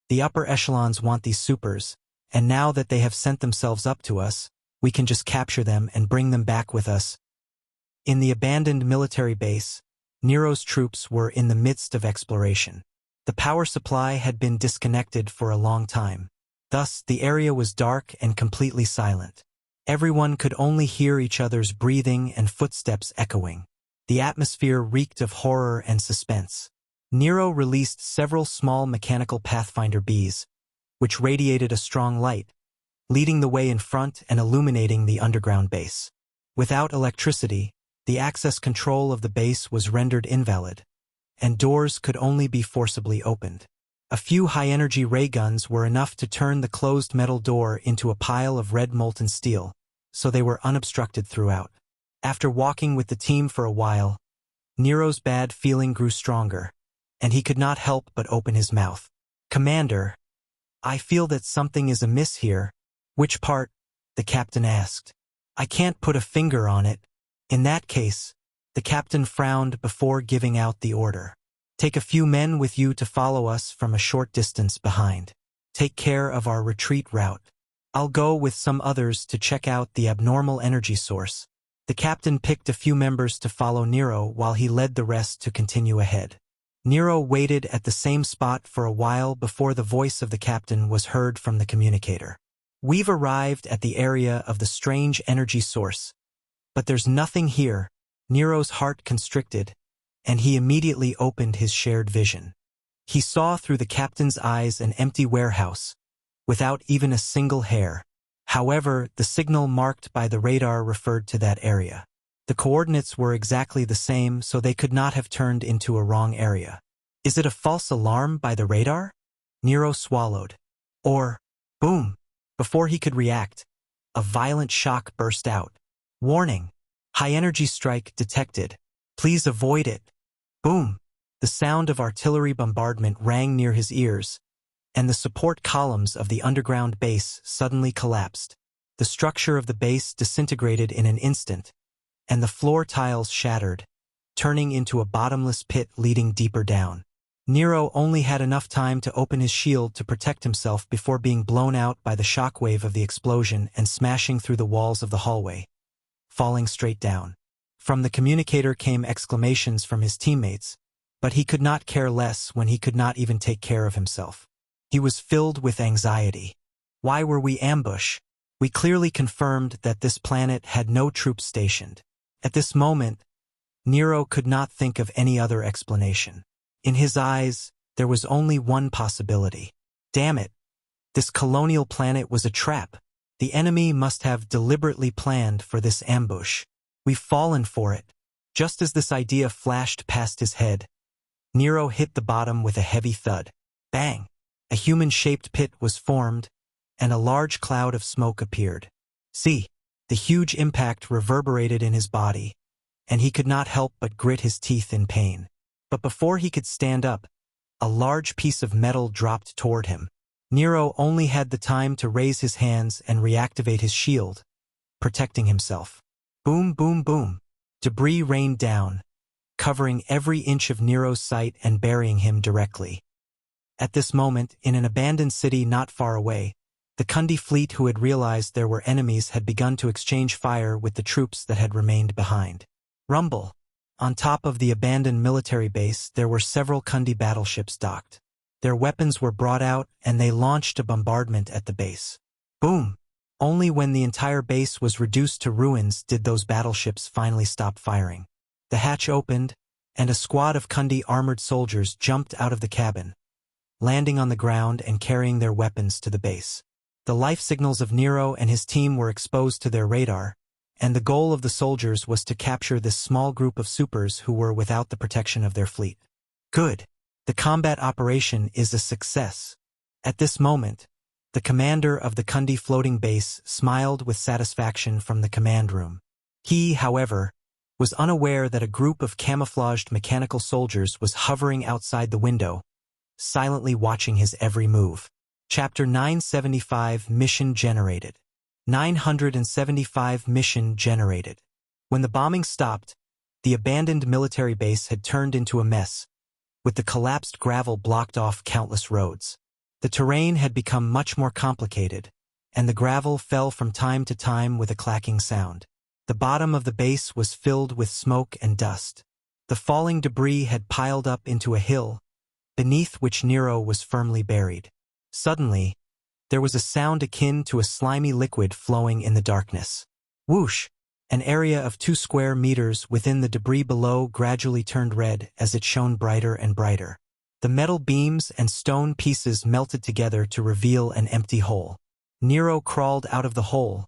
The upper echelons want these supers, and now that they have sent themselves up to us, we can just capture them and bring them back with us. In the abandoned military base, Nero's troops were in the midst of exploration. The power supply had been disconnected for a long time. Thus, the area was dark and completely silent. Everyone could only hear each other's breathing and footsteps echoing. The atmosphere reeked of horror and suspense. Nero released several small mechanical Pathfinder bees, which radiated a strong light, leading the way in front and illuminating the underground base. Without electricity, the access control of the base was rendered invalid, and doors could only be forcibly opened. A few high-energy ray guns were enough to turn the closed metal door into a pile of red molten steel, so they were unobstructed throughout. After walking with the team for a while, Nero's bad feeling grew stronger, and he could not help but open his mouth. "Commander, I feel that something is amiss here." "Which part?" the captain asked. "I can't put a finger on it." "In that case," the captain frowned before giving out the order. "Take a few men with you to follow us from a short distance behind. Take care of our retreat route. I'll go with some others to check out the abnormal energy source." The captain picked a few members to follow Nero while he led the rest to continue ahead. Nero waited at the same spot for a while before the voice of the captain was heard from the communicator. "We've arrived at the area of the strange energy source, but there's nothing here." Nero's heart constricted, and he immediately opened his shared vision. He saw through the captain's eyes an empty warehouse, without even a single hair. However, the signal marked by the radar referred to that area. The coordinates were exactly the same, so they could not have turned into a wrong area. "Is it a false alarm by the radar?" Nero swallowed. Or, boom! Before he could react, a violent shock burst out. "Warning! High-energy strike detected. Please avoid it." Boom! The sound of artillery bombardment rang near his ears, and the support columns of the underground base suddenly collapsed. The structure of the base disintegrated in an instant, and the floor tiles shattered, turning into a bottomless pit leading deeper down. Nero only had enough time to open his shield to protect himself before being blown out by the shockwave of the explosion and smashing through the walls of the hallway, falling straight down. From the communicator came exclamations from his teammates, but he could not care less when he could not even take care of himself. He was filled with anxiety. Why were we ambushed? We clearly confirmed that this planet had no troops stationed. At this moment, Nero could not think of any other explanation. In his eyes, there was only one possibility. Damn it! This colonial planet was a trap. The enemy must have deliberately planned for this ambush. We've fallen for it. Just as this idea flashed past his head, Nero hit the bottom with a heavy thud. Bang! A human-shaped pit was formed, and a large cloud of smoke appeared. See, the huge impact reverberated in his body, and he could not help but grit his teeth in pain. But before he could stand up, a large piece of metal dropped toward him. Nero only had the time to raise his hands and reactivate his shield, protecting himself. Boom, boom, boom. Debris rained down, covering every inch of Nero's sight and burying him directly. At this moment, in an abandoned city not far away, the Kundi fleet who had realized there were enemies had begun to exchange fire with the troops that had remained behind. Rumble. On top of the abandoned military base, there were several Kundi battleships docked. Their weapons were brought out, and they launched a bombardment at the base. Boom! Only when the entire base was reduced to ruins did those battleships finally stop firing. The hatch opened, and a squad of Kundi armored soldiers jumped out of the cabin, landing on the ground and carrying their weapons to the base. The life signals of Nero and his team were exposed to their radar, and the goal of the soldiers was to capture this small group of supers who were without the protection of their fleet. Good. The combat operation is a success. At this moment, the commander of the Kundi floating base smiled with satisfaction from the command room. He, however, was unaware that a group of camouflaged mechanical soldiers was hovering outside the window, silently watching his every move. Chapter 975 Mission Generated. 975 Mission Generated. When the bombing stopped, the abandoned military base had turned into a mess, with the collapsed gravel blocked off countless roads. The terrain had become much more complicated, and the gravel fell from time to time with a clacking sound. The bottom of the base was filled with smoke and dust. The falling debris had piled up into a hill, beneath which Nero was firmly buried. Suddenly, there was a sound akin to a slimy liquid flowing in the darkness. Whoosh! An area of 2 square meters within the debris below gradually turned red as it shone brighter and brighter. The metal beams and stone pieces melted together to reveal an empty hole. Nero crawled out of the hole,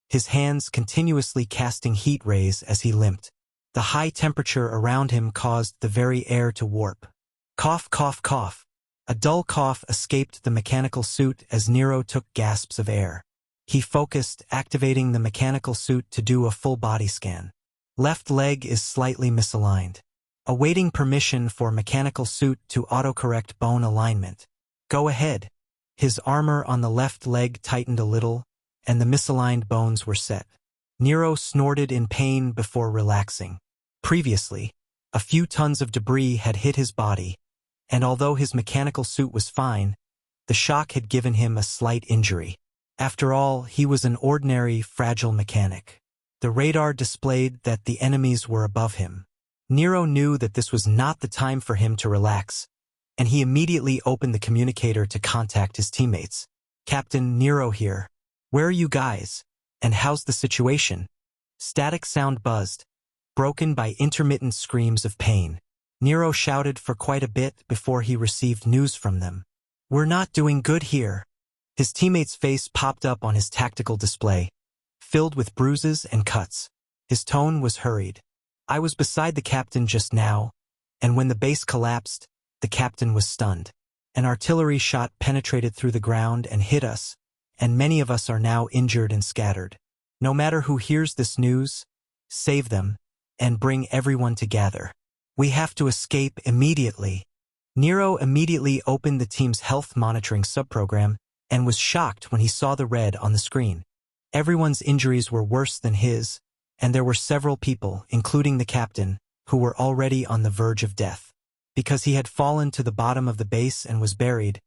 his hands continuously casting heat rays as he limped. The high temperature around him caused the very air to warp. Cough, cough, cough. A dull cough escaped the mechanical suit as Nero took gasps of air. He focused, activating the mechanical suit to do a full body scan. Left leg is slightly misaligned. Awaiting permission for mechanical suit to autocorrect bone alignment. Go ahead. His armor on the left leg tightened a little, and the misaligned bones were set. Nero snorted in pain before relaxing. Previously, a few tons of debris had hit his body, and although his mechanical suit was fine, the shock had given him a slight injury. After all, he was an ordinary, fragile mechanic. The radar displayed that the enemies were above him. Nero knew that this was not the time for him to relax, and he immediately opened the communicator to contact his teammates. Captain, Nero here. Where are you guys? And how's the situation? Static sound buzzed, broken by intermittent screams of pain. Nero shouted for quite a bit before he received news from them. We're not doing good here. His teammate's face popped up on his tactical display, filled with bruises and cuts. His tone was hurried. I was beside the captain just now, and when the base collapsed, the captain was stunned. An artillery shot penetrated through the ground and hit us, and many of us are now injured and scattered. No matter who hears this news, save them, and bring everyone together. We have to escape immediately. Nero immediately opened the team's health monitoring subprogram and was shocked when he saw the red on the screen. Everyone's injuries were worse than his, and there were several people, including the captain, who were already on the verge of death. Because he had fallen to the bottom of the base and was buried,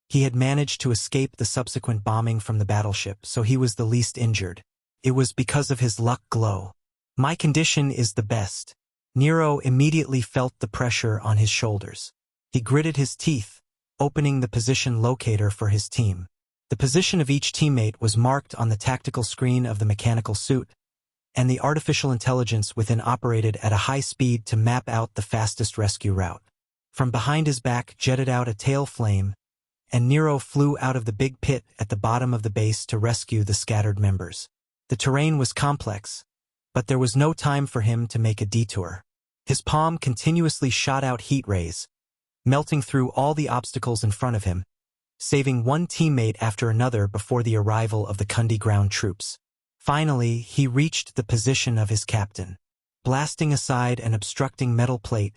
he had managed to escape the subsequent bombing from the battleship, so he was the least injured. It was because of his luck glow. My condition is the best. Nero immediately felt the pressure on his shoulders. He gritted his teeth, opening the position locator for his team. The position of each teammate was marked on the tactical screen of the mechanical suit, and the artificial intelligence within operated at a high speed to map out the fastest rescue route. From behind his back jetted out a tail flame, and Nero flew out of the big pit at the bottom of the base to rescue the scattered members. The terrain was complex, but there was no time for him to make a detour. His palm continuously shot out heat rays, melting through all the obstacles in front of him, saving one teammate after another before the arrival of the Kundi ground troops. Finally, he reached the position of his captain. Blasting aside an obstructing metal plate,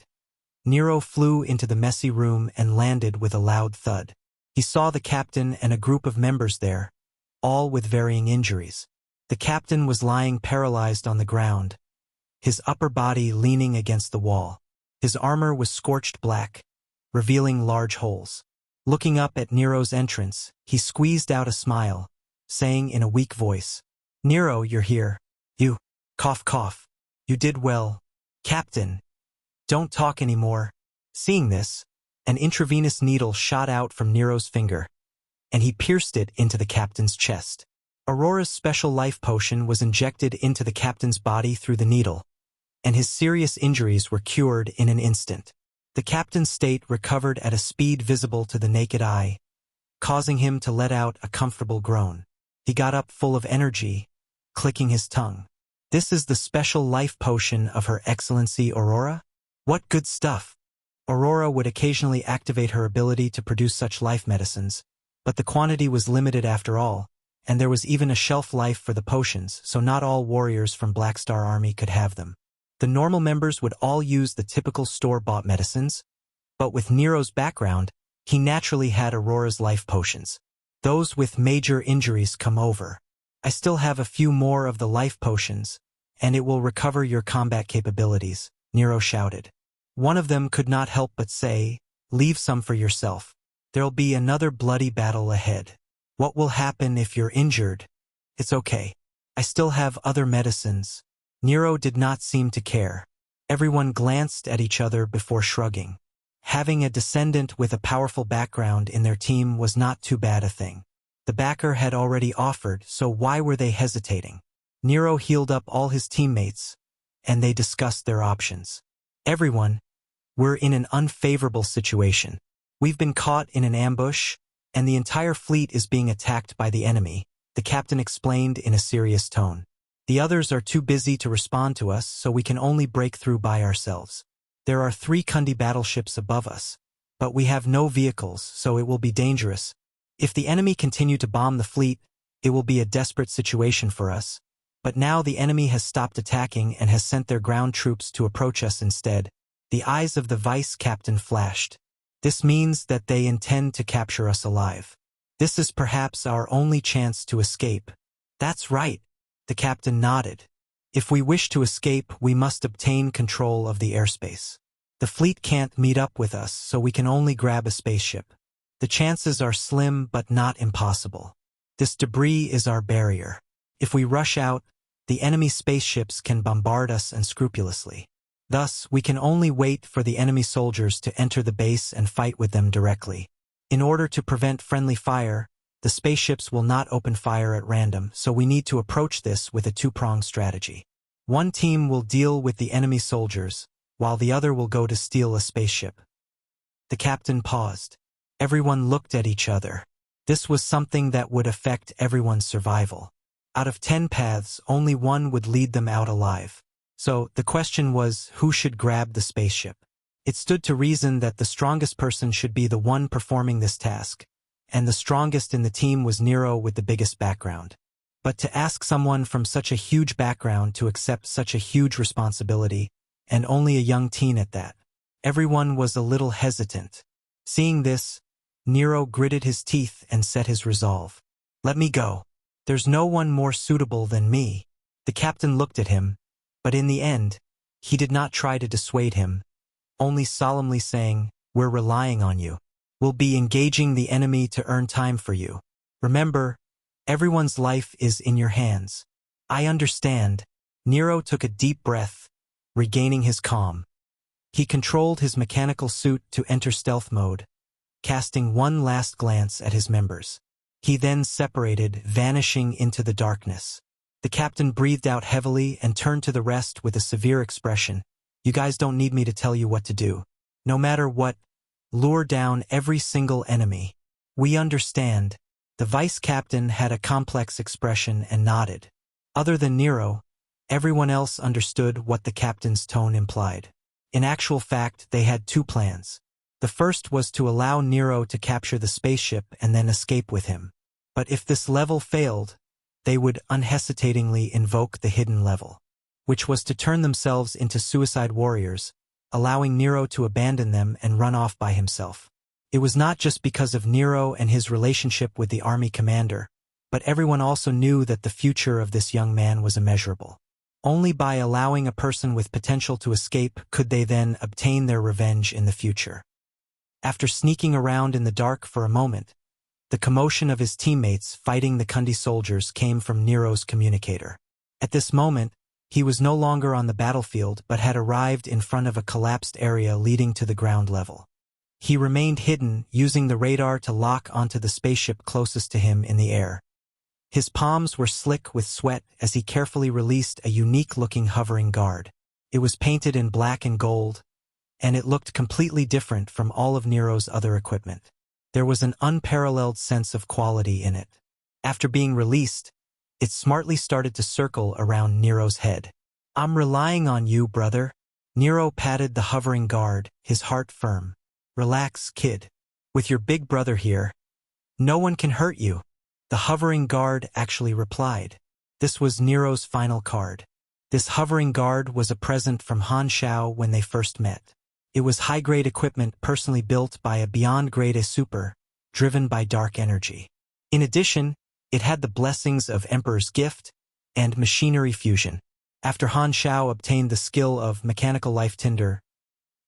Nero flew into the messy room and landed with a loud thud. He saw the captain and a group of members there, all with varying injuries. The captain was lying paralyzed on the ground, his upper body leaning against the wall. His armor was scorched black, revealing large holes. Looking up at Nero's entrance, he squeezed out a smile, saying in a weak voice, "Nero, you're here. You, cough cough. You did well. Captain, don't talk anymore." Seeing this, an intravenous needle shot out from Nero's finger, and he pierced it into the captain's chest. Aurora's special life potion was injected into the captain's body through the needle, and his serious injuries were cured in an instant. The captain's state recovered at a speed visible to the naked eye, causing him to let out a comfortable groan. He got up full of energy, clicking his tongue. "This is the special life potion of Her Excellency Aurora? What good stuff." Aurora would occasionally activate her ability to produce such life medicines, but the quantity was limited after all, and there was even a shelf life for the potions, so not all warriors from Black Star Army could have them. The normal members would all use the typical store-bought medicines, but with Nero's background, he naturally had Aurora's life potions. Those with major injuries come over. I still have a few more of the life potions, and it will recover your combat capabilities, Nero shouted. One of them could not help but say, "Leave some for yourself. There'll be another bloody battle ahead. What will happen if you're injured? It's okay. I still have other medicines." Nero did not seem to care. Everyone glanced at each other before shrugging. Having a descendant with a powerful background in their team was not too bad a thing. The backer had already offered, so why were they hesitating? Nero healed up all his teammates, and they discussed their options. "Everyone, we're in an unfavorable situation. We've been caught in an ambush, and the entire fleet is being attacked by the enemy," the captain explained in a serious tone. "The others are too busy to respond to us, so we can only break through by ourselves. There are 3 Kundi battleships above us, but we have no vehicles, so it will be dangerous. If the enemy continue to bomb the fleet, it will be a desperate situation for us, But now the enemy has stopped attacking and has sent their ground troops to approach us instead. The eyes of the vice captain flashed. This means that they intend to capture us alive. This is perhaps our only chance to escape. That's right. The captain nodded. If we wish to escape, we must obtain control of the airspace. The fleet can't meet up with us, so we can only grab a spaceship. The chances are slim but not impossible. This debris is our barrier. If we rush out, the enemy spaceships can bombard us unscrupulously. Thus, we can only wait for the enemy soldiers to enter the base and fight with them directly. In order to prevent friendly fire, the spaceships will not open fire at random, so we need to approach this with a two-pronged strategy. One team will deal with the enemy soldiers, while the other will go to steal a spaceship. The captain paused. Everyone looked at each other. This was something that would affect everyone's survival. Out of 10 paths, only one would lead them out alive. So, the question was, who should grab the spaceship? It stood to reason that the strongest person should be the one performing this task, and the strongest in the team was Nero with the biggest background. But to ask someone from such a huge background to accept such a huge responsibility, and only a young teen at that, everyone was a little hesitant. Seeing this, Nero gritted his teeth and set his resolve. Let me go. There's no one more suitable than me. The captain looked at him, but in the end, he did not try to dissuade him, only solemnly saying, we're relying on you. We'll be engaging the enemy to earn time for you. Remember, everyone's life is in your hands. I understand. Nero took a deep breath, regaining his calm. He controlled his mechanical suit to enter stealth mode, casting one last glance at his members. He then separated, vanishing into the darkness. The captain breathed out heavily and turned to the rest with a severe expression. You guys don't need me to tell you what to do. No matter what, lure down every single enemy. We understand. The vice captain had a complex expression and nodded. Other than Nero, everyone else understood what the captain's tone implied. In actual fact, they had two plans. The first was to allow Nero to capture the spaceship and then escape with him. But if this level failed, they would unhesitatingly invoke the hidden level, which was to turn themselves into suicide warriors, allowing Nero to abandon them and run off by himself. It was not just because of Nero and his relationship with the army commander, but everyone also knew that the future of this young man was immeasurable. Only by allowing a person with potential to escape could they then obtain their revenge in the future. After sneaking around in the dark for a moment, the commotion of his teammates fighting the Kundi soldiers came from Nero's communicator. At this moment, he was no longer on the battlefield but had arrived in front of a collapsed area leading to the ground level. He remained hidden, using the radar to lock onto the spaceship closest to him in the air. His palms were slick with sweat as he carefully released a unique-looking hovering guard. It was painted in black and gold, and it looked completely different from all of Nero's other equipment. There was an unparalleled sense of quality in it. After being released, it smartly started to circle around Nero's head. I'm relying on you, brother. Nero patted the hovering guard, his heart firm. Relax, kid. With your big brother here, no one can hurt you. The hovering guard actually replied. This was Nero's final card. This hovering guard was a present from Han Xiao when they first met. It was high-grade equipment personally built by a beyond-grade super, driven by dark energy. In addition, it had the blessings of Emperor's Gift and machinery fusion. After Han Xiao obtained the skill of mechanical life tinder,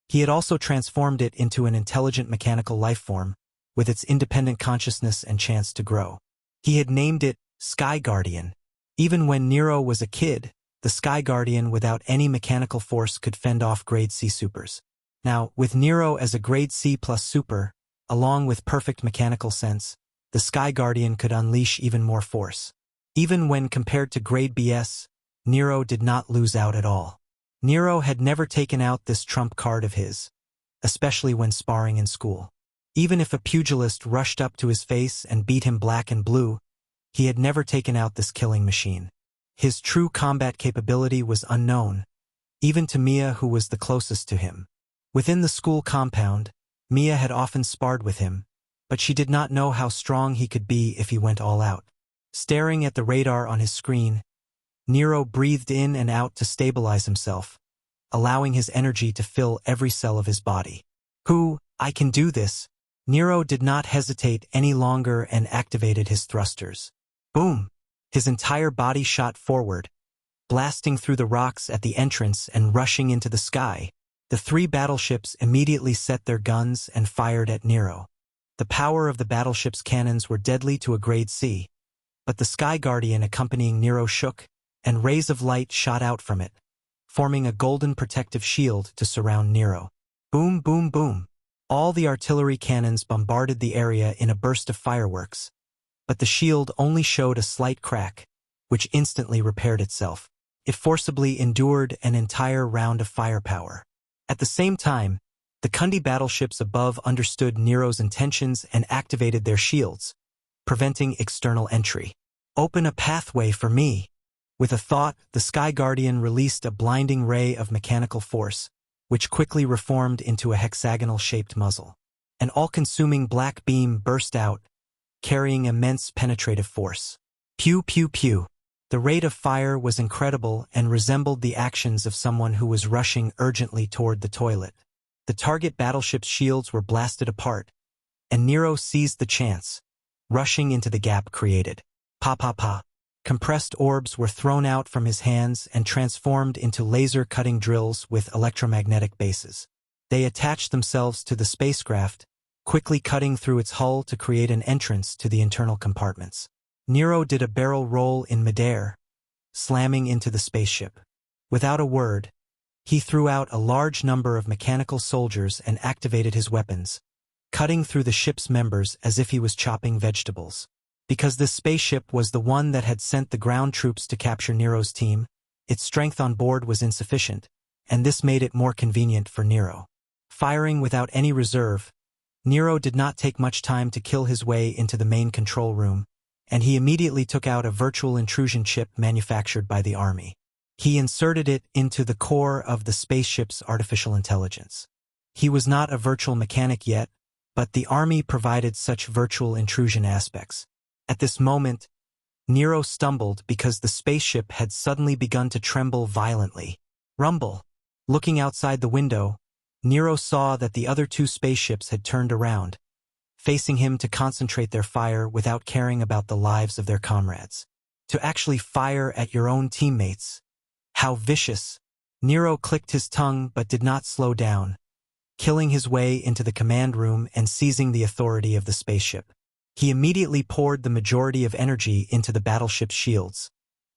he had also transformed it into an intelligent mechanical life form, with its independent consciousness and chance to grow. He had named it Sky Guardian. Even when Nero was a kid, the Sky Guardian without any mechanical force could fend off grade C supers. Now, with Nero as a grade C plus super, along with perfect mechanical sense, the Sky Guardian could unleash even more force. Even when compared to grade BS, Nero did not lose out at all. Nero had never taken out this trump card of his, especially when sparring in school. Even if a pugilist rushed up to his face and beat him black and blue, he had never taken out this killing machine. His true combat capability was unknown, even to Mia, who was the closest to him. Within the school compound, Mia had often sparred with him, but she did not know how strong he could be if he went all out. Staring at the radar on his screen, Nero breathed in and out to stabilize himself, allowing his energy to fill every cell of his body. I can do this. Nero did not hesitate any longer and activated his thrusters. Boom! His entire body shot forward, blasting through the rocks at the entrance and rushing into the sky. The three battleships immediately set their guns and fired at Nero. The power of the battleship's cannons were deadly to a grade C, but the Sky Guardian accompanying Nero shook, and rays of light shot out from it, forming a golden protective shield to surround Nero. Boom, boom, boom. All the artillery cannons bombarded the area in a burst of fireworks, but the shield only showed a slight crack, which instantly repaired itself. It forcibly endured an entire round of firepower. At the same time, the Kundi battleships above understood Nero's intentions and activated their shields, preventing external entry. Open a pathway for me. With a thought, the Sky Guardian released a blinding ray of mechanical force, which quickly reformed into a hexagonal-shaped muzzle. An all-consuming black beam burst out, carrying immense penetrative force. Pew, pew, pew. The rate of fire was incredible and resembled the actions of someone who was rushing urgently toward the toilet. The target battleship's shields were blasted apart, and Nero seized the chance, rushing into the gap created. Pa pa pa. Compressed orbs were thrown out from his hands and transformed into laser-cutting drills with electromagnetic bases. They attached themselves to the spacecraft, quickly cutting through its hull to create an entrance to the internal compartments. Nero did a barrel roll in midair, slamming into the spaceship. Without a word, he threw out a large number of mechanical soldiers and activated his weapons, cutting through the ship's members as if he was chopping vegetables. Because this spaceship was the one that had sent the ground troops to capture Nero's team, its strength on board was insufficient, and this made it more convenient for Nero. Firing without any reserve, Nero did not take much time to kill his way into the main control room, and he immediately took out a virtual intrusion chip manufactured by the Army. He inserted it into the core of the spaceship's artificial intelligence. He was not a virtual mechanic yet, but the Army provided such virtual intrusion aspects. At this moment, Nero stumbled because the spaceship had suddenly begun to tremble violently. Rumble. Looking outside the window, Nero saw that the other two spaceships had turned around, facing him to concentrate their fire without caring about the lives of their comrades. To actually fire at your own teammates. How vicious. Nero clicked his tongue but did not slow down, killing his way into the command room and seizing the authority of the spaceship. He immediately poured the majority of energy into the battleship's shields,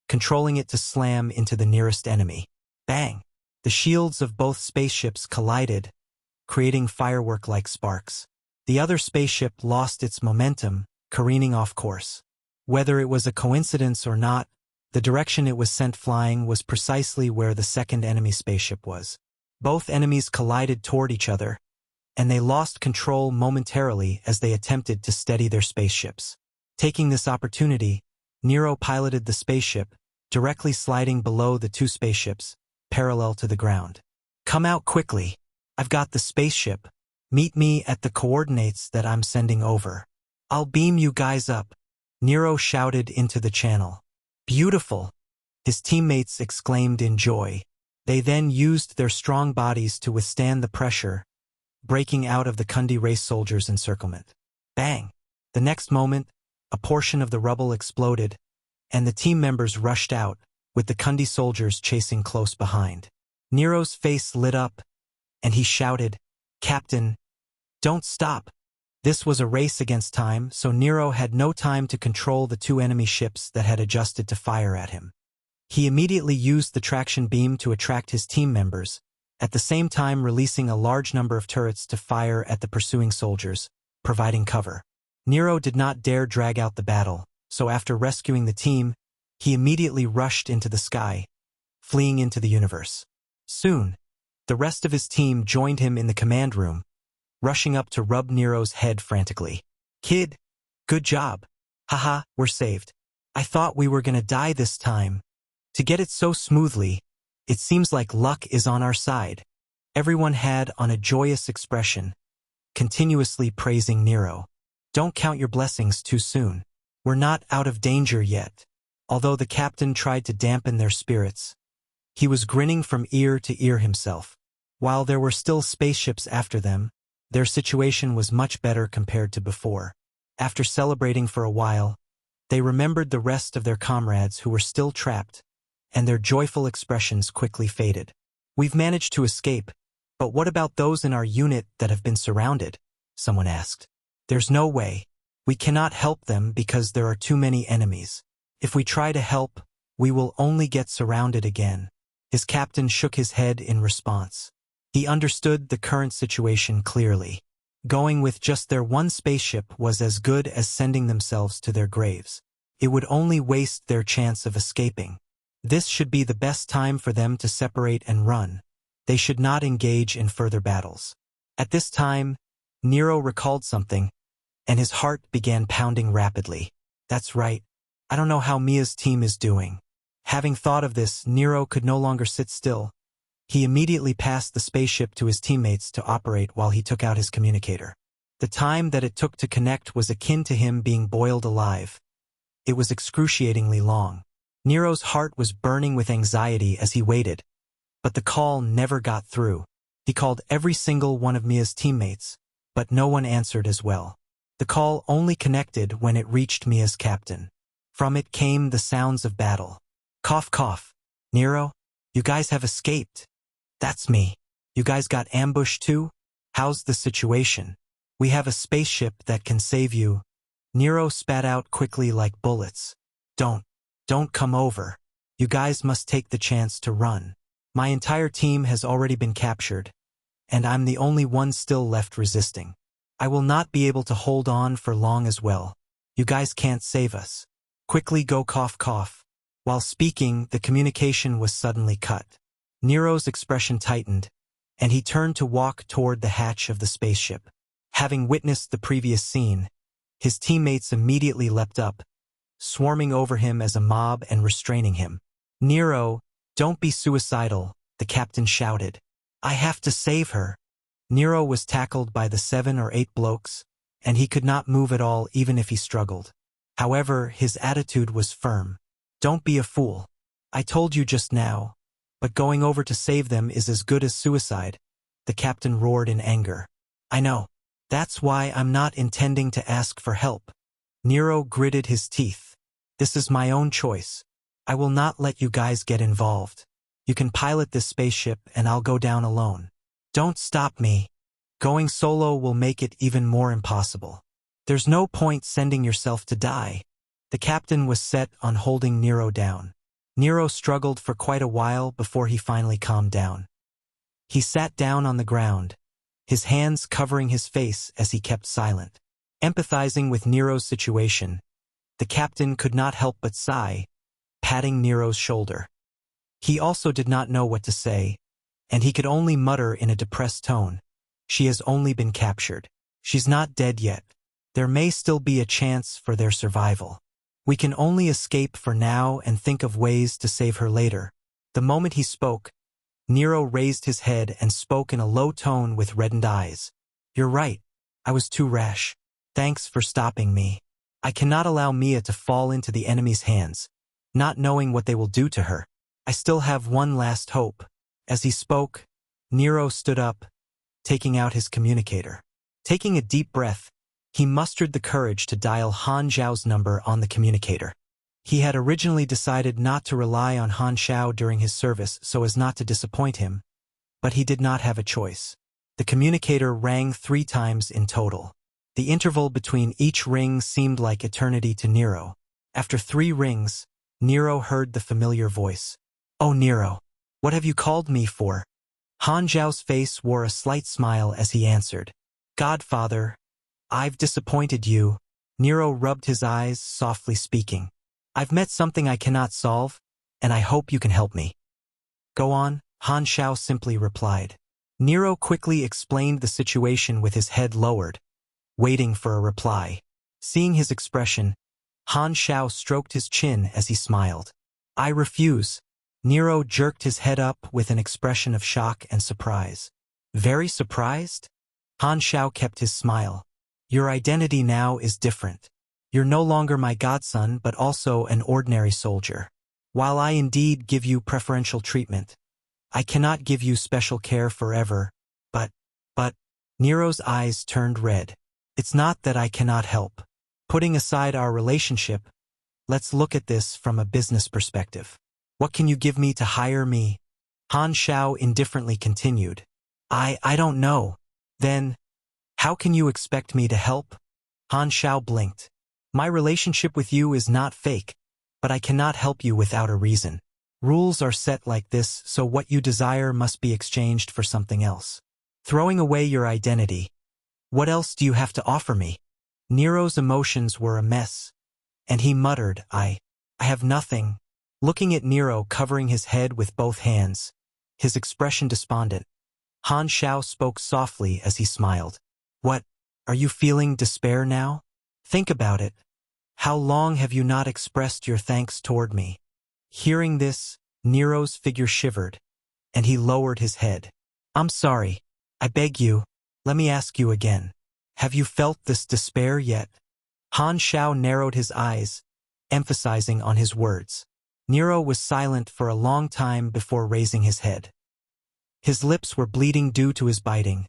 controlling it to slam into the nearest enemy. Bang! The shields of both spaceships collided, creating firework-like sparks. The other spaceship lost its momentum, careening off course. Whether it was a coincidence or not, the direction it was sent flying was precisely where the second enemy spaceship was. Both enemies collided toward each other, and they lost control momentarily as they attempted to steady their spaceships. Taking this opportunity, Nero piloted the spaceship, directly sliding below the two spaceships, parallel to the ground. Come out quickly. I've got the spaceship. Meet me at the coordinates that I'm sending over. I'll beam you guys up. Nero shouted into the channel. Beautiful. His teammates exclaimed in joy. They then used their strong bodies to withstand the pressure, breaking out of the Kundi race soldiers' encirclement. Bang! The next moment, a portion of the rubble exploded, and the team members rushed out, with the Kundi soldiers chasing close behind. Nero's face lit up, and he shouted, "Captain, don't stop." This was a race against time, so Nero had no time to control the two enemy ships that had adjusted to fire at him. He immediately used the traction beam to attract his team members, at the same time releasing a large number of turrets to fire at the pursuing soldiers, providing cover. Nero did not dare drag out the battle, so after rescuing the team, he immediately rushed into the sky, fleeing into the universe. Soon, the rest of his team joined him in the command room, rushing up to rub Nero's head frantically. "Kid, good job. Haha, we're saved. I thought we were gonna die this time. To get it so smoothly, it seems like luck is on our side." Everyone had on a joyous expression, continuously praising Nero. "Don't count your blessings too soon. We're not out of danger yet. Although the captain tried to dampen their spirits, he was grinning from ear to ear himself. While there were still spaceships after them, their situation was much better compared to before. After celebrating for a while, they remembered the rest of their comrades who were still trapped, and their joyful expressions quickly faded. "We've managed to escape, but what about those in our unit that have been surrounded?" someone asked. "There's no way. We cannot help them because there are too many enemies. If we try to help, we will only get surrounded again." His captain shook his head in response. He understood the current situation clearly. Going with just their one spaceship was as good as sending themselves to their graves. It would only waste their chance of escaping. This should be the best time for them to separate and run. They should not engage in further battles. At this time, Nero recalled something, and his heart began pounding rapidly. "That's right. I don't know how Mia's team is doing." Having thought of this, Nero could no longer sit still. He immediately passed the spaceship to his teammates to operate while he took out his communicator. The time that it took to connect was akin to him being boiled alive. It was excruciatingly long. Nero's heart was burning with anxiety as he waited, but the call never got through. He called every single one of Mia's teammates, but no one answered as well. The call only connected when it reached Mia's captain. From it came the sounds of battle. "Cough, cough. Nero, you guys have escaped." "That's me. You guys got ambushed too? How's the situation?" "We have a spaceship that can save you." Nero spat out quickly like bullets. Don't come over. You guys must take the chance to run. My entire team has already been captured, and I'm the only one still left resisting. I will not be able to hold on for long as well. You guys can't save us. Quickly go cough cough." While speaking, the communication was suddenly cut. Nero's expression tightened, and he turned to walk toward the hatch of the spaceship. Having witnessed the previous scene, his teammates immediately leapt up, swarming over him as a mob and restraining him. "Nero, don't be suicidal," the captain shouted. "I have to save her." Nero was tackled by the 7 or 8 blokes, and he could not move at all even if he struggled. However, his attitude was firm. "Don't be a fool. I told you just now, but going over to save them is as good as suicide," the captain roared in anger. "I know. That's why I'm not intending to ask for help." Nero gritted his teeth. "This is my own choice. I will not let you guys get involved. You can pilot this spaceship and I'll go down alone. Don't stop me. Going solo will make it even more impossible. There's no point sending yourself to die." The captain was set on holding Nero down. Nero struggled for quite a while before he finally calmed down. He sat down on the ground, his hands covering his face as he kept silent. Empathizing with Nero's situation, the captain could not help but sigh, patting Nero's shoulder. He also did not know what to say, and he could only mutter in a depressed tone, "She has only been captured. She's not dead yet. There may still be a chance for their survival. We can only escape for now and think of ways to save her later." The moment he spoke, Nero raised his head and spoke in a low tone with reddened eyes. "You're right. I was too rash. Thanks for stopping me. I cannot allow Mia to fall into the enemy's hands, not knowing what they will do to her. I still have one last hope." As he spoke, Nero stood up, taking out his communicator. Taking a deep breath, he mustered the courage to dial Han Xiao's number on the communicator. He had originally decided not to rely on Han Xiao during his service so as not to disappoint him, but he did not have a choice. The communicator rang 3 times in total. The interval between each ring seemed like eternity to Nero. After 3 rings, Nero heard the familiar voice. "Oh, Nero, what have you called me for?" Han Xiao's face wore a slight smile as he answered. "Godfather, I've disappointed you." Nero rubbed his eyes, softly speaking. "I've met something I cannot solve, and I hope you can help me." "Go on," Han Xiao simply replied. Nero quickly explained the situation with his head lowered, waiting for a reply. Seeing his expression, Han Xiao stroked his chin as he smiled. "I refuse." Nero jerked his head up with an expression of shock and surprise. "Very surprised?" Han Xiao kept his smile. "Your identity now is different. You're no longer my godson but also an ordinary soldier. While I indeed give you preferential treatment, I cannot give you special care forever, but, Nero's eyes turned red. It's not that I cannot help. Putting aside our relationship, let's look at this from a business perspective. What can you give me to hire me? Han Xiao indifferently continued. I don't know. Then, how can you expect me to help? Han Xiao blinked. My relationship with you is not fake, but I cannot help you without a reason. Rules are set like this, so what you desire must be exchanged for something else. Throwing away your identity. What else do you have to offer me? Nero's emotions were a mess, and he muttered, I have nothing. Looking at Nero covering his head with both hands, his expression despondent, Han Xiao spoke softly as he smiled. What, are you feeling despair now? Think about it. How long have you not expressed your thanks toward me? Hearing this, Nero's figure shivered, and he lowered his head. I'm sorry. I beg you, let me ask you again. Have you felt this despair yet? Han Xiao narrowed his eyes, emphasizing on his words. Nero was silent for a long time before raising his head. His lips were bleeding due to his biting,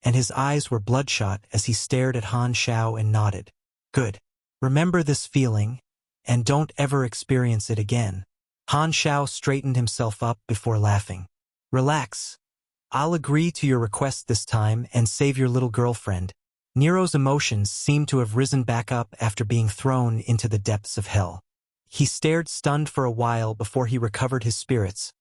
and his eyes were bloodshot as he stared at Han Xiao and nodded. Good. Remember this feeling, and don't ever experience it again. Han Xiao straightened himself up before laughing. Relax. I'll agree to your request this time and save your little girlfriend. Nero's emotions seemed to have risen back up after being thrown into the depths of hell. He stared stunned for a while before he recovered his spirits,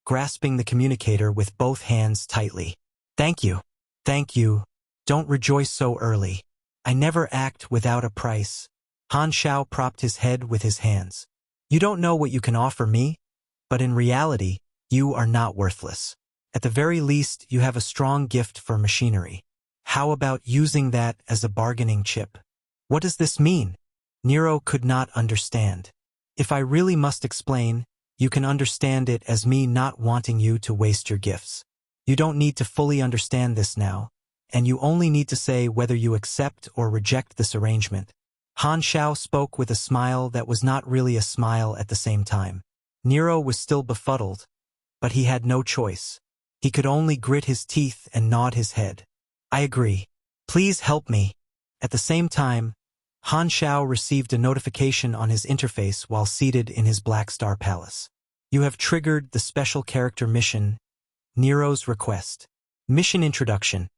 grasping the communicator with both hands tightly. Thank you. Thank you. Don't rejoice so early. I never act without a price. Han Xiao propped his head with his hands. You don't know what you can offer me, but in reality, you are not worthless. At the very least, you have a strong gift for machinery. How about using that as a bargaining chip? What does this mean? Nero could not understand. If I really must explain, you can understand it as me not wanting you to waste your gifts. You don't need to fully understand this now, and you only need to say whether you accept or reject this arrangement. Han Xiao spoke with a smile that was not really a smile at the same time. Nero was still befuddled, but he had no choice. He could only grit his teeth and nod his head. I agree. Please help me. At the same time, Han Xiao received a notification on his interface while seated in his Black Star Palace. You have triggered the special character mission, Nero's request. Mission introduction.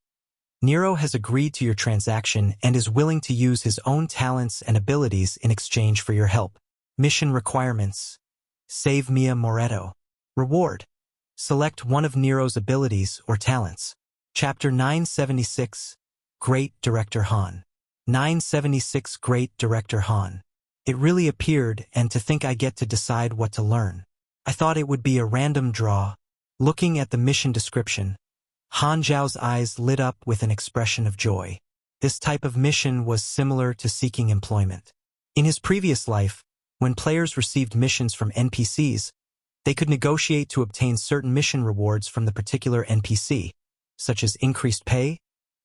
Nero has agreed to your transaction and is willing to use his own talents and abilities in exchange for your help. Mission requirements. Save Mia Moretto. Reward. Select one of Nero's abilities or talents. Chapter 976, Great Director Han. 976 Great Director Han. It really appeared, and to think I get to decide what to learn. I thought it would be a random draw. Looking at the mission description, Han Xiao's eyes lit up with an expression of joy. This type of mission was similar to seeking employment. In his previous life, when players received missions from NPCs, they could negotiate to obtain certain mission rewards from the particular NPC, such as increased pay,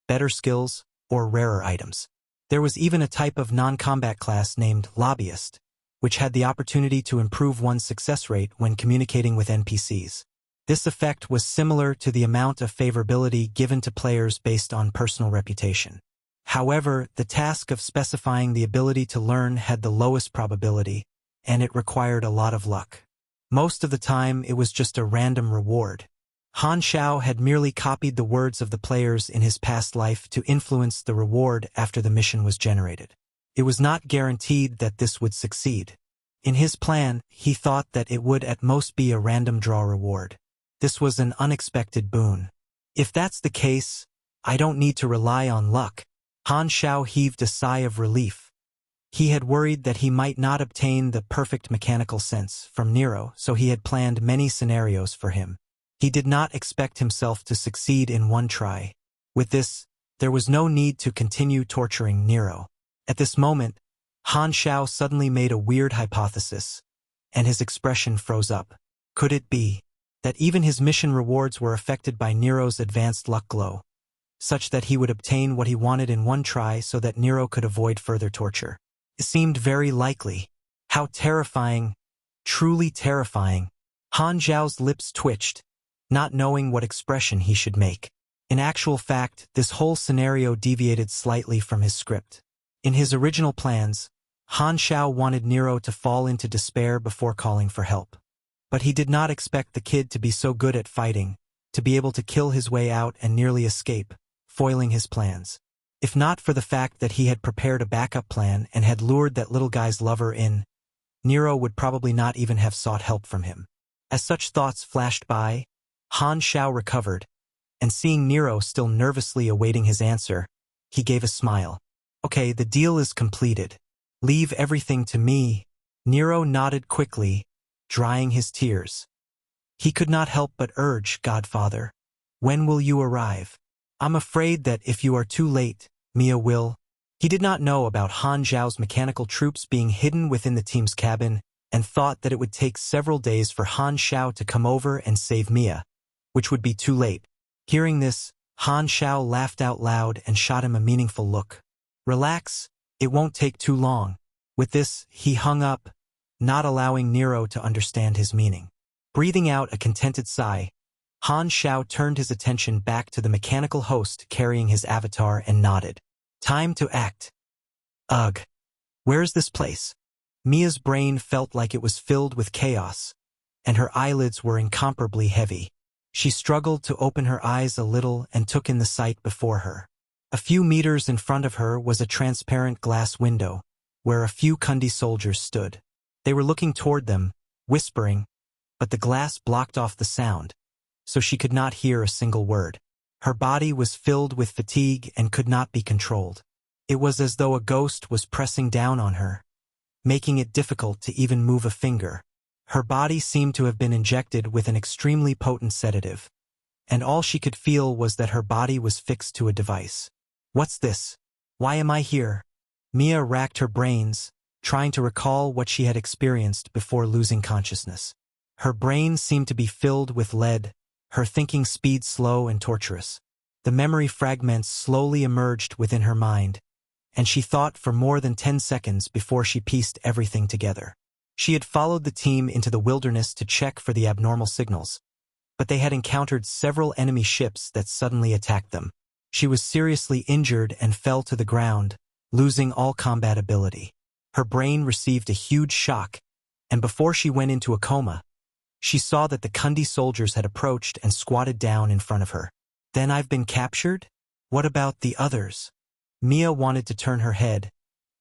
better skills, or rarer items. There was even a type of non-combat class named Lobbyist, which had the opportunity to improve one's success rate when communicating with NPCs. This effect was similar to the amount of favorability given to players based on personal reputation. However, the task of specifying the ability to learn had the lowest probability, and it required a lot of luck. Most of the time, it was just a random reward. Han Xiao had merely copied the words of the players in his past life to influence the reward after the mission was generated. It was not guaranteed that this would succeed. In his plan, he thought that it would at most be a random draw reward. This was an unexpected boon. If that's the case, I don't need to rely on luck. Han Xiao heaved a sigh of relief. He had worried that he might not obtain the perfect mechanical sense from Nero, so he had planned many scenarios for him. He did not expect himself to succeed in one try. With this, there was no need to continue torturing Nero. At this moment, Han Xiao suddenly made a weird hypothesis, and his expression froze up. Could it be that even his mission rewards were affected by Nero's advanced luck glow, such that he would obtain what he wanted in one try so that Nero could avoid further torture? It seemed very likely. How terrifying, truly terrifying. Han Xiao's lips twitched, not knowing what expression he should make. In actual fact, this whole scenario deviated slightly from his script. In his original plans, Han Xiao wanted Nero to fall into despair before calling for help. But he did not expect the kid to be so good at fighting, to be able to kill his way out and nearly escape, foiling his plans. If not for the fact that he had prepared a backup plan and had lured that little guy's lover in, Nero would probably not even have sought help from him. As such thoughts flashed by, Han Xiao recovered, and seeing Nero still nervously awaiting his answer, he gave a smile. Okay, the deal is completed. Leave everything to me. Nero nodded quickly, drying his tears. He could not help but urge, Godfather, when will you arrive? I'm afraid that if you are too late, Mia will. He did not know about Han Xiao's mechanical troops being hidden within the team's cabin and thought that it would take several days for Han Xiao to come over and save Mia, which would be too late. Hearing this, Han Xiao laughed out loud and shot him a meaningful look. Relax, it won't take too long. With this, he hung up, not allowing Nero to understand his meaning. Breathing out a contented sigh, Han Xiao turned his attention back to the mechanical host carrying his avatar and nodded. Time to act. Ugh. Where's this place? Mia's brain felt like it was filled with chaos, and her eyelids were incomparably heavy. She struggled to open her eyes a little and took in the sight before her. A few meters in front of her was a transparent glass window, where a few Kundi soldiers stood. They were looking toward them, whispering, but the glass blocked off the sound, so she could not hear a single word. Her body was filled with fatigue and could not be controlled. It was as though a ghost was pressing down on her, making it difficult to even move a finger. Her body seemed to have been injected with an extremely potent sedative, and all she could feel was that her body was fixed to a device. What's this? Why am I here? Mia racked her brains, trying to recall what she had experienced before losing consciousness. Her brain seemed to be filled with lead, her thinking speed slow and torturous. The memory fragments slowly emerged within her mind, and she thought for more than 10 seconds before she pieced everything together. She had followed the team into the wilderness to check for the abnormal signals, but they had encountered several enemy ships that suddenly attacked them. She was seriously injured and fell to the ground, losing all combat ability. Her brain received a huge shock, and before she went into a coma, she saw that the Kundi soldiers had approached and squatted down in front of her. Then I've been captured? What about the others? Mia wanted to turn her head,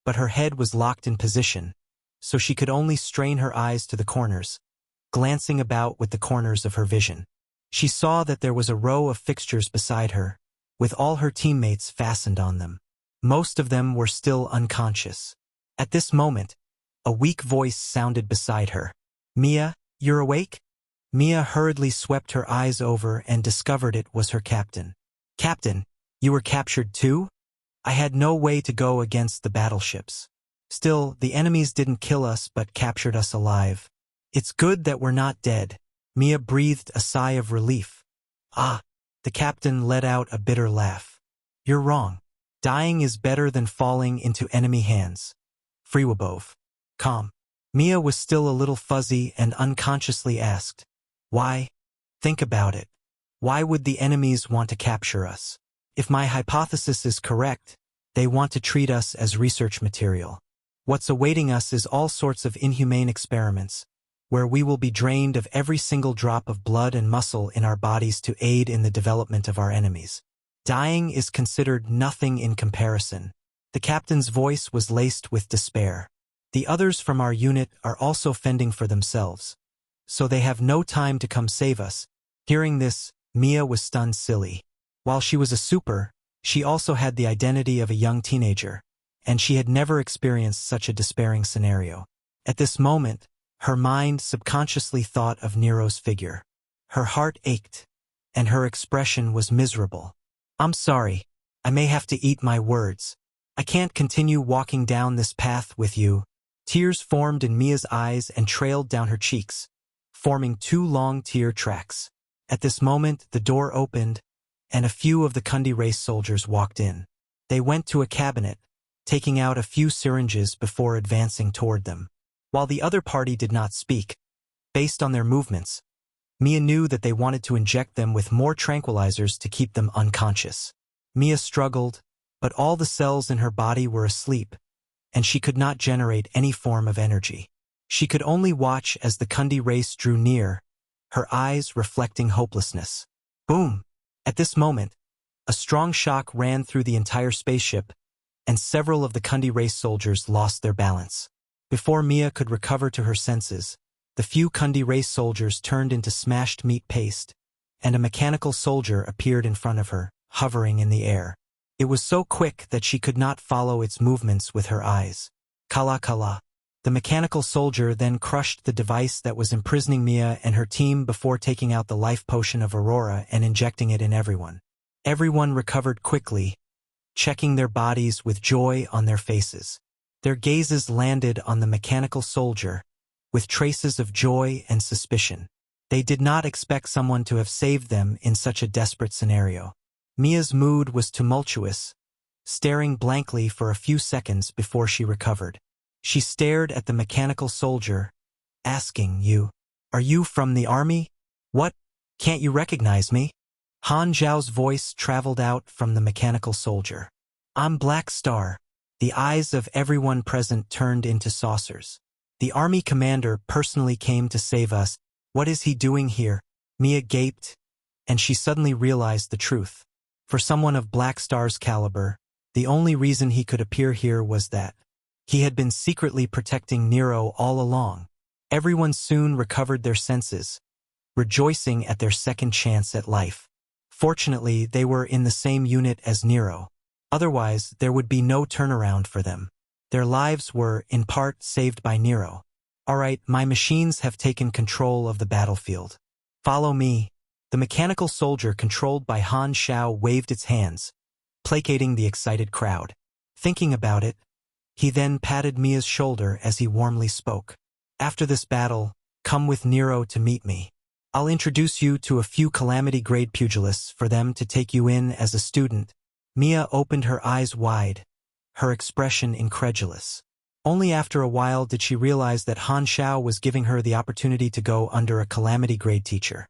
but her head was locked in position, so she could only strain her eyes to the corners, glancing about with the corners of her vision. She saw that there was a row of fixtures beside her, with all her teammates fastened on them. Most of them were still unconscious. At this moment, a weak voice sounded beside her. Mia, you're awake? Mia hurriedly swept her eyes over and discovered it was her captain. Captain, you were captured too? I had no way to go against the battleships. Still, the enemies didn't kill us but captured us alive. It's good that we're not dead. Mia breathed a sigh of relief. Ah, the captain let out a bitter laugh. You're wrong. Dying is better than falling into enemy hands. Freewabove. Calm. Mia was still a little fuzzy and unconsciously asked, why? Think about it. Why would the enemies want to capture us? If my hypothesis is correct, they want to treat us as research material. What's awaiting us is all sorts of inhumane experiments, where we will be drained of every single drop of blood and muscle in our bodies to aid in the development of our enemies. Dying is considered nothing in comparison. The captain's voice was laced with despair. The others from our unit are also fending for themselves, so they have no time to come save us. Hearing this, Mia was stunned silly. While she was a super, she also had the identity of a young teenager, and she had never experienced such a despairing scenario. At this moment, her mind subconsciously thought of Nero's figure. Her heart ached, and her expression was miserable. I'm sorry. I may have to eat my words. I can't continue walking down this path with you. Tears formed in Mia's eyes and trailed down her cheeks, forming 2 long tear tracks. At this moment, the door opened, and a few of the Kundi race soldiers walked in. They went to a cabinet, taking out a few syringes before advancing toward them. While the other party did not speak, based on their movements, Mia knew that they wanted to inject them with more tranquilizers to keep them unconscious. Mia struggled, but all the cells in her body were asleep, and she could not generate any form of energy. She could only watch as the Kundi race drew near, her eyes reflecting hopelessness. Boom! At this moment, a strong shock ran through the entire spaceship, and several of the Kundi race soldiers lost their balance. Before Mia could recover to her senses, the few Kundi race soldiers turned into smashed meat paste, and a mechanical soldier appeared in front of her, hovering in the air. It was so quick that she could not follow its movements with her eyes. Kala kala. The mechanical soldier then crushed the device that was imprisoning Mia and her team before taking out the life potion of Aurora and injecting it in everyone. Everyone recovered quickly, checking their bodies with joy on their faces. Their gazes landed on the mechanical soldier, with traces of joy and suspicion. They did not expect someone to have saved them in such a desperate scenario. Mia's mood was tumultuous, staring blankly for a few seconds before she recovered. She stared at the mechanical soldier, asking, Are you from the army? What? Can't you recognize me? Han Xiao's voice traveled out from the mechanical soldier. I'm Black Star. The eyes of everyone present turned into saucers. The army commander personally came to save us. What is he doing here? Mia gaped, and she suddenly realized the truth. For someone of Black Star's caliber, the only reason he could appear here was that he had been secretly protecting Nero all along. Everyone soon recovered their senses, rejoicing at their second chance at life. Fortunately, they were in the same unit as Nero. Otherwise, there would be no turnaround for them. Their lives were, in part, saved by Nero. All right, my machines have taken control of the battlefield. Follow me. The mechanical soldier controlled by Han Xiao waved its hands, placating the excited crowd. Thinking about it, he then patted Mia's shoulder as he warmly spoke. After this battle, come with Nero to meet me. I'll introduce you to a few calamity-grade pugilists for them to take you in as a student. Mia opened her eyes wide, her expression incredulous. Only after a while did she realize that Han Xiao was giving her the opportunity to go under a calamity-grade teacher.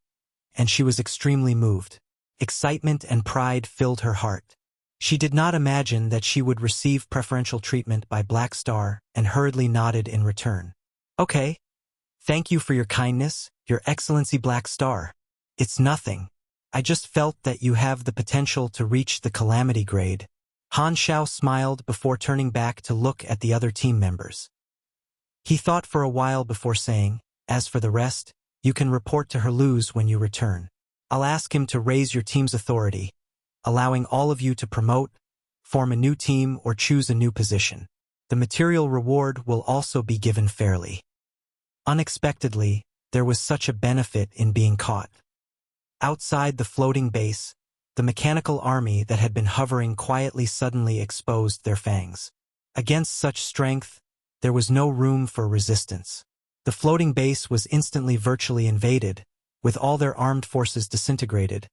And she was extremely moved. Excitement and pride filled her heart. She did not imagine that she would receive preferential treatment by Black Star and hurriedly nodded in return. Okay. Thank you for your kindness, Your Excellency Black Star. It's nothing. I just felt that you have the potential to reach the calamity grade. Han Xiao smiled before turning back to look at the other team members. He thought for a while before saying, as for the rest, you can report to Herluz when you return. I'll ask him to raise your team's authority, allowing all of you to promote, form a new team or choose a new position. The material reward will also be given fairly. Unexpectedly, there was such a benefit in being caught. Outside the floating base, the mechanical army that had been hovering quietly suddenly exposed their fangs. Against such strength, there was no room for resistance. The floating base was instantly virtually invaded, with all their armed forces disintegrated,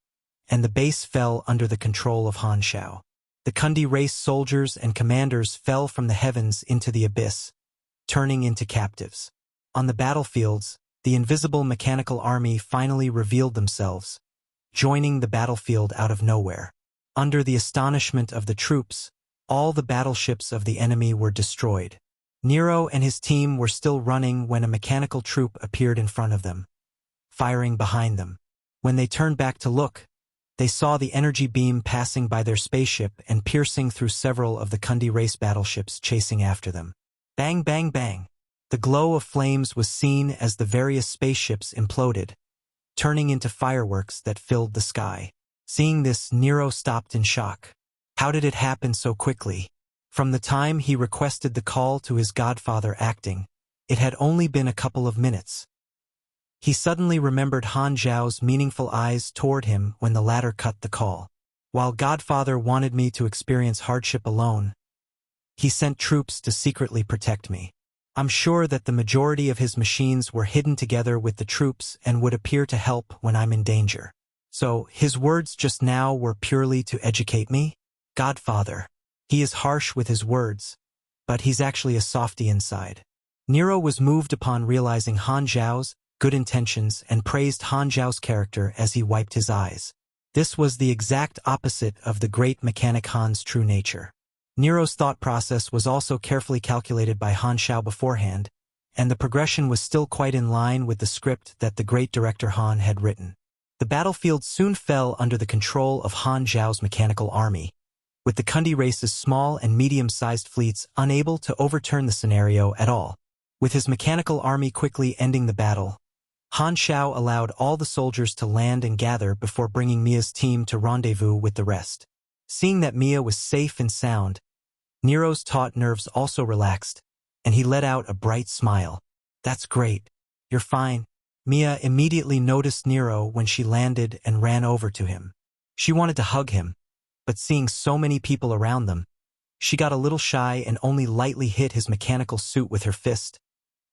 and the base fell under the control of Han Xiao. The Kundi race soldiers and commanders fell from the heavens into the abyss, turning into captives. On the battlefields, the invisible mechanical army finally revealed themselves, joining the battlefield out of nowhere. Under the astonishment of the troops, all the battleships of the enemy were destroyed. Nero and his team were still running when a mechanical troop appeared in front of them, firing behind them. When they turned back to look, they saw the energy beam passing by their spaceship and piercing through several of the Kundi race battleships chasing after them. Bang, bang, bang. The glow of flames was seen as the various spaceships imploded, turning into fireworks that filled the sky. Seeing this, Nero stopped in shock. How did it happen so quickly? From the time he requested the call to his godfather acting, it had only been a couple of minutes. He suddenly remembered Han Xiao's meaningful eyes toward him when the latter cut the call. While Godfather wanted me to experience hardship alone, he sent troops to secretly protect me. I'm sure that the majority of his machines were hidden together with the troops and would appear to help when I'm in danger. So, his words just now were purely to educate me? Godfather. He is harsh with his words, but he's actually a softy inside. Nero was moved upon realizing Han Xiao's good intentions and praised Han Xiao's character as he wiped his eyes. This was the exact opposite of the great mechanic Han's true nature. Nero's thought process was also carefully calculated by Han Xiao beforehand, and the progression was still quite in line with the script that the great director Han had written. The battlefield soon fell under the control of Han Xiao's mechanical army, with the Kundi race's small and medium-sized fleets unable to overturn the scenario at all. With his mechanical army quickly ending the battle, Han Xiao allowed all the soldiers to land and gather before bringing Mia's team to rendezvous with the rest. Seeing that Mia was safe and sound, Nero's taut nerves also relaxed, and he let out a bright smile. "That's great. You're fine." Mia immediately noticed Nero when she landed and ran over to him. She wanted to hug him, but seeing so many people around them, she got a little shy and only lightly hit his mechanical suit with her fist,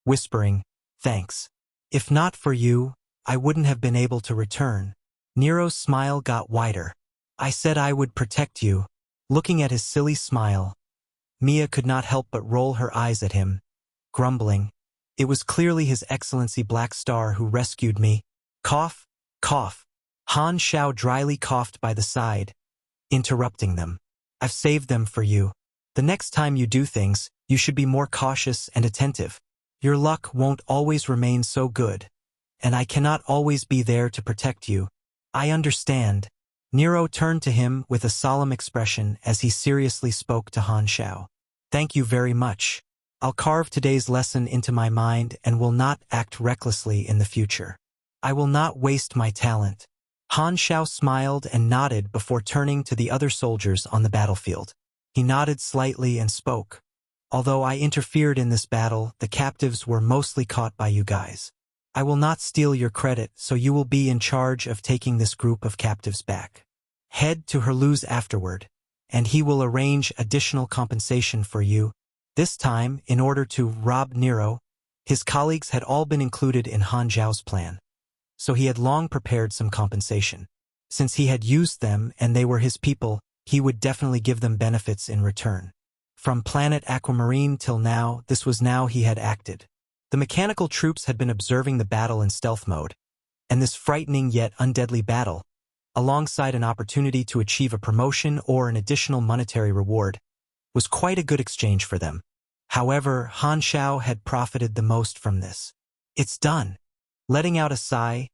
whispering, "Thanks. If not for you, I wouldn't have been able to return." Nero's smile got wider. "I said I would protect you." Looking at his silly smile, Mia could not help but roll her eyes at him, grumbling, "It was clearly His Excellency Black Star who rescued me." Cough, cough. Han Xiao dryly coughed by the side, interrupting them. "I've saved them for you. The next time you do things, you should be more cautious and attentive. Your luck won't always remain so good, and I cannot always be there to protect you." "I understand." Nero turned to him with a solemn expression as he seriously spoke to Han Xiao. "Thank you very much. I'll carve today's lesson into my mind and will not act recklessly in the future. I will not waste my talent." Han Xiao smiled and nodded before turning to the other soldiers on the battlefield. He nodded slightly and spoke. "Although I interfered in this battle, the captives were mostly caught by you guys. I will not steal your credit, so you will be in charge of taking this group of captives back. Head to Herluz afterward, and he will arrange additional compensation for you." This time, in order to rob Nero, his colleagues had all been included in Han Xiao's plan, so he had long prepared some compensation. Since he had used them and they were his people, he would definitely give them benefits in return. From planet Aquamarine till now, this was now he had acted. The mechanical troops had been observing the battle in stealth mode, and this frightening yet undeadly battle, alongside an opportunity to achieve a promotion or an additional monetary reward, was quite a good exchange for them. However, Han Xiao had profited the most from this. "It's done." Letting out a sigh,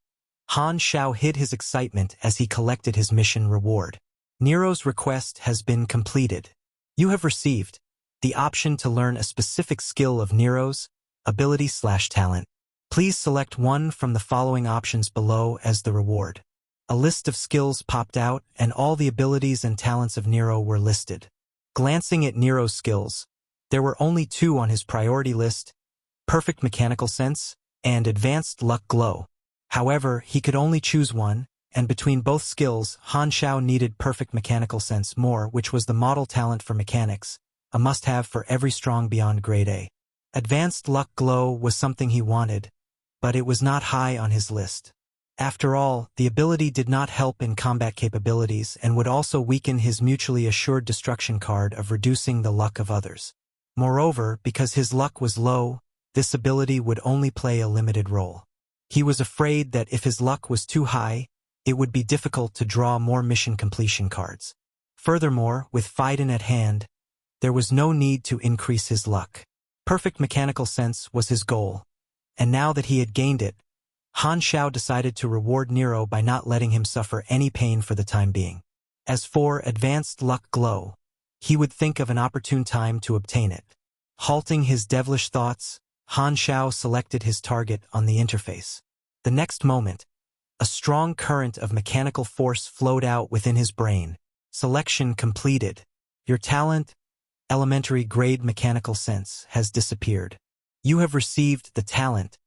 Han Xiao hid his excitement as he collected his mission reward. "Nero's request has been completed. You have received the option to learn a specific skill of Nero's ability/talent. Please select one from the following options below as the reward." A list of skills popped out, and all the abilities and talents of Nero were listed. Glancing at Nero's skills, there were only two on his priority list: perfect mechanical sense and advanced luck glow. However, he could only choose one, and between both skills, Han Xiao needed perfect mechanical sense more, which was the model talent for mechanics, a must-have for every strong beyond grade A. Advanced luck glow was something he wanted, but it was not high on his list. After all, the ability did not help in combat capabilities and would also weaken his mutually assured destruction card of reducing the luck of others. Moreover, because his luck was low, this ability would only play a limited role. He was afraid that if his luck was too high, it would be difficult to draw more mission completion cards. Furthermore, with Phaidon at hand, there was no need to increase his luck. Perfect mechanical sense was his goal, and now that he had gained it, Han Xiao decided to reward Nero by not letting him suffer any pain for the time being. As for advanced luck glow, he would think of an opportune time to obtain it. Halting his devilish thoughts, Han Xiao selected his target on the interface. The next moment, a strong current of mechanical force flowed out within his brain. Selection completed. Your talent, elementary grade mechanical sense, has disappeared. You have received the talent,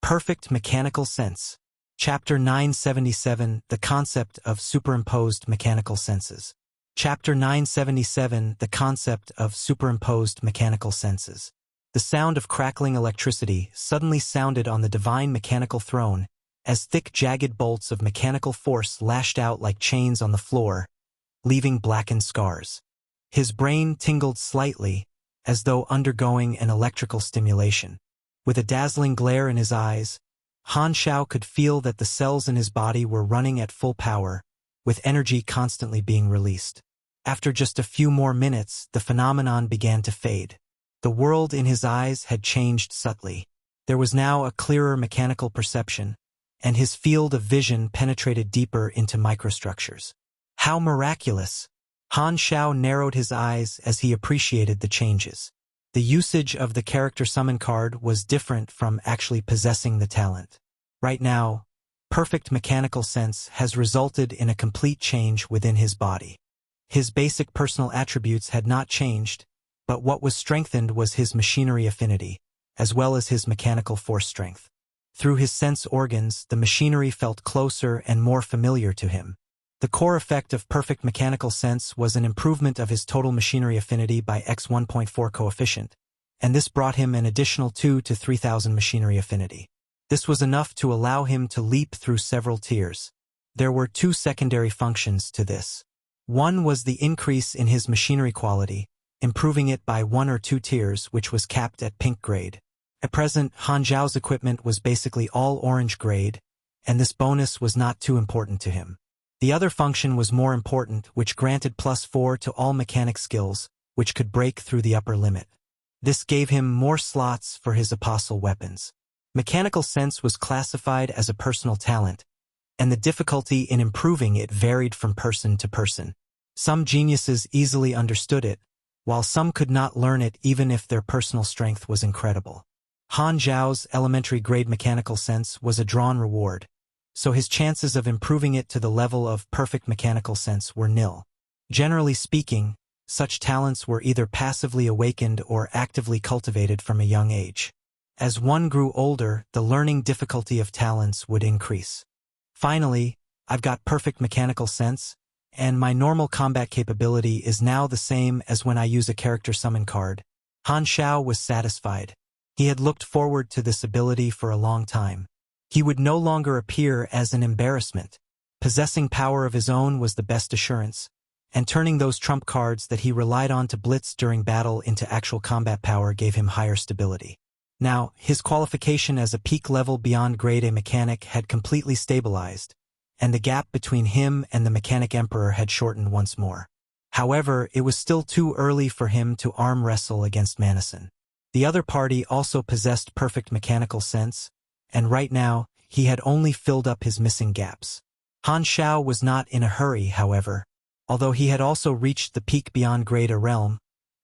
perfect mechanical sense. Chapter 977, The Concept of Superimposed Mechanical Senses. Chapter 977, The Concept of Superimposed Mechanical Senses. The sound of crackling electricity suddenly sounded on the divine mechanical throne, as thick jagged bolts of mechanical force lashed out like chains on the floor, leaving blackened scars. His brain tingled slightly, as though undergoing an electrical stimulation. With a dazzling glare in his eyes, Han Xiao could feel that the cells in his body were running at full power, with energy constantly being released. After just a few more minutes, the phenomenon began to fade. The world in his eyes had changed subtly. There was now a clearer mechanical perception, and his field of vision penetrated deeper into microstructures. How miraculous! Han Xiao narrowed his eyes as he appreciated the changes. The usage of the character summon card was different from actually possessing the talent. Right now, perfect mechanical sense has resulted in a complete change within his body. His basic personal attributes had not changed, but what was strengthened was his machinery affinity, as well as his mechanical force strength. Through his sense organs, the machinery felt closer and more familiar to him. The core effect of perfect mechanical sense was an improvement of his total machinery affinity by x 1.4 coefficient, and this brought him an additional 2 to 3,000 machinery affinity. This was enough to allow him to leap through several tiers. There were two secondary functions to this. One was the increase in his machinery quality, improving it by 1 or 2 tiers, which was capped at pink grade. At present, Han Xiao's equipment was basically all orange grade, and this bonus was not too important to him. The other function was more important, which granted +4 to all mechanic skills, which could break through the upper limit. This gave him more slots for his apostle weapons. Mechanical sense was classified as a personal talent, and the difficulty in improving it varied from person to person. Some geniuses easily understood it, while some could not learn it even if their personal strength was incredible. Han Xiao's elementary grade mechanical sense was a drawn reward, so his chances of improving it to the level of perfect mechanical sense were nil. Generally speaking, such talents were either passively awakened or actively cultivated from a young age. As one grew older, the learning difficulty of talents would increase. Finally, I've got perfect mechanical sense, and my normal combat capability is now the same as when I use a character summon card. Han Xiao was satisfied. He had looked forward to this ability for a long time. He would no longer appear as an embarrassment. Possessing power of his own was the best assurance, and turning those trump cards that he relied on to blitz during battle into actual combat power gave him higher stability. Now, his qualification as a peak level beyond grade A mechanic had completely stabilized, and the gap between him and the mechanic emperor had shortened once more. However, it was still too early for him to arm wrestle against Manison. The other party also possessed perfect mechanical sense, and right now, he had only filled up his missing gaps. Han Xiao was not in a hurry, however. Although he had also reached the peak beyond grade A realm,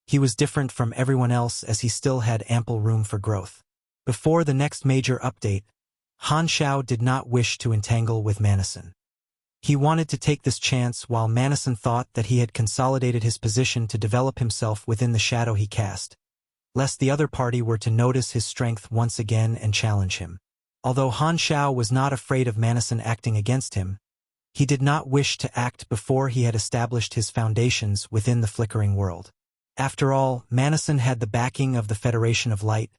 he was different from everyone else as he still had ample room for growth. Before the next major update, Han Xiao did not wish to entangle with Manison. He wanted to take this chance while Manison thought that he had consolidated his position to develop himself within the shadow he cast, lest the other party were to notice his strength once again and challenge him. Although Han Xiao was not afraid of Manison acting against him, he did not wish to act before he had established his foundations within the flickering world. After all, Manison had the backing of the Federation of Light,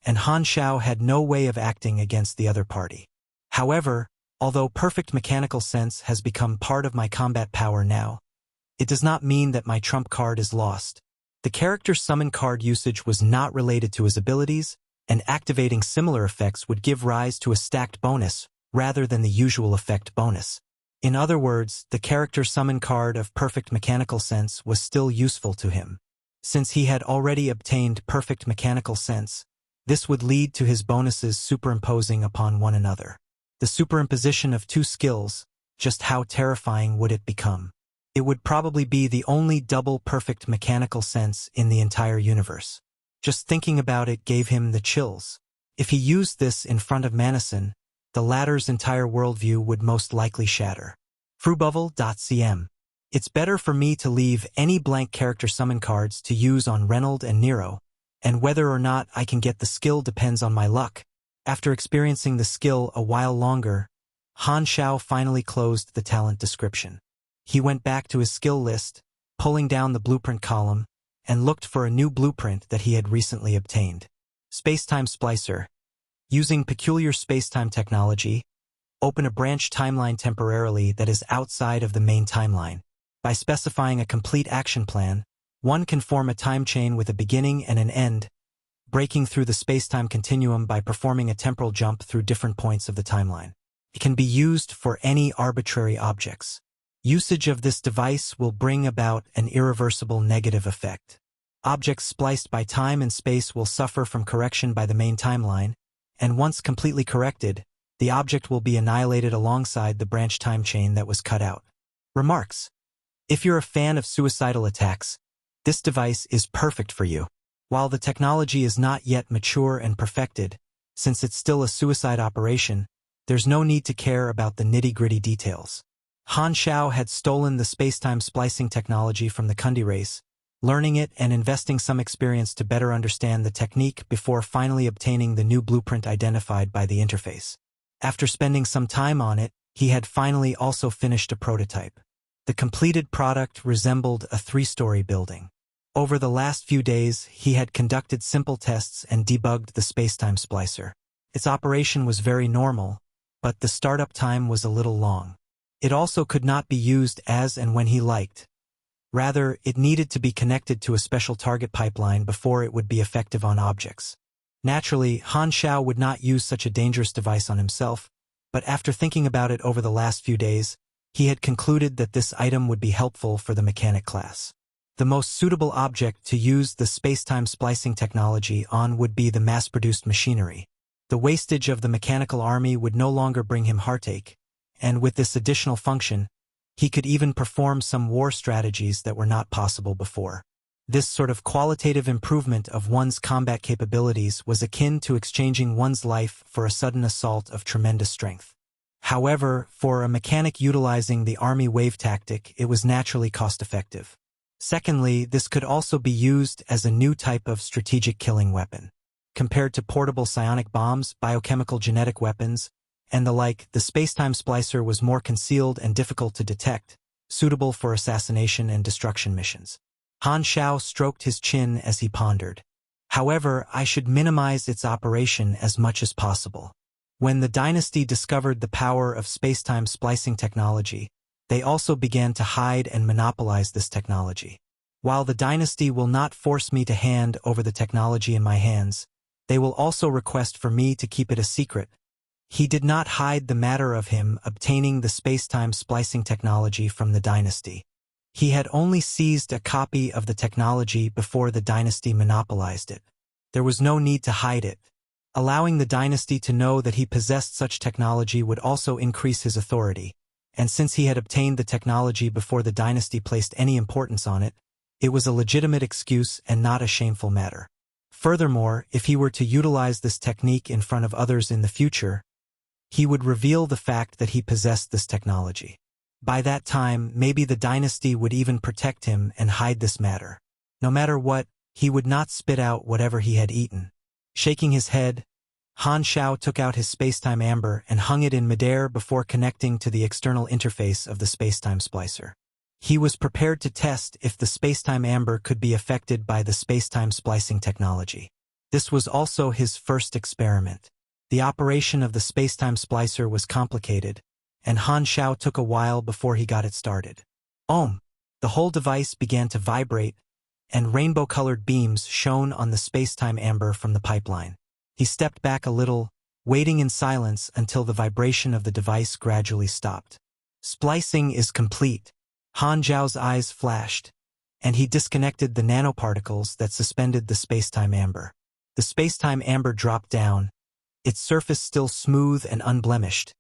and Han Xiao had no way of acting against the other party. However, although perfect mechanical sense has become part of my combat power now, it does not mean that my trump card is lost. The character summon card usage was not related to his abilities, and activating similar effects would give rise to a stacked bonus rather than the usual effect bonus. In other words, the character summon card of perfect mechanical sense was still useful to him. Since he had already obtained perfect mechanical sense, this would lead to his bonuses superimposing upon one another. The superimposition of two skills, just how terrifying would it become? It would probably be the only double perfect mechanical sense in the entire universe. Just thinking about it gave him the chills. If he used this in front of Manison, the latter's entire worldview would most likely shatter. Frububble.cm. It's better for me to leave any blank character summon cards to use on Reynold and Nero, and whether or not I can get the skill depends on my luck. After experiencing the skill a while longer, Han Xiao finally closed the talent description. He went back to his skill list, pulling down the blueprint column, and looked for a new blueprint that he had recently obtained. Spacetime Splicer. Using peculiar spacetime technology, open a branch timeline temporarily that is outside of the main timeline. By specifying a complete action plan, One can form a time chain with a beginning and an end, breaking through the space-time continuum by performing a temporal jump through different points of the timeline. It can be used for any arbitrary objects. Usage of this device will bring about an irreversible negative effect. Objects spliced by time and space will suffer from correction by the main timeline, and once completely corrected, the object will be annihilated alongside the branch time chain that was cut out. Remarks: if you're a fan of suicidal attacks, this device is perfect for you. While the technology is not yet mature and perfected, since it's still a suicide operation, there's no need to care about the nitty-gritty details. Han Xiao had stolen the space-time splicing technology from the Kundi race, learning it and investing some experience to better understand the technique before finally obtaining the new blueprint identified by the interface. After spending some time on it, he had finally also finished a prototype. The completed product resembled a 3-story building. Over the last few days, he had conducted simple tests and debugged the space-time splicer. Its operation was very normal, but the startup time was a little long. It also could not be used as and when he liked. Rather, it needed to be connected to a special target pipeline before it would be effective on objects. Naturally, Han Xiao would not use such a dangerous device on himself, but after thinking about it over the last few days, he had concluded that this item would be helpful for the mechanic class. The most suitable object to use the space-time splicing technology on would be the mass-produced machinery. The wastage of the mechanical army would no longer bring him heartache, and with this additional function, he could even perform some war strategies that were not possible before. This sort of qualitative improvement of one's combat capabilities was akin to exchanging one's life for a sudden assault of tremendous strength. However, for a mechanic utilizing the army wave tactic, it was naturally cost-effective. Secondly, this could also be used as a new type of strategic killing weapon. Compared to portable psionic bombs, biochemical genetic weapons, and the like, the space-time splicer was more concealed and difficult to detect, suitable for assassination and destruction missions. Han Xiao stroked his chin as he pondered. However, I should minimize its operation as much as possible. When the dynasty discovered the power of space-time splicing technology, they also began to hide and monopolize this technology. While the dynasty will not force me to hand over the technology in my hands, they will also request for me to keep it a secret. He did not hide the matter of him obtaining the space-time splicing technology from the dynasty. He had only seized a copy of the technology before the dynasty monopolized it. There was no need to hide it. Allowing the dynasty to know that he possessed such technology would also increase his authority, and since he had obtained the technology before the dynasty placed any importance on it, it was a legitimate excuse and not a shameful matter. Furthermore, if he were to utilize this technique in front of others in the future, he would reveal the fact that he possessed this technology. By that time, maybe the dynasty would even protect him and hide this matter. No matter what, he would not spit out whatever he had eaten. Shaking his head, Han Xiao took out his space-time amber and hung it in midair before connecting to the external interface of the space-time splicer. He was prepared to test if the space-time amber could be affected by the space-time splicing technology. This was also his first experiment. The operation of the space-time splicer was complicated, and Han Xiao took a while before he got it started. The whole device began to vibrate, and rainbow-colored beams shone on the space-time amber from the pipeline. He stepped back a little, waiting in silence until the vibration of the device gradually stopped. Splicing is complete. Han Xiao's eyes flashed, and he disconnected the nanoparticles that suspended the space-time amber. The space-time amber dropped down, its surface still smooth and unblemished,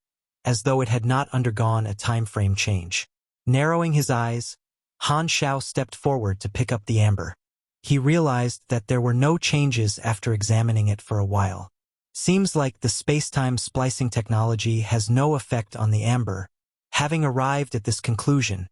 as though it had not undergone a time-frame change. Narrowing his eyes, Han Xiao stepped forward to pick up the amber. He realized that there were no changes after examining it for a while. Seems like the space-time splicing technology has no effect on the amber. Having arrived at this conclusion,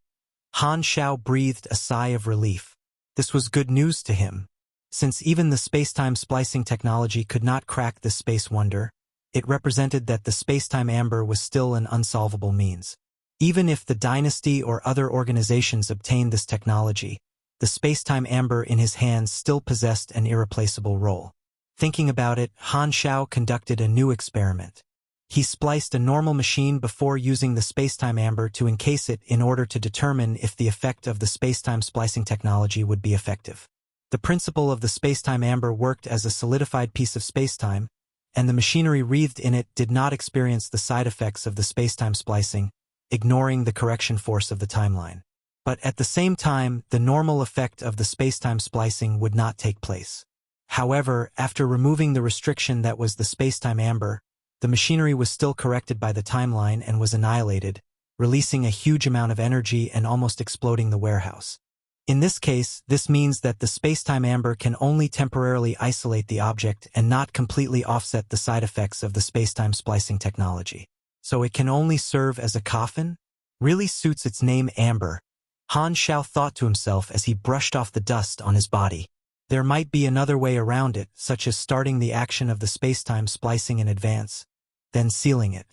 Han Xiao breathed a sigh of relief. This was good news to him. Since even the space-time splicing technology could not crack this space wonder, it represented that the space-time amber was still an unsolvable means. Even if the dynasty or other organizations obtained this technology, the space-time amber in his hands still possessed an irreplaceable role. Thinking about it, Han Xiao conducted a new experiment. He spliced a normal machine before using the spacetime amber to encase it in order to determine if the effect of the spacetime splicing technology would be effective. The principle of the spacetime amber worked as a solidified piece of spacetime, and the machinery wreathed in it did not experience the side effects of the spacetime splicing, ignoring the correction force of the timeline. But at the same time, the normal effect of the spacetime splicing would not take place. However, after removing the restriction that was the spacetime amber, the machinery was still corrected by the timeline and was annihilated, releasing a huge amount of energy and almost exploding the warehouse. In this case, this means that the spacetime amber can only temporarily isolate the object and not completely offset the side effects of the spacetime splicing technology. So it can only serve as a coffin? Really suits its name amber, Han Xiao thought to himself as he brushed off the dust on his body. There might be another way around it, such as starting the action of the spacetime splicing in advance, then sealing it.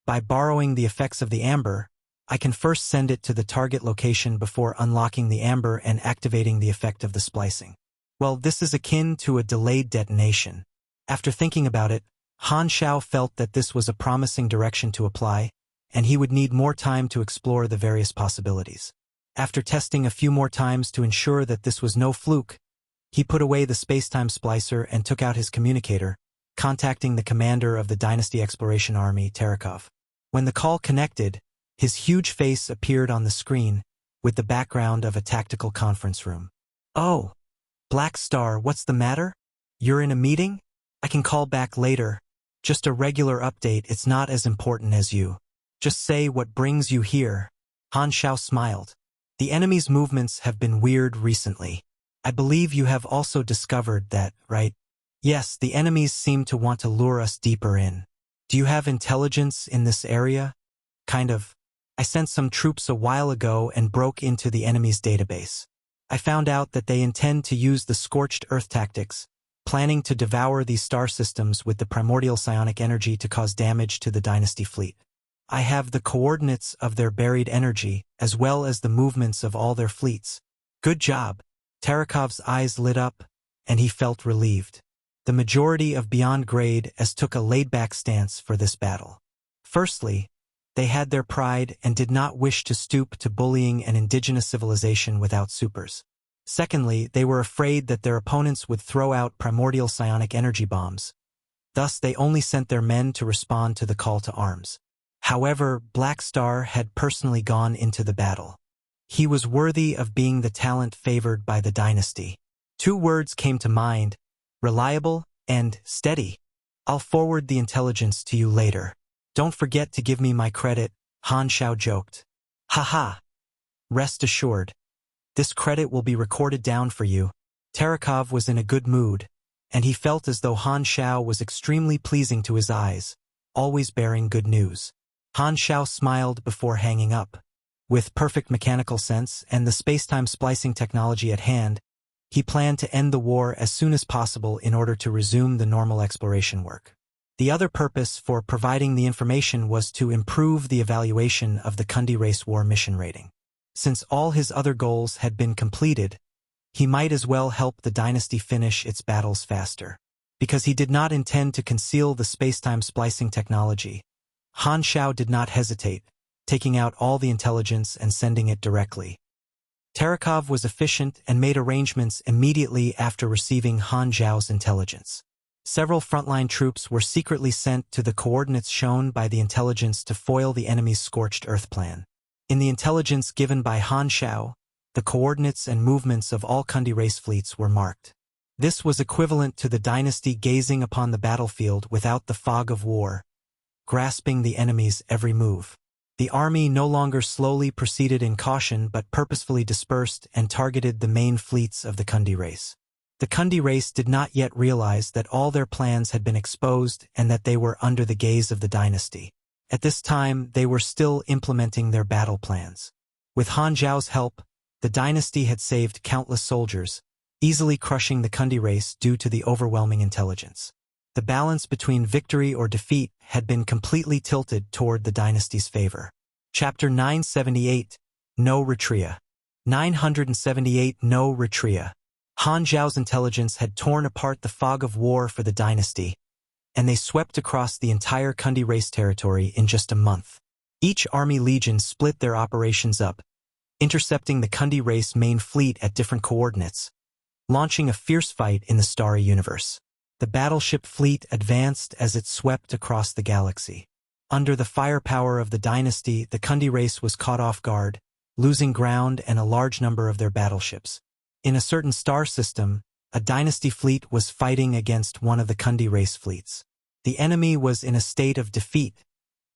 By borrowing the effects of the amber, I can first send it to the target location before unlocking the amber and activating the effect of the splicing. Well, this is akin to a delayed detonation. After thinking about it, Han Xiao felt that this was a promising direction to apply, and he would need more time to explore the various possibilities. After testing a few more times to ensure that this was no fluke, he put away the spacetime splicer and took out his communicator, contacting the commander of the Dynasty Exploration Army, Terekov. When the call connected, his huge face appeared on the screen, with the background of a tactical conference room. "Oh, Black Star, what's the matter? You're in a meeting? I can call back later. Just a regular update, it's not as important as you. Just say what brings you here." Han Xiao smiled. "The enemy's movements have been weird recently. I believe you have also discovered that, right? Yes, the enemies seem to want to lure us deeper in. Do you have intelligence in this area? Kind of. I sent some troops a while ago and broke into the enemy's database. I found out that they intend to use the scorched earth tactics, planning to devour these star systems with the primordial psionic energy to cause damage to the Dynasty fleet. I have the coordinates of their buried energy, as well as the movements of all their fleets. Good job." Terekov's eyes lit up, and he felt relieved. The majority of Beyond Grade as took a laid-back stance for this battle. Firstly, they had their pride and did not wish to stoop to bullying an indigenous civilization without supers. Secondly, they were afraid that their opponents would throw out primordial psionic energy bombs. Thus, they only sent their men to respond to the call to arms. However, Black Star had personally gone into the battle. He was worthy of being the talent favored by the Dynasty. 2 words came to mind: reliable and steady. I'll forward the intelligence to you later. Don't forget to give me my credit, Han Xiao joked. Haha. Rest assured. This credit will be recorded down for you. Terekov was in a good mood, and he felt as though Han Xiao was extremely pleasing to his eyes, always bearing good news. Han Xiao smiled before hanging up. With perfect mechanical sense and the spacetime splicing technology at hand, he planned to end the war as soon as possible in order to resume the normal exploration work. The other purpose for providing the information was to improve the evaluation of the Kundi Race War mission rating. Since all his other goals had been completed, he might as well help the Dynasty finish its battles faster. Because he did not intend to conceal the spacetime splicing technology, Han Xiao did not hesitate, taking out all the intelligence and sending it directly. Terekov was efficient and made arrangements immediately after receiving Han Xiao's intelligence. Several frontline troops were secretly sent to the coordinates shown by the intelligence to foil the enemy's scorched earth plan. In the intelligence given by Han Xiao, the coordinates and movements of all Kundi race fleets were marked. This was equivalent to the Dynasty gazing upon the battlefield without the fog of war, grasping the enemy's every move. The army no longer slowly proceeded in caution but purposefully dispersed and targeted the main fleets of the Kundi race. The Kundi race did not yet realize that all their plans had been exposed and that they were under the gaze of the Dynasty. At this time, they were still implementing their battle plans. With Han Xiao's help, the Dynasty had saved countless soldiers, easily crushing the Kundi race due to the overwhelming intelligence. The balance between victory or defeat had been completely tilted toward the Dynasty's favor. Chapter 978, No Retria. 978 No Retria. Han Xiao's intelligence had torn apart the fog of war for the Dynasty, and they swept across the entire Kundi race territory in just a month. Each army legion split their operations up, intercepting the Kundi race main fleet at different coordinates, launching a fierce fight in the starry universe. The battleship fleet advanced as it swept across the galaxy. Under the firepower of the dynasty, the Kundi race was caught off guard, losing ground and a large number of their battleships. In a certain star system, a dynasty fleet was fighting against one of the Kundi race fleets. The enemy was in a state of defeat,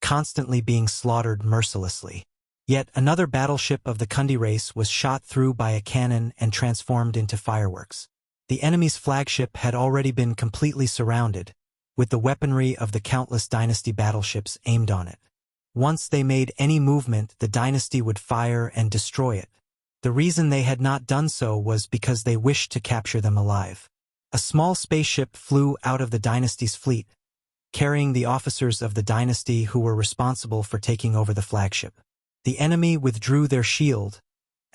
constantly being slaughtered mercilessly. Yet another battleship of the Kundi race was shot through by a cannon and transformed into fireworks. The enemy's flagship had already been completely surrounded, with the weaponry of the countless dynasty battleships aimed on it. Once they made any movement, the dynasty would fire and destroy it. The reason they had not done so was because they wished to capture them alive. A small spaceship flew out of the dynasty's fleet, carrying the officers of the dynasty who were responsible for taking over the flagship. The enemy withdrew their shield,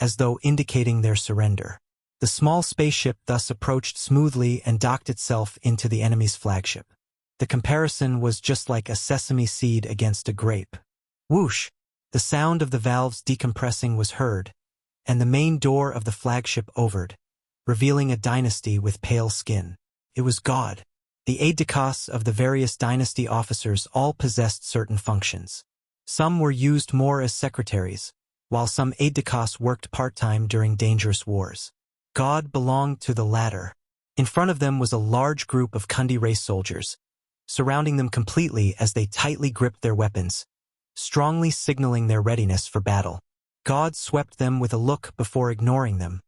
as though indicating their surrender. The small spaceship thus approached smoothly and docked itself into the enemy's flagship. The comparison was just like a sesame seed against a grape. Whoosh! The sound of the valves decompressing was heard, and the main door of the flagship opened, revealing a dynasty with pale skin. It was God. The aides-de-camp of the various dynasty officers all possessed certain functions. Some were used more as secretaries, while some aides-de-camp worked part-time during dangerous wars. God belonged to the latter. In front of them was a large group of Kundi race soldiers, surrounding them completely as they tightly gripped their weapons, strongly signaling their readiness for battle. God swept them with a look before ignoring them,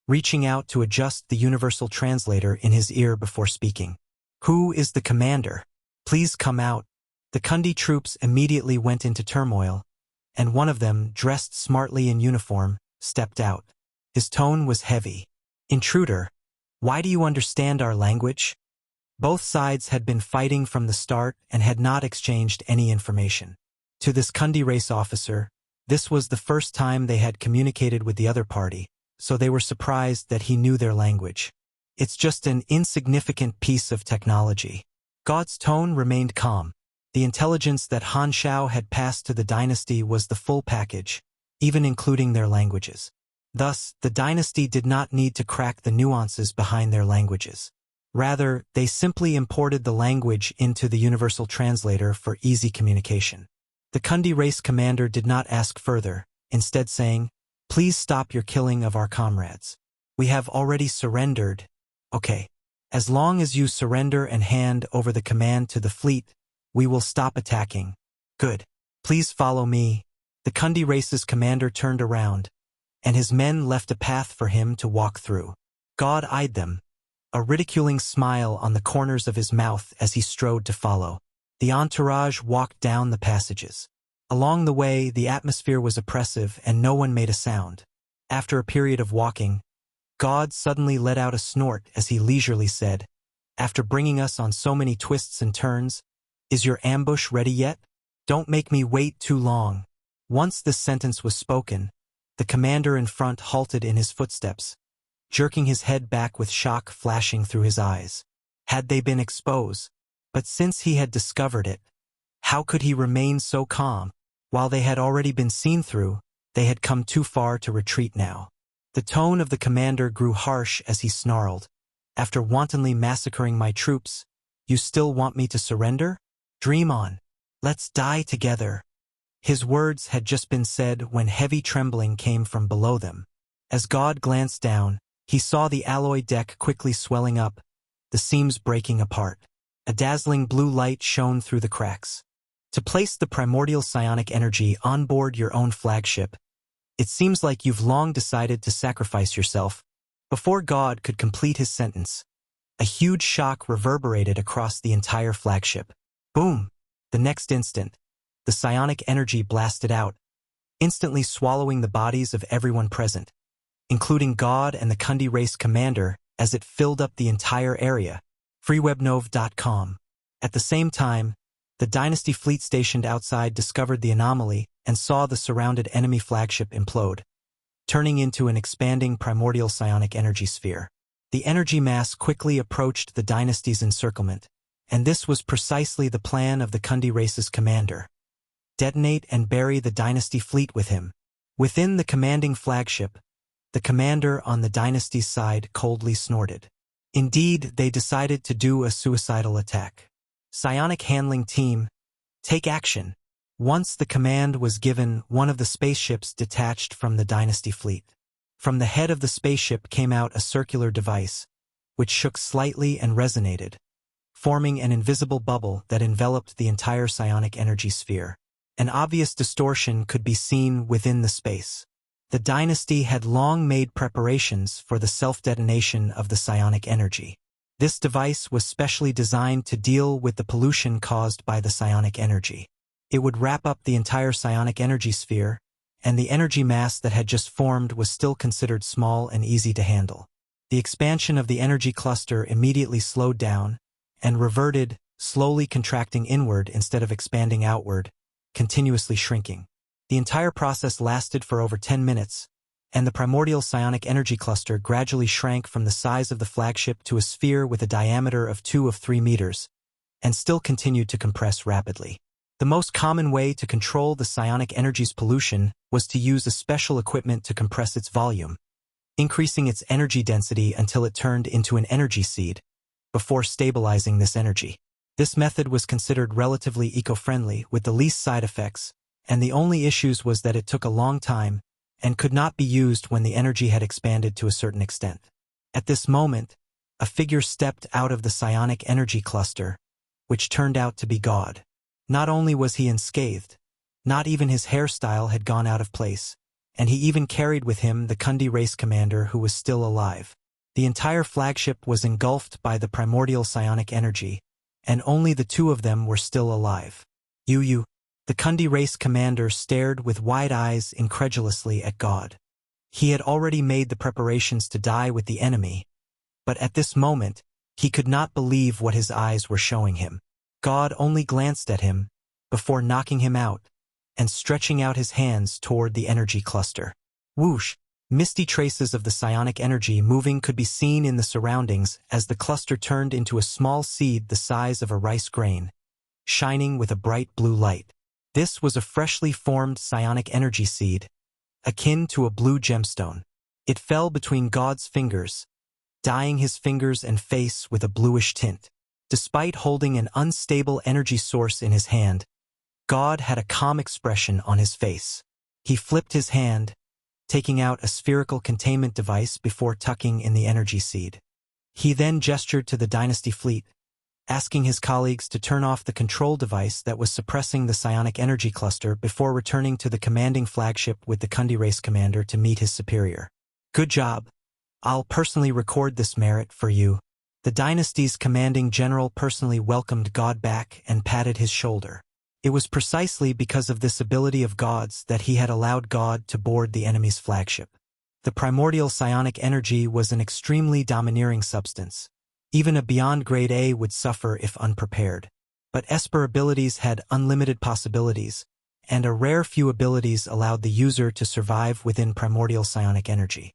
reaching out to adjust the universal translator in his ear before speaking. "Who is the commander? Please come out." The Kundi troops immediately went into turmoil, and one of them, dressed smartly in uniform, stepped out. His tone was heavy. "Intruder, why do you understand our language?" Both sides had been fighting from the start and had not exchanged any information. To this Kundi race officer, this was the first time they had communicated with the other party, so they were surprised that he knew their language. "It's just an insignificant piece of technology." God's tone remained calm. The intelligence that Han Xiao had passed to the dynasty was the full package, even including their languages. Thus, the dynasty did not need to crack the nuances behind their languages. Rather, they simply imported the language into the universal translator for easy communication. The Kundi race commander did not ask further, instead saying, "Please stop your killing of our comrades. We have already surrendered." "Okay. As long as you surrender and hand over the command to the fleet, we will stop attacking." "Good. Please follow me." The Kundi race's commander turned around, and his men left a path for him to walk through. God eyed them, a ridiculing smile on the corners of his mouth as he strode to follow. The entourage walked down the passages. Along the way, the atmosphere was oppressive and no one made a sound. After a period of walking, God suddenly let out a snort as he leisurely said, "After bringing us on so many twists and turns, is your ambush ready yet? Don't make me wait too long." Once this sentence was spoken, the commander in front halted in his footsteps, jerking his head back with shock flashing through his eyes. Had they been exposed? But since he had discovered it, how could he remain so calm? While they had already been seen through, they had come too far to retreat now. The tone of the commander grew harsh as he snarled, "After wantonly massacring my troops, you still want me to surrender? Dream on. Let's die together." His words had just been said when heavy trembling came from below them. As God glanced down, he saw the alloy deck quickly swelling up, the seams breaking apart. A dazzling blue light shone through the cracks. To place the primordial psionic energy on board your own flagship, it seems like you've long decided to sacrifice yourself. Before God could complete his sentence, a huge shock reverberated across the entire flagship. Boom! The next instant, the psionic energy blasted out, instantly swallowing the bodies of everyone present, including God and the Kundi race commander, as it filled up the entire area. freewebnov.com. At the same time, the dynasty fleet stationed outside discovered the anomaly and saw the surrounded enemy flagship implode, turning into an expanding primordial psionic energy sphere. The energy mass quickly approached the dynasty's encirclement, And this was precisely the plan of the Kundi race's commander. Detonate and bury the dynasty fleet with him. Within the commanding flagship, the commander on the dynasty's side coldly snorted. Indeed, they decided to do a suicidal attack. Psionic handling team, take action. Once the command was given, one of the spaceships detached from the dynasty fleet. From the head of the spaceship came out a circular device, which shook slightly and resonated, forming an invisible bubble that enveloped the entire psionic energy sphere. An obvious distortion could be seen within the space. The dynasty had long made preparations for the self-detonation of the psionic energy. This device was specially designed to deal with the pollution caused by the psionic energy. It would wrap up the entire psionic energy sphere, and the energy mass that had just formed was still considered small and easy to handle. The expansion of the energy cluster immediately slowed down and reverted, slowly contracting inward instead of expanding outward, continuously shrinking. The entire process lasted for over 10 minutes, and the primordial psionic energy cluster gradually shrank from the size of the flagship to a sphere with a diameter of 3 meters, and still continued to compress rapidly. The most common way to control the psionic energy's pollution was to use a special equipment to compress its volume, increasing its energy density until it turned into an energy seed, before stabilizing this energy. This method was considered relatively eco-friendly with the least side effects, and the only issues was that it took a long time and could not be used when the energy had expanded to a certain extent. At this moment, a figure stepped out of the psionic energy cluster, which turned out to be God. Not only was he unscathed, not even his hairstyle had gone out of place, and he even carried with him the Kundi race commander who was still alive. The entire flagship was engulfed by the primordial psionic energy, and only the two of them were still alive. The Kundi race commander stared with wide eyes incredulously at God. He had already made the preparations to die with the enemy, but at this moment, he could not believe what his eyes were showing him. God only glanced at him, before knocking him out, and stretching out his hands toward the energy cluster. Whoosh! Misty traces of the psionic energy moving could be seen in the surroundings as the cluster turned into a small seed the size of a rice grain, shining with a bright blue light. This was a freshly formed psionic energy seed, akin to a blue gemstone. It fell between God's fingers, dyeing his fingers and face with a bluish tint. Despite holding an unstable energy source in his hand, God had a calm expression on his face. He flipped his hand, taking out a spherical containment device before tucking in the energy seed. He then gestured to the dynasty fleet, asking his colleagues to turn off the control device that was suppressing the psionic energy cluster before returning to the commanding flagship with the Kundi race commander to meet his superior. Good job. I'll personally record this merit for you. The dynasty's commanding general personally welcomed God back and patted his shoulder. It was precisely because of this ability of God's that he had allowed God to board the enemy's flagship. The primordial psionic energy was an extremely domineering substance. Even a beyond grade A would suffer if unprepared. But Esper abilities had unlimited possibilities, and a rare few abilities allowed the user to survive within primordial psionic energy.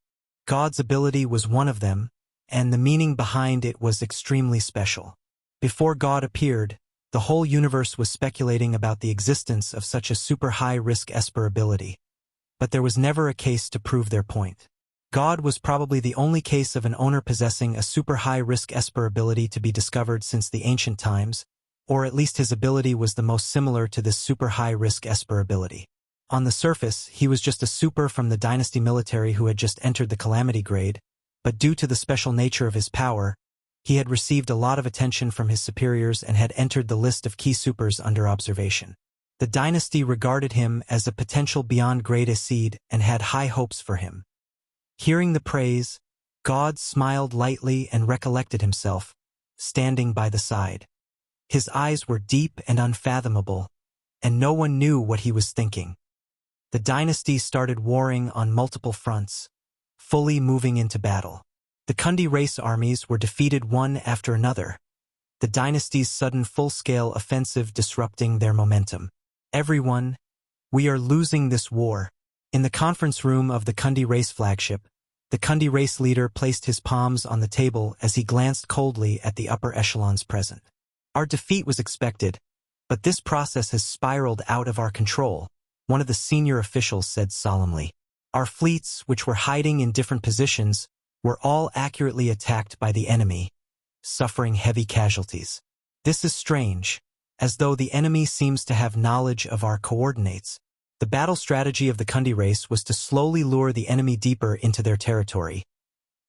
God's ability was one of them, and the meaning behind it was extremely special. Before God appeared, the whole universe was speculating about the existence of such a super high-risk Esper ability, but there was never a case to prove their point. God was probably the only case of an owner possessing a super high-risk Esper ability to be discovered since the ancient times, or at least his ability was the most similar to this super high-risk Esper ability. On the surface, he was just a super from the dynasty military who had just entered the Calamity grade, but due to the special nature of his power, he had received a lot of attention from his superiors and had entered the list of key supers under observation. The dynasty regarded him as a potential beyond grade A seed and had high hopes for him. Hearing the praise, God smiled lightly and recollected himself, standing by the side. His eyes were deep and unfathomable, and no one knew what he was thinking. The dynasty started warring on multiple fronts, fully moving into battle. The Kundi race armies were defeated one after another, the dynasty's sudden full-scale offensive disrupting their momentum. Everyone, we are losing this war. In the conference room of the Kundi race flagship, the Kundi race leader placed his palms on the table as he glanced coldly at the upper echelons present. Our defeat was expected, but this process has spiraled out of our control, one of the senior officials said solemnly. Our fleets, which were hiding in different positions, were all accurately attacked by the enemy, suffering heavy casualties. This is strange, as though the enemy seems to have knowledge of our coordinates. The battle strategy of the Kundi race was to slowly lure the enemy deeper into their territory,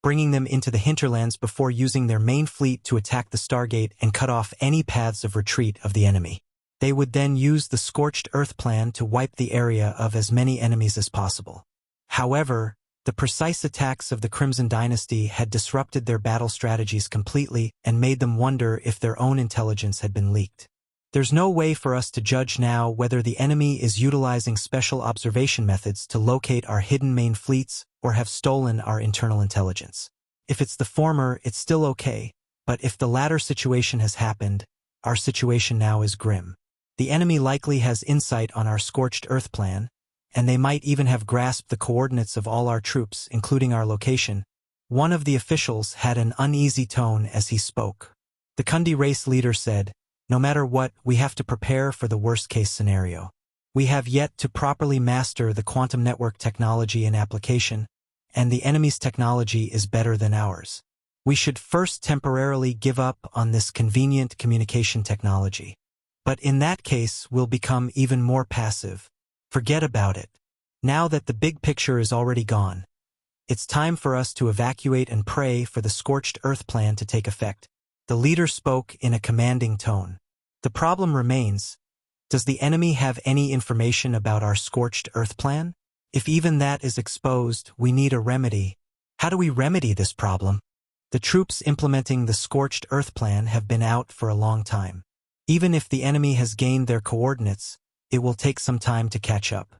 bringing them into the hinterlands before using their main fleet to attack the Stargate and cut off any paths of retreat of the enemy. They would then use the Scorched Earth plan to wipe the area of as many enemies as possible. However, the precise attacks of the Crimson Dynasty had disrupted their battle strategies completely and made them wonder if their own intelligence had been leaked. There's no way for us to judge now whether the enemy is utilizing special observation methods to locate our hidden main fleets or have stolen our internal intelligence. If it's the former, it's still okay, but if the latter situation has happened, our situation now is grim. The enemy likely has insight on our Scorched Earth plan, and they might even have grasped the coordinates of all our troops, including our location. One of the officials had an uneasy tone as he spoke. The Kundi race leader said, "No matter what, we have to prepare for the worst-case scenario. We have yet to properly master the quantum network technology and application, and the enemy's technology is better than ours. We should first temporarily give up on this convenient communication technology. But in that case, we'll become even more passive. Forget about it. Now that the big picture is already gone, it's time for us to evacuate and pray for the Scorched Earth plan to take effect." The leader spoke in a commanding tone. The problem remains, does the enemy have any information about our Scorched Earth plan? If even that is exposed, we need a remedy. How do we remedy this problem? The troops implementing the Scorched Earth plan have been out for a long time. Even if the enemy has gained their coordinates, it will take some time to catch up.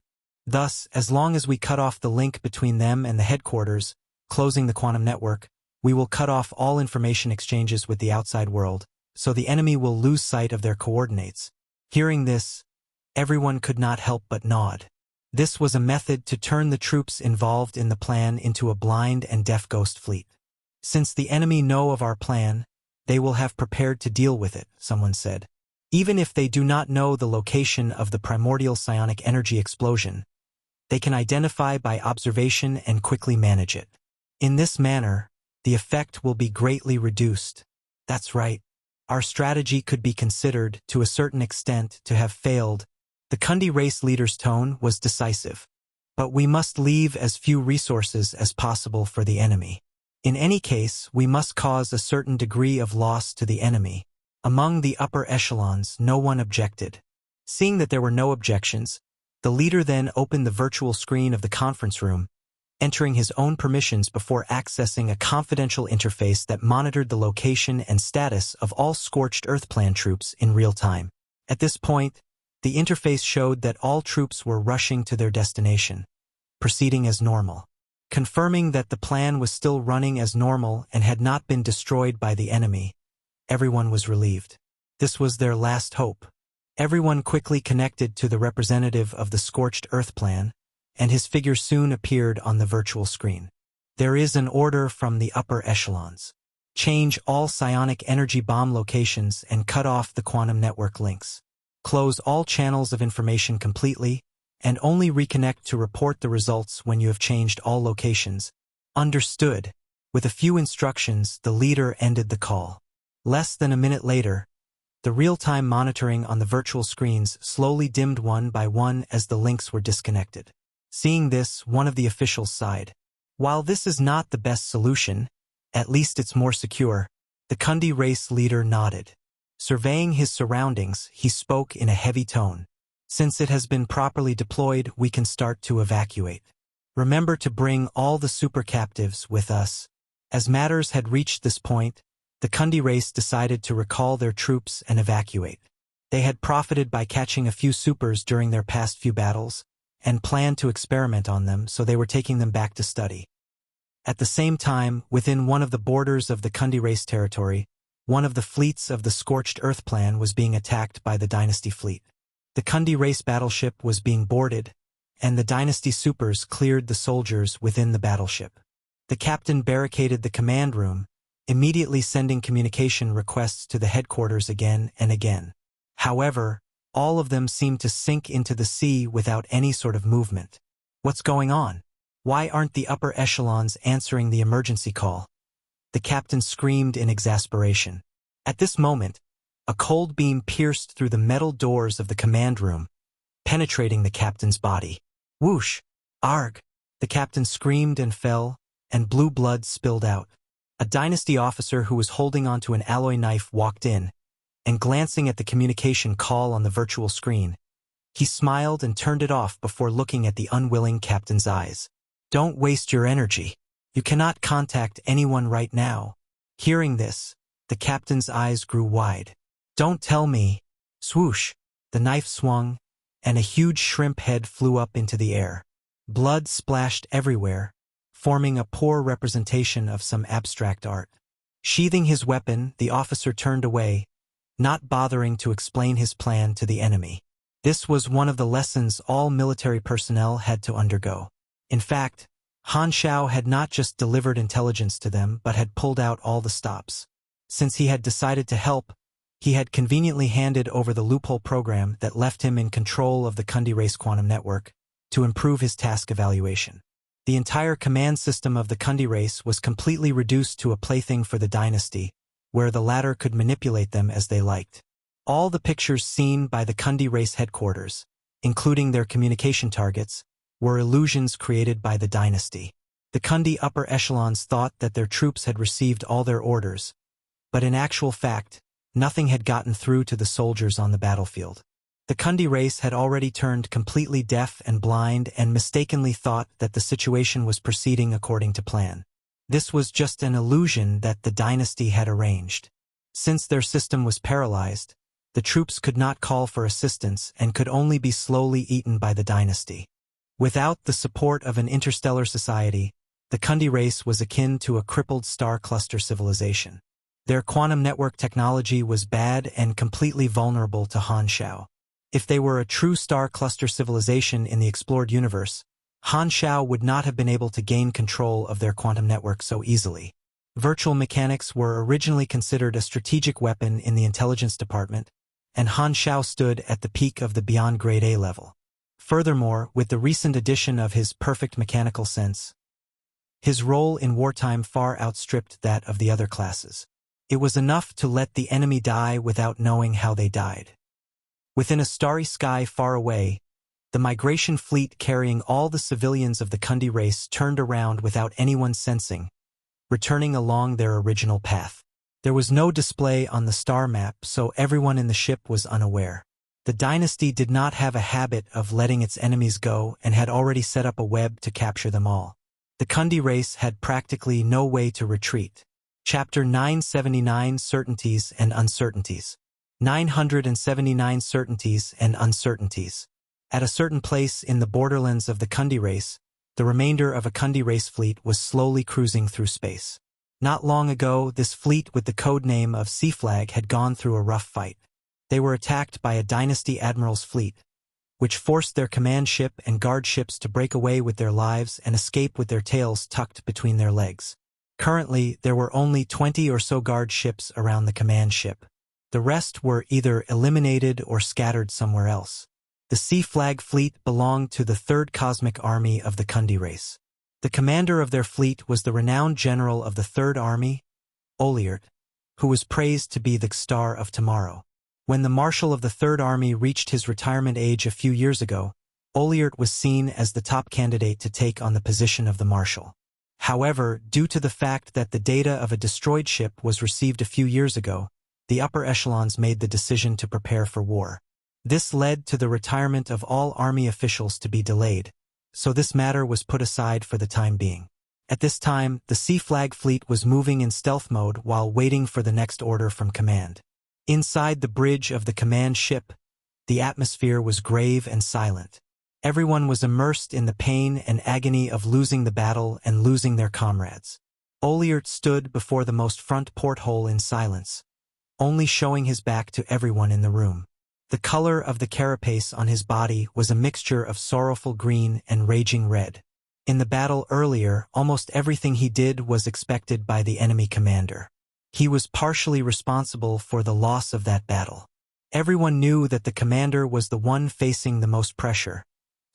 Thus, as long as we cut off the link between them and the headquarters, closing the quantum network, we will cut off all information exchanges with the outside world, so the enemy will lose sight of their coordinates. Hearing this, everyone could not help but nod. This was a method to turn the troops involved in the plan into a blind and deaf ghost fleet. Since the enemy know of our plan, they will have prepared to deal with it, someone said. Even if they do not know the location of the primordial psionic energy explosion, they can identify by observation and quickly manage it. In this manner, the effect will be greatly reduced. That's right. Our strategy could be considered, to a certain extent, to have failed. The Kundi race leader's tone was decisive. But we must leave as few resources as possible for the enemy. In any case, we must cause a certain degree of loss to the enemy. Among the upper echelons, no one objected. Seeing that there were no objections, the leader then opened the virtual screen of the conference room, entering his own permissions before accessing a confidential interface that monitored the location and status of all Scorched Earth Plan troops in real time. At this point, the interface showed that all troops were rushing to their destination, proceeding as normal. Confirming that the plan was still running as normal and had not been destroyed by the enemy, everyone was relieved. This was their last hope. Everyone quickly connected to the representative of the Scorched Earth Plan, and his figure soon appeared on the virtual screen. There is an order from the upper echelons. Change all psionic energy bomb locations and cut off the quantum network links. Close all channels of information completely, and only reconnect to report the results when you have changed all locations. Understood. With a few instructions, the leader ended the call. Less than a minute later, the real-time monitoring on the virtual screens slowly dimmed one by one as the links were disconnected. Seeing this, one of the officials sighed. While this is not the best solution, at least it's more secure. The Kundi race leader nodded. Surveying his surroundings, he spoke in a heavy tone. Since it has been properly deployed, we can start to evacuate. Remember to bring all the super captives with us. As matters had reached this point, the Kundi race decided to recall their troops and evacuate. They had profited by catching a few supers during their past few battles, and planned to experiment on them, so they were taking them back to study. At the same time, within one of the borders of the Kundi race territory, one of the fleets of the Scorched Earth Plan was being attacked by the Dynasty fleet. The Kundi race battleship was being boarded, and the Dynasty supers cleared the soldiers within the battleship. The captain barricaded the command room, immediately sending communication requests to the headquarters again and again. However, all of them seemed to sink into the sea without any sort of movement. What's going on? Why aren't the upper echelons answering the emergency call? The captain screamed in exasperation. At this moment, a cold beam pierced through the metal doors of the command room, penetrating the captain's body. Whoosh! Arg! The captain screamed and fell, and blue blood spilled out. A dynasty officer who was holding onto an alloy knife walked in, and glancing at the communication call on the virtual screen, he smiled and turned it off before looking at the unwilling captain's eyes. Don't waste your energy. You cannot contact anyone right now. Hearing this, the captain's eyes grew wide. Don't tell me. Swoosh! The knife swung, and a huge shrimp head flew up into the air. Blood splashed everywhere, forming a poor representation of some abstract art. Sheathing his weapon, the officer turned away, not bothering to explain his plan to the enemy. This was one of the lessons all military personnel had to undergo. In fact, Han Xiao had not just delivered intelligence to them but had pulled out all the stops. Since he had decided to help, he had conveniently handed over the loophole program that left him in control of the Kundi race quantum network to improve his task evaluation. The entire command system of the Kundi race was completely reduced to a plaything for the dynasty, where the latter could manipulate them as they liked. All the pictures seen by the Kundi race headquarters, including their communication targets, were illusions created by the dynasty. The Kundi upper echelons thought that their troops had received all their orders, but in actual fact, nothing had gotten through to the soldiers on the battlefield. The Kundi race had already turned completely deaf and blind and mistakenly thought that the situation was proceeding according to plan. This was just an illusion that the dynasty had arranged. Since their system was paralyzed, the troops could not call for assistance and could only be slowly eaten by the dynasty. Without the support of an interstellar society, the Kundi race was akin to a crippled star cluster civilization. Their quantum network technology was bad and completely vulnerable to Han Xiao. If they were a true star cluster civilization in the explored universe, Han Xiao would not have been able to gain control of their quantum network so easily. Virtual mechanics were originally considered a strategic weapon in the intelligence department, and Han Xiao stood at the peak of the beyond grade A level. Furthermore, with the recent addition of his perfect mechanical sense, his role in wartime far outstripped that of the other classes. It was enough to let the enemy die without knowing how they died. Within a starry sky far away, the migration fleet carrying all the civilians of the Kundi race turned around without anyone sensing, returning along their original path. There was no display on the star map, so everyone in the ship was unaware. The dynasty did not have a habit of letting its enemies go and had already set up a web to capture them all. The Kundi race had practically no way to retreat. Chapter 979 Certainties and Uncertainties. 979 Certainties and Uncertainties. At a certain place in the borderlands of the Kundi race, the remainder of a Kundi race fleet was slowly cruising through space. Not long ago, this fleet with the code name of Sea Flag had gone through a rough fight. They were attacked by a dynasty admiral's fleet, which forced their command ship and guard ships to break away with their lives and escape with their tails tucked between their legs. Currently, there were only 20 or so guard ships around the command ship. The rest were either eliminated or scattered somewhere else. The Sea Flag fleet belonged to the Third Cosmic Army of the Kundi race. The commander of their fleet was the renowned general of the Third Army, Oliert, who was praised to be the star of tomorrow. When the Marshal of the Third Army reached his retirement age a few years ago, Oliert was seen as the top candidate to take on the position of the Marshal. However, due to the fact that the data of a destroyed ship was received a few years ago, the upper echelons made the decision to prepare for war. This led to the retirement of all army officials to be delayed, so this matter was put aside for the time being. At this time, the Sea Flag fleet was moving in stealth mode while waiting for the next order from command. Inside the bridge of the command ship, the atmosphere was grave and silent. Everyone was immersed in the pain and agony of losing the battle and losing their comrades. Oliert stood before the most front porthole in silence, only showing his back to everyone in the room. The color of the carapace on his body was a mixture of sorrowful green and raging red. In the battle earlier, almost everything he did was expected by the enemy commander. He was partially responsible for the loss of that battle. Everyone knew that the commander was the one facing the most pressure,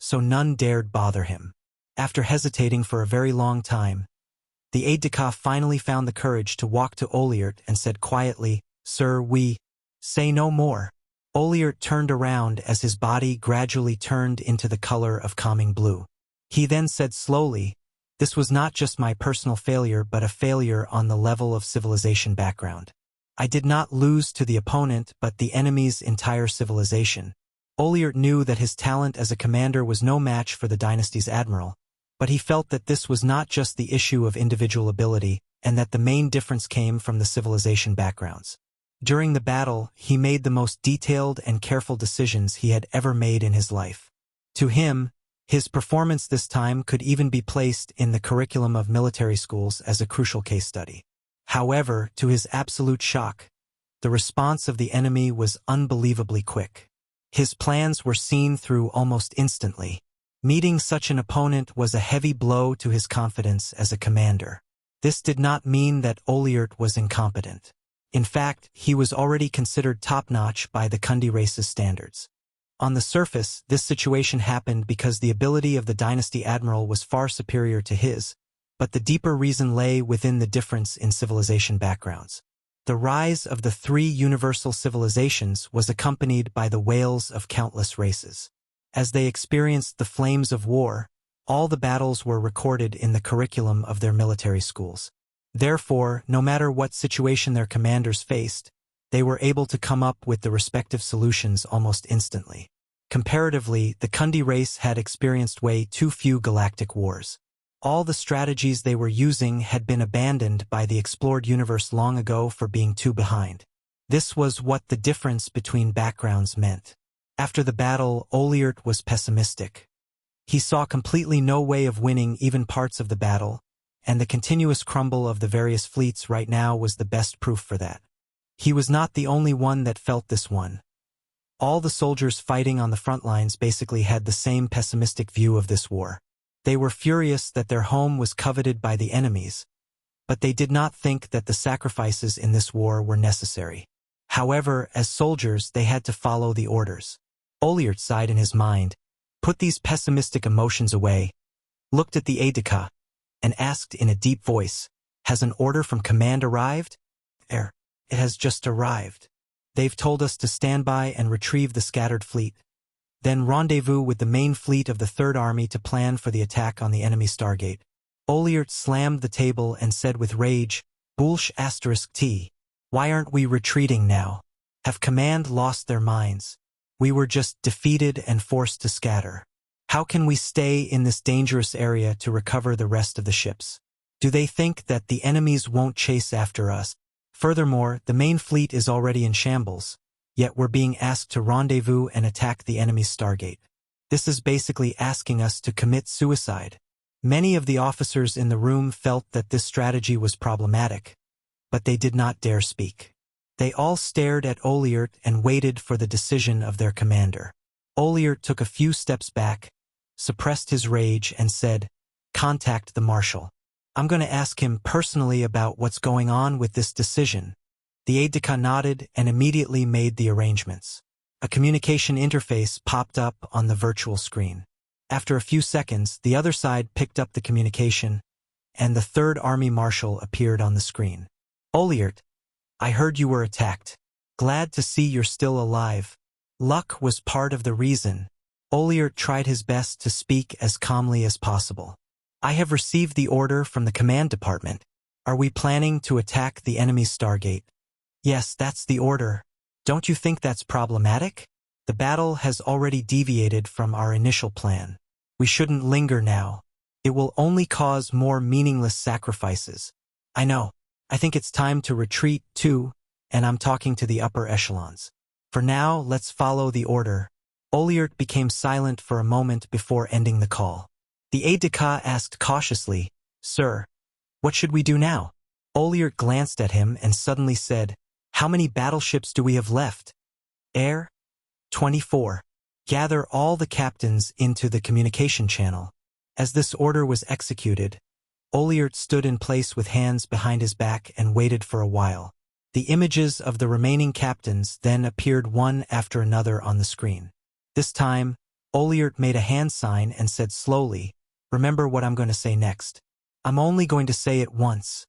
so none dared bother him. After hesitating for a very long time, the aide-de-camp finally found the courage to walk to Oliert and said quietly, "Sir, we say no more." Oliert turned around as his body gradually turned into the color of calming blue. He then said slowly, "This was not just my personal failure but a failure on the level of civilization background. I did not lose to the opponent but the enemy's entire civilization." Oliert knew that his talent as a commander was no match for the dynasty's admiral, but he felt that this was not just the issue of individual ability and that the main difference came from the civilization backgrounds. During the battle, he made the most detailed and careful decisions he had ever made in his life. To him, his performance this time could even be placed in the curriculum of military schools as a crucial case study. However, to his absolute shock, the response of the enemy was unbelievably quick. His plans were seen through almost instantly. Meeting such an opponent was a heavy blow to his confidence as a commander. This did not mean that Oliert was incompetent. In fact, he was already considered top-notch by the Kundi race's standards. On the surface, this situation happened because the ability of the dynasty admiral was far superior to his, but the deeper reason lay within the difference in civilization backgrounds. The rise of the three universal civilizations was accompanied by the wails of countless races. As they experienced the flames of war, all the battles were recorded in the curriculum of their military schools. Therefore, no matter what situation their commanders faced, they were able to come up with the respective solutions almost instantly. Comparatively, the Kundi race had experienced way too few galactic wars. All the strategies they were using had been abandoned by the explored universe long ago for being too behind. This was what the difference between backgrounds meant. After the battle, Oliert was pessimistic. He saw completely no way of winning even parts of the battle, and the continuous crumble of the various fleets right now was the best proof for that. He was not the only one that felt this one. All the soldiers fighting on the front lines basically had the same pessimistic view of this war. They were furious that their home was coveted by the enemies, but they did not think that the sacrifices in this war were necessary. However, as soldiers, they had to follow the orders. Oliert sighed in his mind, put these pessimistic emotions away, looked at the aide-de-camp, and asked in a deep voice, "Has an order from command arrived?" "It has just arrived. They've told us to stand by and retrieve the scattered fleet, then rendezvous with the main fleet of the Third Army to plan for the attack on the enemy Stargate." Oliert slammed the table and said with rage, "Bullsh*t. Why aren't we retreating now? Have command lost their minds? We were just defeated and forced to scatter. How can we stay in this dangerous area to recover the rest of the ships? Do they think that the enemies won't chase after us? Furthermore, the main fleet is already in shambles, yet we're being asked to rendezvous and attack the enemy's Stargate. This is basically asking us to commit suicide." Many of the officers in the room felt that this strategy was problematic, but they did not dare speak. They all stared at Oliert and waited for the decision of their commander. Oliert took a few steps back, suppressed his rage, and said, "Contact the marshal. I'm going to ask him personally about what's going on with this decision." The aide-de-camp nodded and immediately made the arrangements. A communication interface popped up on the virtual screen. After a few seconds, the other side picked up the communication, and the Third Army Marshal appeared on the screen. "Oliert, I heard you were attacked. Glad to see you're still alive. Luck was part of the reason." Oliert tried his best to speak as calmly as possible. "I have received the order from the command department. Are we planning to attack the enemy's Stargate?" "Yes, that's the order. Don't you think that's problematic? The battle has already deviated from our initial plan. We shouldn't linger now. It will only cause more meaningless sacrifices." "I know. I think it's time to retreat, too, and I'm talking to the upper echelons. For now, let's follow the order." Oliert became silent for a moment before ending the call. The aide-de-camp asked cautiously, "Sir, what should we do now?" Oliert glanced at him and suddenly said, "How many battleships do we have left?" 24. Gather all the captains into the communication channel." As this order was executed, Oliert stood in place with hands behind his back and waited for a while. The images of the remaining captains then appeared one after another on the screen. This time, Oliert made a hand sign and said slowly, "Remember what I'm going to say next. I'm only going to say it once."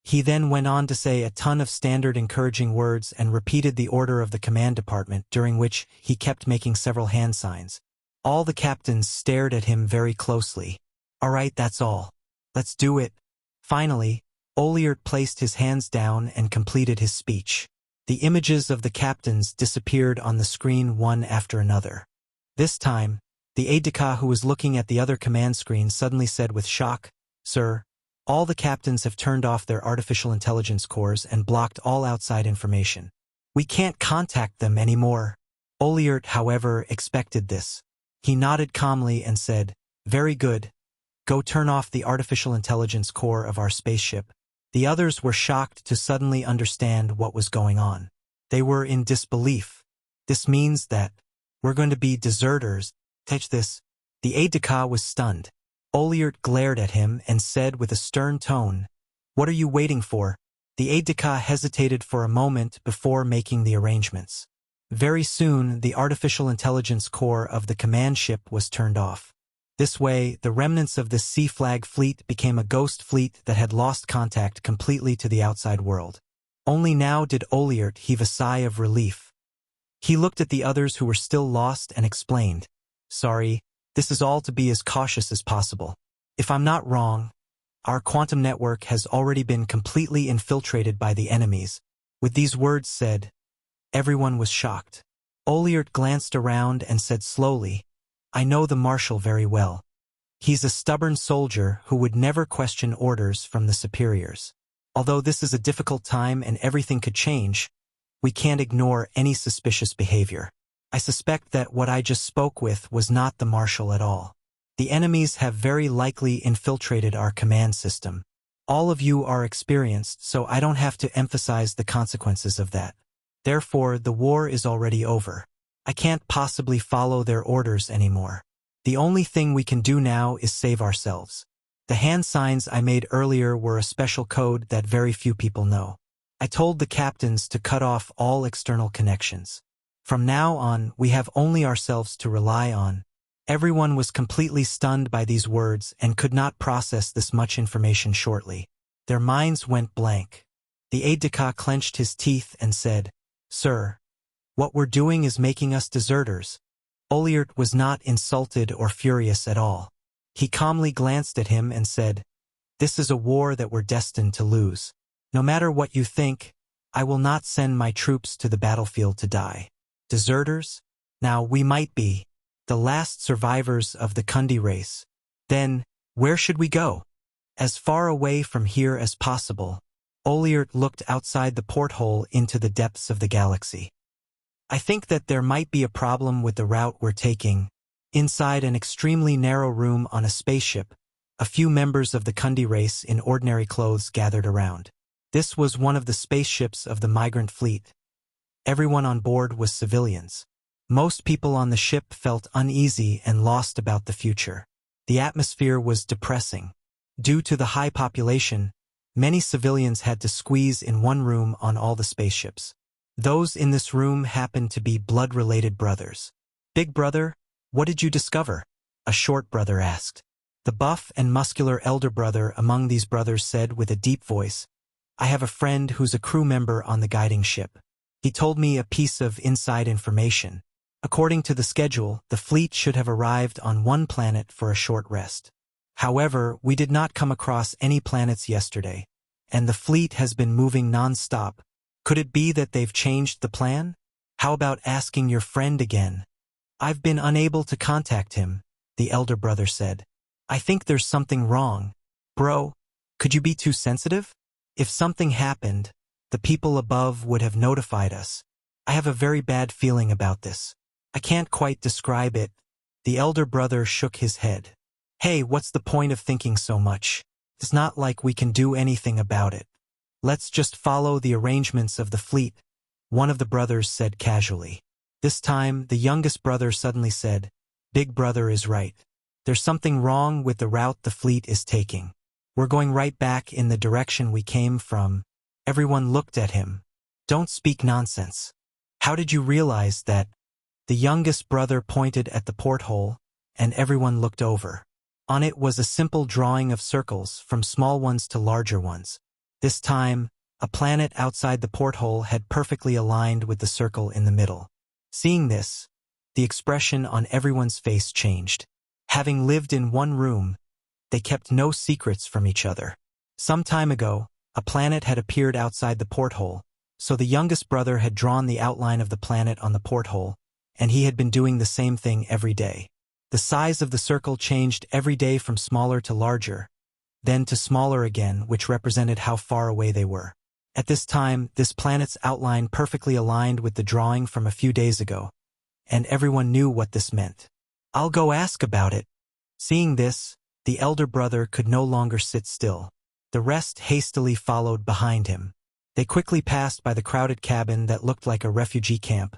He then went on to say a ton of standard encouraging words and repeated the order of the command department, during which he kept making several hand signs. All the captains stared at him very closely. "All right, that's all. Let's do it." Finally, Oliert placed his hands down and completed his speech. The images of the captains disappeared on the screen one after another. This time, the aide-de-camp who was looking at the other command screen suddenly said with shock, "Sir, all the captains have turned off their artificial intelligence cores and blocked all outside information. We can't contact them anymore." Oliert, however, expected this. He nodded calmly and said, "Very good. Go turn off the artificial intelligence core of our spaceship." The others were shocked to suddenly understand what was going on. They were in disbelief. "This means that we're going to be deserters. Touch this." The aide-de-camp was stunned. Oliert glared at him and said with a stern tone, "What are you waiting for?" The aide-de-camp hesitated for a moment before making the arrangements. Very soon, the artificial intelligence core of the command ship was turned off. This way, the remnants of the Sea Flag fleet became a ghost fleet that had lost contact completely to the outside world. Only now did Oliert heave a sigh of relief. He looked at the others who were still lost and explained, "Sorry, this is all to be as cautious as possible. If I'm not wrong, our quantum network has already been completely infiltrated by the enemies." With these words said, everyone was shocked. Oliert glanced around and said slowly, "I know the Marshal very well. He's a stubborn soldier who would never question orders from the superiors. Although this is a difficult time and everything could change, we can't ignore any suspicious behavior. I suspect that what I just spoke with was not the Marshal at all. The enemies have very likely infiltrated our command system. All of you are experienced, so I don't have to emphasize the consequences of that. Therefore, the war is already over. I can't possibly follow their orders anymore. The only thing we can do now is save ourselves. The hand signs I made earlier were a special code that very few people know. I told the captains to cut off all external connections. From now on, we have only ourselves to rely on." Everyone was completely stunned by these words and could not process this much information shortly. Their minds went blank. The aide-de-camp clenched his teeth and said, "Sir, what we're doing is making us deserters." Oliert was not insulted or furious at all. He calmly glanced at him and said, "This is a war that we're destined to lose. No matter what you think, I will not send my troops to the battlefield to die. Deserters? Now we might be the last survivors of the Kundi race. Then, where should we go? As far away from here as possible." Oliert looked outside the porthole into the depths of the galaxy. "I think that there might be a problem with the route we're taking." Inside an extremely narrow room on a spaceship, a few members of the Kundi race in ordinary clothes gathered around. This was one of the spaceships of the migrant fleet. Everyone on board was civilians. Most people on the ship felt uneasy and lost about the future. The atmosphere was depressing. Due to the high population, many civilians had to squeeze in one room on all the spaceships. Those in this room happened to be blood-related brothers. "Big brother, what did you discover?" a short brother asked. The buff and muscular elder brother among these brothers said with a deep voice, "I have a friend who's a crew member on the guiding ship. He told me a piece of inside information. According to the schedule, the fleet should have arrived on one planet for a short rest. However, we did not come across any planets yesterday, and the fleet has been moving non-stop. Could it be that they've changed the plan? How about asking your friend again?" "I've been unable to contact him," the elder brother said. "I think there's something wrong. Bro, could you be too sensitive? If something happened, the people above would have notified us. I have a very bad feeling about this. I can't quite describe it." The elder brother shook his head. "Hey, what's the point of thinking so much? It's not like we can do anything about it. Let's just follow the arrangements of the fleet," one of the brothers said casually. This time, the youngest brother suddenly said, "Big brother is right. There's something wrong with the route the fleet is taking. We're going right back in the direction we came from. Everyone looked at him. Don't speak nonsense. How did you realize that? The youngest brother pointed at the porthole, and everyone looked over. On it was a simple drawing of circles, from small ones to larger ones. This time, a planet outside the porthole had perfectly aligned with the circle in the middle. Seeing this, the expression on everyone's face changed. Having lived in one room, they kept no secrets from each other. Some time ago, a planet had appeared outside the porthole, so the youngest brother had drawn the outline of the planet on the porthole, and he had been doing the same thing every day. The size of the circle changed every day from smaller to larger, then to smaller again, which represented how far away they were. At this time, this planet's outline perfectly aligned with the drawing from a few days ago, and everyone knew what this meant. I'll go ask about it. Seeing this, the elder brother could no longer sit still. The rest hastily followed behind him. They quickly passed by the crowded cabin that looked like a refugee camp,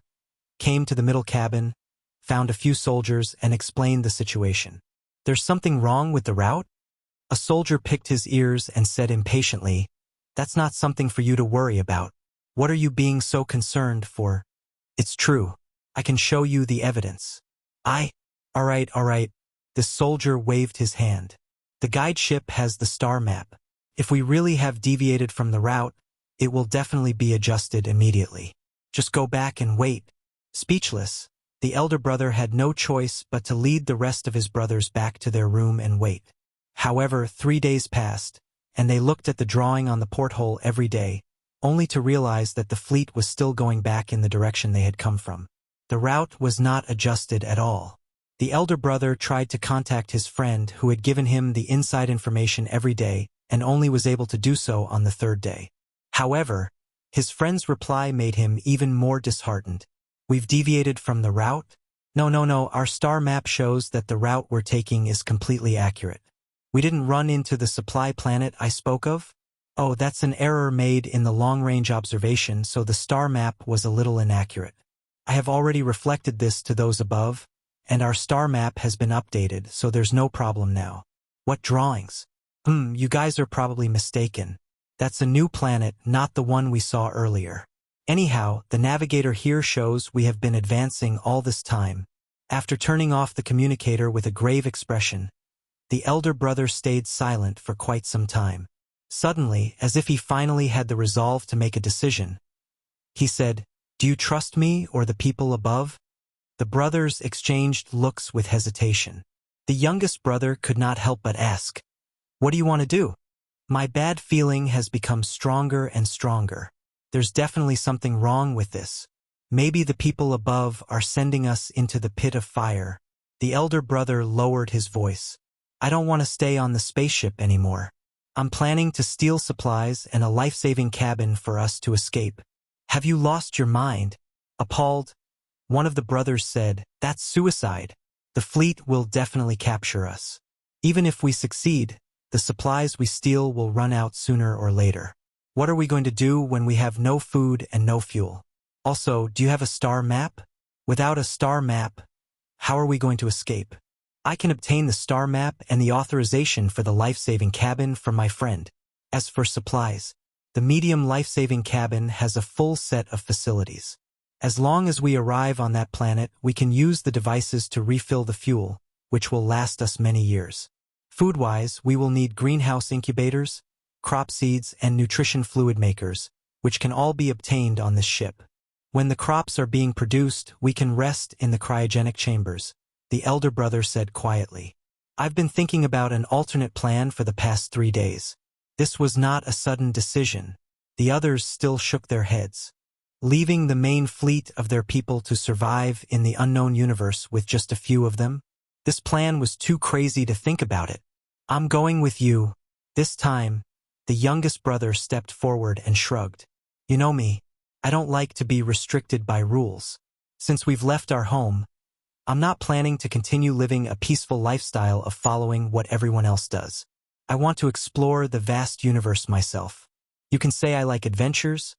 came to the middle cabin, found a few soldiers, and explained the situation. There's something wrong with the route? A soldier picked his ears and said impatiently, That's not something for you to worry about. What are you being so concerned for? It's true. I can show you the evidence. All right. The soldier waved his hand. The guide ship has the star map. If we really have deviated from the route, it will definitely be adjusted immediately. Just go back and wait. Speechless, the elder brother had no choice but to lead the rest of his brothers back to their room and wait. However, 3 days passed, and they looked at the drawing on the porthole every day, only to realize that the fleet was still going back in the direction they had come from. The route was not adjusted at all. The elder brother tried to contact his friend who had given him the inside information every day and only was able to do so on the 3rd day. However, his friend's reply made him even more disheartened. We've deviated from the route? No, our star map shows that the route we're taking is completely accurate. We didn't run into the supply planet I spoke of? Oh, that's an error made in the long-range observation, so the star map was a little inaccurate. I have already reflected this to those above, and our star map has been updated, so there's no problem now. What drawings? You guys are probably mistaken. That's a new planet, not the one we saw earlier. Anyhow, the navigator here shows we have been advancing all this time. After turning off the communicator with a grave expression, the elder brother stayed silent for quite some time. Suddenly, as if he finally had the resolve to make a decision, he said, Do you trust me or the people above? The brothers exchanged looks with hesitation. The youngest brother could not help but ask, What do you want to do? My bad feeling has become stronger and stronger. There's definitely something wrong with this. Maybe the people above are sending us into the pit of fire. The elder brother lowered his voice. I don't want to stay on the spaceship anymore. I'm planning to steal supplies and a life-saving cabin for us to escape. Have you lost your mind? Appalled, one of the brothers said, That's suicide. The fleet will definitely capture us. Even if we succeed, the supplies we steal will run out sooner or later. What are we going to do when we have no food and no fuel? Also, do you have a star map? Without a star map, how are we going to escape? I can obtain the star map and the authorization for the life-saving cabin from my friend. As for supplies, the medium life-saving cabin has a full set of facilities. As long as we arrive on that planet, we can use the devices to refill the fuel, which will last us many years. Food-wise, we will need greenhouse incubators, crop seeds, and nutrition fluid makers, which can all be obtained on this ship. When the crops are being produced, we can rest in the cryogenic chambers, the elder brother said quietly. I've been thinking about an alternate plan for the past 3 days. This was not a sudden decision. The others still shook their heads. Leaving the main fleet of their people to survive in the unknown universe with just a few of them? This plan was too crazy to think about it. I'm going with you. This time, the youngest brother stepped forward and shrugged. You know me. I don't like to be restricted by rules. Since we've left our home, I'm not planning to continue living a peaceful lifestyle of following what everyone else does. I want to explore the vast universe myself. You can say I like adventures,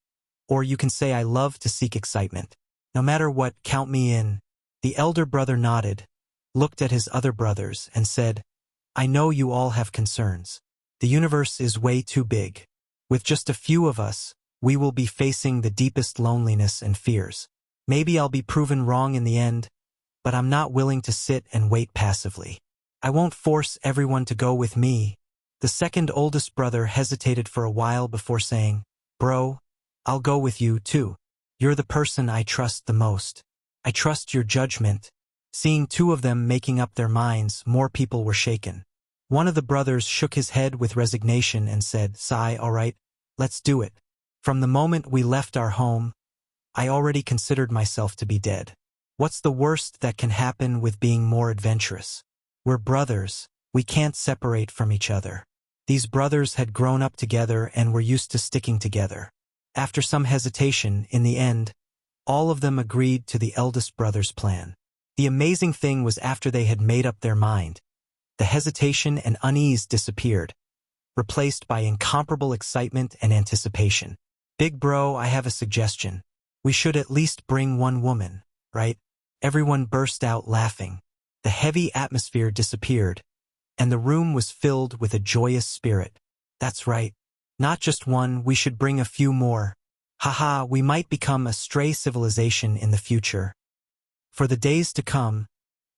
or you can say I love to seek excitement. No matter what, count me in. The elder brother nodded, looked at his other brothers, and said, I know you all have concerns. The universe is way too big. With just a few of us, we will be facing the deepest loneliness and fears. Maybe I'll be proven wrong in the end, but I'm not willing to sit and wait passively. I won't force everyone to go with me. The second oldest brother hesitated for a while before saying, "Bro, I'll go with you too. You're the person I trust the most. I trust your judgment." Seeing two of them making up their minds, more people were shaken. One of the brothers shook his head with resignation and said, "Sai, all right, let's do it. From the moment we left our home, I already considered myself to be dead. What's the worst that can happen with being more adventurous? We're brothers, we can't separate from each other." These brothers had grown up together and were used to sticking together. After some hesitation, in the end, all of them agreed to the eldest brother's plan. The amazing thing was after they had made up their mind, the hesitation and unease disappeared, replaced by incomparable excitement and anticipation. "Big bro, I have a suggestion. We should at least bring one woman, right?" Everyone burst out laughing. The heavy atmosphere disappeared, and the room was filled with a joyous spirit. "That's right. Not just one, we should bring a few more. Haha, we might become a stray civilization in the future." For the days to come,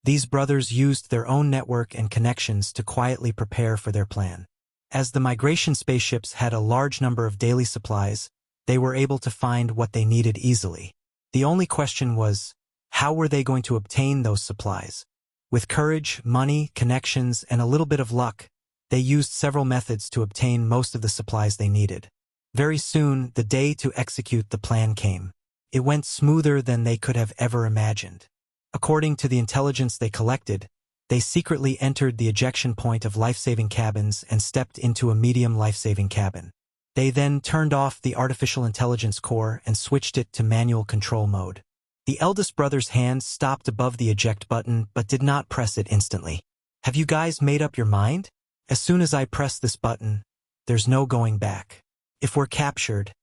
these brothers used their own network and connections to quietly prepare for their plan. As the migration spaceships had a large number of daily supplies, they were able to find what they needed easily. The only question was, how were they going to obtain those supplies? With courage, money, connections, and a little bit of luck, they used several methods to obtain most of the supplies they needed. Very soon, the day to execute the plan came. It went smoother than they could have ever imagined. According to the intelligence they collected, they secretly entered the ejection point of life-saving cabins and stepped into a medium life-saving cabin. They then turned off the artificial intelligence core and switched it to manual control mode. The eldest brother's hand stopped above the eject button but did not press it instantly. "Have you guys made up your mind? As soon as I press this button, there's no going back. If we're captured,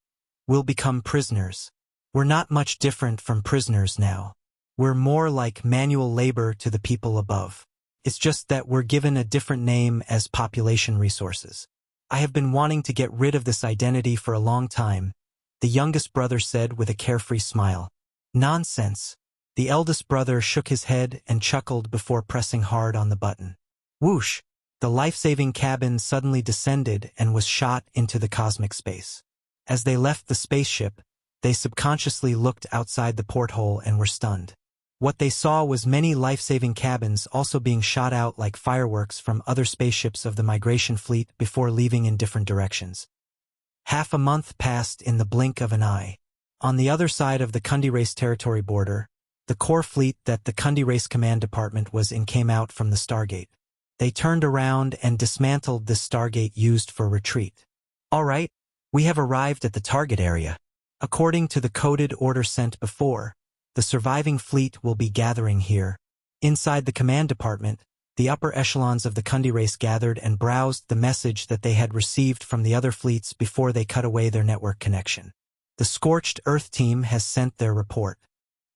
we'll become prisoners. We're not much different from prisoners now. We're more like manual labor to the people above. It's just that we're given a different name as population resources. I have been wanting to get rid of this identity for a long time," the youngest brother said with a carefree smile. "Nonsense." The eldest brother shook his head and chuckled before pressing hard on the button. Whoosh! The life-saving cabin suddenly descended and was shot into the cosmic space. As they left the spaceship, they subconsciously looked outside the porthole and were stunned. What they saw was many life-saving cabins also being shot out like fireworks from other spaceships of the migration fleet before leaving in different directions. Half a month passed in the blink of an eye. On the other side of the Kundi Race territory border, the core fleet that the Kundi Race Command Department was in came out from the Stargate. They turned around and dismantled the Stargate used for retreat. "All right, we have arrived at the target area. According to the coded order sent before, the surviving fleet will be gathering here." Inside the command department, the upper echelons of the Kundi race gathered and browsed the message that they had received from the other fleets before they cut away their network connection. The Scorched Earth team has sent their report.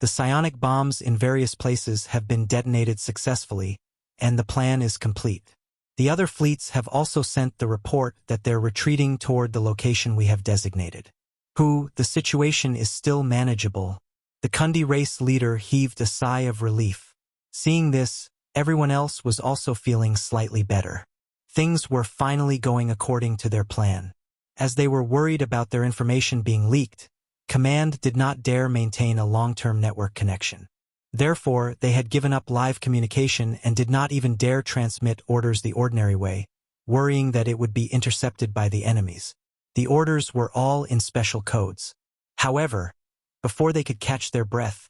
The psionic bombs in various places have been detonated successfully, and the plan is complete. The other fleets have also sent the report that they're retreating toward the location we have designated. The situation is still manageable. The Kundi race leader heaved a sigh of relief. Seeing this, everyone else was also feeling slightly better. Things were finally going according to their plan. As they were worried about their information being leaked, Command did not dare maintain a long-term network connection. Therefore, they had given up live communication and did not even dare transmit orders the ordinary way, worrying that it would be intercepted by the enemies. The orders were all in special codes. However, before they could catch their breath,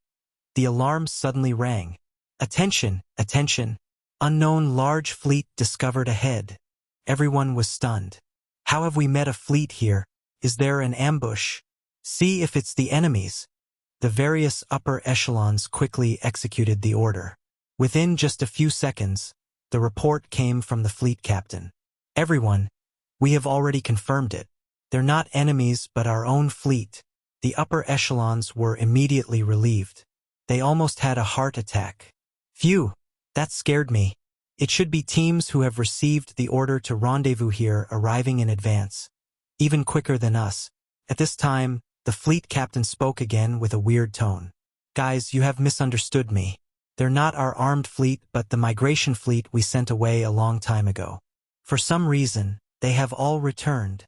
the alarm suddenly rang. "Attention, attention! Unknown large fleet discovered ahead." Everyone was stunned. "How have we met a fleet here? Is there an ambush? See if it's the enemies." The various upper echelons quickly executed the order. Within just a few seconds, the report came from the fleet captain. "Everyone, we have already confirmed it. They're not enemies but our own fleet." The upper echelons were immediately relieved. They almost had a heart attack. "Phew, that scared me. It should be teams who have received the order to rendezvous here arriving in advance, even quicker than us. At this time, the fleet captain spoke again with a weird tone. Guys, you have misunderstood me. They're not our armed fleet but the migration fleet we sent away a long time ago. For some reason, they have all returned.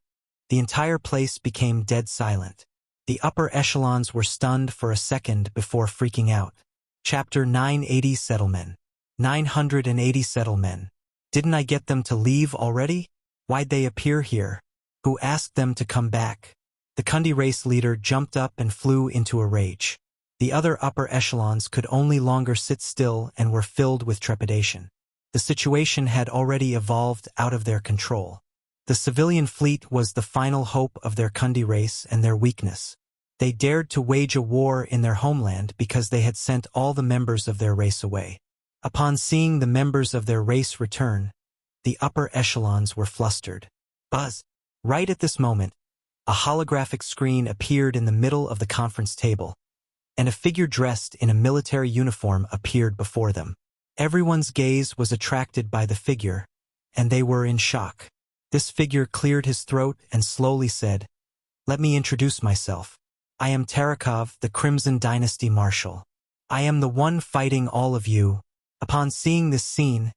The entire place became dead silent. The upper echelons were stunned for a second before freaking out. Chapter 980 Settlemen. 980 settlemen. Didn't I get them to leave already? Why'd they appear here? Who asked them to come back? The Kundi race leader jumped up and flew into a rage. The other upper echelons could only longer sit still and were filled with trepidation. The situation had already evolved out of their control. The civilian fleet was the final hope of their Kundi race and their weakness. They dared to wage a war in their homeland because they had sent all the members of their race away. Upon seeing the members of their race return, the upper echelons were flustered. Buzz! Right at this moment, a holographic screen appeared in the middle of the conference table, and a figure dressed in a military uniform appeared before them. Everyone's gaze was attracted by the figure, and they were in shock. This figure cleared his throat and slowly said, "Let me introduce myself. I am Tarakov, the Crimson Dynasty Marshal. I am the one fighting all of you." Upon seeing this scene,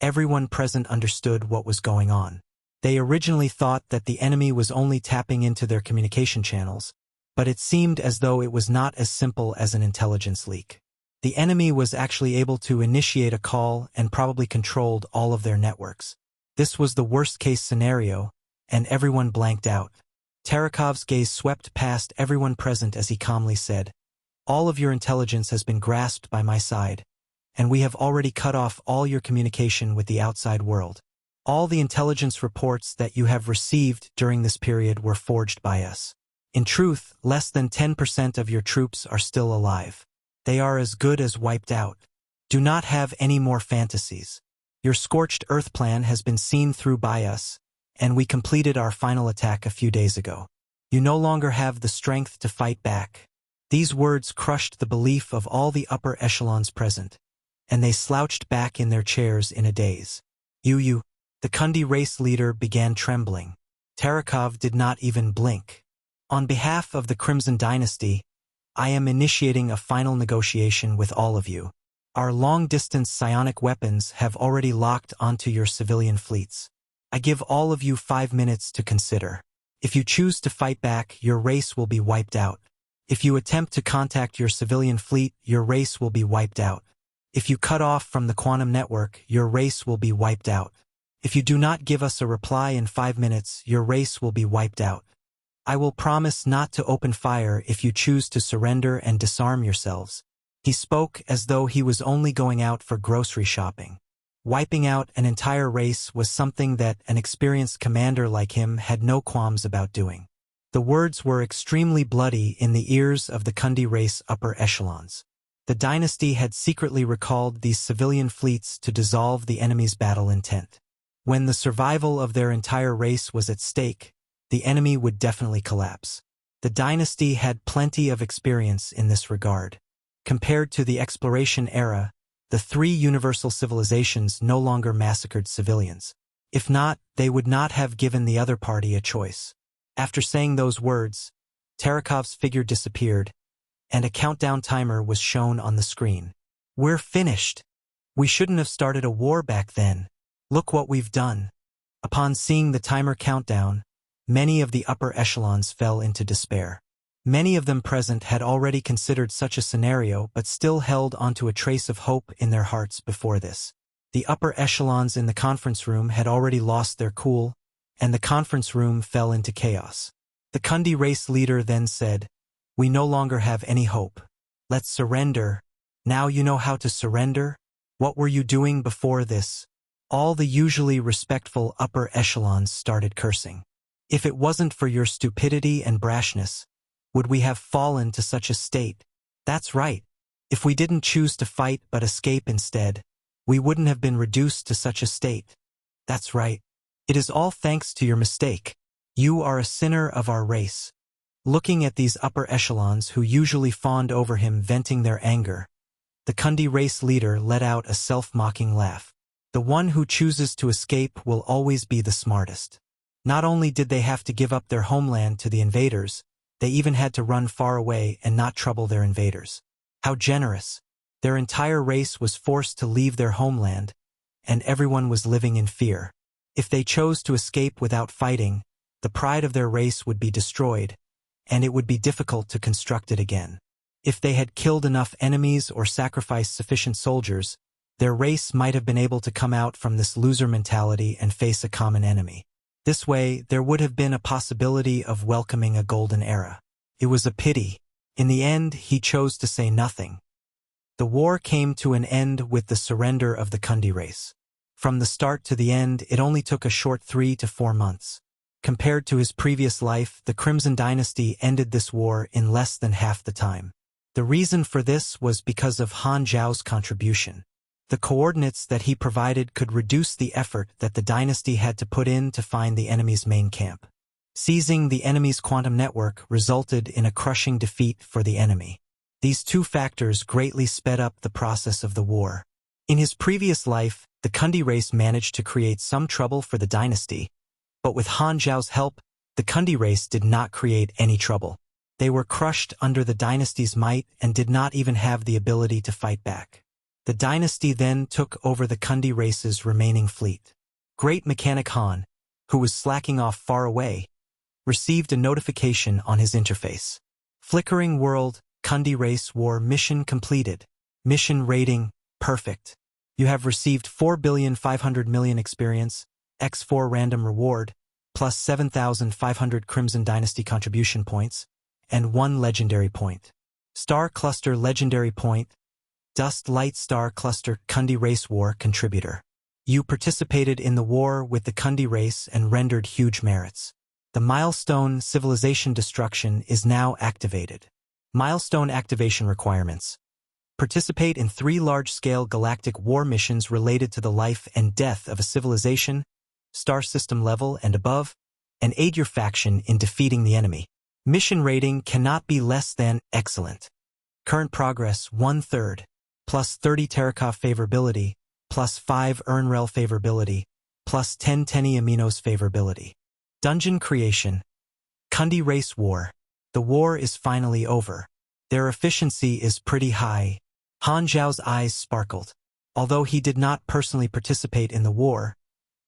everyone present understood what was going on. They originally thought that the enemy was only tapping into their communication channels, but it seemed as though it was not as simple as an intelligence leak. The enemy was actually able to initiate a call and probably controlled all of their networks. This was the worst-case scenario, and everyone blanked out. Tarakov's gaze swept past everyone present as he calmly said, "All of your intelligence has been grasped by my side, and we have already cut off all your communication with the outside world. All the intelligence reports that you have received during this period were forged by us. In truth, less than 10% of your troops are still alive. They are as good as wiped out. Do not have any more fantasies. Your scorched earth plan has been seen through by us, and we completed our final attack a few days ago. You no longer have the strength to fight back." These words crushed the belief of all the upper echelons present, and they slouched back in their chairs in a daze. You, the Kundi race leader began trembling. Tarakov did not even blink. "On behalf of the Crimson Dynasty, I am initiating a final negotiation with all of you. Our long-distance psionic weapons have already locked onto your civilian fleets. I give all of you 5 minutes to consider. If you choose to fight back, your race will be wiped out. If you attempt to contact your civilian fleet, your race will be wiped out. If you cut off from the quantum network, your race will be wiped out. If you do not give us a reply in 5 minutes, your race will be wiped out. I will promise not to open fire if you choose to surrender and disarm yourselves." He spoke as though he was only going out for grocery shopping. Wiping out an entire race was something that an experienced commander like him had no qualms about doing. The words were extremely bloody in the ears of the Kundi race upper echelons. The dynasty had secretly recalled these civilian fleets to dissolve the enemy's battle intent. When the survival of their entire race was at stake, the enemy would definitely collapse. The dynasty had plenty of experience in this regard. Compared to the exploration era, the 3 universal civilizations no longer massacred civilians. If not, they would not have given the other party a choice. After saying those words, Tarakov's figure disappeared, and a countdown timer was shown on the screen. "We're finished. We shouldn't have started a war back then. Look what we've done." Upon seeing the timer countdown, many of the upper echelons fell into despair. Many of them present had already considered such a scenario but still held onto a trace of hope in their hearts before this. The upper echelons in the conference room had already lost their cool, and the conference room fell into chaos. The Kundi race leader then said, "We no longer have any hope. Let's surrender. Now you know how to surrender? What were you doing before this?" All the usually respectful upper echelons started cursing. "If it wasn't for your stupidity and brashness, would we have fallen to such a state? That's right. If we didn't choose to fight but escape instead, we wouldn't have been reduced to such a state. That's right. It is all thanks to your mistake. You are a sinner of our race." Looking at these upper echelons who usually fawned over him venting their anger, the Kundi race leader let out a self-mocking laugh. The one who chooses to escape will always be the smartest. Not only did they have to give up their homeland to the invaders, they even had to run far away and not trouble their invaders. How generous! Their entire race was forced to leave their homeland, and everyone was living in fear. If they chose to escape without fighting, the pride of their race would be destroyed, and it would be difficult to construct it again. If they had killed enough enemies or sacrificed sufficient soldiers, their race might have been able to come out from this loser mentality and face a common enemy. This way, there would have been a possibility of welcoming a golden era. It was a pity. In the end, he chose to say nothing. The war came to an end with the surrender of the Kundi race. From the start to the end, it only took a short 3 to 4 months. Compared to his previous life, the Crimson Dynasty ended this war in less than half the time. The reason for this was because of Han Xiao's contribution. The coordinates that he provided could reduce the effort that the dynasty had to put in to find the enemy's main camp. Seizing the enemy's quantum network resulted in a crushing defeat for the enemy. These two factors greatly sped up the process of the war. In his previous life, the Kundi race managed to create some trouble for the dynasty, but with Han Xiao's help, the Kundi race did not create any trouble. They were crushed under the dynasty's might and did not even have the ability to fight back. The dynasty then took over the Kundi race's remaining fleet. Great Mechanic Han, who was slacking off far away, received a notification on his interface. Flickering world, Kundi race war mission completed. Mission rating, perfect. You have received 4,500,000,000 experience, X4 random reward, plus 7,500 Crimson Dynasty contribution points, and 1 legendary point. Star Cluster legendary point, Dust Light Star Cluster Kundi Race War contributor. You participated in the war with the Kundi race and rendered huge merits. The milestone civilization destruction is now activated. Milestone activation requirements. Participate in 3 large-scale galactic war missions related to the life and death of a civilization, star system level and above, and aid your faction in defeating the enemy. Mission rating cannot be less than excellent. Current progress 1/3, plus 30 Terakov favorability, plus 5 Urnrel favorability, plus 10 Teni Aminos favorability. Dungeon creation. Kundi race war. The war is finally over. Their efficiency is pretty high. Han Xiao's eyes sparkled. Although he did not personally participate in the war,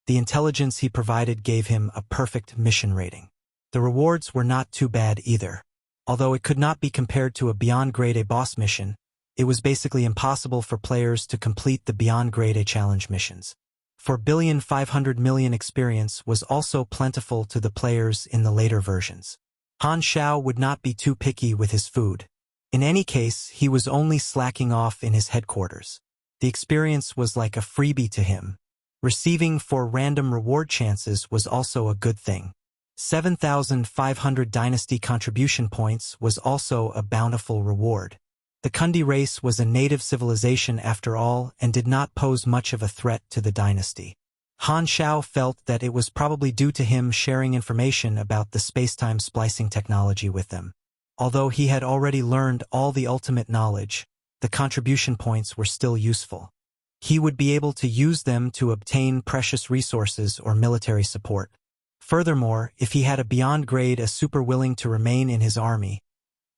the intelligence he provided gave him a perfect mission rating. The rewards were not too bad either. Although it could not be compared to a Beyond Grade A boss mission, it was basically impossible for players to complete the Beyond Grade A challenge missions. 4,500,000,000 experience was also plentiful to the players in the later versions. Han Xiao would not be too picky with his food. In any case, he was only slacking off in his headquarters. The experience was like a freebie to him. Receiving 4 random reward chances was also a good thing. 7,500 dynasty contribution points was also a bountiful reward. The Kundi race was a native civilization after all and did not pose much of a threat to the dynasty. Han Xiao felt that it was probably due to him sharing information about the space-time splicing technology with them. Although he had already learned all the ultimate knowledge, the contribution points were still useful. He would be able to use them to obtain precious resources or military support. Furthermore, if he had a Beyond Grade A super willing to remain in his army,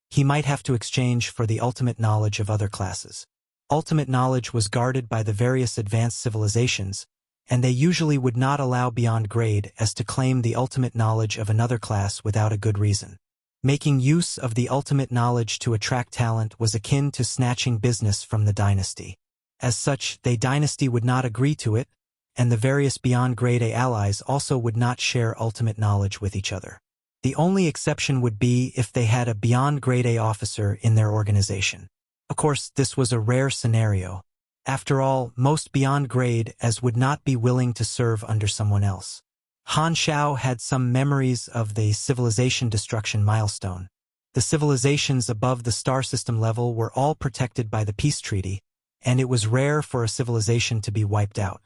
he might have to exchange for the ultimate knowledge of other classes. Ultimate knowledge was guarded by the various advanced civilizations, and they usually would not allow Beyond Grade as to claim the ultimate knowledge of another class without a good reason. Making use of the ultimate knowledge to attract talent was akin to snatching business from the dynasty. As such, the dynasty would not agree to it, and the various Beyond Grade A allies also would not share ultimate knowledge with each other. The only exception would be if they had a Beyond Grade A officer in their organization. Of course, this was a rare scenario. After all, most Beyond Grade As would not be willing to serve under someone else. Han Xiao had some memories of the civilization destruction milestone. The civilizations above the star system level were all protected by the peace treaty, and it was rare for a civilization to be wiped out.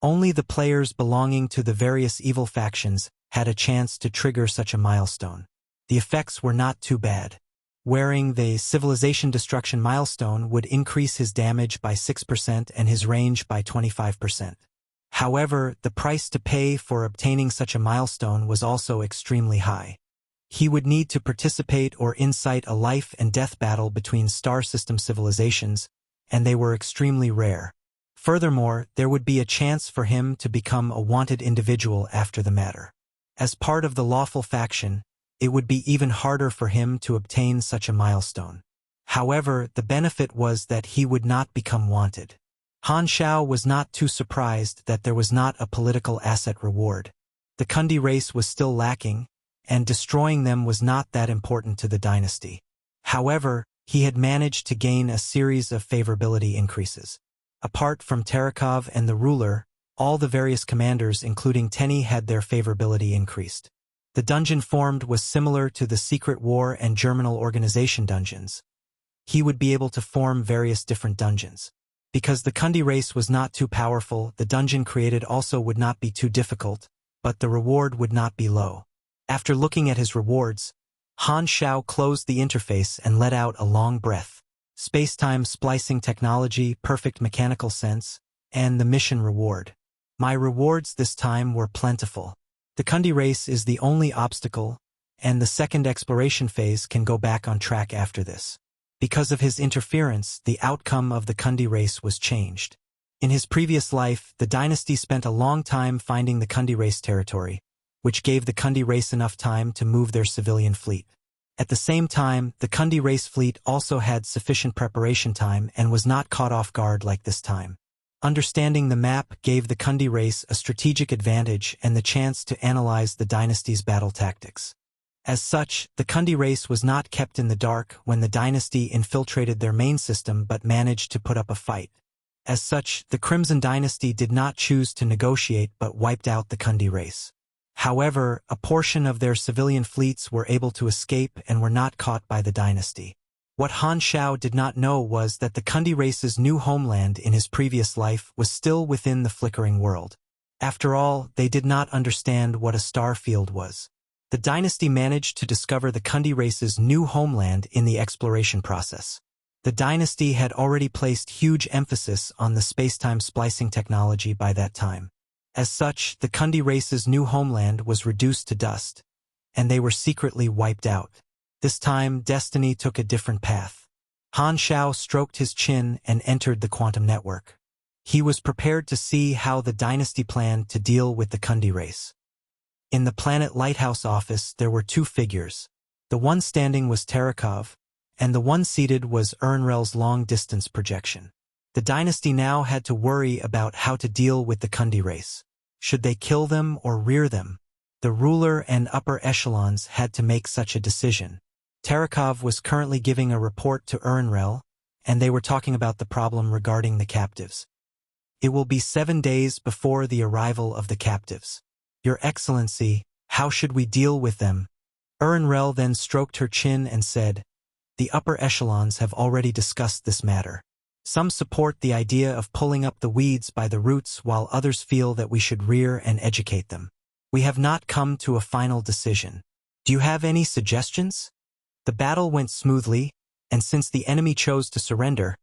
Only the players belonging to the various evil factions had a chance to trigger such a milestone. The effects were not too bad. Wearing the civilization destruction milestone would increase his damage by 6% and his range by 25%. However, the price to pay for obtaining such a milestone was also extremely high. He would need to participate or incite a life and death battle between star system civilizations, and they were extremely rare. Furthermore, there would be a chance for him to become a wanted individual after the matter. As part of the lawful faction, it would be even harder for him to obtain such a milestone. However, the benefit was that he would not become wanted. Han Xiao was not too surprised that there was not a political asset reward. The Kundi race was still lacking, and destroying them was not that important to the dynasty. However, he had managed to gain a series of favorability increases. Apart from Terekov and the ruler, all the various commanders including Tenny had their favorability increased. The dungeon formed was similar to the Secret War and Germinal Organization dungeons. He would be able to form various different dungeons. Because the Kundi race was not too powerful, the dungeon created also would not be too difficult, but the reward would not be low. After looking at his rewards, Han Xiao closed the interface and let out a long breath. Space-time splicing technology, perfect mechanical sense, and the mission reward. My rewards this time were plentiful. The Kundi race is the only obstacle, and the second exploration phase can go back on track after this. Because of his interference, the outcome of the Kundi race was changed. In his previous life, the dynasty spent a long time finding the Kundi race territory, which gave the Kundi race enough time to move their civilian fleet. At the same time, the Kundi race fleet also had sufficient preparation time and was not caught off guard like this time. Understanding the map gave the Kundi race a strategic advantage and the chance to analyze the dynasty's battle tactics. As such, the Kundi race was not kept in the dark when the dynasty infiltrated their main system but managed to put up a fight. As such, the Crimson dynasty did not choose to negotiate but wiped out the Kundi race. However, a portion of their civilian fleets were able to escape and were not caught by the dynasty. What Han Xiao did not know was that the Kundi race's new homeland in his previous life was still within the flickering world. After all, they did not understand what a star field was. The dynasty managed to discover the Kundi race's new homeland in the exploration process. The dynasty had already placed huge emphasis on the space-time splicing technology by that time. As such, the Kundi race's new homeland was reduced to dust, and they were secretly wiped out. This time, destiny took a different path. Han Xiao stroked his chin and entered the quantum network. He was prepared to see how the dynasty planned to deal with the Kundi race. In the Planet Lighthouse office, there were two figures. The one standing was Terekov, and the one seated was Ernrel's long-distance projection. The dynasty now had to worry about how to deal with the Kundi race. Should they kill them or rear them? The ruler and upper echelons had to make such a decision. Terekov was currently giving a report to Ernrel, and they were talking about the problem regarding the captives. It will be 7 days before the arrival of the captives. Your Excellency, how should we deal with them? Ernrel then stroked her chin and said, the upper echelons have already discussed this matter. Some support the idea of pulling up the weeds by the roots while others feel that we should rear and educate them. We have not come to a final decision. Do you have any suggestions? The battle went smoothly, and since the enemy chose to surrender,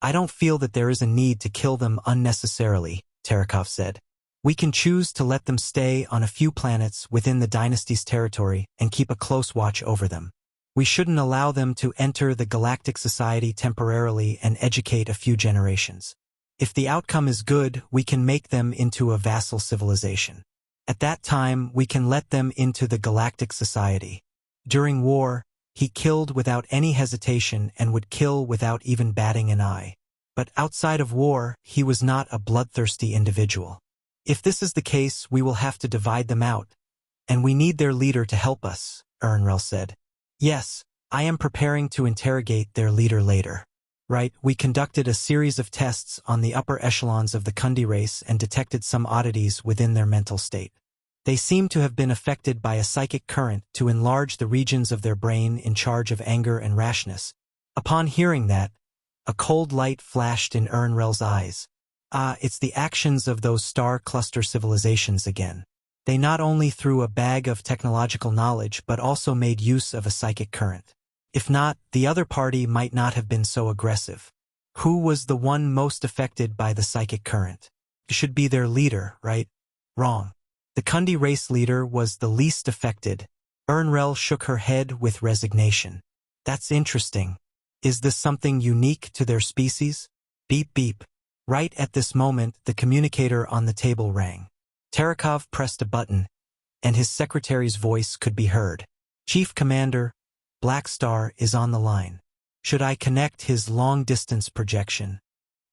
I don't feel that there is a need to kill them unnecessarily, Terekov said. We can choose to let them stay on a few planets within the dynasty's territory and keep a close watch over them. We shouldn't allow them to enter the Galactic Society temporarily and educate a few generations. If the outcome is good, we can make them into a vassal civilization. At that time, we can let them into the Galactic Society. During war, he killed without any hesitation and would kill without even batting an eye. But outside of war, he was not a bloodthirsty individual. If this is the case, we will have to divide them out, and we need their leader to help us, Ernrel said. Yes, I am preparing to interrogate their leader later. Right, we conducted a series of tests on the upper echelons of the Kundi race and detected some oddities within their mental state. They seem to have been affected by a psychic current to enlarge the regions of their brain in charge of anger and rashness. Upon hearing that, a cold light flashed in Ernrel's eyes. Ah, it's the actions of those star cluster civilizations again. They not only threw a bag of technological knowledge but also made use of a psychic current. If not, the other party might not have been so aggressive. Who was the one most affected by the psychic current? should be their leader, right? Wrong. The Kundi race leader was the least affected. Ernrel shook her head with resignation. That's interesting. Is this something unique to their species? Beep beep. Right at this moment, the communicator on the table rang. Terekov pressed a button, and his secretary's voice could be heard. Chief Commander, Black Star is on the line. Should I connect his long-distance projection?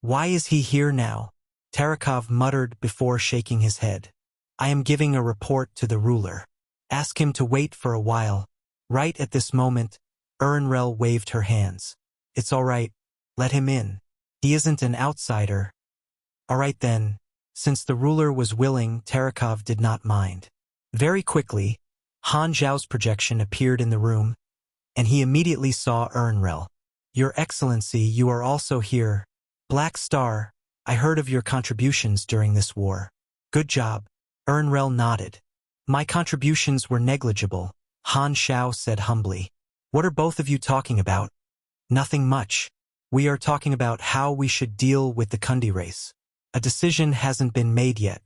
Why is he here now? Terekov muttered before shaking his head. I am giving a report to the ruler. Ask him to wait for a while. Right at this moment, Ernrel waved her hands. It's all right. Let him in. He isn't an outsider. All right then. Since the ruler was willing, Terekov did not mind. Very quickly, Han Xiao's projection appeared in the room, and he immediately saw Ernrel. Your Excellency, you are also here. Black Star, I heard of your contributions during this war. Good job. Ernrel nodded. My contributions were negligible, Han Xiao said humbly. What are both of you talking about? Nothing much. We are talking about how we should deal with the Kundi race. A decision hasn't been made yet.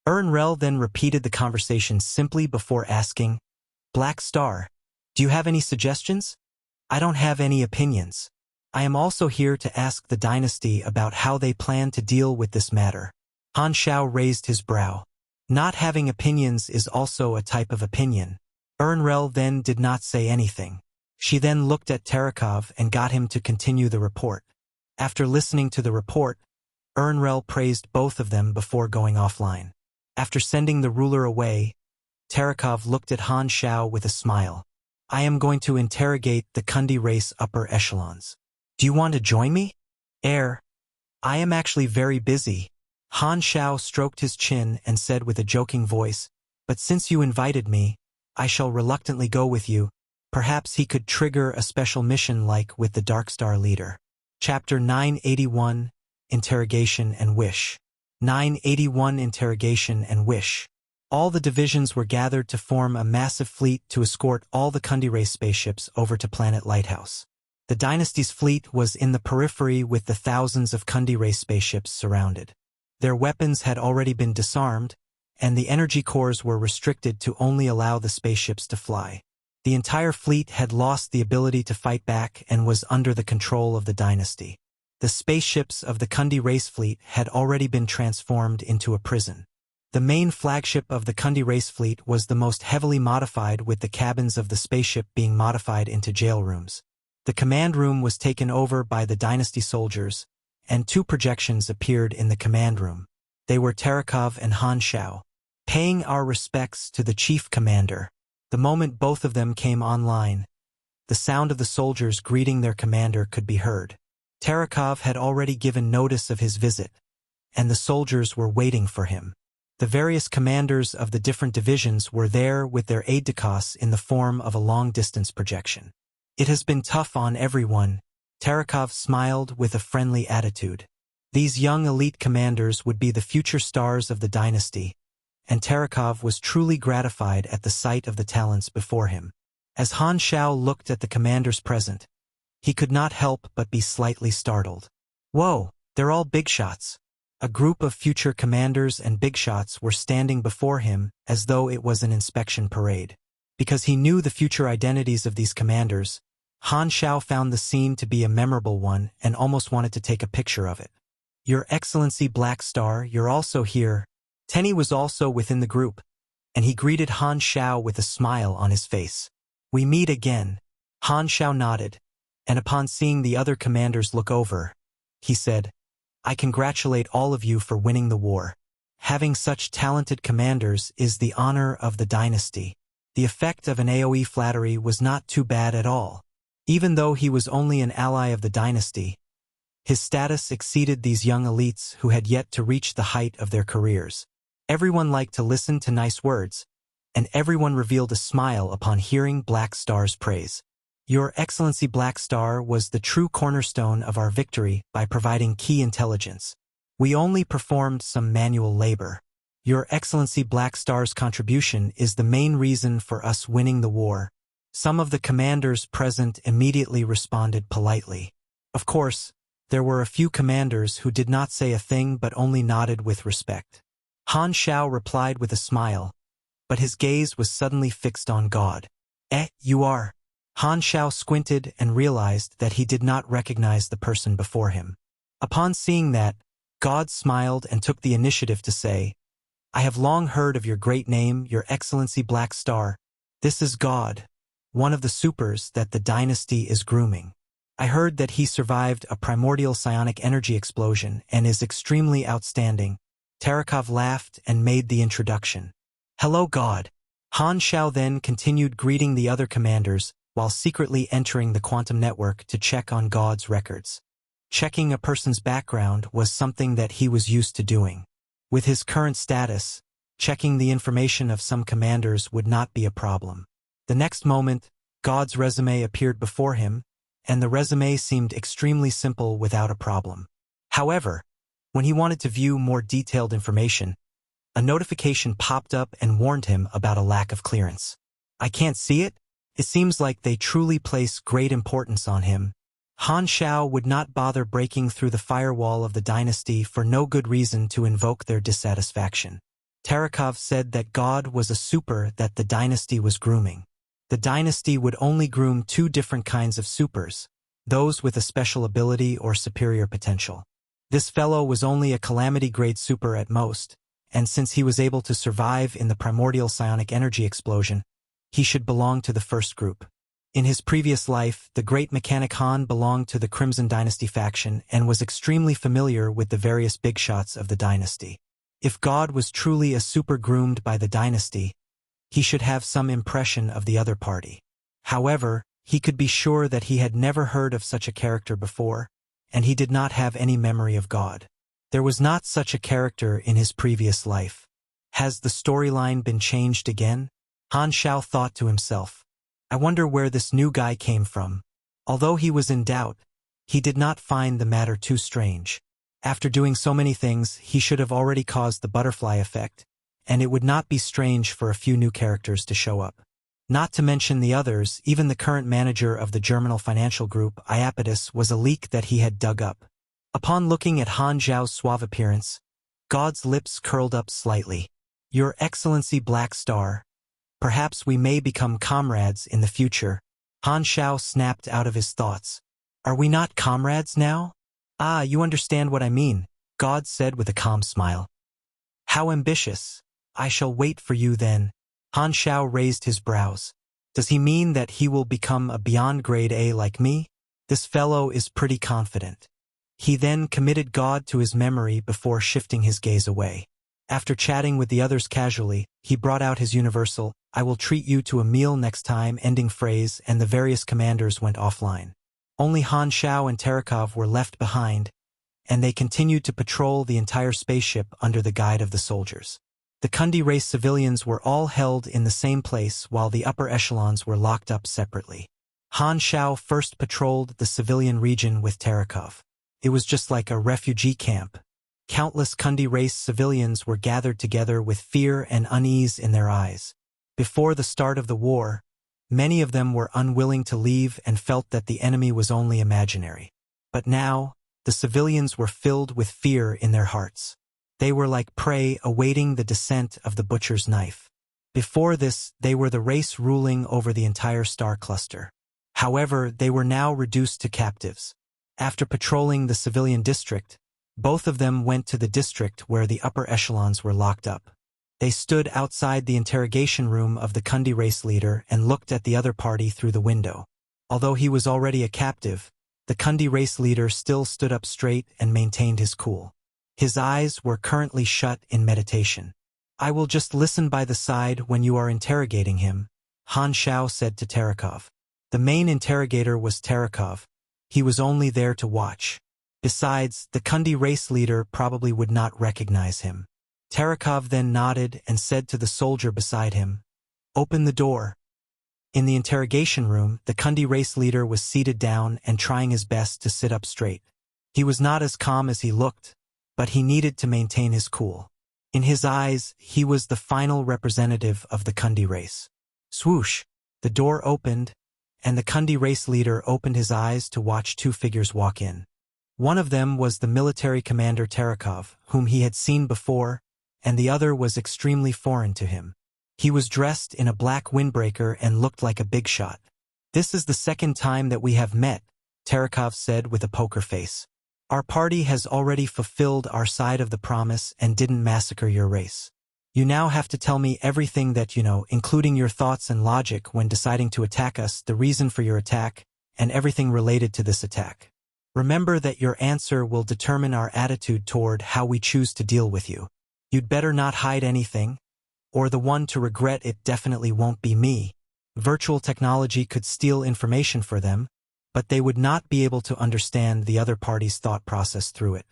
Ernrel then repeated the conversation simply before asking, Black Star, do you have any suggestions? I don't have any opinions. I am also here to ask the dynasty about how they plan to deal with this matter. Han Xiao raised his brow. Not having opinions is also a type of opinion. Ernrel then did not say anything. She then looked at Terekov and got him to continue the report. After listening to the report, Ernrel praised both of them before going offline. After sending the ruler away, Terekov looked at Han Xiao with a smile. I am going to interrogate the Kundi race upper echelons. Do you want to join me? I am actually very busy. Han Xiao stroked his chin and said with a joking voice, but since you invited me, I shall reluctantly go with you. Perhaps he could trigger a special mission like with the Dark Star leader. Chapter 981, Interrogation and Wish. 981 Interrogation and Wish. All the divisions were gathered to form a massive fleet to escort all the Kundi race spaceships over to Planet Lighthouse. The dynasty's fleet was in the periphery with the thousands of Kundi race spaceships surrounded. Their weapons had already been disarmed, and the energy cores were restricted to only allow the spaceships to fly. The entire fleet had lost the ability to fight back and was under the control of the dynasty. The spaceships of the Kundi race fleet had already been transformed into a prison. The main flagship of the Kundi race fleet was the most heavily modified, with the cabins of the spaceship being modified into jail rooms. The command room was taken over by the dynasty soldiers, and two projections appeared in the command room. They were Terekov and Han Xiao. Paying our respects to the chief commander. The moment both of them came online, the sound of the soldiers greeting their commander could be heard. Terekov had already given notice of his visit, and the soldiers were waiting for him. The various commanders of the different divisions were there with their aide-de-camp in the form of a long-distance projection. It has been tough on everyone. Terekov smiled with a friendly attitude. These young elite commanders would be the future stars of the dynasty, and Terekov was truly gratified at the sight of the talents before him. As Han Xiao looked at the commanders present, he could not help but be slightly startled. Whoa, they're all big shots. A group of future commanders and big shots were standing before him as though it was an inspection parade. Because he knew the future identities of these commanders, Han Xiao found the scene to be a memorable one and almost wanted to take a picture of it. Your Excellency Black Star, you're also here. Tenny was also within the group, and he greeted Han Xiao with a smile on his face. We meet again. Han Xiao nodded, and upon seeing the other commanders look over, he said, I congratulate all of you for winning the war. Having such talented commanders is the honor of the dynasty. The effect of an AoE flattery was not too bad at all. Even though he was only an ally of the dynasty, his status exceeded these young elites who had yet to reach the height of their careers. Everyone liked to listen to nice words, and everyone revealed a smile upon hearing Black Star's praise. Your Excellency Black Star was the true cornerstone of our victory by providing key intelligence. We only performed some manual labor. Your Excellency Black Star's contribution is the main reason for us winning the war. Some of the commanders present immediately responded politely. Of course, There were a few commanders who did not say a thing but only nodded with respect. Han Xiao replied with a smile, but his gaze was suddenly fixed on God. You are. Han Xiao squinted and realized that he did not recognize the person before him. Upon seeing that, God smiled and took the initiative to say, I have long heard of your great name, Your Excellency Black Star. This is God, one of the supers that the dynasty is grooming. I heard that he survived a primordial psionic energy explosion and is extremely outstanding. Terekov laughed and made the introduction. Hello, God. Han Xiao then continued greeting the other commanders while secretly entering the quantum network to check on God's records. Checking a person's background was something that he was used to doing. With his current status, checking the information of some commanders would not be a problem. The next moment, God's resume appeared before him, and the resume seemed extremely simple without a problem. However, when he wanted to view more detailed information, a notification popped up and warned him about a lack of clearance. I can't see it? It seems like they truly place great importance on him. Han Xiao would not bother breaking through the firewall of the dynasty for no good reason to invoke their dissatisfaction. Terekov said that God was a super that the dynasty was grooming. The dynasty would only groom two different kinds of supers, those with a special ability or superior potential. This fellow was only a calamity-grade super at most, and since he was able to survive in the primordial psionic energy explosion, he should belong to the first group. In his previous life, the great mechanic Han belonged to the Crimson Dynasty faction and was extremely familiar with the various big shots of the dynasty. If God was truly a super groomed by the dynasty, he should have some impression of the other party. However, he could be sure that he had never heard of such a character before, and he did not have any memory of God. There was not such a character in his previous life. Has the storyline been changed again? Han Xiao thought to himself. I wonder where this new guy came from. Although he was in doubt, he did not find the matter too strange. After doing so many things, he should have already caused the butterfly effect, and it would not be strange for a few new characters to show up. Not to mention the others, even the current manager of the Germinal Financial Group, Iapetus, was a leak that he had dug up. Upon looking at Han Xiao's suave appearance, God's lips curled up slightly. Your Excellency Black Star, perhaps we may become comrades in the future. Han Xiao snapped out of his thoughts. Are we not comrades now? Ah, you understand what I mean, God said with a calm smile. How ambitious. I shall wait for you then. Han Xiao raised his brows. Does he mean that he will become a beyond grade A like me? This fellow is pretty confident. He then committed God to his memory before shifting his gaze away. After chatting with the others casually, he brought out his universal, I will treat you to a meal next time ending phrase, and the various commanders went offline. Only Han Xiao and Terekov were left behind, and they continued to patrol the entire spaceship under the guide of the soldiers. The Kundi race civilians were all held in the same place while the upper echelons were locked up separately. Han Xiao first patrolled the civilian region with Terekov. It was just like a refugee camp. Countless Kundi race civilians were gathered together with fear and unease in their eyes. Before the start of the war, many of them were unwilling to leave and felt that the enemy was only imaginary. But now, the civilians were filled with fear in their hearts. They were like prey awaiting the descent of the butcher's knife. Before this, they were the race ruling over the entire star cluster. However, they were now reduced to captives. After patrolling the civilian district, both of them went to the district where the upper echelons were locked up. They stood outside the interrogation room of the Kundi race leader and looked at the other party through the window. Although he was already a captive, the Kundi race leader still stood up straight and maintained his cool. His eyes were currently shut in meditation. I will just listen by the side when you are interrogating him, Han Xiao said to Terekov. The main interrogator was Terekov. He was only there to watch. Besides, the Kundi race leader probably would not recognize him. Terekov then nodded and said to the soldier beside him, Open the door. In the interrogation room, the Kundi race leader was seated down and trying his best to sit up straight. He was not as calm as he looked, but he needed to maintain his cool. In his eyes, he was the final representative of the Kundi race. Swoosh! The door opened, and the Kundi race leader opened his eyes to watch two figures walk in. One of them was the military commander Terekov, whom he had seen before, and the other was extremely foreign to him. He was dressed in a black windbreaker and looked like a big shot. "This is the second time that we have met," Terekov said with a poker face. "Our party has already fulfilled our side of the promise and didn't massacre your race. You now have to tell me everything that you know, including your thoughts and logic when deciding to attack us, the reason for your attack, and everything related to this attack. Remember that your answer will determine our attitude toward how we choose to deal with you. You'd better not hide anything, or the one to regret it definitely won't be me." Virtual technology could steal information for them, but they would not be able to understand the other party's thought process through it.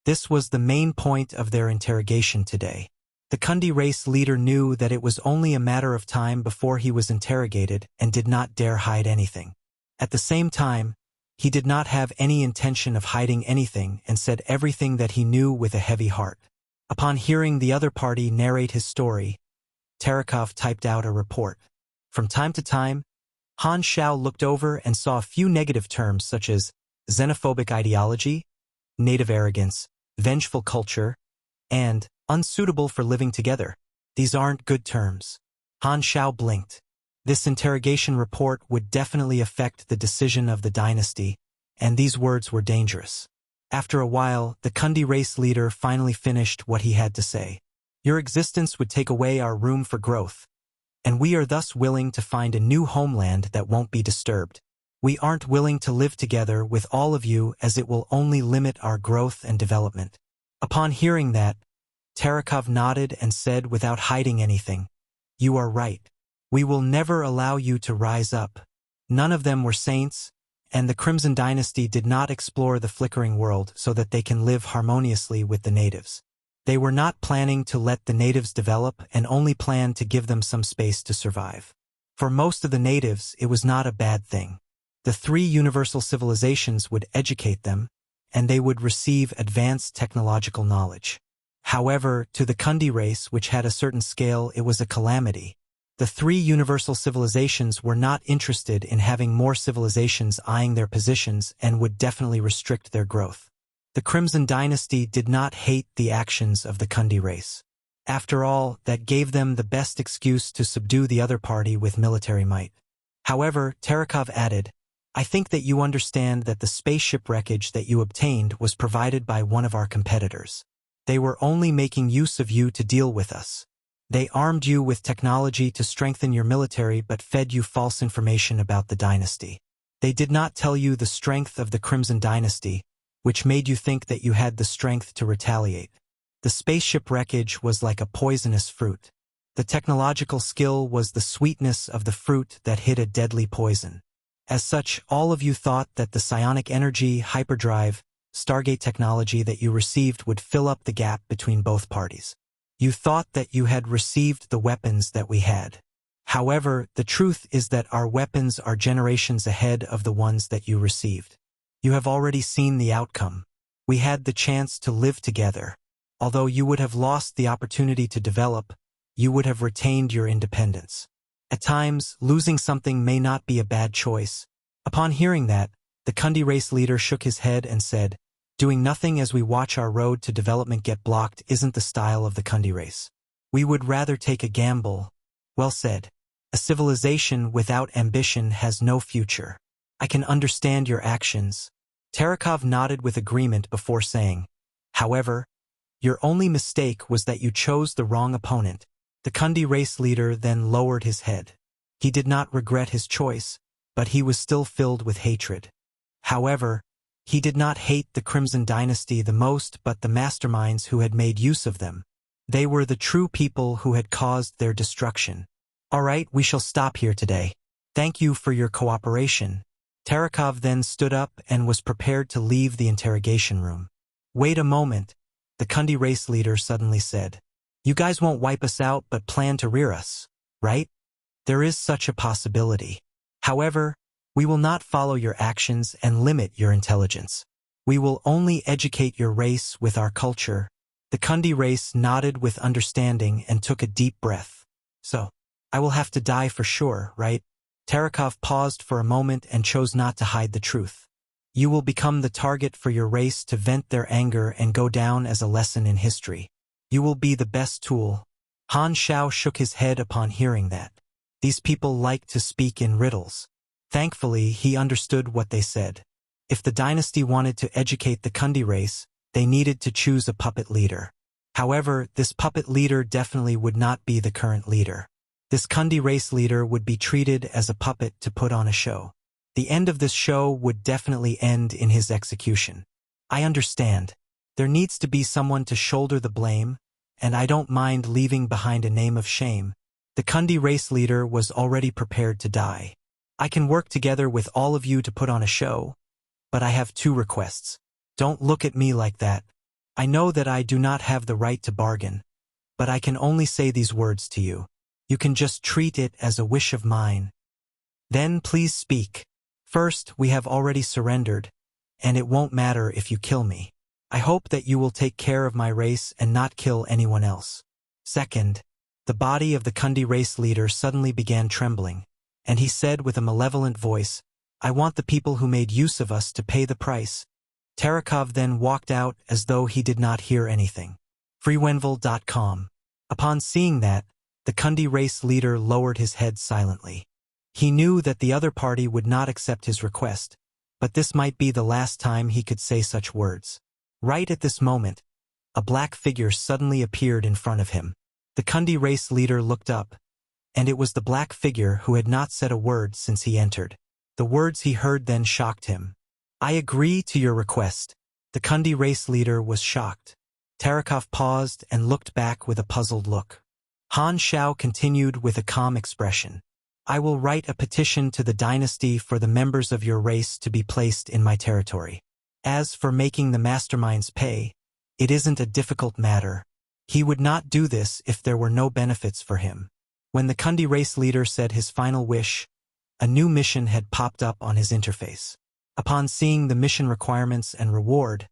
This was the main point of their interrogation today. The Kundi race leader knew that it was only a matter of time before he was interrogated and did not dare hide anything. At the same time, he did not have any intention of hiding anything and said everything that he knew with a heavy heart. Upon hearing the other party narrate his story, Terekov typed out a report. From time to time, Han Xiao looked over and saw a few negative terms such as xenophobic ideology, native arrogance, vengeful culture, and unsuitable for living together. These aren't good terms. Han Xiao blinked. This interrogation report would definitely affect the decision of the dynasty, and these words were dangerous. After a while, the Kundi race leader finally finished what he had to say. "Your existence would take away our room for growth, and we are thus willing to find a new homeland that won't be disturbed. We aren't willing to live together with all of you as it will only limit our growth and development." Upon hearing that, Terekov nodded and said without hiding anything, "You are right. We will never allow you to rise up." None of them were saints, and the Crimson Dynasty did not explore the flickering world so that they can live harmoniously with the natives. They were not planning to let the natives develop and only planned to give them some space to survive. For most of the natives, it was not a bad thing. The three universal civilizations would educate them, and they would receive advanced technological knowledge. However, to the Kundi race, which had a certain scale, it was a calamity. The three universal civilizations were not interested in having more civilizations eyeing their positions and would definitely restrict their growth. The Crimson Dynasty did not hate the actions of the Kundi race. After all, that gave them the best excuse to subdue the other party with military might. However, Terekov added, "I think that you understand that the spaceship wreckage that you obtained was provided by one of our competitors. They were only making use of you to deal with us. They armed you with technology to strengthen your military but fed you false information about the dynasty. They did not tell you the strength of the Crimson Dynasty, which made you think that you had the strength to retaliate. The spaceship wreckage was like a poisonous fruit. The technological skill was the sweetness of the fruit that hid a deadly poison. As such, all of you thought that the psionic energy, hyperdrive, Stargate technology that you received would fill up the gap between both parties. You thought that you had received the weapons that we had. However, the truth is that our weapons are generations ahead of the ones that you received. You have already seen the outcome. We had the chance to live together. Although you would have lost the opportunity to develop, you would have retained your independence. At times, losing something may not be a bad choice." Upon hearing that, the Kundi race leader shook his head and said, "Doing nothing as we watch our road to development get blocked isn't the style of the Kundi race. We would rather take a gamble." "Well said. A civilization without ambition has no future. I can understand your actions." Terekov nodded with agreement before saying, "However, your only mistake was that you chose the wrong opponent." The Kundi race leader then lowered his head. He did not regret his choice, but he was still filled with hatred. However, he did not hate the Crimson Dynasty the most but the masterminds who had made use of them. They were the true people who had caused their destruction. "All right, we shall stop here today. Thank you for your cooperation." Terekov then stood up and was prepared to leave the interrogation room. "Wait a moment," the Kundi race leader suddenly said. "You guys won't wipe us out but plan to rear us, right? There is such a possibility. However, we will not follow your actions and limit your intelligence. We will only educate your race with our culture." The Kundi race nodded with understanding and took a deep breath. "So, I will have to die for sure, right?" Terekov paused for a moment and chose not to hide the truth. You will become the target for your race to vent their anger and go down as a lesson in history. You will be the best tool. Han Xiao shook his head upon hearing that. These people like to speak in riddles. Thankfully, he understood what they said. If the dynasty wanted to educate the Kundi race, they needed to choose a puppet leader. However, this puppet leader definitely would not be the current leader. This Kundi race leader would be treated as a puppet to put on a show. The end of this show would definitely end in his execution. I understand. There needs to be someone to shoulder the blame, and I don't mind leaving behind a name of shame. The Kundi race leader was already prepared to die. I can work together with all of you to put on a show, but I have 2 requests. Don't look at me like that. I know that I do not have the right to bargain, but I can only say these words to you. You can just treat it as a wish of mine. Then please speak. First, we have already surrendered, and it won't matter if you kill me. I hope that you will take care of my race and not kill anyone else. Second, the body of the Kundi race leader suddenly began trembling, and he said with a malevolent voice, I want the people who made use of us to pay the price. Terekov then walked out as though he did not hear anything. Freewenville.com. Upon seeing that, the Kundi race leader lowered his head silently. He knew that the other party would not accept his request, but this might be the last time he could say such words. Right at this moment, a black figure suddenly appeared in front of him. The Kundi race leader looked up, and it was the black figure who had not said a word since he entered. The words he heard then shocked him. I agree to your request. The Kundi race leader was shocked. Terekov paused and looked back with a puzzled look. Han Xiao continued with a calm expression. I will write a petition to the dynasty for the members of your race to be placed in my territory. As for making the masterminds pay, it isn't a difficult matter. He would not do this if there were no benefits for him. When the Kundi race leader said his final wish, a new mission had popped up on his interface. Upon seeing the mission requirements and reward,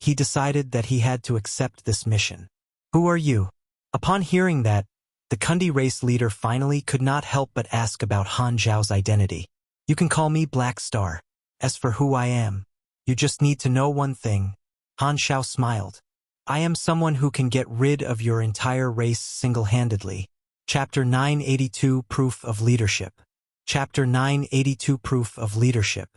he decided that he had to accept this mission. Who are you? Upon hearing that, the Kundi race leader finally could not help but ask about Han Xiao's identity. You can call me Black Star. As for who I am, you just need to know one thing. Han Xiao smiled. I am someone who can get rid of your entire race single-handedly. Chapter 982 Proof of Leadership. Chapter 982 Proof of Leadership.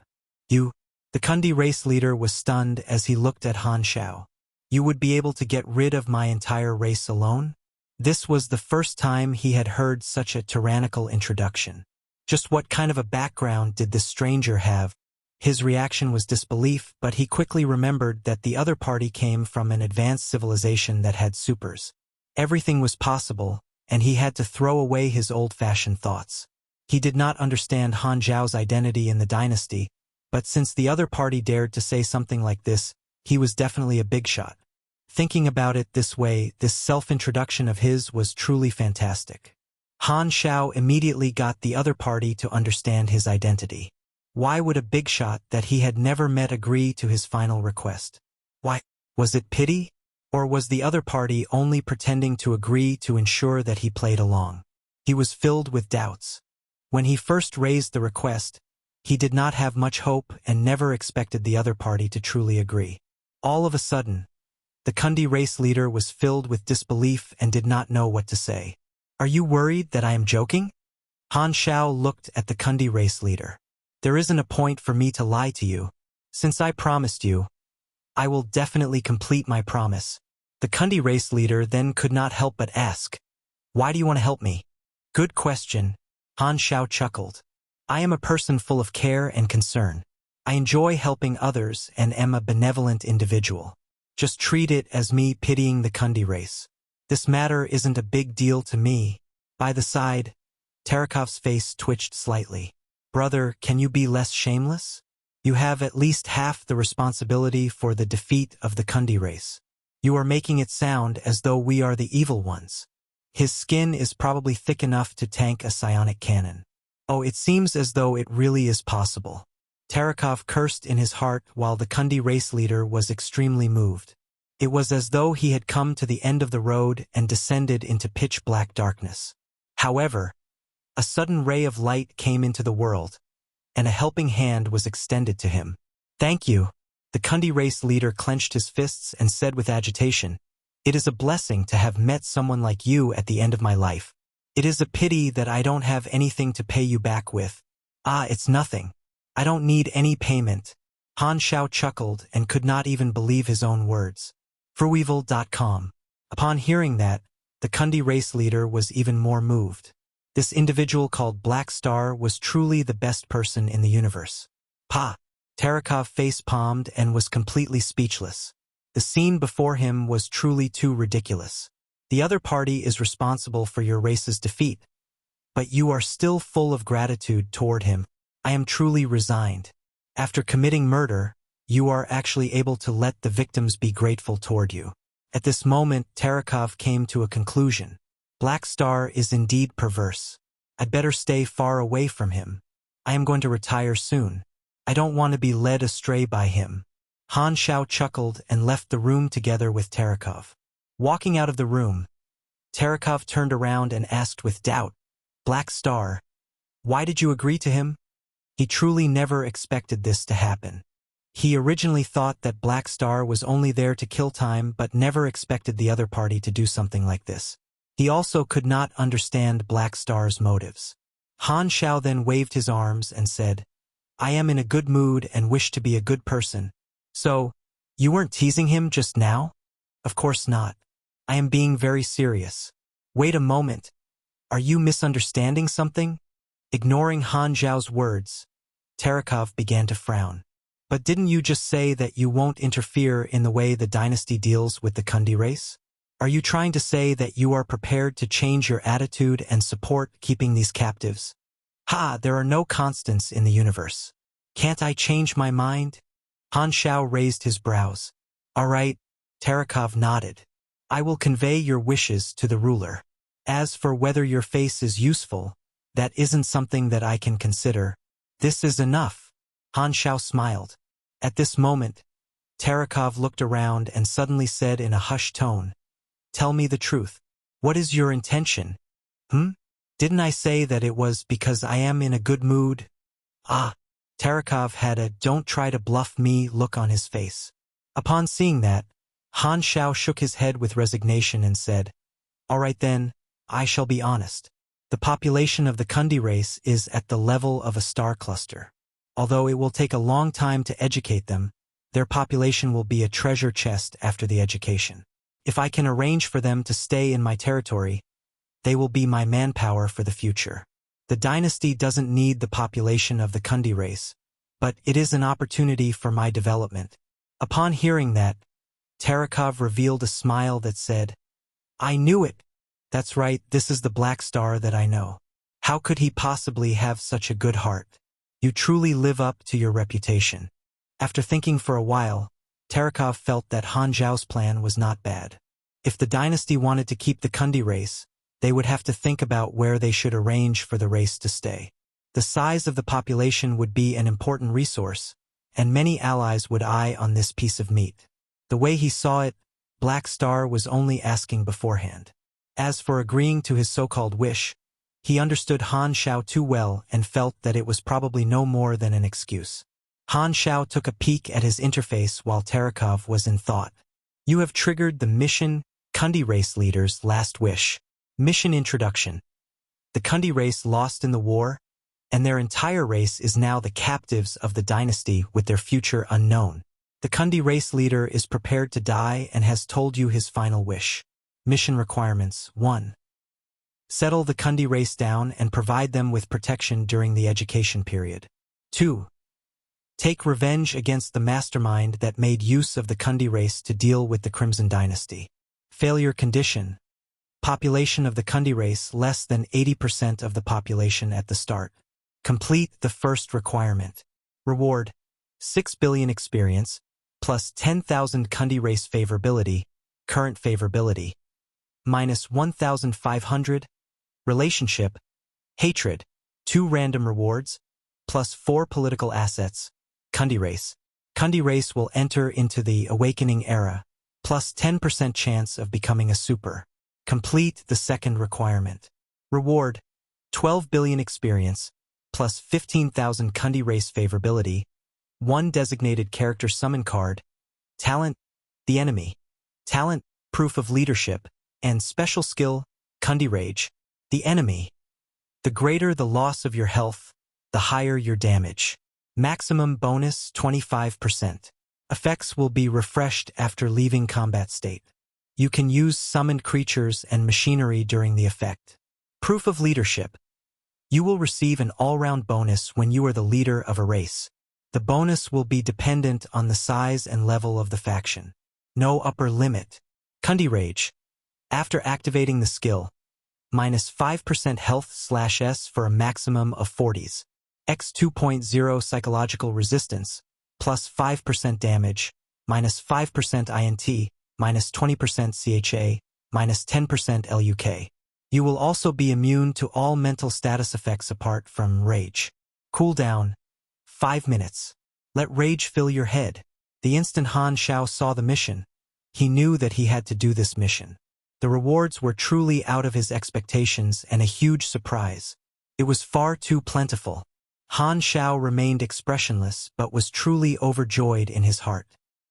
You, the Kundi race leader, was stunned as he looked at Han Xiao. You would be able to get rid of my entire race alone? This was the first time he had heard such a tyrannical introduction. Just what kind of a background did this stranger have? His reaction was disbelief, but he quickly remembered that the other party came from an advanced civilization that had supers. Everything was possible, and he had to throw away his old-fashioned thoughts. He did not understand Han Xiao's identity in the dynasty, but since the other party dared to say something like this, he was definitely a big shot. Thinking about it this way, this self-introduction of his was truly fantastic. Han Xiao immediately got the other party to understand his identity. Why would a big shot that he had never met agree to his final request? Why? Was it pity? Or was the other party only pretending to agree to ensure that he played along? He was filled with doubts. When he first raised the request, he did not have much hope and never expected the other party to truly agree. All of a sudden, the Kundi race leader was filled with disbelief and did not know what to say. Are you worried that I am joking? Han Xiao looked at the Kundi race leader. There isn't a point for me to lie to you. Since I promised you, I will definitely complete my promise. The Kundi race leader then could not help but ask, why do you want to help me? Good question. Han Xiao chuckled. I am a person full of care and concern. I enjoy helping others and am a benevolent individual. Just treat it as me pitying the Kundi race. This matter isn't a big deal to me. By the side, Terekov's face twitched slightly. Brother, can you be less shameless? You have at least half the responsibility for the defeat of the Kundi race. You are making it sound as though we are the evil ones. His skin is probably thick enough to tank a psionic cannon. Oh, it seems as though it really is possible. Terekov cursed in his heart while the Kundi race leader was extremely moved. It was as though he had come to the end of the road and descended into pitch-black darkness. However, a sudden ray of light came into the world, and a helping hand was extended to him. Thank you. The Kundi race leader clenched his fists and said with agitation, "It is a blessing to have met someone like you at the end of my life. It is a pity that I don't have anything to pay you back with." "Ah, it's nothing. I don't need any payment." Han Xiao chuckled and could not even believe his own words. Formidable.com. Upon hearing that, the Kundi race leader was even more moved. This individual called Black Star was truly the best person in the universe. Pa! Tarakov face-palmed and was completely speechless. The scene before him was truly too ridiculous. The other party is responsible for your race's defeat, but you are still full of gratitude toward him. I am truly resigned. After committing murder, you are actually able to let the victims be grateful toward you. At this moment, Tarakov came to a conclusion. Black Star is indeed perverse. I'd better stay far away from him. I am going to retire soon. I don't want to be led astray by him. Han Xiao chuckled and left the room together with Tarakov. Walking out of the room, Tarakov turned around and asked with doubt, "Black Star, why did you agree to him?" He truly never expected this to happen. He originally thought that Black Star was only there to kill time but never expected the other party to do something like this. He also could not understand Black Star's motives. Han Xiao then waved his arms and said, "I am in a good mood and wish to be a good person." "So, you weren't teasing him just now?" "Of course not. I am being very serious." "Wait a moment. Are you misunderstanding something?" Ignoring Han Xiao's words, Tarakov began to frown. "But didn't you just say that you won't interfere in the way the dynasty deals with the Kundi race? Are you trying to say that you are prepared to change your attitude and support keeping these captives?" "Ha, there are no constants in the universe. Can't I change my mind?" Han Xiao raised his brows. "All right," Tarakov nodded. "I will convey your wishes to the ruler. As for whether your face is useful, that isn't something that I can consider. This is enough." Han Xiao smiled. At this moment, Tarakov looked around and suddenly said in a hushed tone, "Tell me the truth. What is your intention?" Didn't I say that it was because I am in a good mood?" "Ah." Tarakov had a "don't try to bluff me" look on his face. Upon seeing that, Han Xiao shook his head with resignation and said, "All right then, I shall be honest. The population of the Kundi race is at the level of a star cluster. Although it will take a long time to educate them, their population will be a treasure chest after the education. If I can arrange for them to stay in my territory, they will be my manpower for the future. The dynasty doesn't need the population of the Kundi race, but it is an opportunity for my development." Upon hearing that, Tarakov revealed a smile that said, "I knew it. That's right, this is the Black Star that I know. How could he possibly have such a good heart? You truly live up to your reputation." After thinking for a while, Tarakov felt that Han Xiao's plan was not bad. If the dynasty wanted to keep the Kundi race, they would have to think about where they should arrange for the race to stay. The size of the population would be an important resource, and many allies would eye on this piece of meat. The way he saw it, Black Star was only asking beforehand. As for agreeing to his so-called wish, he understood Han Xiao too well and felt that it was probably no more than an excuse. Han Xiao took a peek at his interface while Tarakov was in thought. "You have triggered the mission Kundi race leader's last wish. Mission introduction. The Kundi race lost in the war, and their entire race is now the captives of the dynasty with their future unknown. The Kundi race leader is prepared to die and has told you his final wish. Mission requirements: 1. Settle the Kundi race down and provide them with protection during the education period. 2. Take revenge against the mastermind that made use of the Kundi race to deal with the Crimson Dynasty. Failure condition: population of the Kundi race less than 80% of the population at the start. Complete the first requirement. Reward: 6 billion experience, plus 10,000 Kundi race favorability, current favorability, minus 1,500. Relationship: hatred, 2 random rewards, plus 4 political assets. Kundi race. Kundi race will enter into the awakening era, plus 10% chance of becoming a super. Complete the second requirement. Reward: 12 billion experience, plus 15,000 Kundi race favorability, 1 designated character summon card, talent, the enemy, talent, proof of leadership, and special skill, Kundi Rage, the enemy. The greater the loss of your health, the higher your damage. Maximum bonus 25%. Effects will be refreshed after leaving combat state. You can use summoned creatures and machinery during the effect. Proof of leadership. You will receive an all-round bonus when you are the leader of a race. The bonus will be dependent on the size and level of the faction. No upper limit. Kundi Rage. After activating the skill, minus 5% health/S for a maximum of 40s. X 2.0 psychological resistance, plus 5% damage, minus 5% INT, minus 20% CHA, minus 10% LUK. You will also be immune to all mental status effects apart from rage. Cooldown, 5 minutes. Let rage fill your head. The instant Han Xiao saw the mission, he knew that he had to do this mission. The rewards were truly out of his expectations and a huge surprise. It was far too plentiful. Han Xiao remained expressionless but was truly overjoyed in his heart.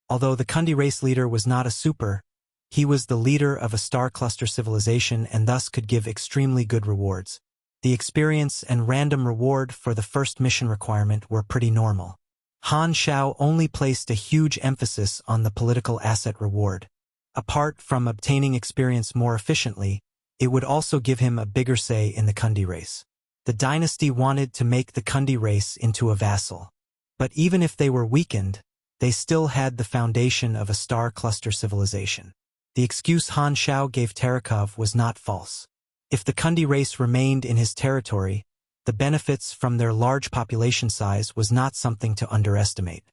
Although the Kundi race leader was not a super, he was the leader of a star cluster civilization and thus could give extremely good rewards. The experience and random reward for the first mission requirement were pretty normal. Han Xiao only placed a huge emphasis on the political asset reward. Apart from obtaining experience more efficiently, it would also give him a bigger say in the Kundi race. The dynasty wanted to make the Kundi race into a vassal. But even if they were weakened, they still had the foundation of a star cluster civilization. The excuse Han Xiao gave Terekov was not false. If the Kundi race remained in his territory, the benefits from their large population size was not something to underestimate.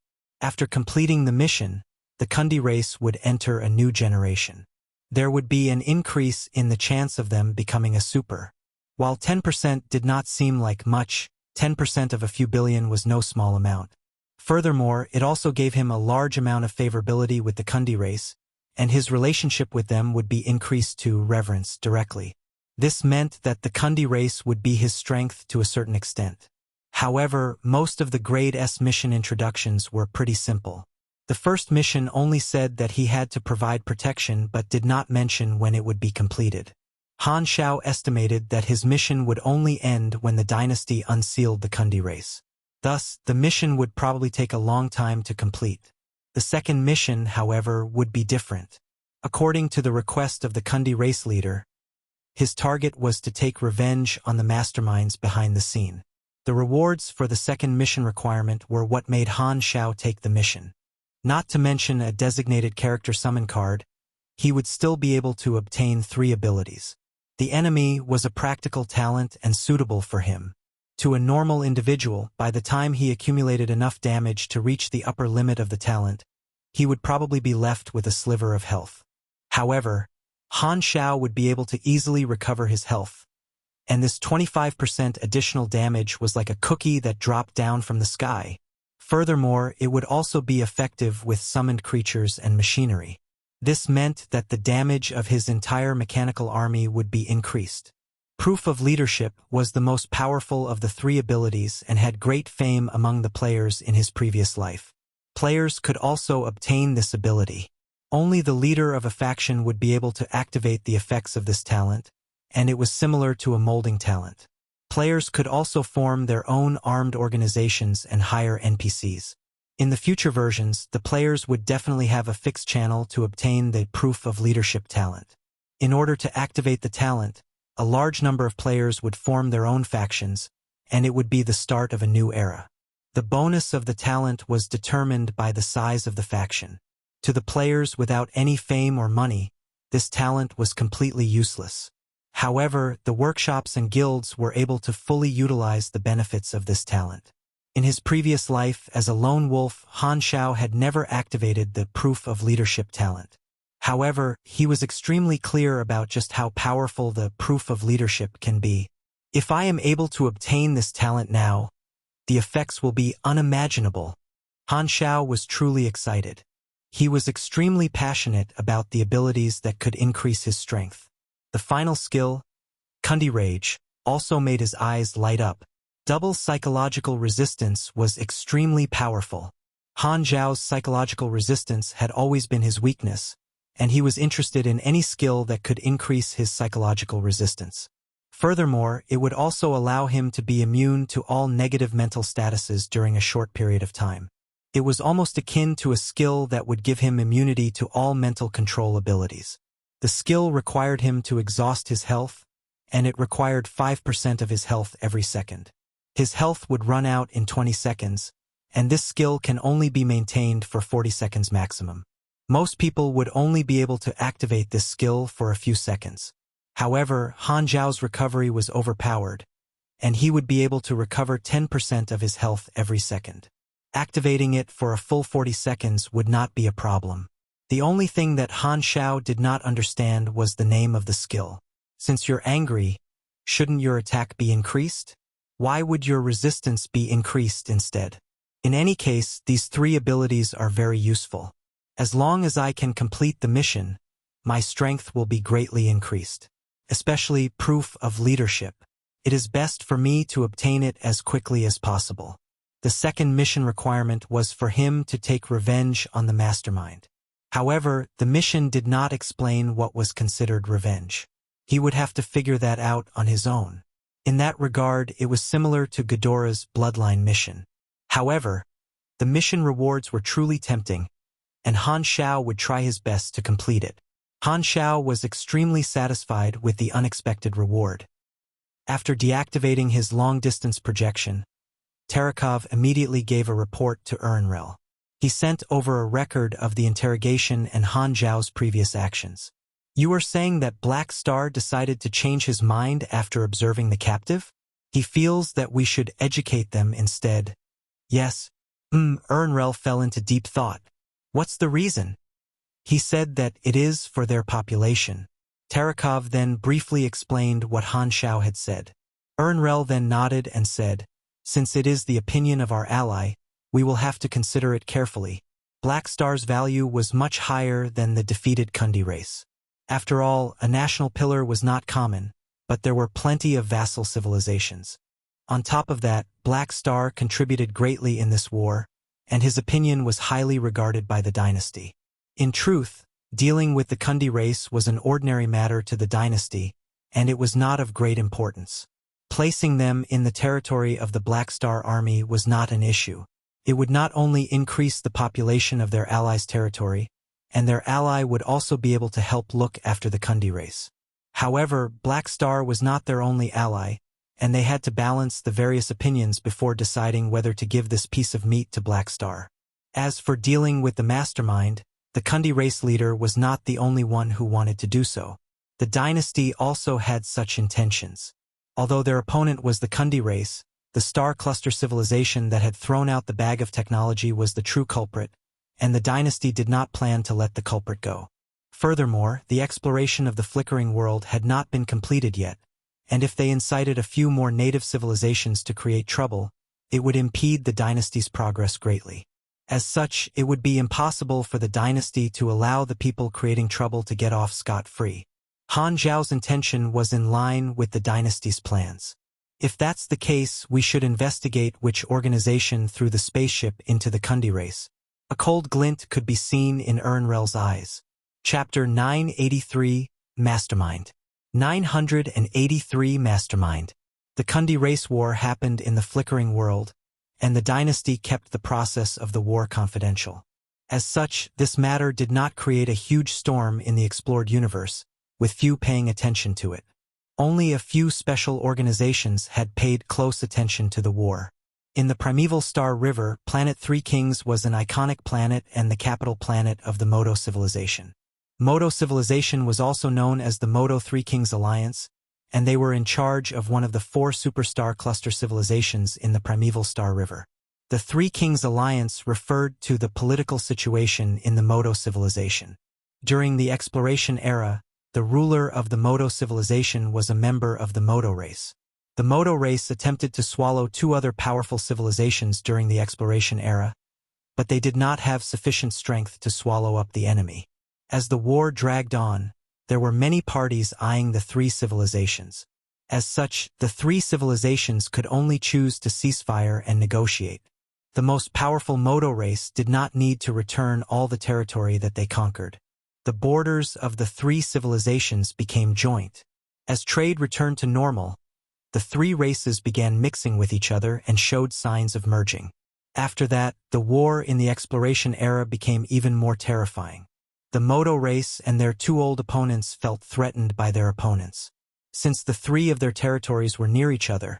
After completing the mission, the Kundi race would enter a new generation. There would be an increase in the chance of them becoming a super. While 10% did not seem like much, 10% of a few billion was no small amount. Furthermore, it also gave him a large amount of favorability with the Kundi race, and his relationship with them would be increased to reverence directly. This meant that the Kundi race would be his strength to a certain extent. However, most of the Grade S mission introductions were pretty simple. The first mission only said that he had to provide protection but did not mention when it would be completed. Han Xiao estimated that his mission would only end when the dynasty unsealed the Kundi race. Thus, the mission would probably take a long time to complete. The second mission, however, would be different. According to the request of the Kundi race leader, his target was to take revenge on the masterminds behind the scene. The rewards for the second mission requirement were what made Han Xiao take the mission. Not to mention a designated character summon card, he would still be able to obtain 3 abilities. The enemy was a practical talent and suitable for him. To a normal individual, by the time he accumulated enough damage to reach the upper limit of the talent, he would probably be left with a sliver of health. However, Han Xiao would be able to easily recover his health, and this 25% additional damage was like a cookie that dropped down from the sky. Furthermore, it would also be effective with summoned creatures and machinery. This meant that the damage of his entire mechanical army would be increased. Proof of leadership was the most powerful of the 3 abilities and had great fame among the players in his previous life. Players could also obtain this ability. Only the leader of a faction would be able to activate the effects of this talent, and it was similar to a molding talent. Players could also form their own armed organizations and hire NPCs. In the future versions, the players would definitely have a fixed channel to obtain the proof of leadership talent. In order to activate the talent, a large number of players would form their own factions, and it would be the start of a new era. The bonus of the talent was determined by the size of the faction. To the players without any fame or money, this talent was completely useless. However, the workshops and guilds were able to fully utilize the benefits of this talent. In his previous life as a lone wolf, Han Xiao had never activated the proof of leadership talent. However, he was extremely clear about just how powerful the proof of leadership can be. If I am able to obtain this talent now, the effects will be unimaginable. Han Xiao was truly excited. He was extremely passionate about the abilities that could increase his strength. The final skill, Kundi Rage, also made his eyes light up. Double psychological resistance was extremely powerful. Han Xiao's psychological resistance had always been his weakness, and he was interested in any skill that could increase his psychological resistance. Furthermore, it would also allow him to be immune to all negative mental statuses during a short period of time. It was almost akin to a skill that would give him immunity to all mental control abilities. The skill required him to exhaust his health, and it required 5% of his health every second. His health would run out in 20 seconds, and this skill can only be maintained for 40 seconds maximum. Most people would only be able to activate this skill for a few seconds. However, Han Xiao's recovery was overpowered, and he would be able to recover 10% of his health every second. Activating it for a full 40 seconds would not be a problem. The only thing that Han Xiao did not understand was the name of the skill. Since you're angry, shouldn't your attack be increased? Why would your resistance be increased instead? In any case, these three abilities are very useful. As long as I can complete the mission, my strength will be greatly increased. Especially proof of leadership. It is best for me to obtain it as quickly as possible. The second mission requirement was for him to take revenge on the mastermind. However, the mission did not explain what was considered revenge. He would have to figure that out on his own. In that regard, it was similar to Ghidorah's bloodline mission. However, the mission rewards were truly tempting, and Han Xiao would try his best to complete it. Han Xiao was extremely satisfied with the unexpected reward. After deactivating his long-distance projection, Terekov immediately gave a report to Ernrel. He sent over a record of the interrogation and Han Xiao's previous actions. You are saying that Black Star decided to change his mind after observing the captive? He feels that we should educate them instead. Yes. Ernrel fell into deep thought. What's the reason? He said that it is for their population. Terekov then briefly explained what Han Xiao had said. Ernrel then nodded and said, since it is the opinion of our ally, we will have to consider it carefully. Black Star's value was much higher than the defeated Kundi race. After all, a national pillar was not common, but there were plenty of vassal civilizations. On top of that, Black Star contributed greatly in this war, and his opinion was highly regarded by the dynasty. In truth, dealing with the Kundi race was an ordinary matter to the dynasty, and it was not of great importance. Placing them in the territory of the Black Star army was not an issue. It would not only increase the population of their allies' territory, and their ally would also be able to help look after the Kundi race. However, Black Star was not their only ally, and they had to balance the various opinions before deciding whether to give this piece of meat to Black Star. As for dealing with the mastermind, the Kundi race leader was not the only one who wanted to do so. The dynasty also had such intentions. Although their opponent was the Kundi race, the star cluster civilization that had thrown out the bag of technology was the true culprit, and the dynasty did not plan to let the culprit go. Furthermore, the exploration of the flickering world had not been completed yet, and if they incited a few more native civilizations to create trouble, it would impede the dynasty's progress greatly. As such, it would be impossible for the dynasty to allow the people creating trouble to get off scot-free. Han Xiao's intention was in line with the dynasty's plans. If that's the case, we should investigate which organization threw the spaceship into the Kundi race. A cold glint could be seen in Ernrel's eyes. Chapter 983, Mastermind. 983 Mastermind. The Kundi race war happened in the flickering world, and the dynasty kept the process of the war confidential. As such, this matter did not create a huge storm in the explored universe, with few paying attention to it. Only a few special organizations had paid close attention to the war. In the primeval star river, Planet Three Kings was an iconic planet and the capital planet of the Modo civilization. Modo civilization was also known as the Modo Three Kings Alliance, and they were in charge of one of the 4 superstar cluster civilizations in the primeval star river. The Three Kings Alliance referred to the political situation in the Modo civilization. During the exploration era, the ruler of the Modo civilization was a member of the Modo race. The Modo race attempted to swallow 2 other powerful civilizations during the exploration era, but they did not have sufficient strength to swallow up the enemy. As the war dragged on, there were many parties eyeing the 3 civilizations. As such, the 3 civilizations could only choose to ceasefire and negotiate. The most powerful Moto race did not need to return all the territory that they conquered. The borders of the three civilizations became joint. As trade returned to normal, the three races began mixing with each other and showed signs of merging. After that, the war in the exploration era became even more terrifying. The Moto race and their two old opponents felt threatened by their opponents. Since the three of their territories were near each other,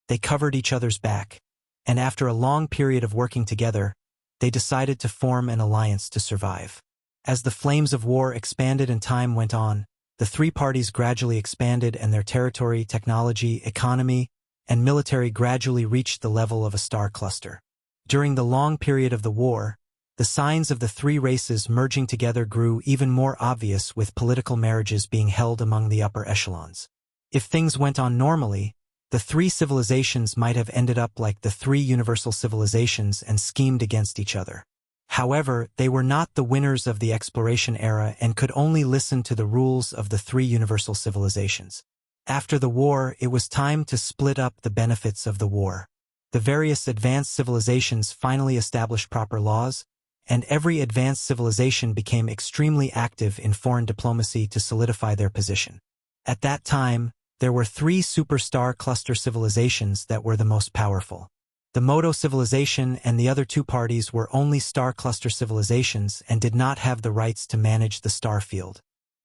they covered each other's back, and after a long period of working together, they decided to form an alliance to survive. As the flames of war expanded and time went on, the three parties gradually expanded and their territory, technology, economy, and military gradually reached the level of a star cluster. During the long period of the war, the signs of the three races merging together grew even more obvious, with political marriages being held among the upper echelons. If things went on normally, the three civilizations might have ended up like the three universal civilizations and schemed against each other. However, they were not the winners of the exploration era and could only listen to the rules of the three universal civilizations. After the war, it was time to split up the benefits of the war. The various advanced civilizations finally established proper laws, and every advanced civilization became extremely active in foreign diplomacy to solidify their position. At that time, there were three superstar cluster civilizations that were the most powerful. The Moto civilization and the other two parties were only star cluster civilizations and did not have the rights to manage the star field.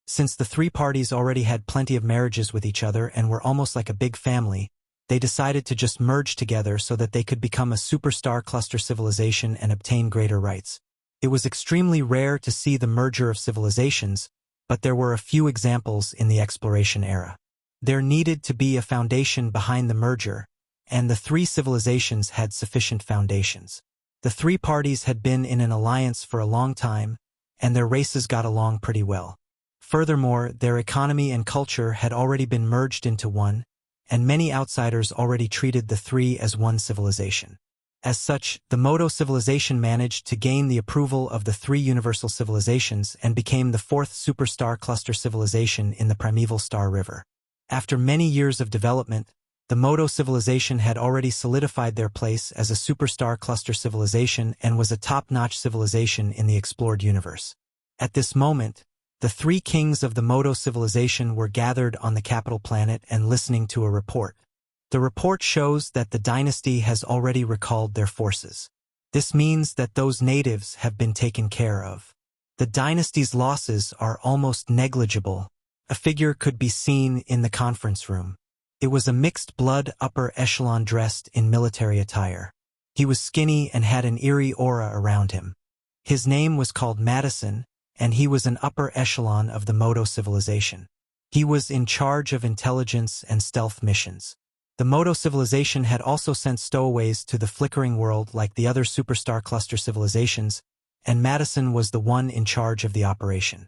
Since the three parties already had plenty of marriages with each other and were almost like a big family, they decided to just merge together so that they could become a superstar cluster civilization and obtain greater rights. It was extremely rare to see the merger of civilizations, but there were a few examples in the exploration era. There needed to be a foundation behind the merger, and the three civilizations had sufficient foundations. The three parties had been in an alliance for a long time, and their races got along pretty well. Furthermore, their economy and culture had already been merged into one, and many outsiders already treated the three as one civilization. As such, the Moto civilization managed to gain the approval of the three universal civilizations and became the fourth superstar cluster civilization in the primeval Star River. After many years of development, the Moto civilization had already solidified their place as a superstar cluster civilization and was a top-notch civilization in the explored universe. At this moment, the three kings of the Moto civilization were gathered on the capital planet and listening to a report. The report shows that the dynasty has already recalled their forces. This means that those natives have been taken care of. The dynasty's losses are almost negligible. A figure could be seen in the conference room. It was a mixed-blood upper echelon dressed in military attire. He was skinny and had an eerie aura around him. His name was called Manison, and he was an upper echelon of the Moto civilization. He was in charge of intelligence and stealth missions. The Moto civilization had also sent stowaways to the flickering world like the other superstar cluster civilizations, and Manison was the one in charge of the operation.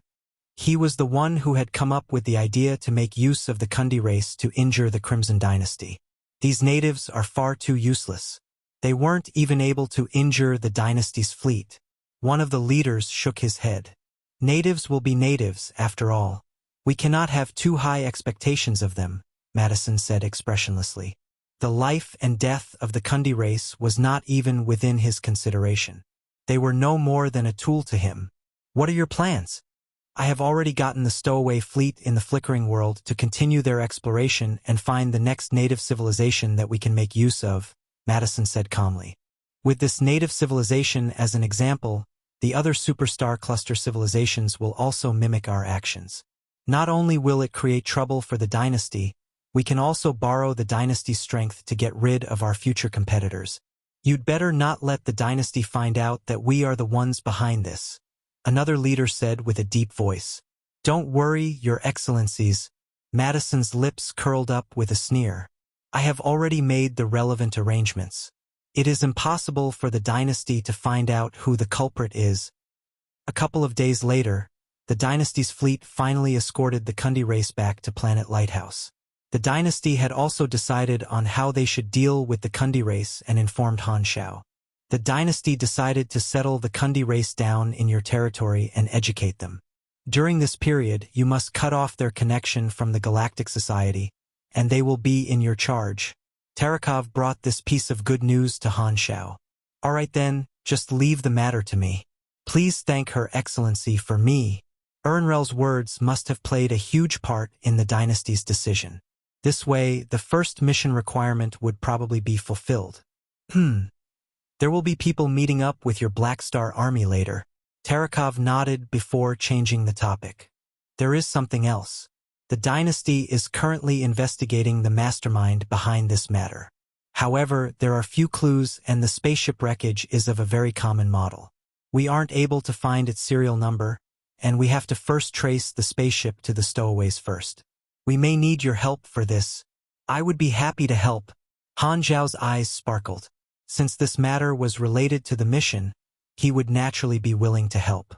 He was the one who had come up with the idea to make use of the Kundi race to injure the Crimson Dynasty. These natives are far too useless. They weren't even able to injure the dynasty's fleet. One of the leaders shook his head. Natives will be natives, after all. We cannot have too high expectations of them, Manison said expressionlessly. The life and death of the Kundi race was not even within his consideration. They were no more than a tool to him. What are your plans? I have already gotten the stowaway fleet in the flickering world to continue their exploration and find the next native civilization that we can make use of, Manison said calmly. With this native civilization as an example, the other superstar cluster civilizations will also mimic our actions. Not only will it create trouble for the dynasty, we can also borrow the dynasty's strength to get rid of our future competitors. You'd better not let the dynasty find out that we are the ones behind this, another leader said with a deep voice. Don't worry, Your Excellencies. Madison's lips curled up with a sneer. I have already made the relevant arrangements. It is impossible for the dynasty to find out who the culprit is. A couple of days later, the dynasty's fleet finally escorted the Kundi race back to Planet Lighthouse. The dynasty had also decided on how they should deal with the Kundi race and informed Han Xiao. The dynasty decided to settle the Kundi race down in your territory and educate them. During this period, you must cut off their connection from the Galactic Society, and they will be in your charge. Tarakov brought this piece of good news to Han Xiao. All right then, just leave the matter to me. Please thank Her Excellency for me. Ernrel's words must have played a huge part in the dynasty's decision. This way, the first mission requirement would probably be fulfilled. There will be people meeting up with your Black Star army later. Terekov nodded before changing the topic. There is something else. The dynasty is currently investigating the mastermind behind this matter. However, there are few clues and the spaceship wreckage is of a very common model. We aren't able to find its serial number, and we have to first trace the spaceship to the stowaways first. We may need your help for this. I would be happy to help. Han Xiao's eyes sparkled. Since this matter was related to the mission, he would naturally be willing to help.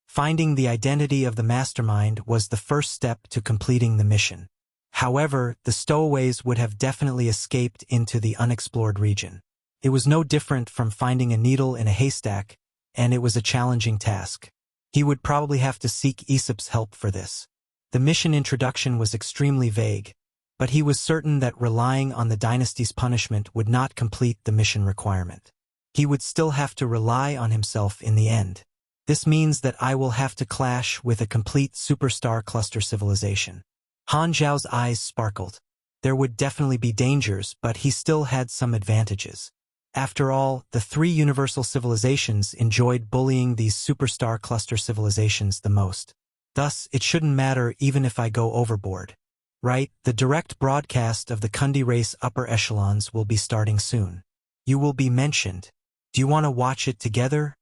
Finding the identity of the mastermind was the first step to completing the mission. However, the stowaways would have definitely escaped into the unexplored region. It was no different from finding a needle in a haystack, and it was a challenging task. He would probably have to seek Aesop's help for this. The mission introduction was extremely vague, but he was certain that relying on the dynasty's punishment would not complete the mission requirement. He would still have to rely on himself in the end. This means that I will have to clash with a complete superstar cluster civilization. Han Xiao's eyes sparkled. There would definitely be dangers, but he still had some advantages. After all, the three universal civilizations enjoyed bullying these superstar cluster civilizations the most. Thus, it shouldn't matter even if I go overboard. Right, the direct broadcast of the Kundi race upper echelons will be starting soon. You will be mentioned. Do you want to watch it together?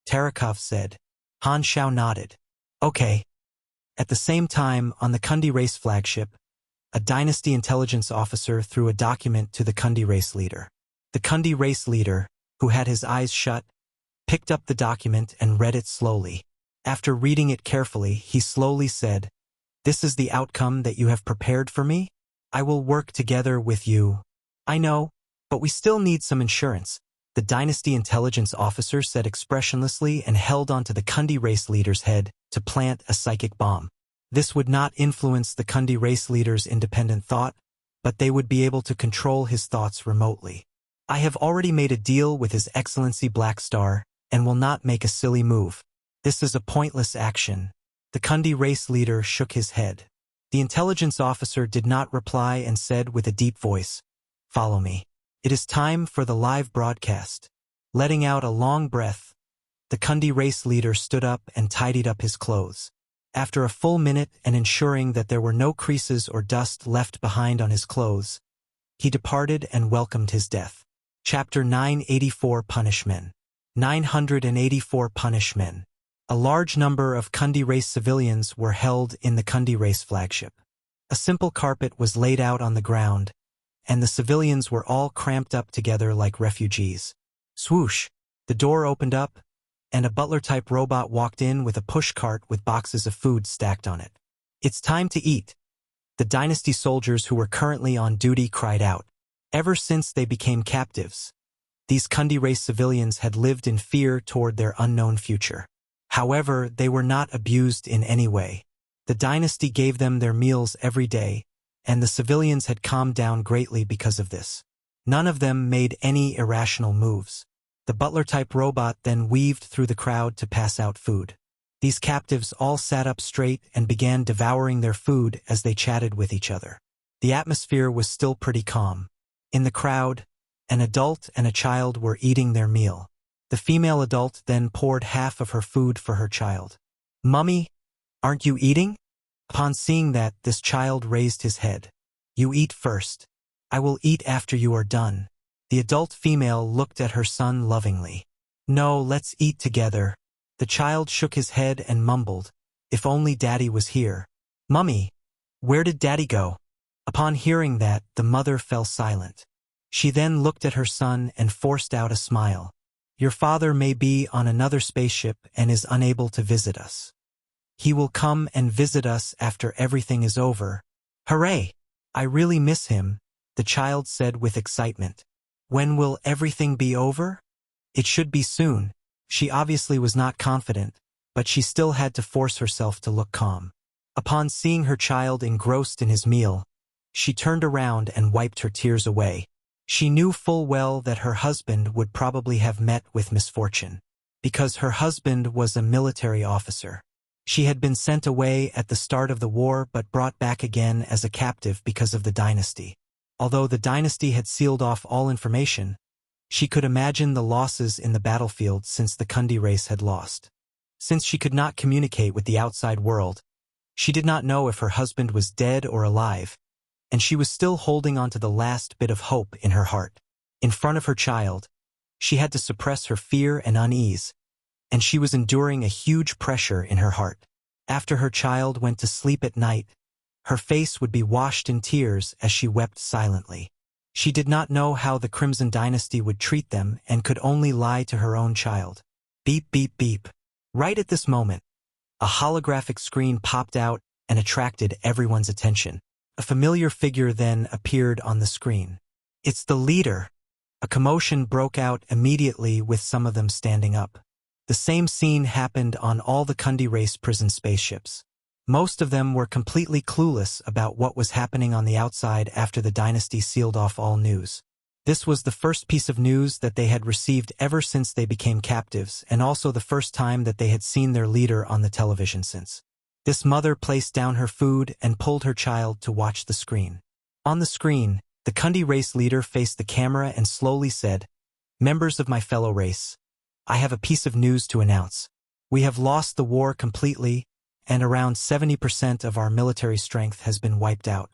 Terekov said. Han Xiao nodded. Okay. At the same time, on the Kundi race flagship, a dynasty intelligence officer threw a document to the Kundi race leader. The Kundi race leader, who had his eyes shut, picked up the document and read it slowly. After reading it carefully, he slowly said, "This is the outcome that you have prepared for me? I will work together with you." "I know, but we still need some insurance," the dynasty intelligence officer said expressionlessly and held onto the Kundi race leader's head to plant a psychic bomb. This would not influence the Kundi race leader's independent thought, but they would be able to control his thoughts remotely. "I have already made a deal with His Excellency Black Star and will not make a silly move. This is a pointless action." The Kundi race leader shook his head. The intelligence officer did not reply and said with a deep voice, "Follow me. It is time for the live broadcast." Letting out a long breath, the Kundi race leader stood up and tidied up his clothes. After a full minute and ensuring that there were no creases or dust left behind on his clothes, he departed and welcomed his death. Chapter 984 Punishmen. 984 Punishmen. A large number of Kundi race civilians were held in the Kundi race flagship. A simple carpet was laid out on the ground, and the civilians were all cramped up together like refugees. Swoosh! The door opened up, and a butler-type robot walked in with a pushcart with boxes of food stacked on it. "It's time to eat," the dynasty soldiers who were currently on duty cried out. Ever since they became captives, these Kundi race civilians had lived in fear toward their unknown future. However, they were not abused in any way. The dynasty gave them their meals every day, and the civilians had calmed down greatly because of this. None of them made any irrational moves. The butler-type robot then weaved through the crowd to pass out food. These captives all sat up straight and began devouring their food as they chatted with each other. The atmosphere was still pretty calm. In the crowd, an adult and a child were eating their meal. The female adult then poured half of her food for her child. "Mummy, aren't you eating?" Upon seeing that, this child raised his head. "You eat first. I will eat after you are done." The adult female looked at her son lovingly. "No, let's eat together." The child shook his head and mumbled, "If only Daddy was here." "Mummy, where did Daddy go?" Upon hearing that, the mother fell silent. She then looked at her son and forced out a smile. "Your father may be on another spaceship and is unable to visit us. He will come and visit us after everything is over." "Hooray! I really miss him," the child said with excitement. "When will everything be over?" "It should be soon." She obviously was not confident, but she still had to force herself to look calm. Upon seeing her child engrossed in his meal, she turned around and wiped her tears away. She knew full well that her husband would probably have met with misfortune, because her husband was a military officer. She had been sent away at the start of the war but brought back again as a captive because of the dynasty. Although the dynasty had sealed off all information, she could imagine the losses in the battlefield since the Kundi race had lost. Since she could not communicate with the outside world, she did not know if her husband was dead or alive, and she was still holding on to the last bit of hope in her heart. In front of her child, she had to suppress her fear and unease, and she was enduring a huge pressure in her heart. After her child went to sleep at night, her face would be washed in tears as she wept silently. She did not know how the Crimson Dynasty would treat them and could only lie to her own child. Beep, beep, beep. Right at this moment, a holographic screen popped out and attracted everyone's attention. A familiar figure then appeared on the screen. It's the leader. A commotion broke out immediately with some of them standing up. The same scene happened on all the Kundi race prison spaceships. Most of them were completely clueless about what was happening on the outside after the dynasty sealed off all news. This was the first piece of news that they had received ever since they became captives, and also the first time that they had seen their leader on the television since. This mother placed down her food and pulled her child to watch the screen. On the screen, the Kundi race leader faced the camera and slowly said, "Members of my fellow race, I have a piece of news to announce. We have lost the war completely, and around 70% of our military strength has been wiped out.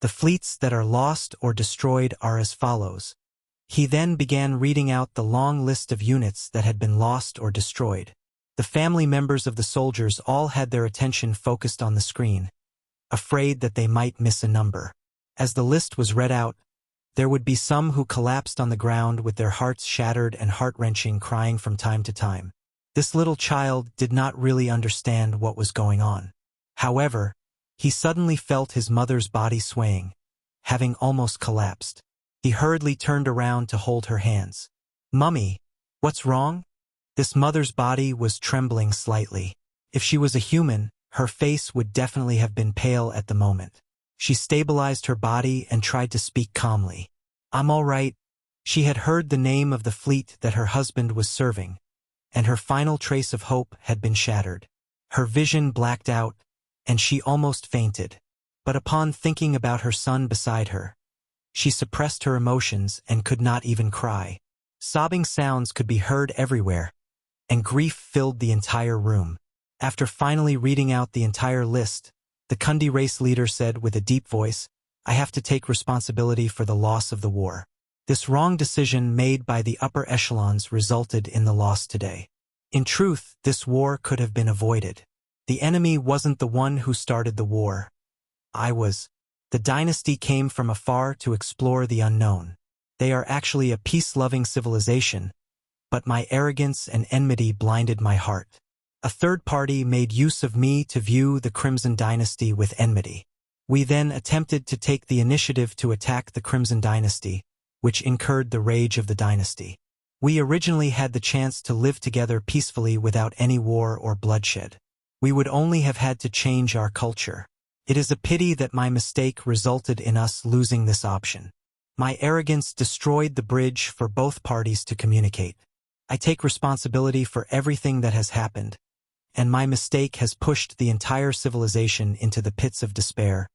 The fleets that are lost or destroyed are as follows." He then began reading out the long list of units that had been lost or destroyed. The family members of the soldiers all had their attention focused on the screen, afraid that they might miss a number. As the list was read out, there would be some who collapsed on the ground with their hearts shattered and heart-wrenching crying from time to time. This little child did not really understand what was going on. However, he suddenly felt his mother's body swaying, having almost collapsed. He hurriedly turned around to hold her hands. "Mummy, what's wrong?" This mother's body was trembling slightly. If she was a human, her face would definitely have been pale at the moment. She stabilized her body and tried to speak calmly. "I'm all right." She had heard the name of the fleet that her husband was serving, and her final trace of hope had been shattered. Her vision blacked out, and she almost fainted. But upon thinking about her son beside her, she suppressed her emotions and could not even cry. Sobbing sounds could be heard everywhere, and grief filled the entire room. After finally reading out the entire list, the Kundi race leader said with a deep voice, "I have to take responsibility for the loss of the war. This wrong decision made by the upper echelons resulted in the loss today. In truth, this war could have been avoided. The enemy wasn't the one who started the war. I was. The dynasty came from afar to explore the unknown. They are actually a peace-loving civilization, but my arrogance and enmity blinded my heart. A third party made use of me to view the Crimson Dynasty with enmity. We then attempted to take the initiative to attack the Crimson Dynasty, which incurred the rage of the dynasty. We originally had the chance to live together peacefully without any war or bloodshed. We would only have had to change our culture. It is a pity that my mistake resulted in us losing this option. My arrogance destroyed the bridge for both parties to communicate. I take responsibility for everything that has happened, and my mistake has pushed the entire civilization into the pits of despair."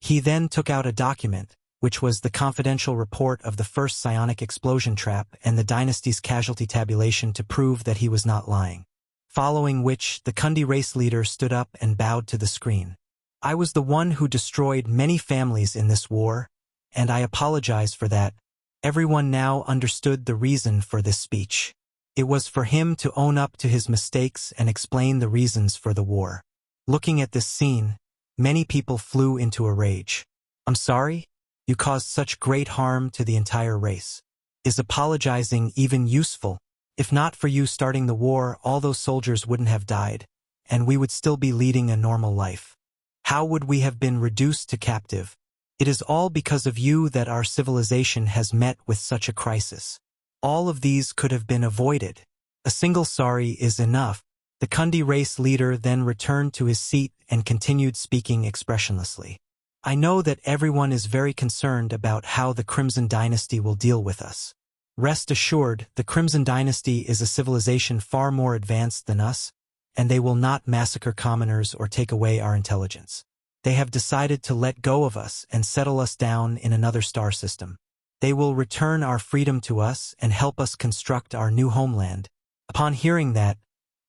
He then took out a document, which was the confidential report of the first psionic explosion trap and the dynasty's casualty tabulation to prove that he was not lying. Following which, the Kundi race leader stood up and bowed to the screen. "I was the one who destroyed many families in this war, and I apologize for that." Everyone now understood the reason for this speech. It was for him to own up to his mistakes and explain the reasons for the war. Looking at this scene, many people flew into a rage. "I'm sorry? You caused such great harm to the entire race. Is apologizing even useful? If not for you starting the war, all those soldiers wouldn't have died, and we would still be leading a normal life. How would we have been reduced to captive? It is all because of you that our civilization has met with such a crisis. All of these could have been avoided. A single sorry is enough." The Kundi race leader then returned to his seat and continued speaking expressionlessly. I know that everyone is very concerned about how the Crimson Dynasty will deal with us. Rest assured, the Crimson Dynasty is a civilization far more advanced than us, and they will not massacre commoners or take away our intelligence. They have decided to let go of us and settle us down in another star system. They will return our freedom to us and help us construct our new homeland. Upon hearing that,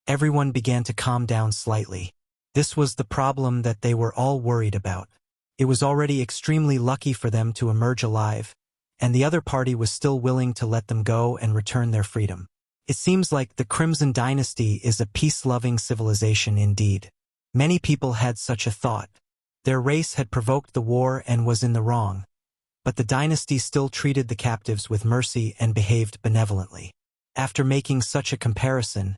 everyone began to calm down slightly. This was the problem that they were all worried about. It was already extremely lucky for them to emerge alive, and the other party was still willing to let them go and return their freedom. It seems like the Crimson Dynasty is a peace-loving civilization indeed. Many people had such a thought. Their race had provoked the war and was in the wrong, but the dynasty still treated the captives with mercy and behaved benevolently. After making such a comparison,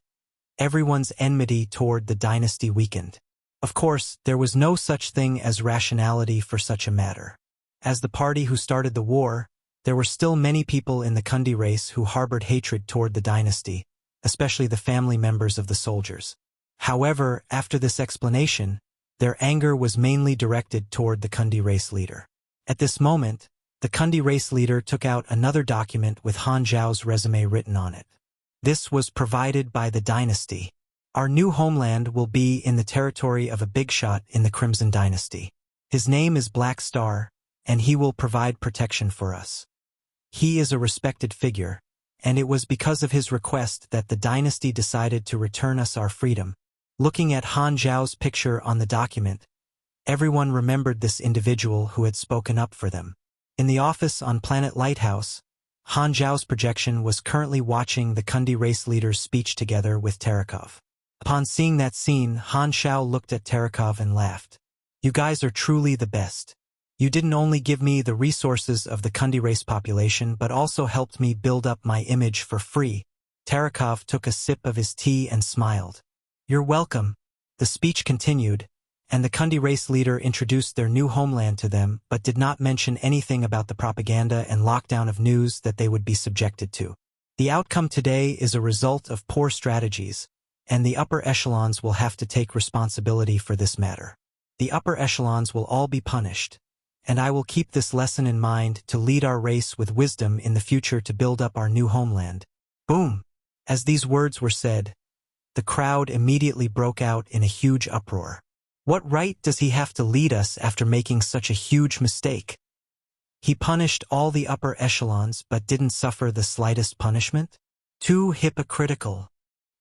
everyone's enmity toward the dynasty weakened. Of course, there was no such thing as rationality for such a matter. As the party who started the war, there were still many people in the Kundi race who harbored hatred toward the dynasty, especially the family members of the soldiers. However, after this explanation, their anger was mainly directed toward the Kundi race leader. At this moment, the Kundi race leader took out another document with Han Xiao's resume written on it. This was provided by the dynasty. Our new homeland will be in the territory of a big shot in the Crimson Dynasty. His name is Black Star, and he will provide protection for us. He is a respected figure, and it was because of his request that the dynasty decided to return us our freedom. Looking at Han Xiao's picture on the document, everyone remembered this individual who had spoken up for them. In the office on Planet Lighthouse, Han Xiao's projection was currently watching the Kundi race leader's speech together with Terekov. Upon seeing that scene, Han Xiao looked at Terekov and laughed. "You guys are truly the best. You didn't only give me the resources of the Kundi race population but also helped me build up my image for free." Terekov took a sip of his tea and smiled. "You're welcome." The speech continued, and the Kundi race leader introduced their new homeland to them but did not mention anything about the propaganda and lockdown of news that they would be subjected to. The outcome today is a result of poor strategies, and the upper echelons will have to take responsibility for this matter. The upper echelons will all be punished, and I will keep this lesson in mind to lead our race with wisdom in the future to build up our new homeland. Boom! As these words were said, the crowd immediately broke out in a huge uproar. What right does he have to lead us after making such a huge mistake? He punished all the upper echelons but didn't suffer the slightest punishment? Too hypocritical.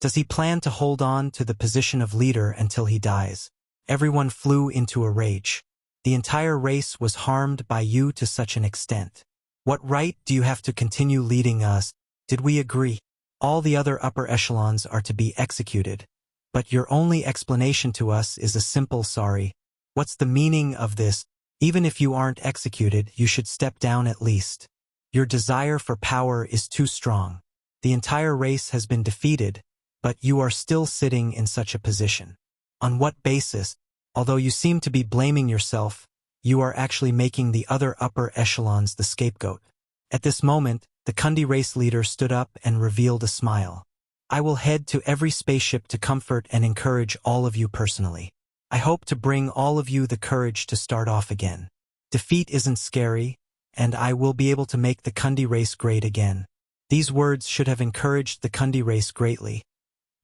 Does he plan to hold on to the position of leader until he dies? Everyone flew into a rage. The entire race was harmed by you to such an extent. What right do you have to continue leading us? Did we agree? All the other upper echelons are to be executed, but your only explanation to us is a simple sorry. What's the meaning of this? Even if you aren't executed, you should step down at least. Your desire for power is too strong. The entire race has been defeated, but you are still sitting in such a position. On what basis? Although you seem to be blaming yourself, you are actually making the other upper echelons the scapegoat. At this moment, the Kundi race leader stood up and revealed a smile. "I will head to every spaceship to comfort and encourage all of you personally. I hope to bring all of you the courage to start off again. Defeat isn't scary, and I will be able to make the Kundi race great again." These words should have encouraged the Kundi race greatly,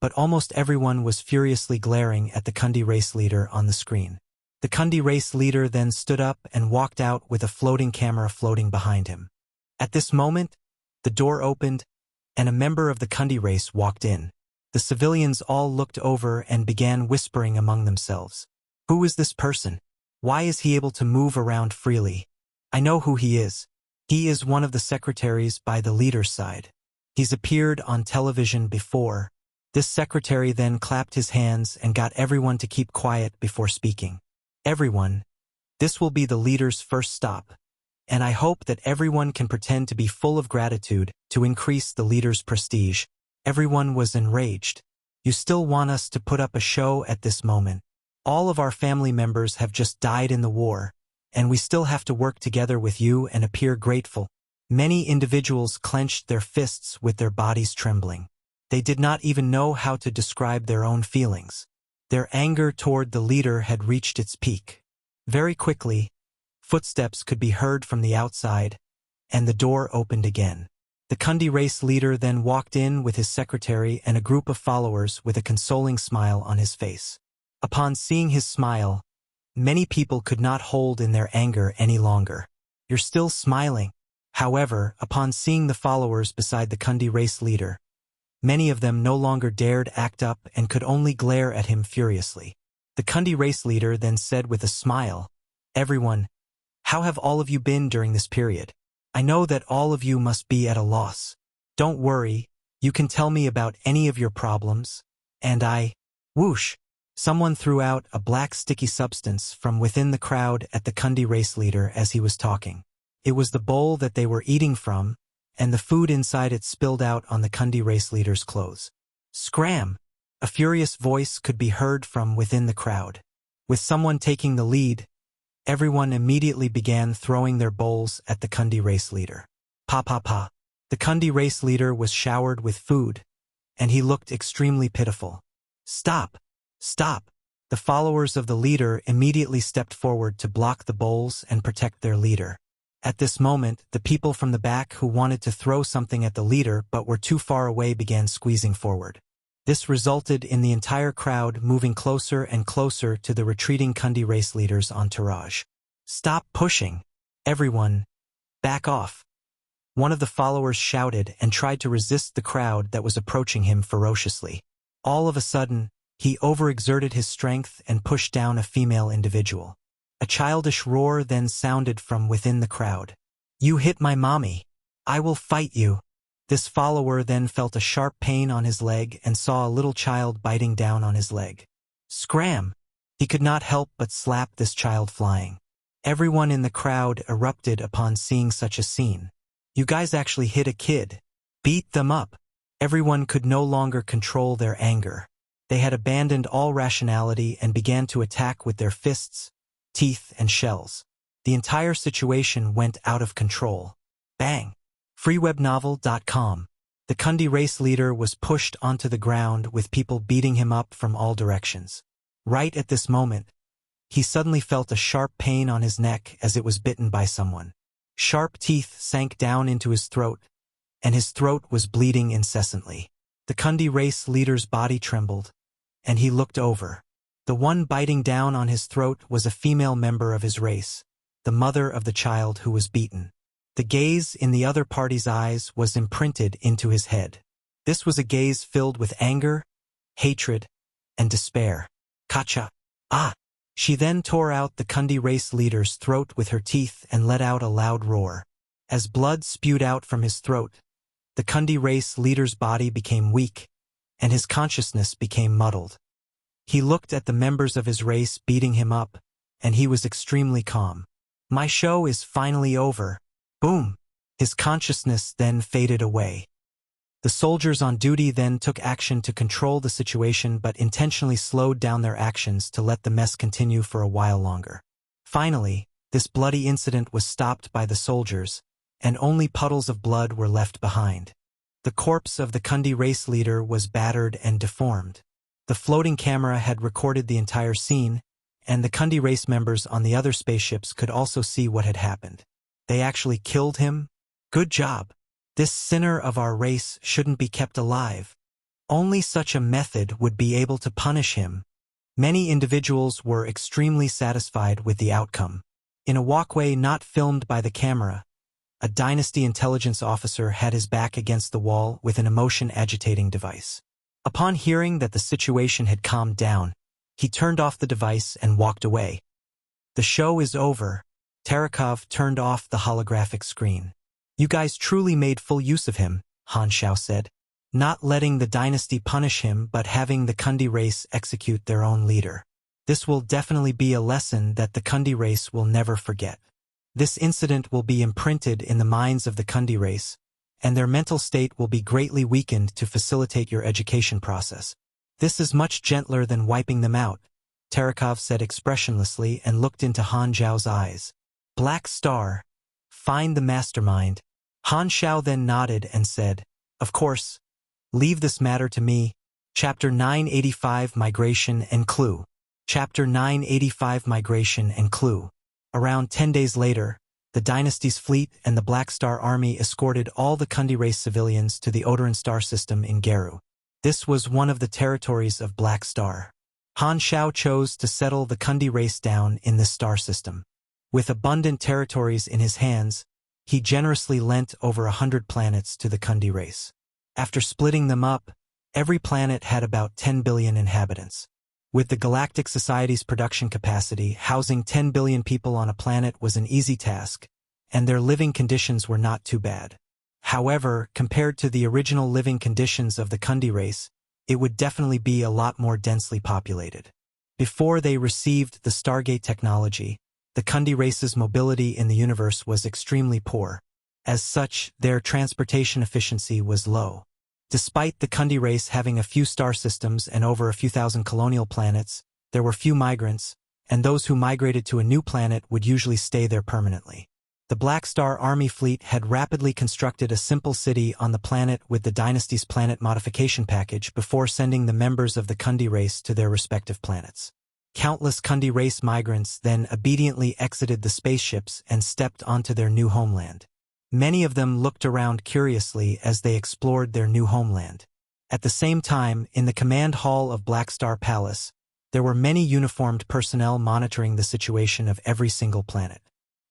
but almost everyone was furiously glaring at the Kundi race leader on the screen. The Kundi race leader then stood up and walked out with a floating camera floating behind him. At this moment, the door opened, and a member of the Kundi race walked in. The civilians all looked over and began whispering among themselves. "Who is this person? Why is he able to move around freely? I know who he is. He is one of the secretaries by the leader's side. He's appeared on television before." This secretary then clapped his hands and got everyone to keep quiet before speaking. "Everyone, this will be the leader's first stop, and I hope that everyone can pretend to be full of gratitude to increase the leader's prestige." Everyone was enraged. "You still want us to put up a show at this moment? All of our family members have just died in the war, and we still have to work together with you and appear grateful." Many individuals clenched their fists with their bodies trembling. They did not even know how to describe their own feelings. Their anger toward the leader had reached its peak. Very quickly, Footsteps could be heard from the outside, and the door opened again. The Kundi race leader then walked in with his secretary and a group of followers with a consoling smile on his face. Upon seeing his smile, many people could not hold in their anger any longer. "You're still smiling." However, upon seeing the followers beside the Kundi race leader, many of them no longer dared act up and could only glare at him furiously. The Kundi race leader then said with a smile, "Everyone, how have all of you been during this period? I know that all of you must be at a loss. Don't worry, you can tell me about any of your problems, and whoosh." Someone threw out a black sticky substance from within the crowd at the Kundi race leader as he was talking. It was the bowl that they were eating from, and the food inside it spilled out on the Kundi race leader's clothes. "Scram!" A furious voice could be heard from within the crowd. With someone taking the lead, everyone immediately began throwing their bowls at the Kundi race leader. Pa pa pa. The Kundi race leader was showered with food, and he looked extremely pitiful. "Stop! Stop!" The followers of the leader immediately stepped forward to block the bowls and protect their leader. At this moment, the people from the back who wanted to throw something at the leader but were too far away began squeezing forward. This resulted in the entire crowd moving closer and closer to the retreating Kundi race leader's entourage. "Stop pushing! Everyone, back off!" One of the followers shouted and tried to resist the crowd that was approaching him ferociously. All of a sudden, he overexerted his strength and pushed down a female individual. A childish roar then sounded from within the crowd. "You hit my mommy! I will fight you!" This follower then felt a sharp pain on his leg and saw a little child biting down on his leg. Scram! He could not help but slap this child flying. Everyone in the crowd erupted upon seeing such a scene. "You guys actually hit a kid. Beat them up!" Everyone could no longer control their anger. They had abandoned all rationality and began to attack with their fists, teeth, and shells. The entire situation went out of control. Bang! Freewebnovel.com. The Kundi race leader was pushed onto the ground with people beating him up from all directions. Right at this moment, he suddenly felt a sharp pain on his neck as it was bitten by someone. Sharp teeth sank down into his throat, and his throat was bleeding incessantly. The Kundi race leader's body trembled, and he looked over. The one biting down on his throat was a female member of his race, the mother of the child who was beaten. The gaze in the other party's eyes was imprinted into his head. This was a gaze filled with anger, hatred, and despair. "Kacha! Ah!" She then tore out the Kundi race leader's throat with her teeth and let out a loud roar. As blood spewed out from his throat, the Kundi race leader's body became weak, and his consciousness became muddled. He looked at the members of his race beating him up, and he was extremely calm. "My show is finally over." Boom! His consciousness then faded away. The soldiers on duty then took action to control the situation but intentionally slowed down their actions to let the mess continue for a while longer. Finally, this bloody incident was stopped by the soldiers, and only puddles of blood were left behind. The corpse of the Kundi race leader was battered and deformed. The floating camera had recorded the entire scene, and the Kundi race members on the other spaceships could also see what had happened. They actually killed him? Good job. This sinner of our race shouldn't be kept alive. Only such a method would be able to punish him. Many individuals were extremely satisfied with the outcome. In a walkway not filmed by the camera, a Dynasty intelligence officer had his back against the wall with an emotion-agitating device. Upon hearing that the situation had calmed down, he turned off the device and walked away. "The show is over." Tarakov turned off the holographic screen. "You guys truly made full use of him," Han Xiao said. "Not letting the Dynasty punish him but having the Kundi race execute their own leader. This will definitely be a lesson that the Kundi race will never forget. This incident will be imprinted in the minds of the Kundi race, and their mental state will be greatly weakened to facilitate your education process. This is much gentler than wiping them out," Tarakov said expressionlessly and looked into Han Xiao's eyes. "Black Star, find the mastermind." Han Xiao then nodded and said, "Of course. Leave this matter to me." Chapter 985 Migration and Clue. Chapter 985 Migration and Clue. Around 10 days later, the dynasty's fleet and the Black Star Army escorted all the Kundi race civilians to the Odoran star system in Geru. This was one of the territories of Black Star. Han Xiao chose to settle the Kundi race down in this star system. With abundant territories in his hands, he generously lent over 100 planets to the Kundi race. After splitting them up, every planet had about 10 billion inhabitants. With the Galactic Society's production capacity, housing 10 billion people on a planet was an easy task, and their living conditions were not too bad. However, compared to the original living conditions of the Kundi race, it would definitely be a lot more densely populated. Before they received the Stargate technology, the Kundi race's mobility in the universe was extremely poor. As such, their transportation efficiency was low. Despite the Kundi race having a few star systems and over a few thousand colonial planets, there were few migrants, and those who migrated to a new planet would usually stay there permanently. The Black Star Army fleet had rapidly constructed a simple city on the planet with the Dynasty's planet modification package before sending the members of the Kundi race to their respective planets. Countless Kundi race migrants then obediently exited the spaceships and stepped onto their new homeland. Many of them looked around curiously as they explored their new homeland. At the same time, in the command hall of Black Star Palace, there were many uniformed personnel monitoring the situation of every single planet.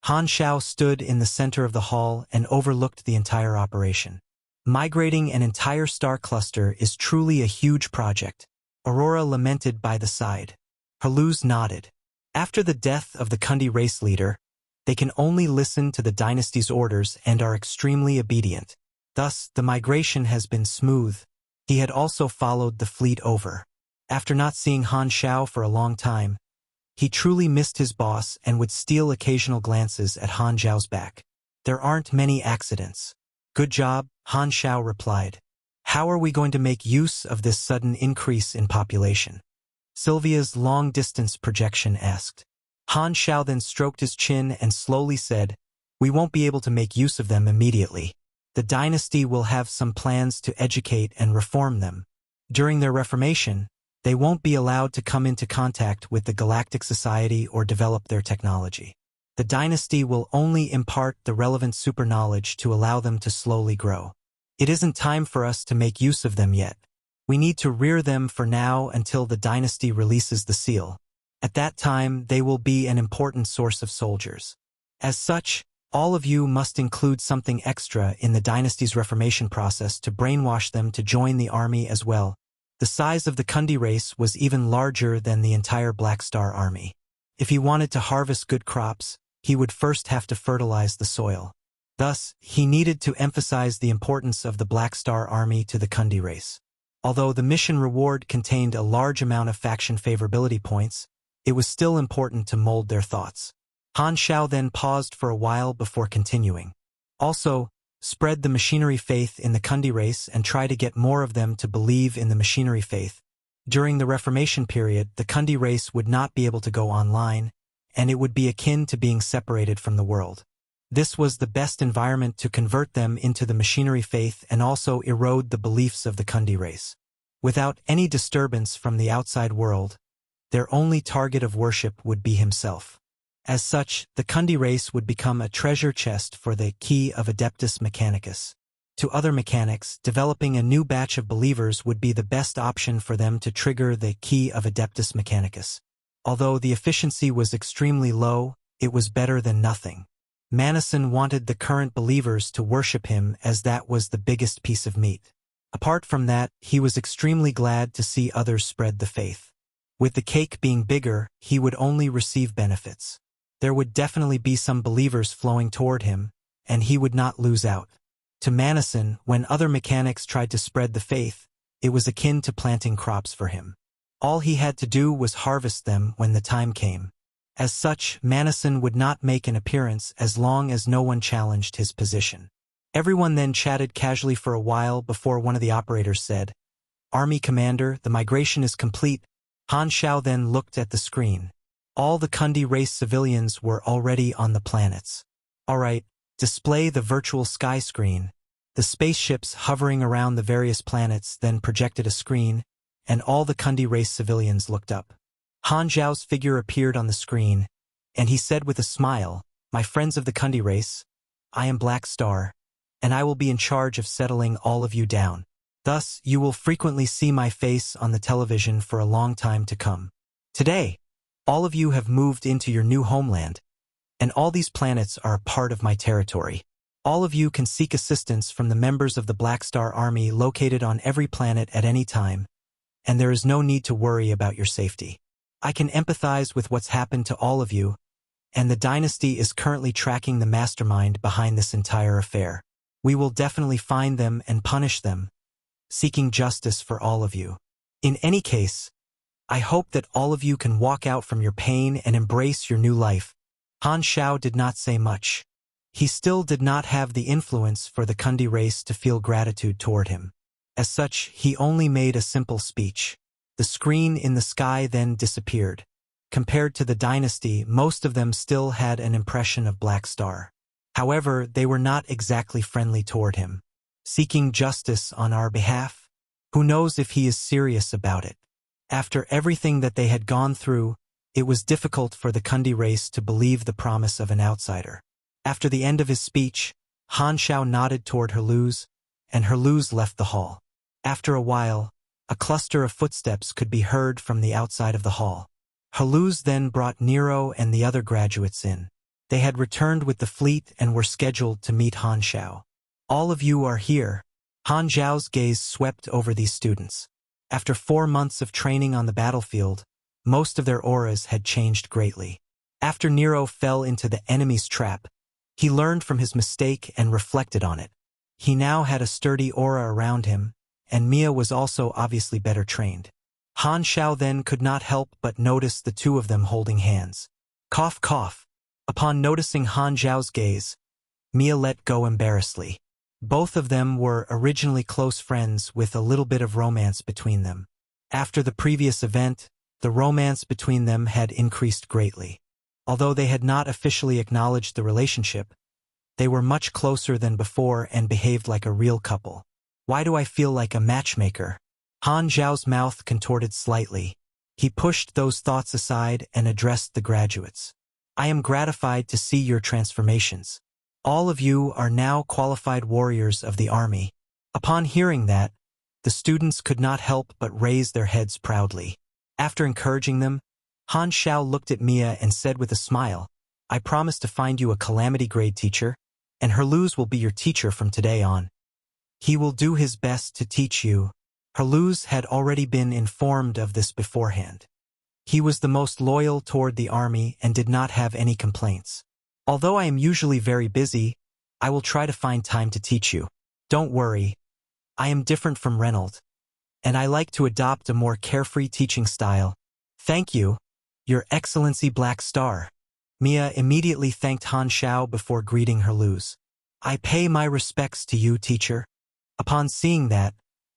Han Xiao stood in the center of the hall and overlooked the entire operation. Migrating an entire star cluster is truly a huge project, Aurora lamented by the side. Haluz nodded. After the death of the Kundi race leader, they can only listen to the dynasty's orders and are extremely obedient. Thus, the migration has been smooth. He had also followed the fleet over. After not seeing Han Xiao for a long time, he truly missed his boss and would steal occasional glances at Han Xiao's back. There aren't many accidents. Good job, Han Xiao replied. How are we going to make use of this sudden increase in population? Sylvia's long-distance projection asked. Han Xiao then stroked his chin and slowly said, "We won't be able to make use of them immediately. The dynasty will have some plans to educate and reform them. During their reformation, they won't be allowed to come into contact with the Galactic Society or develop their technology. The dynasty will only impart the relevant super knowledge to allow them to slowly grow. It isn't time for us to make use of them yet. We need to rear them for now until the dynasty releases the seal. At that time, they will be an important source of soldiers. As such, all of you must include something extra in the dynasty's reformation process to brainwash them to join the army as well." The size of the Kundi race was even larger than the entire Black Star Army. If he wanted to harvest good crops, he would first have to fertilize the soil. Thus, he needed to emphasize the importance of the Black Star Army to the Kundi race. Although the mission reward contained a large amount of faction favorability points, it was still important to mold their thoughts. Han Xiao then paused for a while before continuing. Also, spread the machinery faith in the Kundi race and try to get more of them to believe in the machinery faith. During the Reformation period, the Kundi race would not be able to go online, and it would be akin to being separated from the world. This was the best environment to convert them into the machinery faith and also erode the beliefs of the Kundi race. Without any disturbance from the outside world, their only target of worship would be himself. As such, the Kundi race would become a treasure chest for the key of Adeptus Mechanicus. To other mechanics, developing a new batch of believers would be the best option for them to trigger the key of Adeptus Mechanicus. Although the efficiency was extremely low, it was better than nothing. Manison wanted the current believers to worship him as that was the biggest piece of meat. Apart from that, he was extremely glad to see others spread the faith. With the cake being bigger, he would only receive benefits. There would definitely be some believers flowing toward him, and he would not lose out. To Manison, when other mechanics tried to spread the faith, it was akin to planting crops for him. All he had to do was harvest them when the time came. As such, Manison would not make an appearance as long as no one challenged his position. Everyone then chatted casually for a while before one of the operators said, "Army Commander, the migration is complete." Han Xiao then looked at the screen. All the Kundi race civilians were already on the planets. "Alright, display the virtual sky screen." The spaceships hovering around the various planets then projected a screen, and all the Kundi race civilians looked up. Han Xiao's figure appeared on the screen, and he said with a smile, "My friends of the Kundi race, I am Black Star, and I will be in charge of settling all of you down. Thus, you will frequently see my face on the television for a long time to come. Today, all of you have moved into your new homeland, and all these planets are a part of my territory. All of you can seek assistance from the members of the Black Star Army located on every planet at any time, and there is no need to worry about your safety. I can empathize with what's happened to all of you, and the dynasty is currently tracking the mastermind behind this entire affair. We will definitely find them and punish them, seeking justice for all of you. In any case, I hope that all of you can walk out from your pain and embrace your new life." Han Xiao did not say much. He still did not have the influence for the Kundi race to feel gratitude toward him. As such, he only made a simple speech. The screen in the sky then disappeared. Compared to the dynasty, most of them still had an impression of Black Star. However, they were not exactly friendly toward him. Seeking justice on our behalf? Who knows if he is serious about it? After everything that they had gone through, it was difficult for the Kundi race to believe the promise of an outsider. After the end of his speech, Han Xiao nodded toward Herluz, and Herluz left the hall. After a while, a cluster of footsteps could be heard from the outside of the hall. Herluz then brought Nero and the other graduates in. They had returned with the fleet and were scheduled to meet Han Xiao. "All of you are here." Han Xiao's gaze swept over these students. After 4 months of training on the battlefield, most of their auras had changed greatly. After Nero fell into the enemy's trap, he learned from his mistake and reflected on it. He now had a sturdy aura around him, and Mia was also obviously better trained. Han Xiao then could not help but notice the two of them holding hands. Cough, cough. Upon noticing Han Xiao's gaze, Mia let go embarrassedly. Both of them were originally close friends with a little bit of romance between them. After the previous event, the romance between them had increased greatly. Although they had not officially acknowledged the relationship, they were much closer than before and behaved like a real couple. Why do I feel like a matchmaker? Han Xiao's mouth contorted slightly. He pushed those thoughts aside and addressed the graduates. I am gratified to see your transformations. All of you are now qualified warriors of the army. Upon hearing that, the students could not help but raise their heads proudly. After encouraging them, Han Xiao looked at Mia and said with a smile, I promise to find you a calamity grade teacher, and Herluz will be your teacher from today on. He will do his best to teach you. Herluz had already been informed of this beforehand. He was the most loyal toward the army and did not have any complaints. Although I am usually very busy, I will try to find time to teach you. Don't worry, I am different from Reynolds, and I like to adopt a more carefree teaching style. Thank you, Your Excellency Black Star. Mia immediately thanked Han Xiao before greeting Herluz. I pay my respects to you, teacher. Upon seeing that,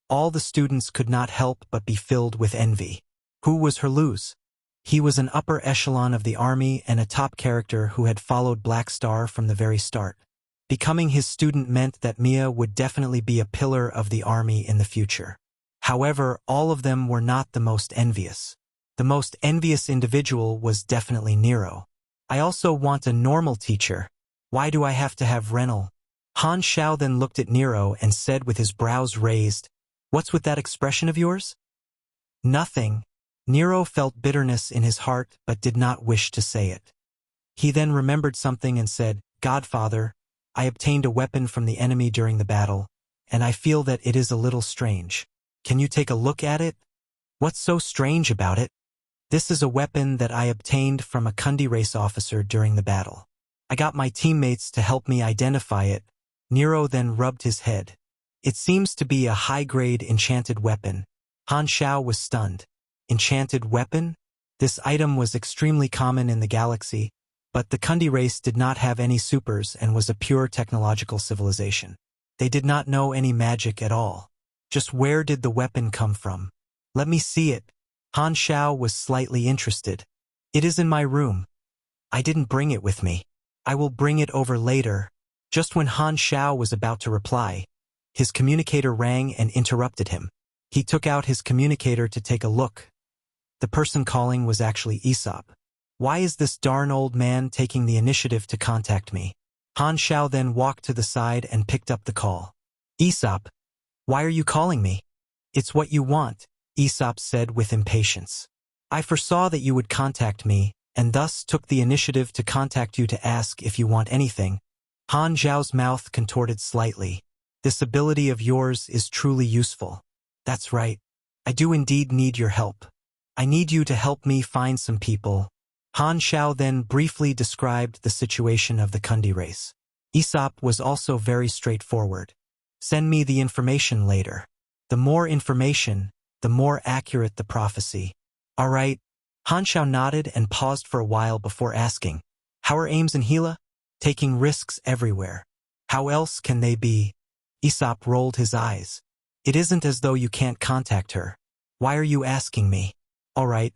all the students could not help but be filled with envy. Who was Herluz? He was an upper echelon of the army and a top character who had followed Black Star from the very start. Becoming his student meant that Mia would definitely be a pillar of the army in the future. However, all of them were not the most envious. The most envious individual was definitely Nero. I also want a normal teacher. Why do I have to have Renal? Han Xiao then looked at Nero and said with his brows raised, What's with that expression of yours? Nothing. Nero felt bitterness in his heart but did not wish to say it. He then remembered something and said, Godfather, I obtained a weapon from the enemy during the battle, and I feel that it is a little strange. Can you take a look at it? What's so strange about it? This is a weapon that I obtained from a Kundi race officer during the battle. I got my teammates to help me identify it. Nero then rubbed his head. It seems to be a high-grade enchanted weapon. Han Xiao was stunned. Enchanted weapon? This item was extremely common in the galaxy, but the Kundi race did not have any supers and was a pure technological civilization. They did not know any magic at all. Just where did the weapon come from? Let me see it. Han Xiao was slightly interested. It is in my room. I didn't bring it with me. I will bring it over later. Just when Han Xiao was about to reply, his communicator rang and interrupted him. He took out his communicator to take a look. The person calling was actually Aesop. Why is this darn old man taking the initiative to contact me? Han Xiao then walked to the side and picked up the call. Aesop, why are you calling me? It's what you want, Aesop said with impatience. I foresaw that you would contact me, and thus took the initiative to contact you to ask if you want anything. Han Xiao's mouth contorted slightly. This ability of yours is truly useful. That's right. I do indeed need your help. I need you to help me find some people. Han Xiao then briefly described the situation of the Kundi race. Aesop was also very straightforward. Send me the information later. The more information, the more accurate the prophecy. All right. Han Xiao nodded and paused for a while before asking, how are Ames and Gila? Taking risks everywhere. How else can they be? Aesop rolled his eyes. It isn't as though you can't contact her. Why are you asking me? All right.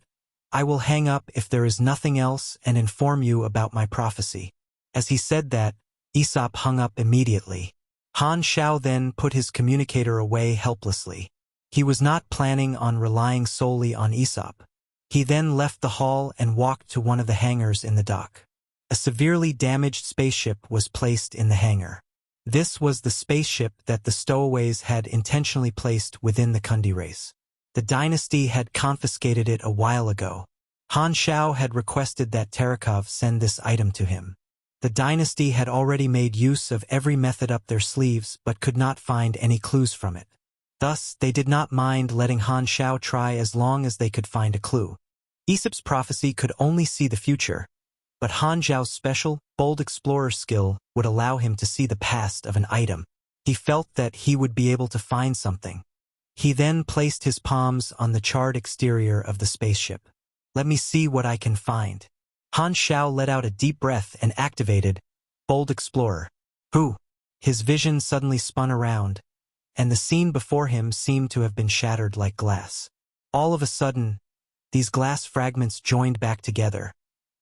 I will hang up if there is nothing else and inform you about my prophecy. As he said that, Aesop hung up immediately. Han Xiao then put his communicator away helplessly. He was not planning on relying solely on Aesop. He then left the hall and walked to one of the hangars in the dock. A severely damaged spaceship was placed in the hangar. This was the spaceship that the stowaways had intentionally placed within the Kundi race. The dynasty had confiscated it a while ago. Han Xiao had requested that Terekov send this item to him. The dynasty had already made use of every method up their sleeves but could not find any clues from it. Thus, they did not mind letting Han Xiao try as long as they could find a clue. Aesop's prophecy could only see the future, but Han Xiao's special, bold explorer skill would allow him to see the past of an item. He felt that he would be able to find something. He then placed his palms on the charred exterior of the spaceship. Let me see what I can find. Han Xiao let out a deep breath and activated Bold Explorer. Who? His vision suddenly spun around, and the scene before him seemed to have been shattered like glass. All of a sudden, these glass fragments joined back together,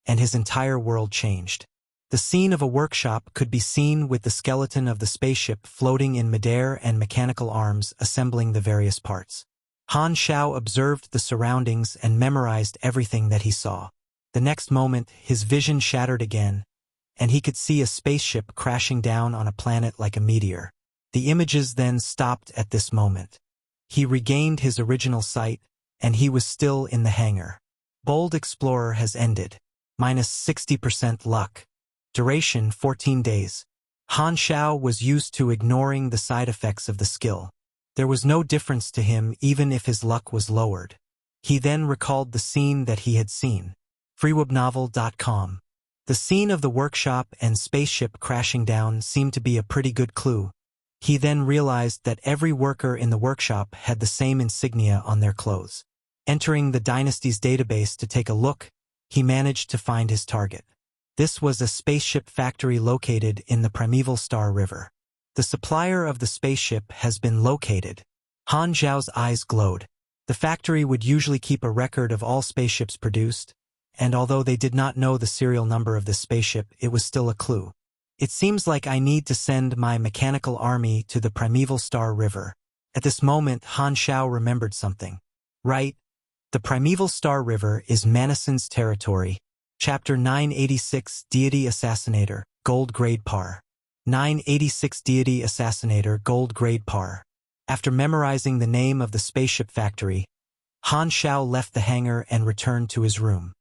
and his entire world changed. The scene of a workshop could be seen with the skeleton of the spaceship floating in midair and mechanical arms assembling the various parts. Han Xiao observed the surroundings and memorized everything that he saw. The next moment, his vision shattered again, and he could see a spaceship crashing down on a planet like a meteor. The images then stopped at this moment. He regained his original sight, and he was still in the hangar. Bold Explorer has ended. Minus 60% luck. Duration 14 days. Han Xiao was used to ignoring the side effects of the skill. There was no difference to him even if his luck was lowered. He then recalled the scene that he had seen. freewebnovel.com. The scene of the workshop and spaceship crashing down seemed to be a pretty good clue. He then realized that every worker in the workshop had the same insignia on their clothes. Entering the dynasty's database to take a look, he managed to find his target. This was a spaceship factory located in the Primeval Star River. The supplier of the spaceship has been located. Han Xiao's eyes glowed. The factory would usually keep a record of all spaceships produced, and although they did not know the serial number of this spaceship, it was still a clue. It seems like I need to send my mechanical army to the Primeval Star River. At this moment, Han Xiao remembered something. Right. The Primeval Star River is Manison's territory. Chapter 986 Deity Assassinator, Gold Grade Par. 986 Deity Assassinator, Gold Grade Par. After memorizing the name of the spaceship factory, Han Xiao left the hangar and returned to his room.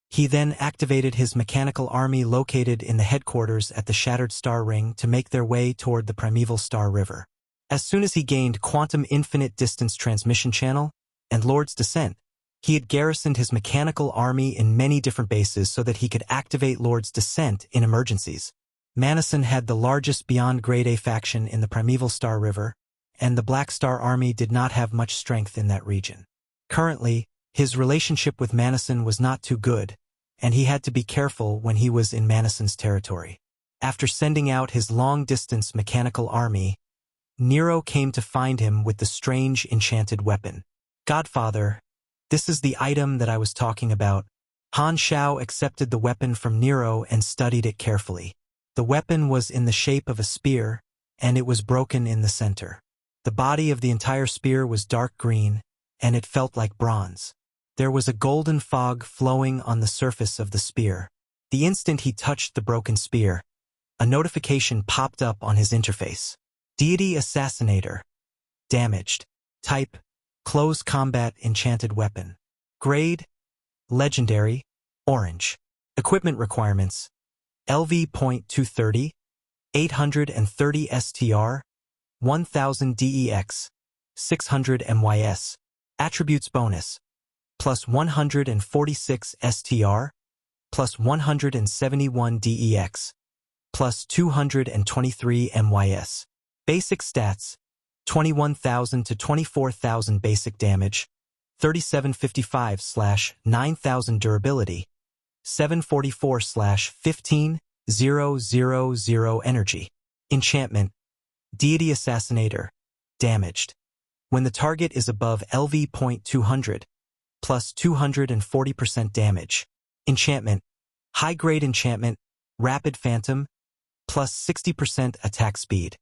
He then activated his mechanical army located in the headquarters at the Shattered Star Ring to make their way toward the Primeval Star River. As soon as he gained Quantum Infinite Distance Transmission Channel and Lord's Descent, he had garrisoned his mechanical army in many different bases so that he could activate Lord's Descent in emergencies. Manison had the largest Beyond Grade A faction in the Primeval Star River, and the Black Star Army did not have much strength in that region. Currently, his relationship with Manison was not too good, and he had to be careful when he was in Manison's territory. After sending out his long-distance mechanical army, Nero came to find him with the strange enchanted weapon. Godfather, this is the item that I was talking about. Han Xiao accepted the weapon from Nero and studied it carefully. The weapon was in the shape of a spear, and it was broken in the center. The body of the entire spear was dark green, and it felt like bronze. There was a golden fog flowing on the surface of the spear. The instant he touched the broken spear, a notification popped up on his interface. Deity Assassinator. Damaged. Type: Close Combat Enchanted Weapon. Grade: Legendary, Orange. Equipment requirements: LV.230, 830 STR, 1000 DEX, 600 MYS. Attributes bonus: plus 146 STR, plus 171 DEX, plus 223 MYS. Basic stats: 21,000 to 24,000 basic damage, 3755/9000 durability, 744/15000 energy. Enchantment: Deity Assassinator. Damaged. When the target is above LV.200, plus 240% damage. Enchantment: High-grade enchantment, Rapid Phantom, plus 60% attack speed.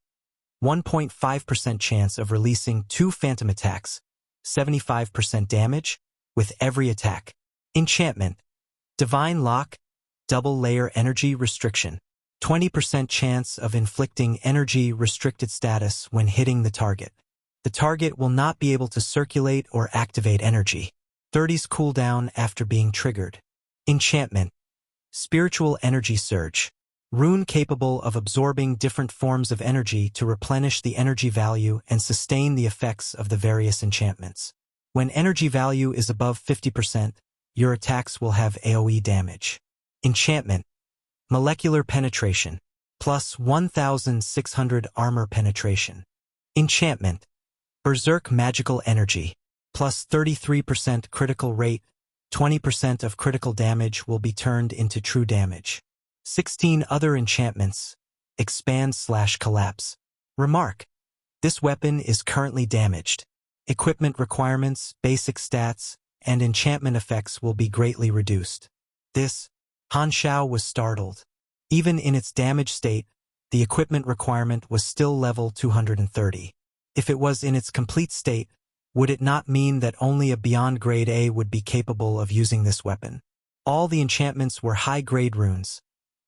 1.5% chance of releasing 2 phantom attacks, 75% damage, with every attack. Enchantment: Divine Lock, double-layer energy restriction. 20% chance of inflicting energy-restricted status when hitting the target. The target will not be able to circulate or activate energy. 30's cooldown after being triggered. Enchantment: Spiritual Energy Surge. Rune capable of absorbing different forms of energy to replenish the energy value and sustain the effects of the various enchantments. When energy value is above 50%, your attacks will have AoE damage. Enchantment: Molecular Penetration. Plus 1,600 armor penetration. Enchantment: Berserk Magical Energy. Plus 33% critical rate, 20% of critical damage will be turned into true damage. 16 other enchantments. Expand/collapse. Remark: This weapon is currently damaged. Equipment requirements, basic stats, and enchantment effects will be greatly reduced. This, Han Xiao was startled. Even in its damaged state, the equipment requirement was still level 230. If it was in its complete state, would it not mean that only a beyond grade A would be capable of using this weapon? All the enchantments were high-grade runes,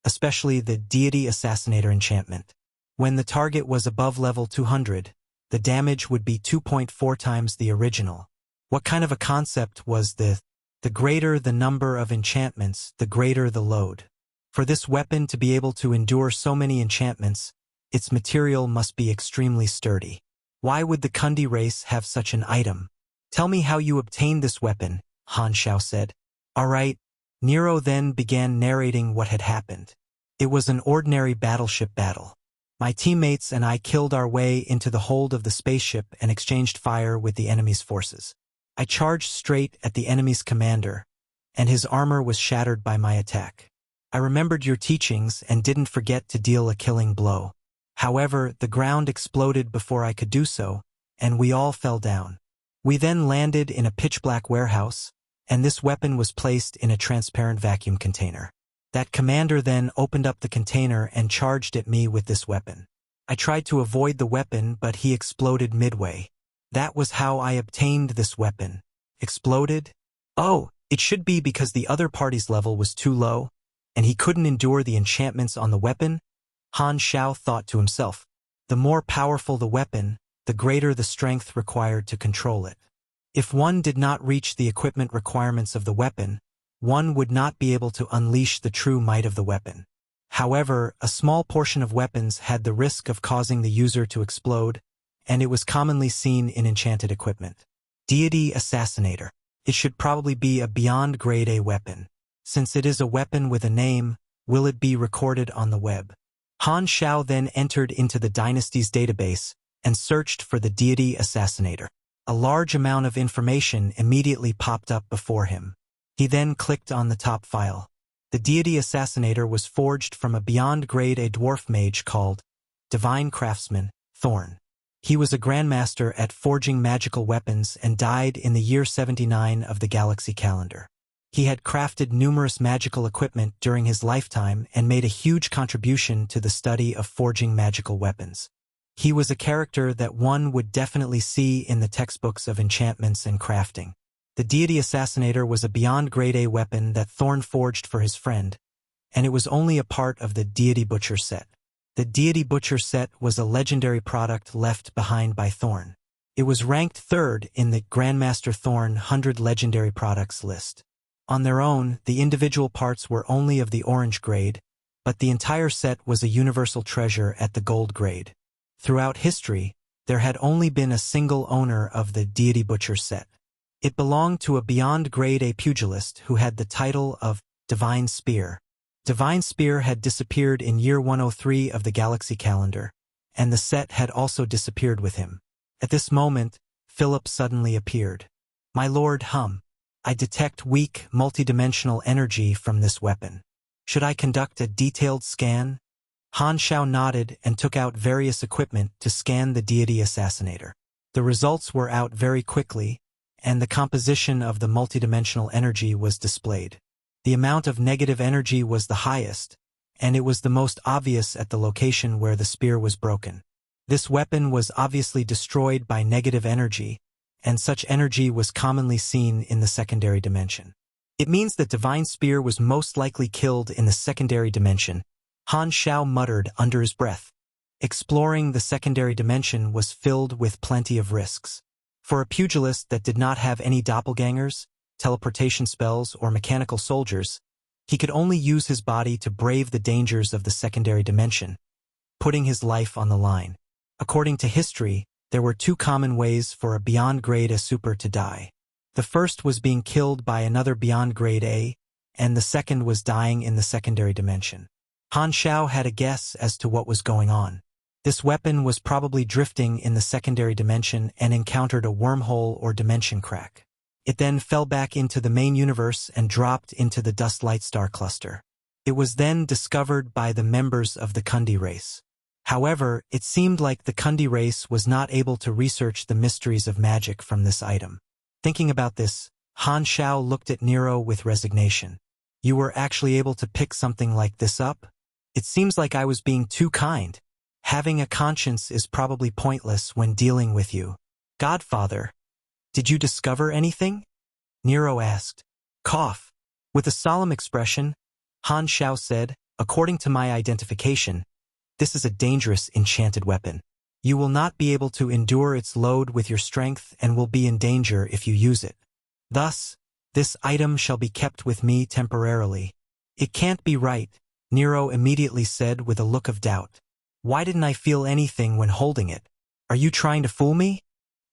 especially the Deity Assassinator enchantment. When the target was above level 200, the damage would be 2.4 times the original. What kind of a concept was this? The greater the number of enchantments, the greater the load. For this weapon to be able to endure so many enchantments, its material must be extremely sturdy. Why would the Kundi race have such an item? Tell me how you obtained this weapon, Han Xiao said. All right. Nero then began narrating what had happened. It was an ordinary battleship battle. My teammates and I killed our way into the hold of the spaceship and exchanged fire with the enemy's forces. I charged straight at the enemy's commander, and his armor was shattered by my attack. I remembered your teachings and didn't forget to deal a killing blow. However, the ground exploded before I could do so, and we all fell down. We then landed in a pitch-black warehouse, and this weapon was placed in a transparent vacuum container. That commander then opened up the container and charged at me with this weapon. I tried to avoid the weapon, but he exploded midway. That was how I obtained this weapon. Exploded? Oh, it should be because the other party's level was too low, and he couldn't endure the enchantments on the weapon? Han Xiao thought to himself. The more powerful the weapon, the greater the strength required to control it. If one did not reach the equipment requirements of the weapon, one would not be able to unleash the true might of the weapon. However, a small portion of weapons had the risk of causing the user to explode, and it was commonly seen in enchanted equipment. Deity Assassinator. It should probably be a beyond grade A weapon. Since it is a weapon with a name, will it be recorded on the web? Han Xiao then entered into the dynasty's database and searched for the Deity Assassinator. A large amount of information immediately popped up before him. He then clicked on the top file. The Deity Assassinator was forged from a beyond grade A dwarf mage called Divine Craftsman, Thorn. He was a grandmaster at forging magical weapons and died in the year 79 of the galaxy calendar. He had crafted numerous magical equipment during his lifetime and made a huge contribution to the study of forging magical weapons. He was a character that one would definitely see in the textbooks of enchantments and crafting. The Deity Assassinator was a beyond grade A weapon that Thorn forged for his friend, and it was only a part of the Deity Butcher set. The Deity Butcher set was a legendary product left behind by Thorn. It was ranked third in the Grandmaster Thorn 100 Legendary Products list. On their own, the individual parts were only of the orange grade, but the entire set was a universal treasure at the gold grade. Throughout history, there had only been a single owner of the Deity Butcher set. It belonged to a beyond grade A pugilist who had the title of Divine Spear. Divine Spear had disappeared in year 103 of the Galaxy calendar, and the set had also disappeared with him. At this moment, Philip suddenly appeared. "My Lord Hum, I detect weak, multidimensional energy from this weapon. Should I conduct a detailed scan?" Han Xiao nodded and took out various equipment to scan the Deity Assassinator. The results were out very quickly, and the composition of the multidimensional energy was displayed. The amount of negative energy was the highest, and it was the most obvious at the location where the spear was broken. This weapon was obviously destroyed by negative energy, and such energy was commonly seen in the secondary dimension. It means that Divine Spear was most likely killed in the secondary dimension, Han Xiao muttered under his breath. Exploring the secondary dimension was filled with plenty of risks. For a pugilist that did not have any doppelgangers, teleportation spells, or mechanical soldiers, he could only use his body to brave the dangers of the secondary dimension, putting his life on the line. According to history, there were two common ways for a beyond grade A super to die. The first was being killed by another beyond grade A, and the second was dying in the secondary dimension. Han Xiao had a guess as to what was going on. This weapon was probably drifting in the secondary dimension and encountered a wormhole or dimension crack. It then fell back into the main universe and dropped into the Dust Light Star cluster. It was then discovered by the members of the Kundi race. However, it seemed like the Kundi race was not able to research the mysteries of magic from this item. Thinking about this, Han Xiao looked at Nero with resignation. "You were actually able to pick something like this up? It seems like I was being too kind. Having a conscience is probably pointless when dealing with you. Godfather, did you discover anything?" Nero asked. Cough. With a solemn expression, Han Xiao said, "According to my identification, this is a dangerous enchanted weapon. You will not be able to endure its load with your strength and will be in danger if you use it. Thus, this item shall be kept with me temporarily." "It can't be right," Nero immediately said with a look of doubt. "Why didn't I feel anything when holding it? Are you trying to fool me?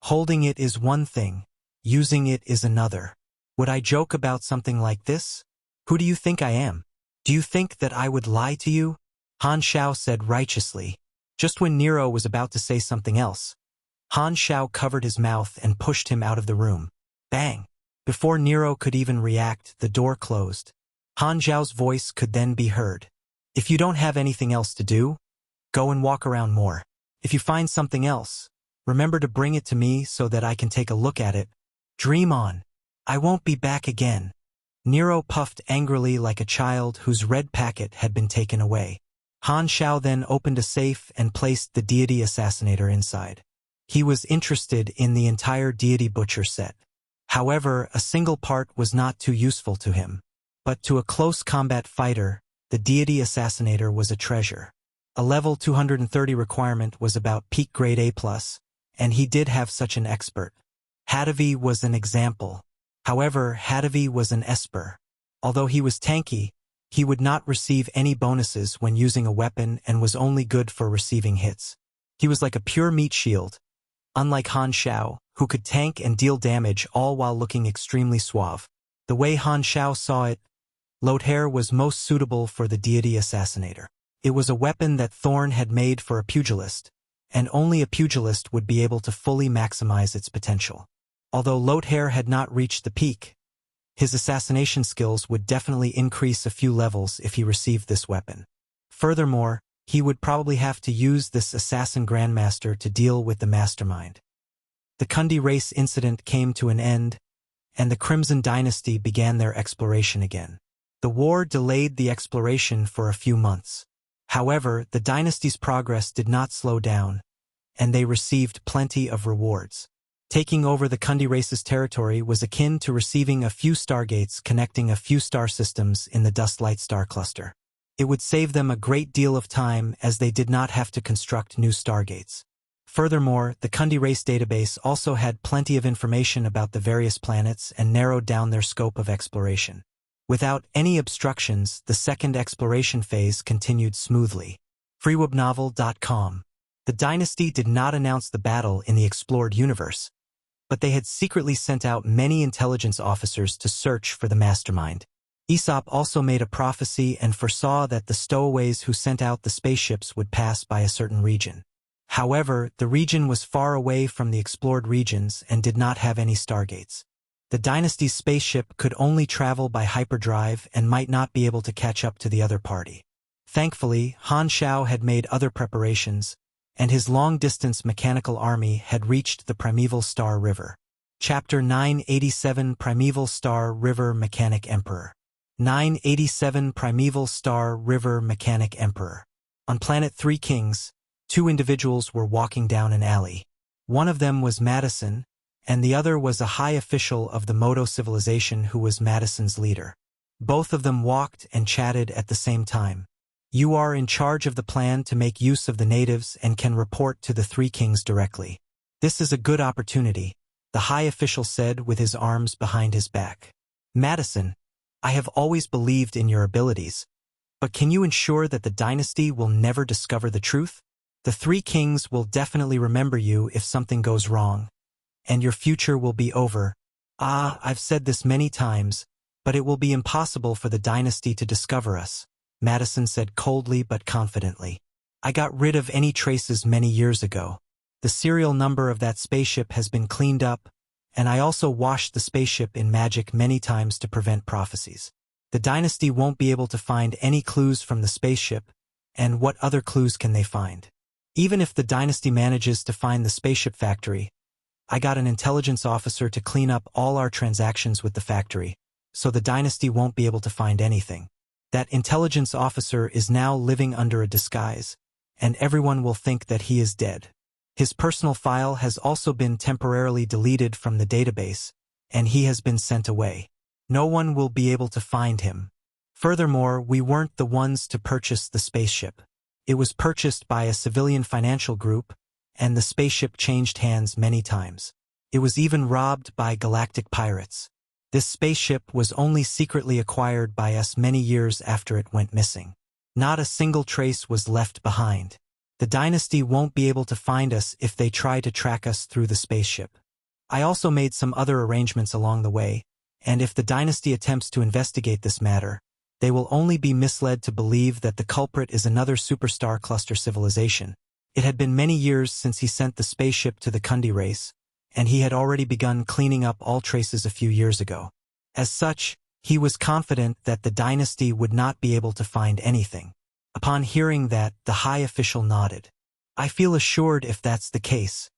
Holding it is one thing, using it is another. Would I joke about something like this? Who do you think I am? Do you think that I would lie to you?" Han Xiao said righteously. Just when Nero was about to say something else, Han Xiao covered his mouth and pushed him out of the room. Bang! Before Nero could even react, the door closed. Han Xiao's voice could then be heard. "If you don't have anything else to do, go and walk around more. If you find something else, remember to bring it to me so that I can take a look at it. Dream on. I won't be back again." Nero puffed angrily like a child whose red packet had been taken away. Han Xiao then opened a safe and placed the Deity Assassinator inside. He was interested in the entire Deity Butcher set. However, a single part was not too useful to him. But to a close combat fighter, the Deity Assassinator was a treasure. A level 230 requirement was about peak grade A+, and he did have such an expert. Hadavi was an example. However, Hadavi was an Esper. Although he was tanky, he would not receive any bonuses when using a weapon and was only good for receiving hits. He was like a pure meat shield, unlike Han Xiao, who could tank and deal damage all while looking extremely suave. The way Han Xiao saw it, Lothair was most suitable for the Deity Assassinator. It was a weapon that Thorn had made for a pugilist, and only a pugilist would be able to fully maximize its potential. Although Lothair had not reached the peak, his assassination skills would definitely increase a few levels if he received this weapon. Furthermore, he would probably have to use this assassin grandmaster to deal with the mastermind. The Kundi race incident came to an end, and the Crimson Dynasty began their exploration again. The war delayed the exploration for a few months. However, the dynasty's progress did not slow down, and they received plenty of rewards. Taking over the Kundi race's territory was akin to receiving a few stargates connecting a few star systems in the Dust-Light star cluster. It would save them a great deal of time as they did not have to construct new stargates. Furthermore, the Kundi race database also had plenty of information about the various planets and narrowed down their scope of exploration. Without any obstructions, the second exploration phase continued smoothly. Freewebnovel.com. The Dynasty did not announce the battle in the explored universe, but they had secretly sent out many intelligence officers to search for the mastermind. Aesop also made a prophecy and foresaw that the stowaways who sent out the spaceships would pass by a certain region. However, the region was far away from the explored regions and did not have any stargates. The Dynasty's spaceship could only travel by hyperdrive and might not be able to catch up to the other party. Thankfully, Han Xiao had made other preparations, and his long-distance mechanical army had reached the Primeval Star River. Chapter 987 Primeval Star River Mechanic Emperor. 987 Primeval Star River Mechanic Emperor. On planet Three Kings, two individuals were walking down an alley. One of them was Manison, and the other was a high official of the Moto civilization who was Madison's leader. Both of them walked and chatted at the same time. You are in charge of the plan to make use of the natives and can report to the Three Kings directly. This is a good opportunity, the high official said with his arms behind his back. Manison, I have always believed in your abilities, but can you ensure that the Dynasty will never discover the truth? The Three Kings will definitely remember you if something goes wrong, and your future will be over. I've said this many times, but it will be impossible for the Dynasty to discover us, Manison said coldly but confidently. I got rid of any traces many years ago. The serial number of that spaceship has been cleaned up, and I also washed the spaceship in magic many times to prevent prophecies. The Dynasty won't be able to find any clues from the spaceship, and what other clues can they find? Even if the Dynasty manages to find the spaceship factory, I got an intelligence officer to clean up all our transactions with the factory, so the Dynasty won't be able to find anything. That intelligence officer is now living under a disguise, and everyone will think that he is dead. His personal file has also been temporarily deleted from the database, and he has been sent away. No one will be able to find him. Furthermore, we weren't the ones to purchase the spaceship. It was purchased by a civilian financial group, and the spaceship changed hands many times. It was even robbed by galactic pirates. This spaceship was only secretly acquired by us many years after it went missing. Not a single trace was left behind. The Dynasty won't be able to find us if they try to track us through the spaceship. I also made some other arrangements along the way, and if the Dynasty attempts to investigate this matter, they will only be misled to believe that the culprit is another superstar cluster civilization. It had been many years since he sent the spaceship to the Kundi race, and he had already begun cleaning up all traces a few years ago. As such, he was confident that the Dynasty would not be able to find anything. Upon hearing that, the high official nodded. I feel assured if that's the case.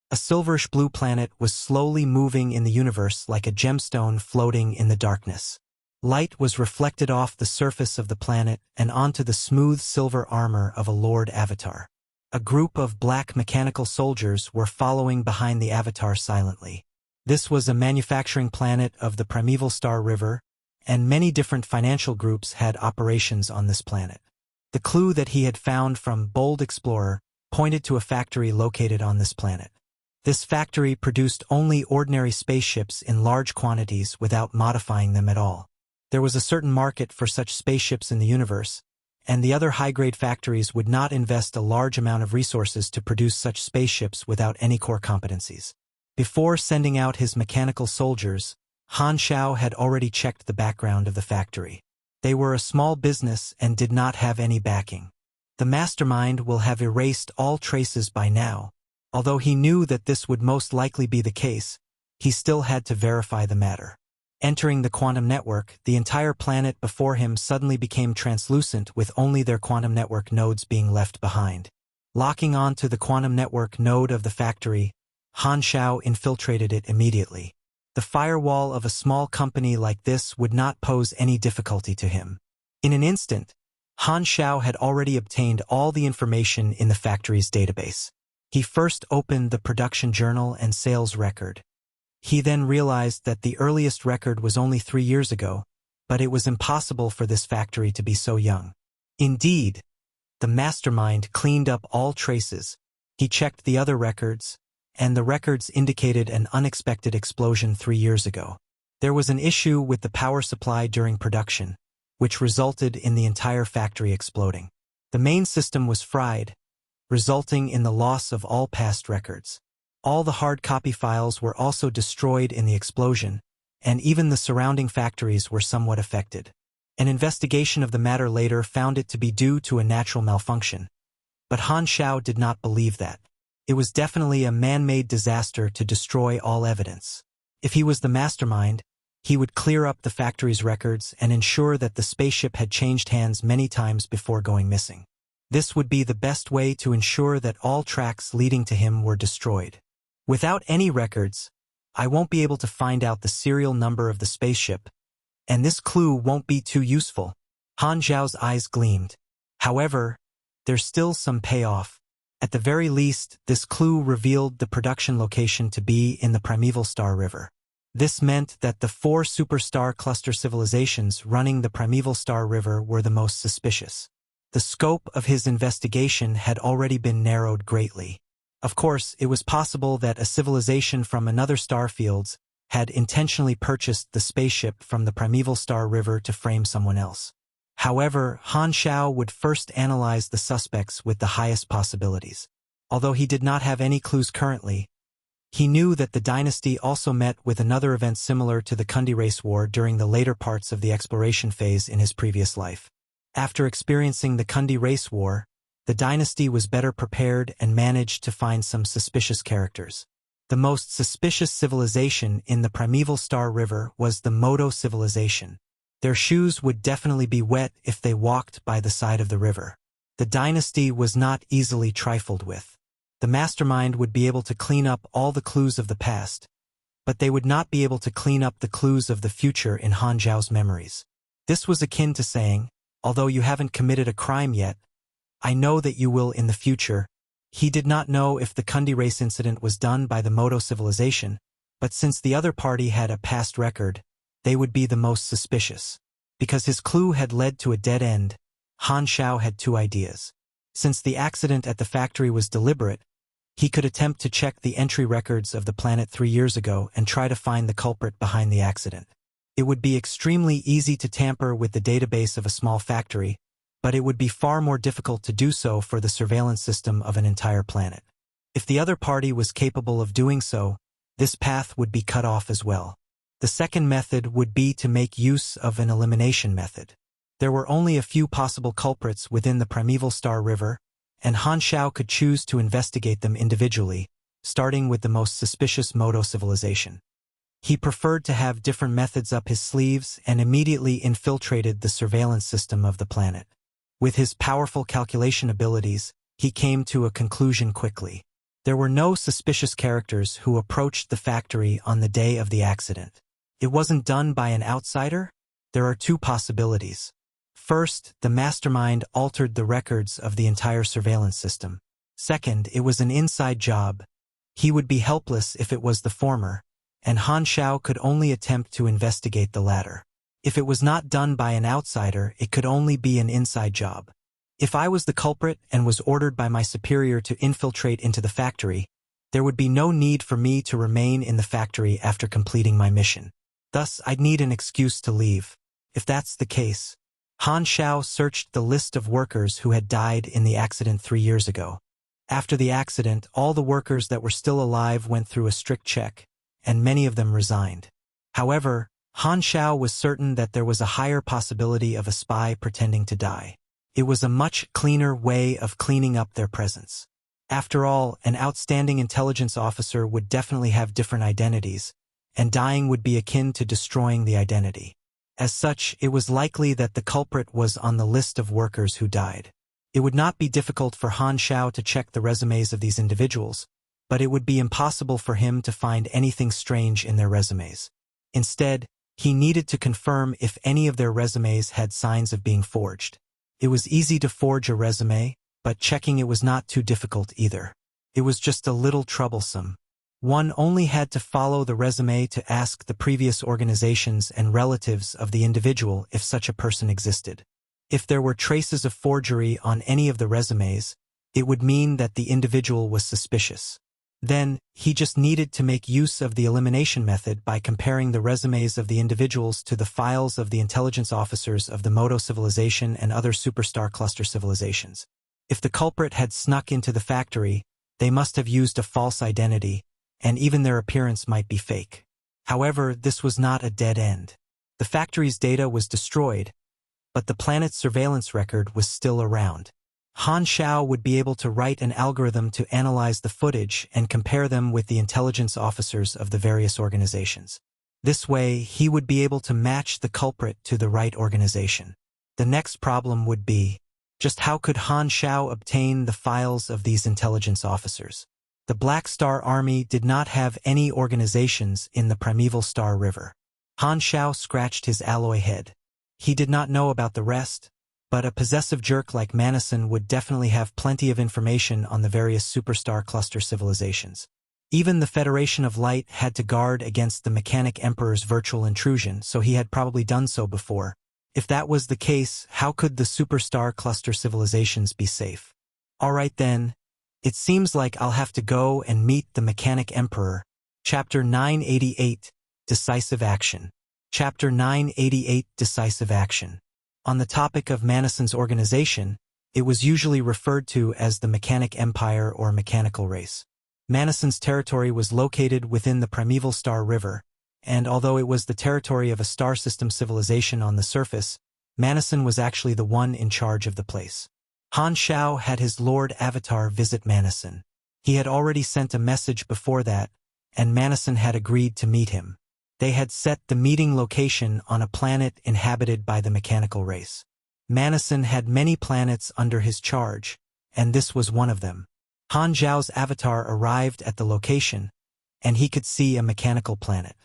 A silverish-blue planet was slowly moving in the universe like a gemstone floating in the darkness. Light was reflected off the surface of the planet and onto the smooth silver armor of a Lord Avatar. A group of black mechanical soldiers were following behind the Avatar silently. This was a manufacturing planet of the Primeval Star River, and many different financial groups had operations on this planet. The clue that he had found from Bold Explorer pointed to a factory located on this planet. This factory produced only ordinary spaceships in large quantities without modifying them at all. There was a certain market for such spaceships in the universe, and the other high-grade factories would not invest a large amount of resources to produce such spaceships without any core competencies. Before sending out his mechanical soldiers, Han Xiao had already checked the background of the factory. They were a small business and did not have any backing. The mastermind will have erased all traces by now. Although he knew that this would most likely be the case, he still had to verify the matter. Entering the quantum network, the entire planet before him suddenly became translucent with only their quantum network nodes being left behind. Locking onto the quantum network node of the factory, Han Xiao infiltrated it immediately. The firewall of a small company like this would not pose any difficulty to him. In an instant, Han Xiao had already obtained all the information in the factory's database. He first opened the production journal and sales record. He then realized that the earliest record was only 3 years ago, but it was impossible for this factory to be so young. Indeed, the mastermind cleaned up all traces. He checked the other records, and the records indicated an unexpected explosion 3 years ago. There was an issue with the power supply during production, which resulted in the entire factory exploding. The main system was fried, resulting in the loss of all past records. All the hard copy files were also destroyed in the explosion, and even the surrounding factories were somewhat affected. An investigation of the matter later found it to be due to a natural malfunction. But Han Xiao did not believe that. It was definitely a man-made disaster to destroy all evidence. If he was the mastermind, he would clear up the factory's records and ensure that the spaceship had changed hands many times before going missing. This would be the best way to ensure that all tracks leading to him were destroyed. Without any records, I won't be able to find out the serial number of the spaceship, and this clue won't be too useful. Han Xiao's eyes gleamed. However, there's still some payoff. At the very least, this clue revealed the production location to be in the primeval star river. This meant that the 4 superstar cluster civilizations running the primeval star river were the most suspicious. The scope of his investigation had already been narrowed greatly. Of course, it was possible that a civilization from another star fields had intentionally purchased the spaceship from the primeval star river to frame someone else. However, Han Xiao would first analyze the suspects with the highest possibilities. Although he did not have any clues currently, he knew that the dynasty also met with another event similar to the Kundi Race War during the later parts of the exploration phase in his previous life. After experiencing the Kundi Race War, the dynasty was better prepared and managed to find some suspicious characters. The most suspicious civilization in the primeval star river was the Modo civilization. Their shoes would definitely be wet if they walked by the side of the river. The dynasty was not easily trifled with. The mastermind would be able to clean up all the clues of the past, but they would not be able to clean up the clues of the future in Han Xiao's memories. This was akin to saying, although you haven't committed a crime yet, I know that you will in the future. He did not know if the Kundi race incident was done by the Modo civilization, but since the other party had a past record, they would be the most suspicious. Because his clue had led to a dead end, Han Xiao had 2 ideas. Since the accident at the factory was deliberate, he could attempt to check the entry records of the planet 3 years ago and try to find the culprit behind the accident. It would be extremely easy to tamper with the database of a small factory, but it would be far more difficult to do so for the surveillance system of an entire planet. If the other party was capable of doing so, this path would be cut off as well. The second method would be to make use of an elimination method. There were only a few possible culprits within the primeval star river, and Han Xiao could choose to investigate them individually, starting with the most suspicious Modo civilization. He preferred to have different methods up his sleeves and immediately infiltrated the surveillance system of the planet. With his powerful calculation abilities, he came to a conclusion quickly. There were no suspicious characters who approached the factory on the day of the accident. It wasn't done by an outsider? There are 2 possibilities. First, the mastermind altered the records of the entire surveillance system. Second, it was an inside job. He would be helpless if it was the former, and Han Xiao could only attempt to investigate the latter. If it was not done by an outsider, it could only be an inside job. If I was the culprit and was ordered by my superior to infiltrate into the factory, there would be no need for me to remain in the factory after completing my mission. Thus, I'd need an excuse to leave. If that's the case, Han Xiao searched the list of workers who had died in the accident 3 years ago. After the accident, all the workers that were still alive went through a strict check, and many of them resigned. However, Han Xiao was certain that there was a higher possibility of a spy pretending to die. It was a much cleaner way of cleaning up their presence. After all, an outstanding intelligence officer would definitely have different identities, and dying would be akin to destroying the identity. As such, it was likely that the culprit was on the list of workers who died. It would not be difficult for Han Xiao to check the resumes of these individuals, but it would be impossible for him to find anything strange in their resumes. Instead, he needed to confirm if any of their resumes had signs of being forged. It was easy to forge a resume, but checking it was not too difficult either. It was just a little troublesome. One only had to follow the resume to ask the previous organizations and relatives of the individual if such a person existed. If there were traces of forgery on any of the resumes, it would mean that the individual was suspicious. Then, he just needed to make use of the elimination method by comparing the resumes of the individuals to the files of the intelligence officers of the Moto civilization and other superstar cluster civilizations. If the culprit had snuck into the factory, they must have used a false identity, and even their appearance might be fake. However, this was not a dead end. The factory's data was destroyed, but the planet's surveillance record was still around. Han Xiao would be able to write an algorithm to analyze the footage and compare them with the intelligence officers of the various organizations. This way, he would be able to match the culprit to the right organization. The next problem would be, just how could Han Xiao obtain the files of these intelligence officers? The Black Star Army did not have any organizations in the primeval Star River. Han Xiao scratched his alloy head. He did not know about the rest, but a possessive jerk like Manison would definitely have plenty of information on the various superstar cluster civilizations. Even the Federation of Light had to guard against the Mechanic Emperor's virtual intrusion, so he had probably done so before. If that was the case, how could the superstar cluster civilizations be safe? Alright then, it seems like I'll have to go and meet the Mechanic Emperor. Chapter 988, Decisive Action. Chapter 988, Decisive Action. On the topic of Manison's organization, it was usually referred to as the Mechanic Empire or Mechanical Race. Manison's territory was located within the primeval Star River, and although it was the territory of a star system civilization on the surface, Manison was actually the one in charge of the place. Han Xiao had his Lord Avatar visit Manison. He had already sent a message before that, and Manison had agreed to meet him. They had set the meeting location on a planet inhabited by the mechanical race. Manison had many planets under his charge, and this was one of them. Han Xiao's avatar arrived at the location, and he could see a mechanical planet.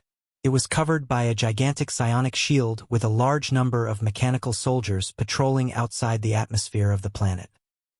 It was covered by a gigantic psionic shield with a large number of mechanical soldiers patrolling outside the atmosphere of the planet.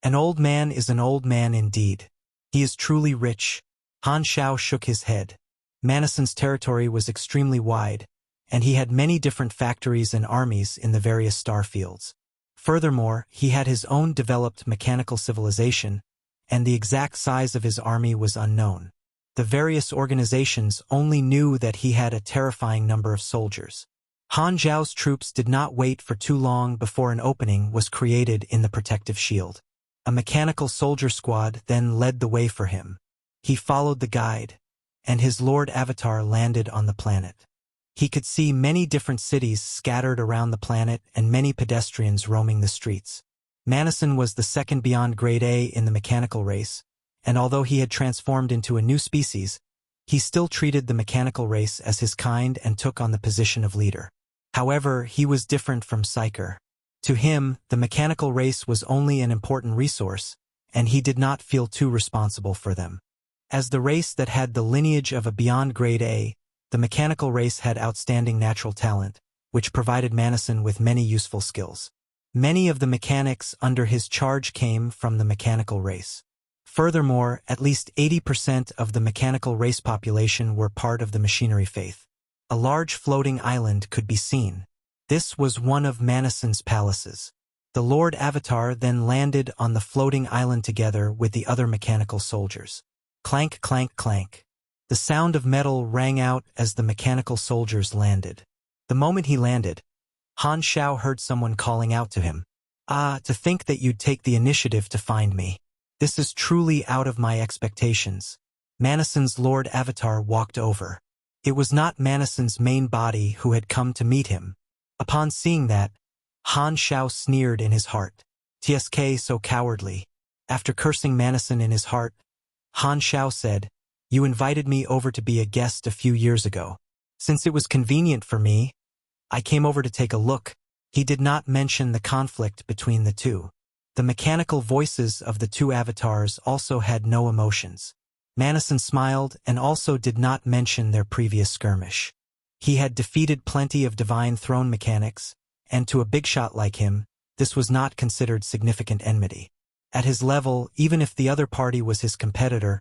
An old man is an old man indeed. He is truly rich. Han Xiao shook his head. Manison's territory was extremely wide, and he had many different factories and armies in the various star fields. Furthermore, he had his own developed mechanical civilization, and the exact size of his army was unknown. The various organizations only knew that he had a terrifying number of soldiers. Han Xiao's troops did not wait for too long before an opening was created in the protective shield. A mechanical soldier squad then led the way for him. He followed the guide, and his Lord Avatar landed on the planet. He could see many different cities scattered around the planet and many pedestrians roaming the streets. Manison was the second beyond grade A in the mechanical race, and although he had transformed into a new species, he still treated the mechanical race as his kind and took on the position of leader. However, he was different from Psyker. To him, the mechanical race was only an important resource, and he did not feel too responsible for them. As the race that had the lineage of a beyond grade A, the mechanical race had outstanding natural talent, which provided Manison with many useful skills. Many of the mechanics under his charge came from the mechanical race. Furthermore, at least 80% of the mechanical race population were part of the machinery faith. A large floating island could be seen. This was one of Manison's palaces. The Lord Avatar then landed on the floating island together with the other mechanical soldiers. Clank, clank, clank. The sound of metal rang out as the mechanical soldiers landed. The moment he landed, Han Xiao heard someone calling out to him. "Ah, to think that you'd take the initiative to find me. This is truly out of my expectations." Manison's Lord Avatar walked over. It was not Manison's main body who had come to meet him. Upon seeing that, Han Xiao sneered in his heart. "Tsk, so cowardly." After cursing Manison in his heart, Han Xiao said, "You invited me over to be a guest a few years ago. Since it was convenient for me, I came over to take a look." He did not mention the conflict between the two. The mechanical voices of the two avatars also had no emotions. Manison smiled and also did not mention their previous skirmish. He had defeated plenty of Divine Throne mechanics, and to a big shot like him, this was not considered significant enmity. At his level, even if the other party was his competitor,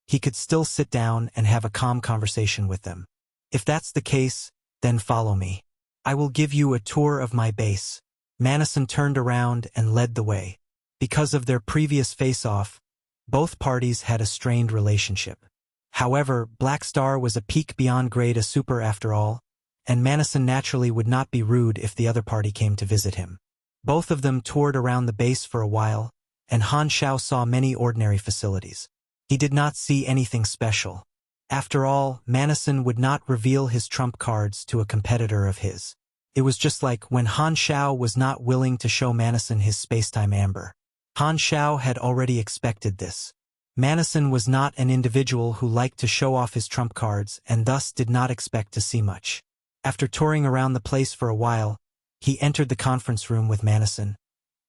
he could still sit down and have a calm conversation with them. If that's the case, then follow me. I will give you a tour of my base. Manison turned around and led the way. Because of their previous face-off, both parties had a strained relationship. However, Black Star was a peak beyond grade a super after all, and Manison naturally would not be rude if the other party came to visit him. Both of them toured around the base for a while, and Han Xiao saw many ordinary facilities. He did not see anything special. After all, Manison would not reveal his trump cards to a competitor of his. It was just like when Han Xiao was not willing to show Manison his spacetime amber. Han Xiao had already expected this. Manison was not an individual who liked to show off his trump cards and thus did not expect to see much. After touring around the place for a while, he entered the conference room with Manison,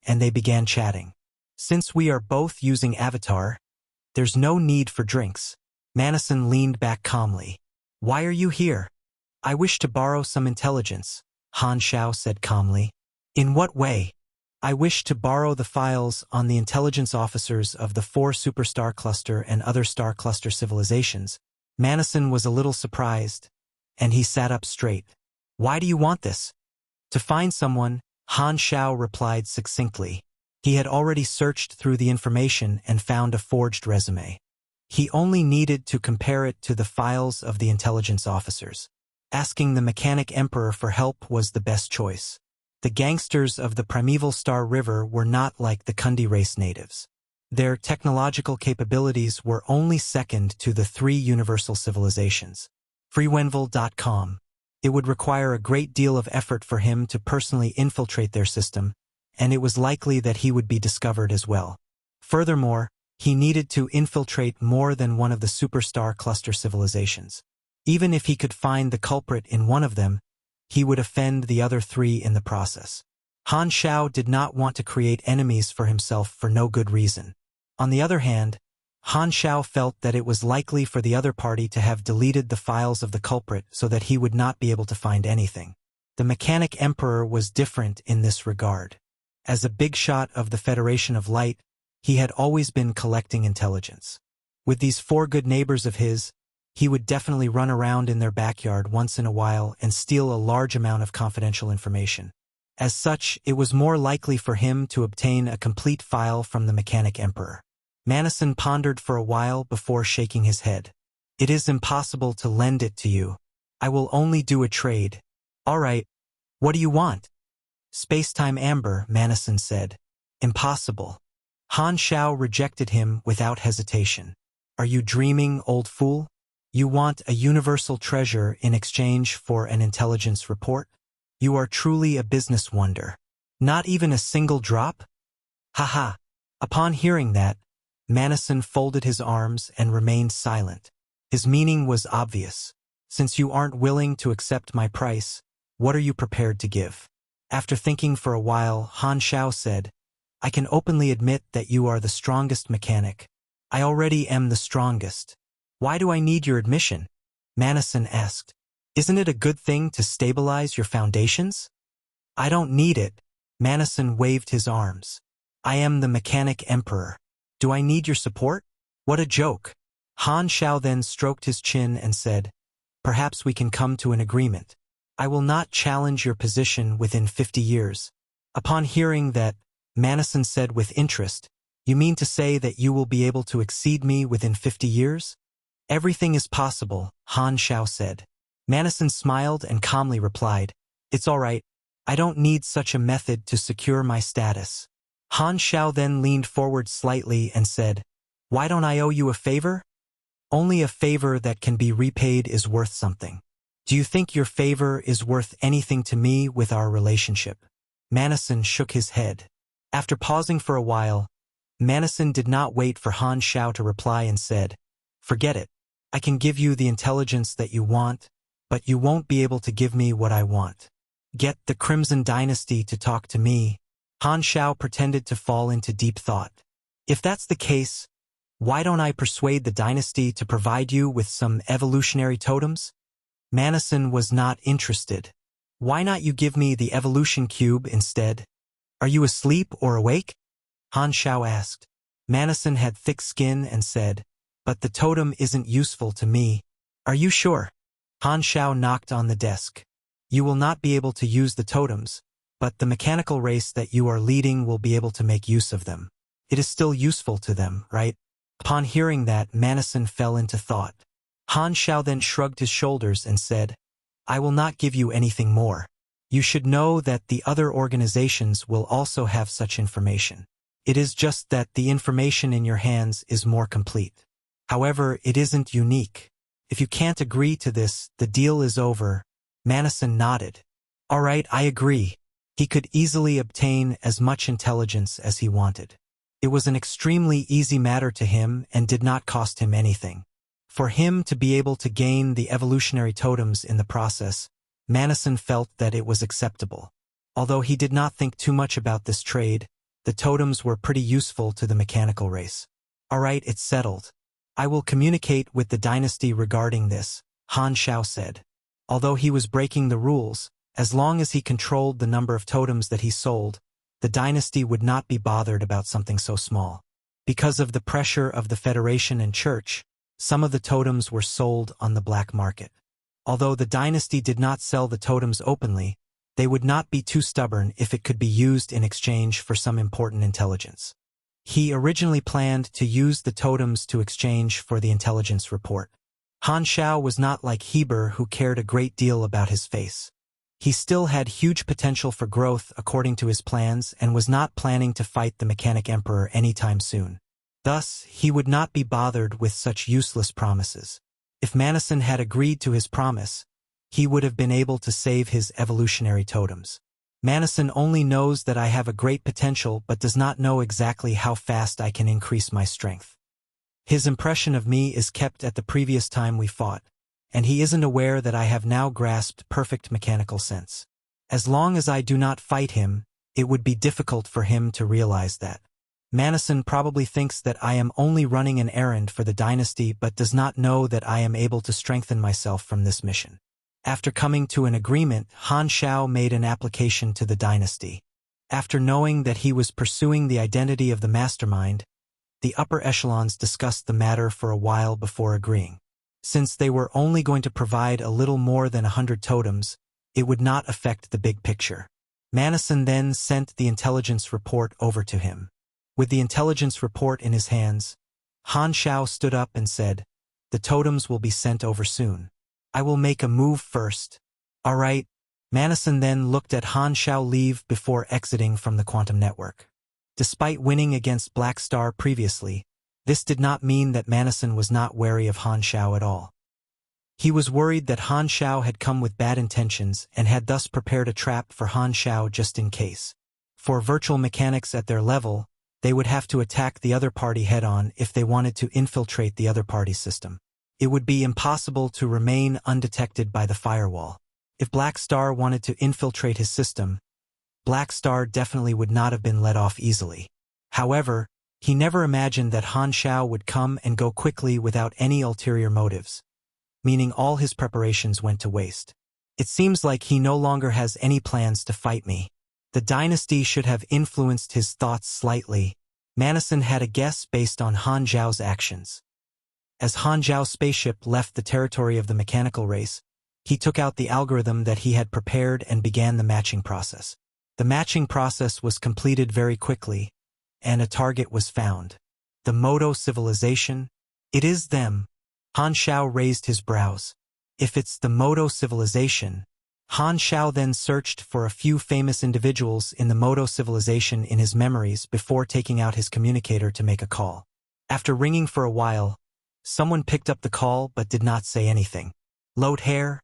and they began chatting. Since we are both using Avatar, there's no need for drinks. Manison leaned back calmly. Why are you here? I wish to borrow some intelligence, Han Xiao said calmly. In what way? I wish to borrow the files on the intelligence officers of the 4 superstar cluster and other star cluster civilizations. Manison was a little surprised, and he sat up straight. Why do you want this? To find someone, Han Xiao replied succinctly. He had already searched through the information and found a forged resume. He only needed to compare it to the files of the intelligence officers. Asking the Mechanic Emperor for help was the best choice. The gangsters of the primeval Star River were not like the Kundi race natives. Their technological capabilities were only second to the 3 universal civilizations. Freewenville.com. It would require a great deal of effort for him to personally infiltrate their system, and it was likely that he would be discovered as well. Furthermore, he needed to infiltrate more than one of the superstar cluster civilizations. Even if he could find the culprit in one of them, he would offend the other 3 in the process. Han Xiao did not want to create enemies for himself for no good reason. On the other hand, Han Xiao felt that it was likely for the other party to have deleted the files of the culprit so that he would not be able to find anything. The Mechanic Emperor was different in this regard. As a big shot of the Federation of Light, he had always been collecting intelligence. With these 4 good neighbors of his, he would definitely run around in their backyard once in a while and steal a large amount of confidential information. As such, it was more likely for him to obtain a complete file from the Mechanic Emperor. Manison pondered for a while before shaking his head. It is impossible to lend it to you. I will only do a trade. All right. What do you want? Spacetime amber, Manison said. Impossible. Han Xiao rejected him without hesitation. Are you dreaming, old fool? You want a universal treasure in exchange for an intelligence report? You are truly a business wonder. Not even a single drop? Haha. Upon hearing that, Manison folded his arms and remained silent. His meaning was obvious. Since you aren't willing to accept my price, what are you prepared to give? After thinking for a while, Han Xiao said, I can openly admit that you are the strongest mechanic. I already am the strongest. Why do I need your admission? Manison asked. Isn't it a good thing to stabilize your foundations? I don't need it. Manison waved his arms. I am the Mechanic Emperor. Do I need your support? What a joke. Han Xiao then stroked his chin and said, Perhaps we can come to an agreement. I will not challenge your position within 50 years. Upon hearing that, Manison said with interest, You mean to say that you will be able to exceed me within 50 years? Everything is possible, Han Xiao said. Manison smiled and calmly replied, It's all right. I don't need such a method to secure my status. Han Xiao then leaned forward slightly and said, Why don't I owe you a favor? Only a favor that can be repaid is worth something. Do you think your favor is worth anything to me with our relationship? Manison shook his head. After pausing for a while, Manison did not wait for Han Xiao to reply and said, Forget it. I can give you the intelligence that you want, but you won't be able to give me what I want. Get the Crimson Dynasty to talk to me. Han Xiao pretended to fall into deep thought. If that's the case, why don't I persuade the dynasty to provide you with some evolutionary totems? Manison was not interested. Why not you give me the evolution cube instead? Are you asleep or awake? Han Xiao asked. Manison had thick skin and said, "But the totem isn't useful to me." "Are you sure?" Han Xiao knocked on the desk. "You will not be able to use the totems, but the mechanical race that you are leading will be able to make use of them. It is still useful to them, right?" Upon hearing that, Manison fell into thought. Han Xiao then shrugged his shoulders and said, "I will not give you anything more. You should know that the other organizations will also have such information. It is just that the information in your hands is more complete. However, it isn't unique. If you can't agree to this, the deal is over." Manison nodded. "All right, I agree." He could easily obtain as much intelligence as he wanted. It was an extremely easy matter to him and did not cost him anything. For him to be able to gain the evolutionary totems in the process, Manison felt that it was acceptable. Although he did not think too much about this trade, the totems were pretty useful to the mechanical race. "All right, it's settled. I will communicate with the dynasty regarding this," Han Xiao said. Although he was breaking the rules, as long as he controlled the number of totems that he sold, the dynasty would not be bothered about something so small. Because of the pressure of the Federation and Church, some of the totems were sold on the black market. Although the dynasty did not sell the totems openly, they would not be too stubborn if it could be used in exchange for some important intelligence. He originally planned to use the totems to exchange for the intelligence report. Han Xiao was not like Heber, who cared a great deal about his face. He still had huge potential for growth according to his plans and was not planning to fight the Mechanic Emperor anytime soon. Thus, he would not be bothered with such useless promises. If Manison had agreed to his promise, he would have been able to save his evolutionary totems. Manison only knows that I have a great potential but does not know exactly how fast I can increase my strength. His impression of me is kept at the previous time we fought, and he isn't aware that I have now grasped perfect mechanical sense. As long as I do not fight him, it would be difficult for him to realize that. Manison probably thinks that I am only running an errand for the dynasty but does not know that I am able to strengthen myself from this mission. After coming to an agreement, Han Xiao made an application to the dynasty. After knowing that he was pursuing the identity of the mastermind, the upper echelons discussed the matter for a while before agreeing. Since they were only going to provide a little more than 100 totems, it would not affect the big picture. Manison then sent the intelligence report over to him. With the intelligence report in his hands, Han Xiao stood up and said, "The totems will be sent over soon. I will make a move first." "All right." Manison then looked at Han Xiao leave before exiting from the quantum network. Despite winning against Black Star previously, this did not mean that Manison was not wary of Han Xiao at all. He was worried that Han Xiao had come with bad intentions and had thus prepared a trap for Han Xiao just in case. For virtual mechanics at their level, they would have to attack the other party head-on if they wanted to infiltrate the other party's system. It would be impossible to remain undetected by the firewall. If Black Star wanted to infiltrate his system, Black Star definitely would not have been let off easily. However, he never imagined that Han Xiao would come and go quickly without any ulterior motives, meaning all his preparations went to waste. It seems like he no longer has any plans to fight me. The dynasty should have influenced his thoughts slightly. Manison had a guess based on Han Xiao's actions. As Han Xiao's spaceship left the territory of the mechanical race, he took out the algorithm that he had prepared and began the matching process. The matching process was completed very quickly, and a target was found. The Modo civilization? It is them. Han Xiao raised his brows. If it's the Modo civilization, Han Xiao then searched for a few famous individuals in the Modo civilization in his memories before taking out his communicator to make a call. After ringing for a while, someone picked up the call but did not say anything. "Lothair?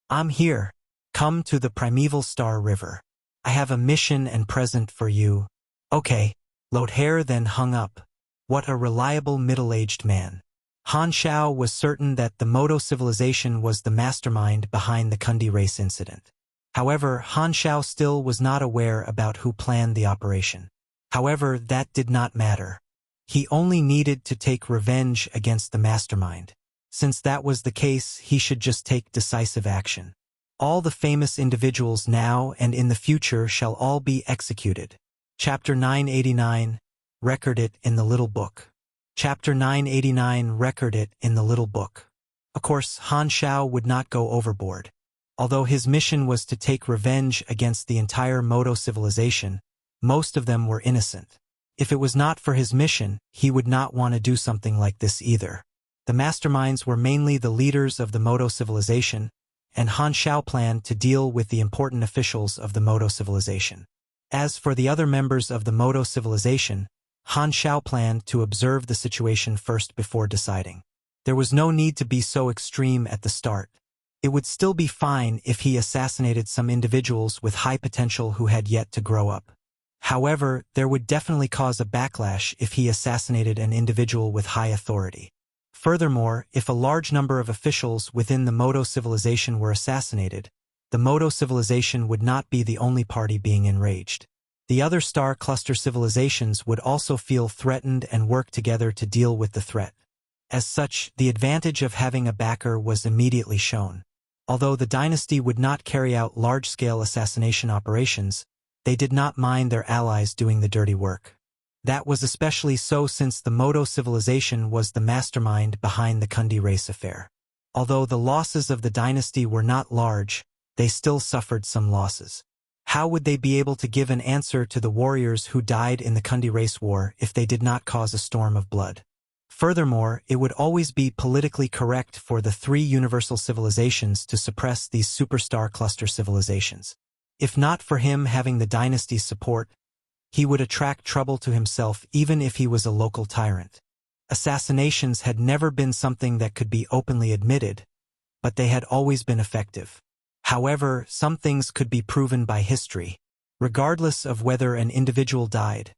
I'm here. Come to the Primeval Star River. I have a mission and present for you." "Okay." Lothair then hung up. What a reliable middle-aged man. Han Xiao was certain that the Modo civilization was the mastermind behind the Kundi race incident. However, Han Xiao still was not aware about who planned the operation. However, that did not matter. He only needed to take revenge against the mastermind. Since that was the case, he should just take decisive action. All the famous individuals now and in the future shall all be executed. Chapter 989, record it in the little book. Chapter 989, record it in the little book. Of course, Han Xiao would not go overboard. Although his mission was to take revenge against the entire Moto civilization, most of them were innocent. If it was not for his mission, he would not want to do something like this either. The masterminds were mainly the leaders of the Moto civilization, and Han Xiao planned to deal with the important officials of the Moto civilization. As for the other members of the Moto civilization, Han Xiao planned to observe the situation first before deciding. There was no need to be so extreme at the start. It would still be fine if he assassinated some individuals with high potential who had yet to grow up. However, there would definitely cause a backlash if he assassinated an individual with high authority. Furthermore, if a large number of officials within the Moto civilization were assassinated, the Moto civilization would not be the only party being enraged. The other star cluster civilizations would also feel threatened and work together to deal with the threat. As such, the advantage of having a backer was immediately shown. Although the dynasty would not carry out large-scale assassination operations, they did not mind their allies doing the dirty work. That was especially so since the Moto civilization was the mastermind behind the Kundi race affair. Although the losses of the dynasty were not large, they still suffered some losses. How would they be able to give an answer to the warriors who died in the Kundi race war if they did not cause a storm of blood? Furthermore, it would always be politically correct for the three universal civilizations to suppress these superstar cluster civilizations. If not for him having the dynasty's support, he would attract trouble to himself even if he was a local tyrant. Assassinations had never been something that could be openly admitted, but they had always been effective. However, some things could be proven by history. Regardless of whether an individual died,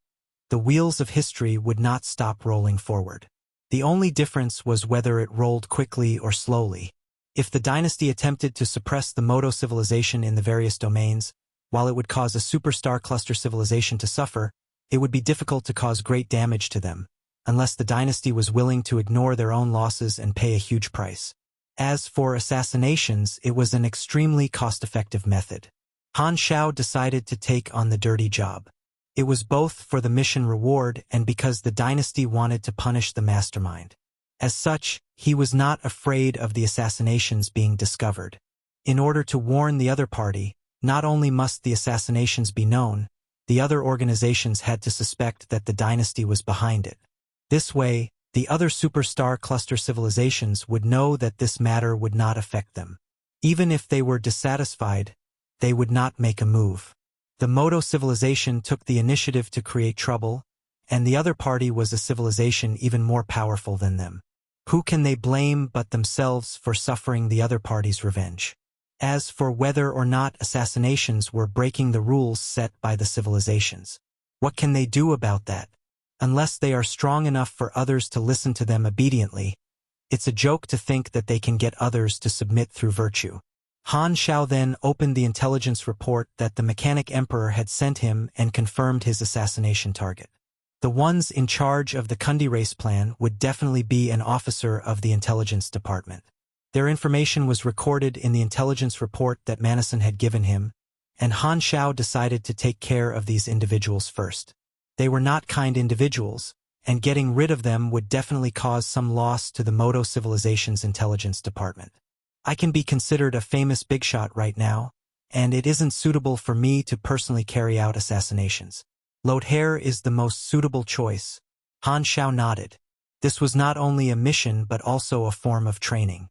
the wheels of history would not stop rolling forward. The only difference was whether it rolled quickly or slowly. If the dynasty attempted to suppress the Moto civilization in the various domains, while it would cause a superstar cluster civilization to suffer, it would be difficult to cause great damage to them, unless the dynasty was willing to ignore their own losses and pay a huge price. As for assassinations, it was an extremely cost-effective method. Han Xiao decided to take on the dirty job. It was both for the mission reward and because the dynasty wanted to punish the mastermind. As such, he was not afraid of the assassinations being discovered. In order to warn the other party, not only must the assassinations be known, the other organizations had to suspect that the dynasty was behind it. This way, the other superstar cluster civilizations would know that this matter would not affect them. Even if they were dissatisfied, they would not make a move. The Moto civilization took the initiative to create trouble, and the other party was a civilization even more powerful than them. Who can they blame but themselves for suffering the other party's revenge? As for whether or not assassinations were breaking the rules set by the civilizations, what can they do about that? Unless they are strong enough for others to listen to them obediently, it's a joke to think that they can get others to submit through virtue. Han Xiao then opened the intelligence report that the Mechanic Emperor had sent him and confirmed his assassination target. The ones in charge of the Kundi race plan would definitely be an officer of the intelligence department. Their information was recorded in the intelligence report that Manison had given him, and Han Xiao decided to take care of these individuals first. They were not kind individuals, and getting rid of them would definitely cause some loss to the Moto civilization's intelligence department. I can be considered a famous big shot right now, and it isn't suitable for me to personally carry out assassinations. Lothair is the most suitable choice. Han Xiao nodded. This was not only a mission but also a form of training.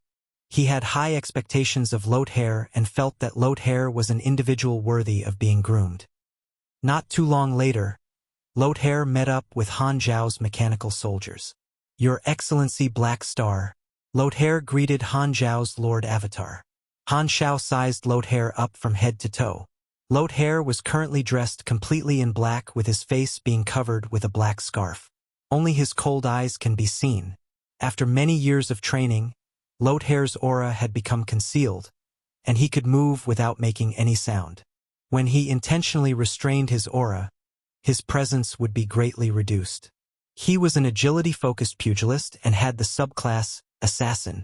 He had high expectations of Lothair and felt that Lothair was an individual worthy of being groomed. Not too long later, Lothair met up with Han Xiao's mechanical soldiers. "Your Excellency Black Star." Lothair greeted Han Xiao's Lord Avatar. Han Xiao sized Lothair up from head to toe. Lothair was currently dressed completely in black with his face being covered with a black scarf. Only his cold eyes can be seen. After many years of training, Lothair's aura had become concealed, and he could move without making any sound. When he intentionally restrained his aura, his presence would be greatly reduced. He was an agility-focused pugilist and had the subclass Assassin.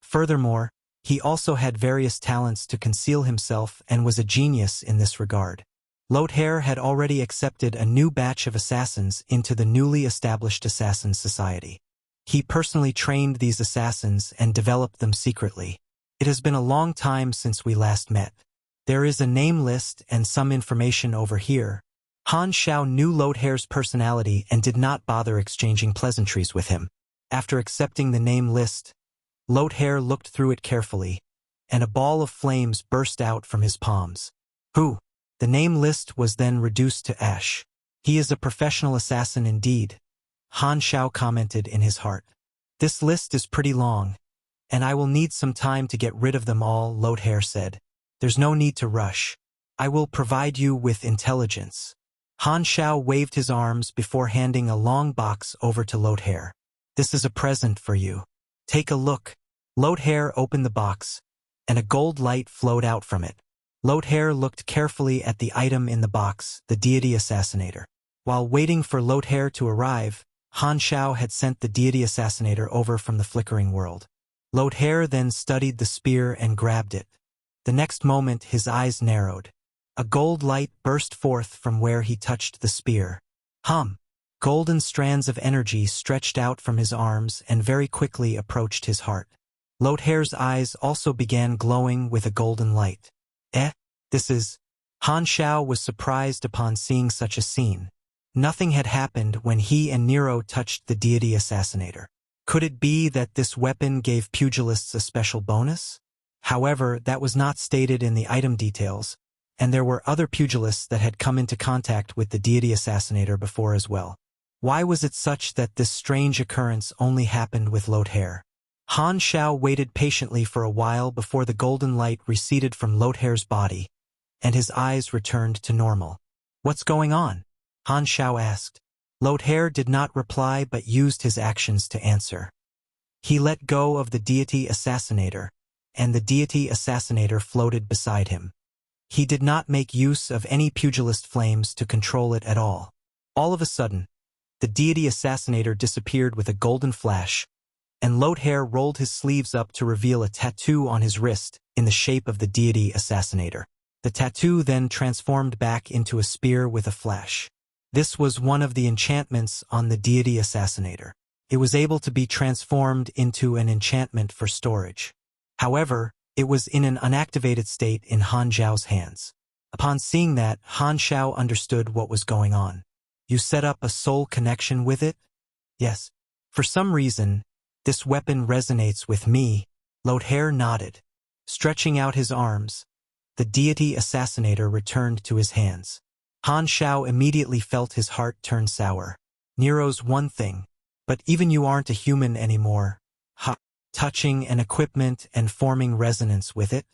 Furthermore, he also had various talents to conceal himself and was a genius in this regard. Lothair had already accepted a new batch of assassins into the newly established Assassin Society. He personally trained these assassins and developed them secretly. It has been a long time since we last met. There is a name list and some information over here. Han Xiao knew Lothair's personality and did not bother exchanging pleasantries with him. After accepting the name list, Lothair looked through it carefully, and a ball of flames burst out from his palms. Who? The name list was then reduced to ash. He is a professional assassin indeed, Han Xiao commented in his heart. This list is pretty long, and I will need some time to get rid of them all, Lothair said. There's no need to rush. I will provide you with intelligence. Han Xiao waved his arms before handing a long box over to Lothair. This is a present for you. Take a look. Lothair opened the box, and a gold light flowed out from it. Lothair looked carefully at the item in the box, the deity assassinator. While waiting for Lothair to arrive, Han Xiao had sent the deity assassinator over from the flickering world. Lothair then studied the spear and grabbed it. The next moment his eyes narrowed. A gold light burst forth from where he touched the spear. Golden strands of energy stretched out from his arms and very quickly approached his heart. Lothair's eyes also began glowing with a golden light. This is... Han Xiao was surprised upon seeing such a scene. Nothing had happened when he and Nero touched the deity assassinator. Could it be that this weapon gave pugilists a special bonus? However, that was not stated in the item details, and there were other pugilists that had come into contact with the deity assassinator before as well. Why was it such that this strange occurrence only happened with Lothair? Han Xiao waited patiently for a while before the golden light receded from Lothair's body, and his eyes returned to normal. What's going on? Han Xiao asked. Lothair did not reply but used his actions to answer. He let go of the deity assassinator, and the deity assassinator floated beside him. He did not make use of any pugilist flames to control it at all. All of a sudden, the deity assassinator disappeared with a golden flash, and Lothair rolled his sleeves up to reveal a tattoo on his wrist in the shape of the deity assassinator. The tattoo then transformed back into a spear with a flash. This was one of the enchantments on the deity assassinator. It was able to be transformed into an enchantment for storage. However, it was in an unactivated state in Han Xiao's hands. Upon seeing that, Han Xiao understood what was going on. You set up a soul connection with it? Yes. For some reason, this weapon resonates with me. Lothair nodded. Stretching out his arms, the deity assassinator returned to his hands. Han Xiao immediately felt his heart turn sour. Nero's one thing, but even you aren't a human anymore. Touching an equipment and forming resonance with it?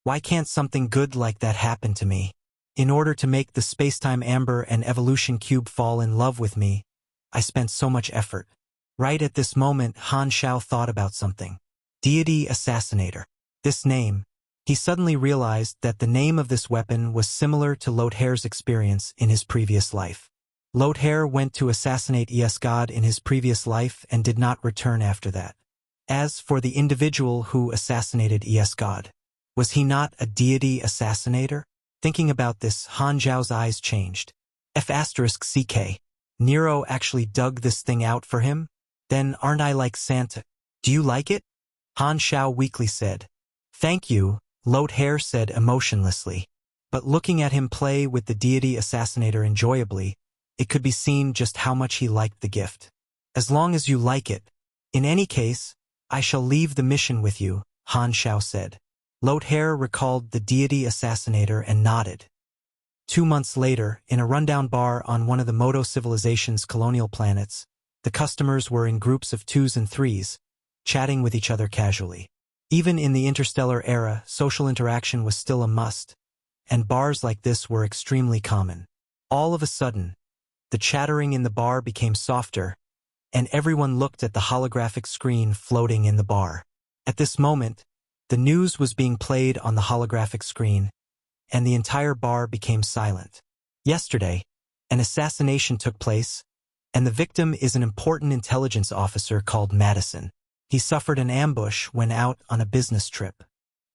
Why can't something good like that happen to me? In order to make the spacetime amber and evolution cube fall in love with me, I spent so much effort. Right at this moment, Han Xiao thought about something. Deity Assassinator. This name. He suddenly realized that the name of this weapon was similar to Lothair's experience in his previous life. Lothair went to assassinate ES God in his previous life and did not return after that. As for the individual who assassinated ES God, was he not a deity assassinator? Thinking about this, Han Xiao's eyes changed. F***CK. Nero actually dug this thing out for him? Then aren't I like Santa? Do you like it? Han Xiao weakly said. Thank you, Lothair said emotionlessly. But looking at him play with the deity assassinator enjoyably, it could be seen just how much he liked the gift. As long as you like it. In any case, I shall leave the mission with you, Han Xiao said. Lothair recalled the deity assassinator and nodded. 2 months later, in a rundown bar on one of the Moto civilization's colonial planets, the customers were in groups of 2s and 3s, chatting with each other casually. Even in the interstellar era, social interaction was still a must, and bars like this were extremely common. All of a sudden, the chattering in the bar became softer, and everyone looked at the holographic screen floating in the bar. At this moment, the news was being played on the holographic screen, and the entire bar became silent. Yesterday, an assassination took place, and the victim is an important intelligence officer called Manison. He suffered an ambush when out on a business trip.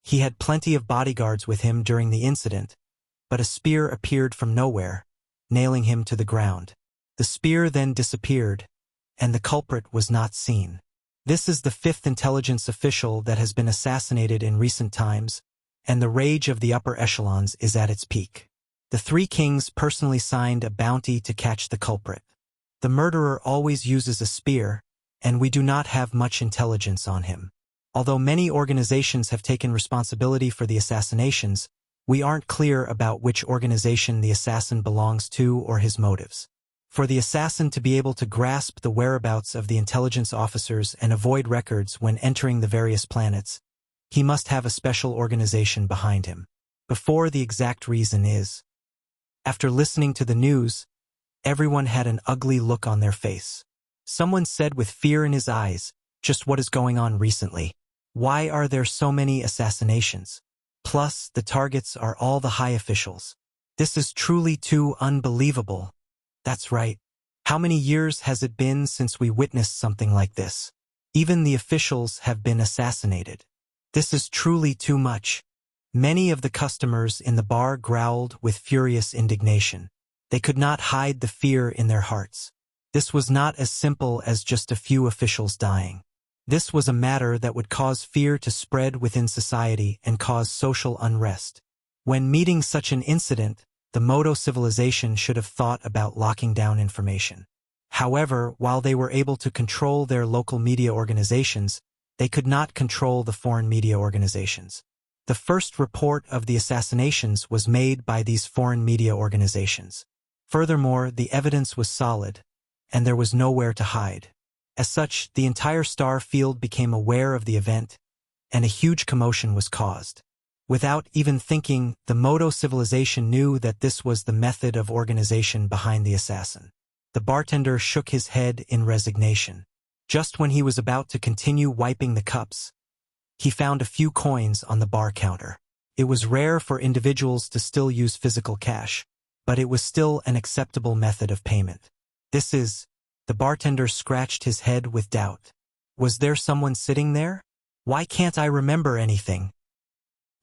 He had plenty of bodyguards with him during the incident, but a spear appeared from nowhere, nailing him to the ground. The spear then disappeared, and the culprit was not seen. This is the fifth intelligence official that has been assassinated in recent times, and the rage of the upper echelons is at its peak. The three kings personally signed a bounty to catch the culprit. The murderer always uses a spear, and we do not have much intelligence on him. Although many organizations have taken responsibility for the assassinations, we aren't clear about which organization the assassin belongs to or his motives. For the assassin to be able to grasp the whereabouts of the intelligence officers and avoid records when entering the various planets, he must have a special organization behind him. Before the exact reason is. After listening to the news, everyone had an ugly look on their face. Someone said with fear in his eyes, "Just what is going on recently? Why are there so many assassinations? Plus, the targets are all the high officials. This is truly too unbelievable." That's right. How many years has it been since we witnessed something like this? Even the officials have been assassinated. This is truly too much. Many of the customers in the bar growled with furious indignation. They could not hide the fear in their hearts. This was not as simple as just a few officials dying. This was a matter that would cause fear to spread within society and cause social unrest. When meeting such an incident, the Modo civilization should have thought about locking down information. However, while they were able to control their local media organizations, they could not control the foreign media organizations. The first report of the assassinations was made by these foreign media organizations. Furthermore, the evidence was solid, and there was nowhere to hide. As such, the entire star field became aware of the event, and a huge commotion was caused. Without even thinking, the Modo civilization knew that this was the method of organization behind the assassin. The bartender shook his head in resignation. Just when he was about to continue wiping the cups, he found a few coins on the bar counter. It was rare for individuals to still use physical cash, but it was still an acceptable method of payment. The bartender scratched his head with doubt. Was there someone sitting there? Why can't I remember anything?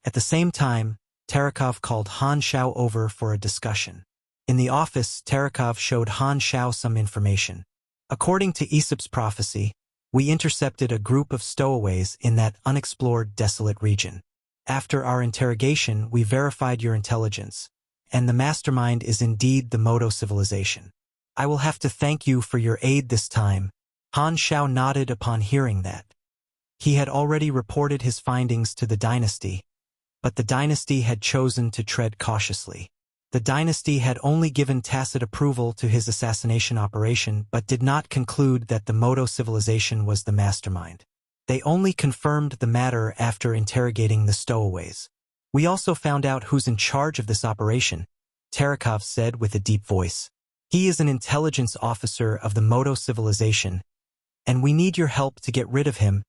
At the same time, Terekov called Han Xiao over for a discussion. In the office, Terekov showed Han Xiao some information. According to Aesop's prophecy, we intercepted a group of stowaways in that unexplored, desolate region. After our interrogation, we verified your intelligence, and the mastermind is indeed the Modo civilization. I will have to thank you for your aid this time. Han Xiao nodded upon hearing that. He had already reported his findings to the dynasty, but the dynasty had chosen to tread cautiously. The dynasty had only given tacit approval to his assassination operation but did not conclude that the Modo civilization was the mastermind. They only confirmed the matter after interrogating the stowaways. We also found out who's in charge of this operation, Terekov said with a deep voice. He is an intelligence officer of the Modo civilization, and we need your help to get rid of him.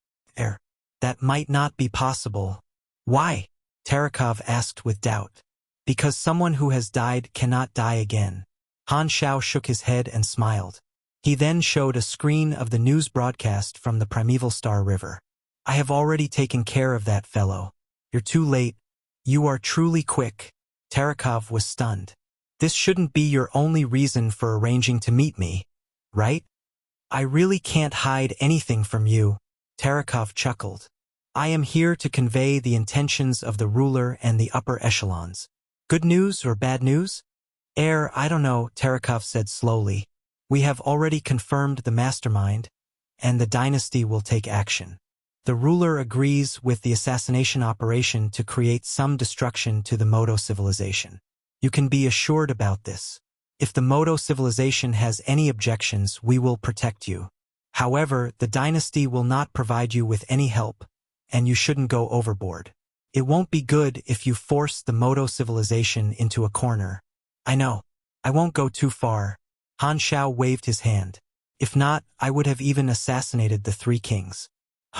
That might not be possible. Why? Terekov asked with doubt. Because someone who has died cannot die again. Han Xiao shook his head and smiled. He then showed a screen of the news broadcast from the primeval Star River. I have already taken care of that fellow. You're too late. You are truly quick. Terekov was stunned. This shouldn't be your only reason for arranging to meet me, right? I really can't hide anything from you. Terekov chuckled. I am here to convey the intentions of the ruler and the upper echelons. Good news or bad news? I don't know, Terekov said slowly. We have already confirmed the mastermind, and the dynasty will take action. The ruler agrees with the assassination operation to create some destruction to the Modo civilization. You can be assured about this. If the Modo civilization has any objections, we will protect you. However, the dynasty will not provide you with any help, and you shouldn't go overboard. It won't be good if you force the Modo civilization into a corner. I know. I won't go too far. Han Xiao waved his hand. If not, I would have even assassinated the three kings.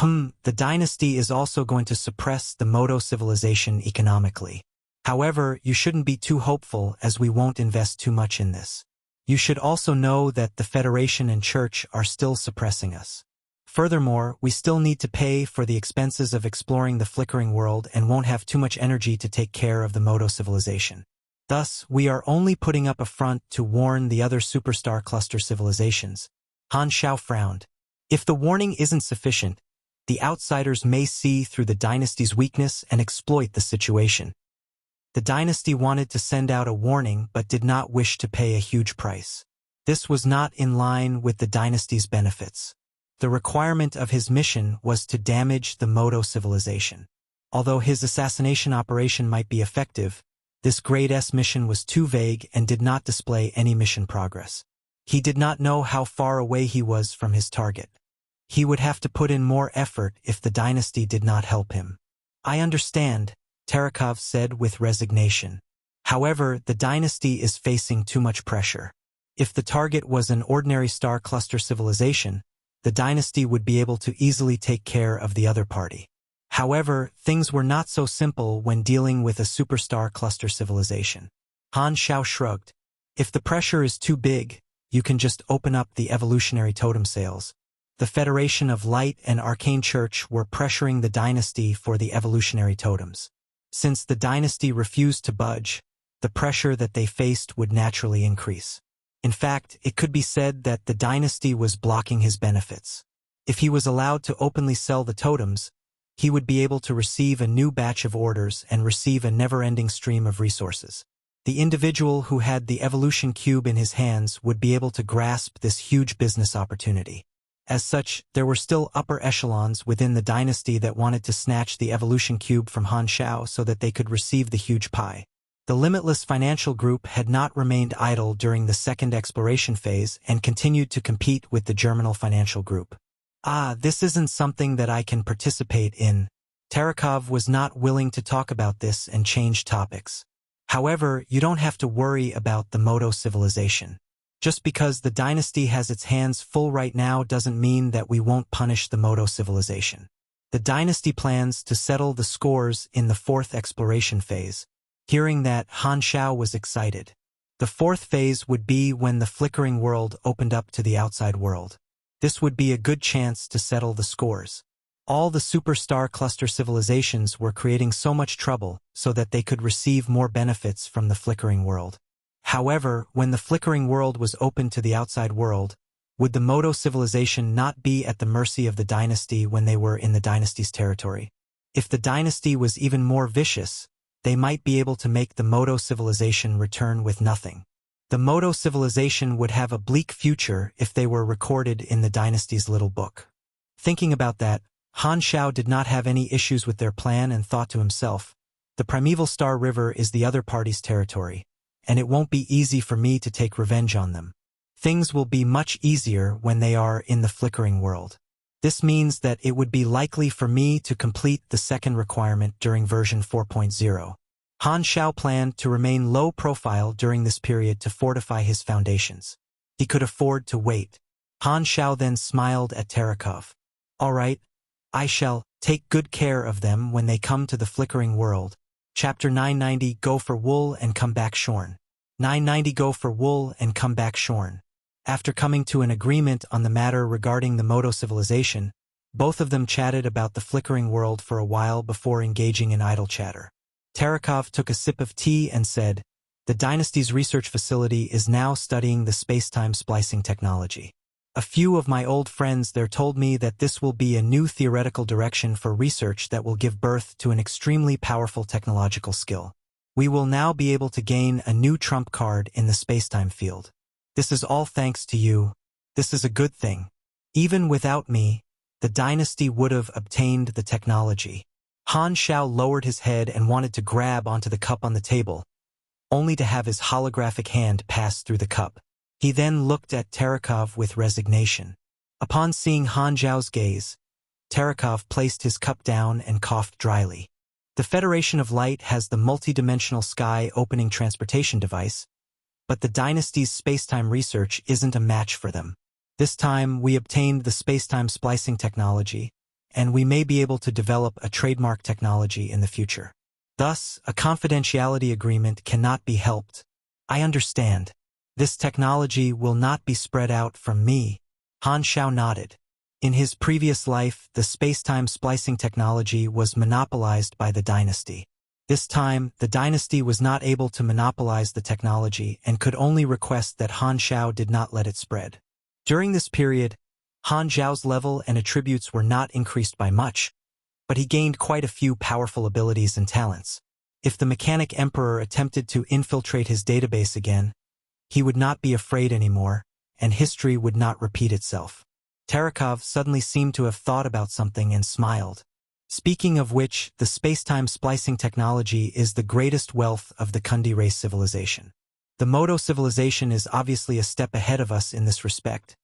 The dynasty is also going to suppress the Modo civilization economically. However, you shouldn't be too hopeful as we won't invest too much in this. You should also know that the Federation and Church are still suppressing us. Furthermore, we still need to pay for the expenses of exploring the flickering world and won't have too much energy to take care of the Modo civilization. Thus, we are only putting up a front to warn the other superstar cluster civilizations. Han Xiao frowned. If the warning isn't sufficient, the outsiders may see through the dynasty's weakness and exploit the situation. The dynasty wanted to send out a warning but did not wish to pay a huge price. This was not in line with the dynasty's benefits. The requirement of his mission was to damage the Moto civilization. Although his assassination operation might be effective, this Grade S mission was too vague and did not display any mission progress. He did not know how far away he was from his target. He would have to put in more effort if the dynasty did not help him. I understand, Terekov said with resignation. However, the dynasty is facing too much pressure. If the target was an ordinary star cluster civilization, the dynasty would be able to easily take care of the other party. However, things were not so simple when dealing with a superstar cluster civilization. Han Xiao shrugged. If the pressure is too big, you can just open up the evolutionary totem sales. The Federation of Light and Arcane Church were pressuring the dynasty for the evolutionary totems. Since the dynasty refused to budge, the pressure that they faced would naturally increase. In fact, it could be said that the dynasty was blocking his benefits. If he was allowed to openly sell the totems, he would be able to receive a new batch of orders and receive a never-ending stream of resources. The individual who had the evolution cube in his hands would be able to grasp this huge business opportunity. As such, there were still upper echelons within the dynasty that wanted to snatch the evolution cube from Han Xiao so that they could receive the huge pie. The Limitless Financial Group had not remained idle during the second exploration phase and continued to compete with the Germinal Financial Group. This isn't something that I can participate in. Terekov was not willing to talk about this and changed topics. However, you don't have to worry about the Moto civilization. Just because the dynasty has its hands full right now doesn't mean that we won't punish the Moto civilization. The dynasty plans to settle the scores in the fourth exploration phase. Hearing that, Han Xiao was excited. The fourth phase would be when the flickering world opened up to the outside world. This would be a good chance to settle the scores. All the superstar cluster civilizations were creating so much trouble so that they could receive more benefits from the flickering world. However, when the flickering world was open to the outside world, would the Moto civilization not be at the mercy of the dynasty when they were in the dynasty's territory? If the dynasty was even more vicious, they might be able to make the Moto civilization return with nothing. The Moto civilization would have a bleak future if they were recorded in the dynasty's little book. Thinking about that, Han Xiao did not have any issues with their plan and thought to himself, the primeval Star River is the other party's territory, and it won't be easy for me to take revenge on them. Things will be much easier when they are in the flickering world. This means that it would be likely for me to complete the second requirement during version 4.0. Han Xiao planned to remain low profile during this period to fortify his foundations. He could afford to wait. Han Xiao then smiled at Terekov. All right, I shall take good care of them when they come to the flickering world. Chapter 990 Go for wool and come back shorn. 990 Go for wool and come back shorn. After coming to an agreement on the matter regarding the Moto civilization, both of them chatted about the flickering world for a while before engaging in idle chatter. Terekov took a sip of tea and said, the dynasty's research facility is now studying the space-time splicing technology. A few of my old friends there told me that this will be a new theoretical direction for research that will give birth to an extremely powerful technological skill. We will now be able to gain a new trump card in the space-time field. This is all thanks to you. This is a good thing. Even without me, the dynasty would have obtained the technology. Han Xiao lowered his head and wanted to grab onto the cup on the table, only to have his holographic hand pass through the cup. He then looked at Terekov with resignation. Upon seeing Han Xiao's gaze, Terekov placed his cup down and coughed dryly. The Federation of Light has the multidimensional sky-opening transportation device, but the dynasty's space-time research isn't a match for them. This time, we obtained the space-time splicing technology, and we may be able to develop a trademark technology in the future. Thus, a confidentiality agreement cannot be helped. I understand. This technology will not be spread out from me. Han Xiao nodded. In his previous life, the space-time splicing technology was monopolized by the dynasty. This time, the dynasty was not able to monopolize the technology and could only request that Han Xiao did not let it spread. During this period, Han Xiao's level and attributes were not increased by much, but he gained quite a few powerful abilities and talents. If the Mechanic Emperor attempted to infiltrate his database again, he would not be afraid anymore, and history would not repeat itself. Terekov suddenly seemed to have thought about something and smiled. Speaking of which, the space-time splicing technology is the greatest wealth of the Kundi race civilization. The Modo civilization is obviously a step ahead of us in this respect,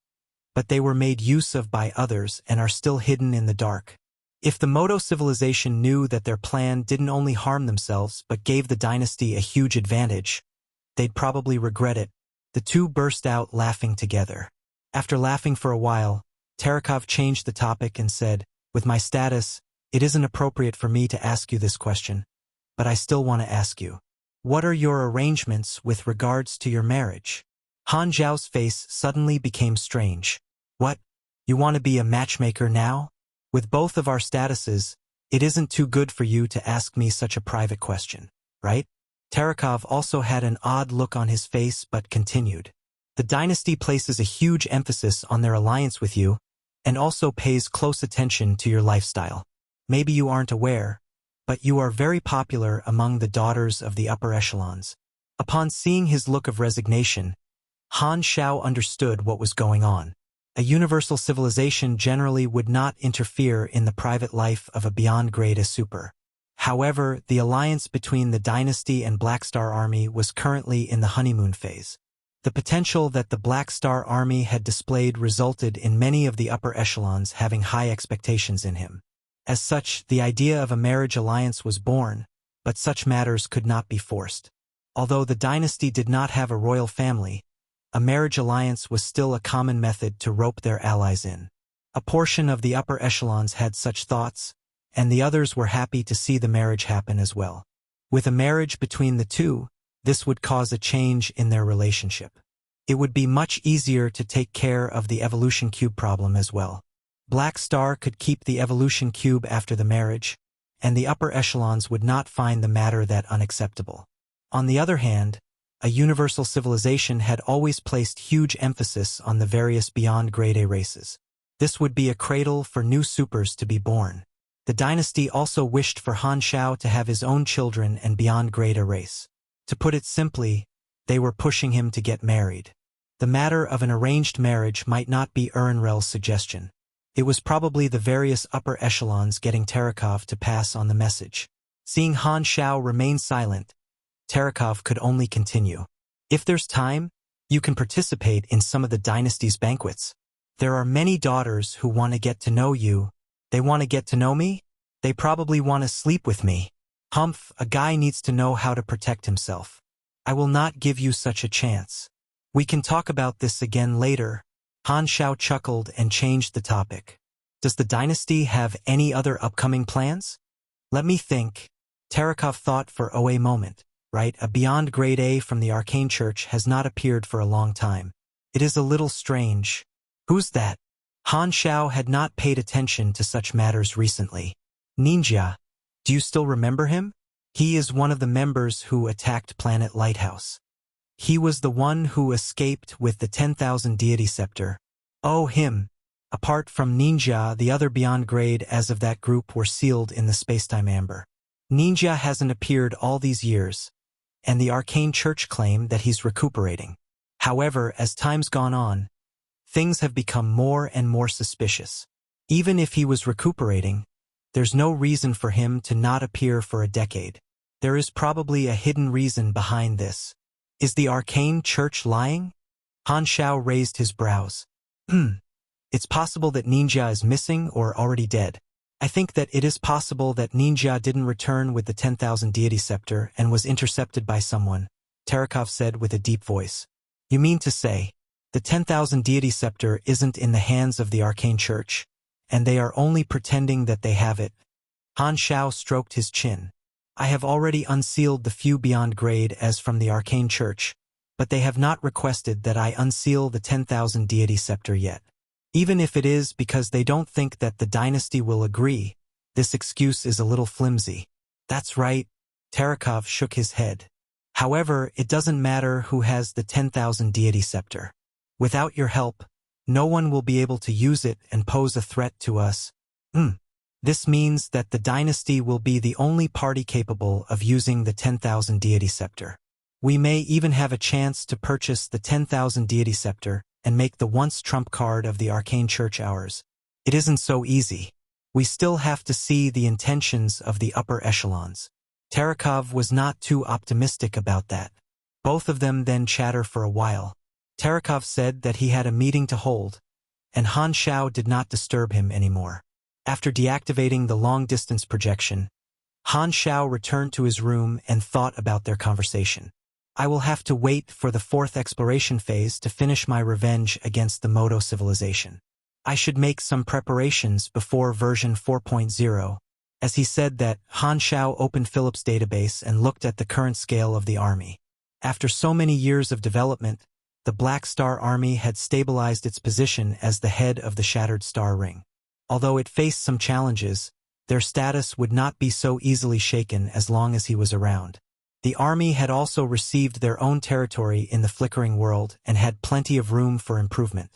but they were made use of by others and are still hidden in the dark. If the Modo civilization knew that their plan didn't only harm themselves but gave the dynasty a huge advantage, they'd probably regret it. The two burst out laughing together. After laughing for a while, Terekov changed the topic and said, "With my status, it isn't appropriate for me to ask you this question, but I still want to ask you. What are your arrangements with regards to your marriage?" Han Xiao's face suddenly became strange. "What? You want to be a matchmaker now? With both of our statuses, it isn't too good for you to ask me such a private question, right?" Terekov also had an odd look on his face but continued. "The dynasty places a huge emphasis on their alliance with you and also pays close attention to your lifestyle. Maybe you aren't aware, but you are very popular among the daughters of the upper echelons." Upon seeing his look of resignation, Han Xiao understood what was going on. A universal civilization generally would not interfere in the private life of a beyond grade A super. However, the alliance between the dynasty and Black Star Army was currently in the honeymoon phase. The potential that the Black Star Army had displayed resulted in many of the upper echelons having high expectations in him. As such, the idea of a marriage alliance was born, but such matters could not be forced. Although the dynasty did not have a royal family, a marriage alliance was still a common method to rope their allies in. A portion of the upper echelons had such thoughts, and the others were happy to see the marriage happen as well. With a marriage between the two, this would cause a change in their relationship. It would be much easier to take care of the evolution cube problem as well. Black Star could keep the evolution cube after the marriage, and the upper echelons would not find the matter that unacceptable. On the other hand, a universal civilization had always placed huge emphasis on the various beyond grade A races. This would be a cradle for new supers to be born. The dynasty also wished for Han Xiao to have his own children and beyond grade A race. To put it simply, they were pushing him to get married. The matter of an arranged marriage might not be Urnrel's suggestion. It was probably the various upper echelons getting Terekov to pass on the message. Seeing Han Xiao remain silent, Terekov could only continue. "If there's time, you can participate in some of the dynasty's banquets. There are many daughters who want to get to know you. They want to get to know me? They probably want to sleep with me. Humph, a guy needs to know how to protect himself. I will not give you such a chance. We can talk about this again later." Han Xiao chuckled and changed the topic. "Does the dynasty have any other upcoming plans?" "Let me think." Terekov thought for a moment. "Right, a beyond grade A from the Arcane Church has not appeared for a long time. It is a little strange." "Who's that?" Han Xiao had not paid attention to such matters recently. "Ninja. Do you still remember him? He is one of the members who attacked Planet Lighthouse. He was the one who escaped with the 10,000 deity scepter." "Oh, him." Apart from Ninja, the other beyond grade as of that group were sealed in the spacetime amber. Ninja hasn't appeared all these years, and the Arcane Church claim that he's recuperating. However, as time's gone on, things have become more and more suspicious. Even if he was recuperating, there's no reason for him to not appear for a decade. There is probably a hidden reason behind this. Is the Arcane Church lying? Han Xiao raised his brows. It's possible that Ninja is missing or already dead. I think that it is possible that Ninja didn't return with the 10,000 deity scepter and was intercepted by someone, Terekov said with a deep voice. "You mean to say, the 10,000 deity scepter isn't in the hands of the Arcane Church, and they are only pretending that they have it?" Han Xiao stroked his chin. "I have already unsealed the few beyond grade as from the Arcane Church, but they have not requested that I unseal the 10,000 deity scepter yet. Even if it is because they don't think that the dynasty will agree, this excuse is a little flimsy." "That's right. Tarakov shook his head. However, it doesn't matter who has the 10,000 deity scepter. Without your help, no one will be able to use it and pose a threat to us. This means that the dynasty will be the only party capable of using the 10,000 deity scepter. We may even have a chance to purchase the 10,000 deity scepter and make the once trump card of the arcane church ours. It isn't so easy. We still have to see the intentions of the upper echelons. Tarakov was not too optimistic about that. Both of them then chatter for a while. Tarakov said that he had a meeting to hold, and Han Xiao did not disturb him anymore. After deactivating the long-distance projection, Han Xiao returned to his room and thought about their conversation. I will have to wait for the 4th exploration phase to finish my revenge against the Moto civilization. I should make some preparations before version 4.0. As he said that, Han Xiao opened Philip's database and looked at the current scale of the army. After so many years of development, the Black Star Army had stabilized its position as the head of the Shattered Star Ring. Although it faced some challenges, their status would not be so easily shaken as long as he was around. The army had also received their own territory in the Flickering World and had plenty of room for improvement.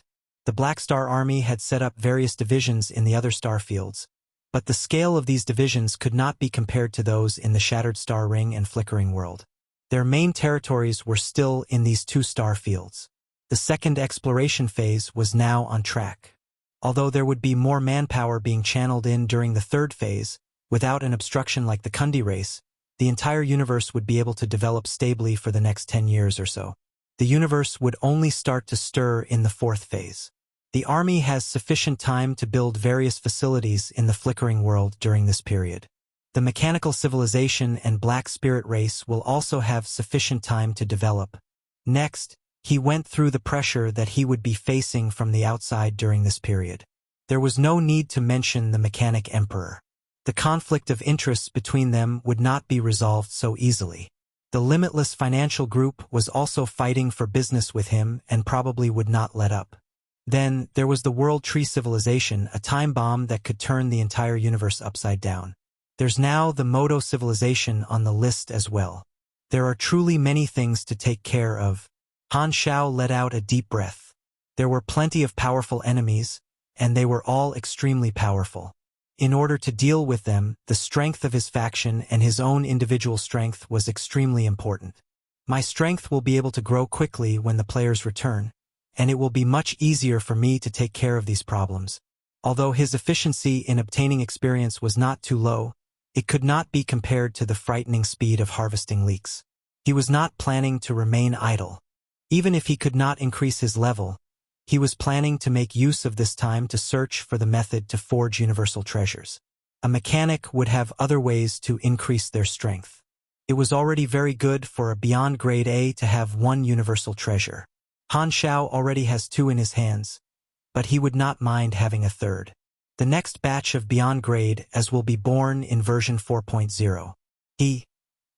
The Black Star Army had set up various divisions in the other star fields, but the scale of these divisions could not be compared to those in the Shattered Star Ring and Flickering World. Their main territories were still in these 2 star fields. The 2nd exploration phase was now on track. Although there would be more manpower being channeled in during the 3rd phase, without an obstruction like the Kundi race, the entire universe would be able to develop stably for the next 10 years or so. The universe would only start to stir in the 4th phase. The army has sufficient time to build various facilities in the Flickering World during this period. The mechanical civilization and Black Spirit race will also have sufficient time to develop. Next, he went through the pressure that he would be facing from the outside during this period. There was no need to mention the Mechanic Emperor. The conflict of interests between them would not be resolved so easily. The Limitless Financial Group was also fighting for business with him and probably would not let up. Then, there was the World Tree Civilization, a time bomb that could turn the entire universe upside down. There's now the Moto civilization on the list as well. There are truly many things to take care of. Han Xiao let out a deep breath. There were plenty of powerful enemies, and they were all extremely powerful. In order to deal with them, the strength of his faction and his own individual strength was extremely important. My strength will be able to grow quickly when the players return, and it will be much easier for me to take care of these problems. Although his efficiency in obtaining experience was not too low, it could not be compared to the frightening speed of harvesting leaks. He was not planning to remain idle. Even if he could not increase his level, he was planning to make use of this time to search for the method to forge universal treasures. A mechanic would have other ways to increase their strength. It was already very good for a Beyond Grade A to have 1 universal treasure. Han Xiao already has 2 in his hands, but he would not mind having a 3rd. The next batch of Beyond Grade as will be born in version 4.0.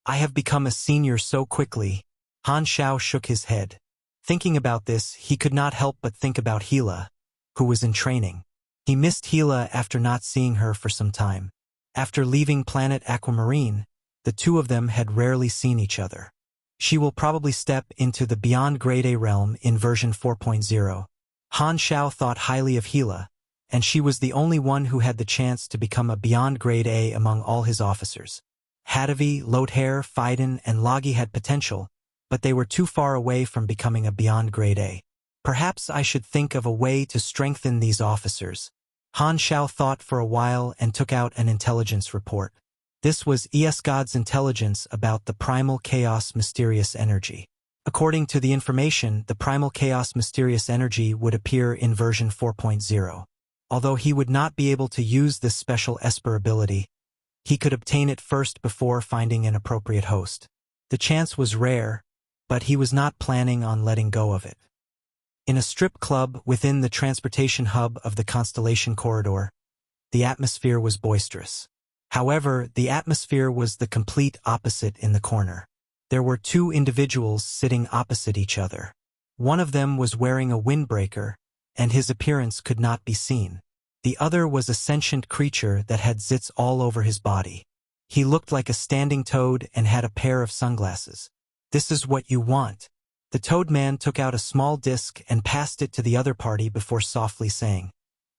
I have become a senior so quickly. Han Xiao shook his head. Thinking about this, he could not help but think about Gila, who was in training. He missed Gila after not seeing her for some time. After leaving planet Aquamarine, the 2 of them had rarely seen each other. She will probably step into the Beyond Grade A realm in version 4.0. Han Xiao thought highly of Gila, and she was the only one who had the chance to become a Beyond Grade A among all his officers. Hadavi, Lothair, Phaidon, and Logi had potential, but they were too far away from becoming a Beyond Grade A. Perhaps I should think of a way to strengthen these officers. Han Xiao thought for a while and took out an intelligence report. This was Esgod's intelligence about the Primal Chaos Mysterious Energy. According to the information, the Primal Chaos Mysterious Energy would appear in version 4.0. Although he would not be able to use this special Esper ability, he could obtain it first before finding an appropriate host. The chance was rare, but he was not planning on letting go of it. In a strip club within the transportation hub of the Constellation Corridor, the atmosphere was boisterous. However, the atmosphere was the complete opposite in the corner. There were 2 individuals sitting opposite each other. One of them was wearing a windbreaker, and his appearance could not be seen. The other was a sentient creature that had zits all over his body. He looked like a standing toad and had a pair of sunglasses. "This is what you want." The toad man took out a small disc and passed it to the other party before softly saying,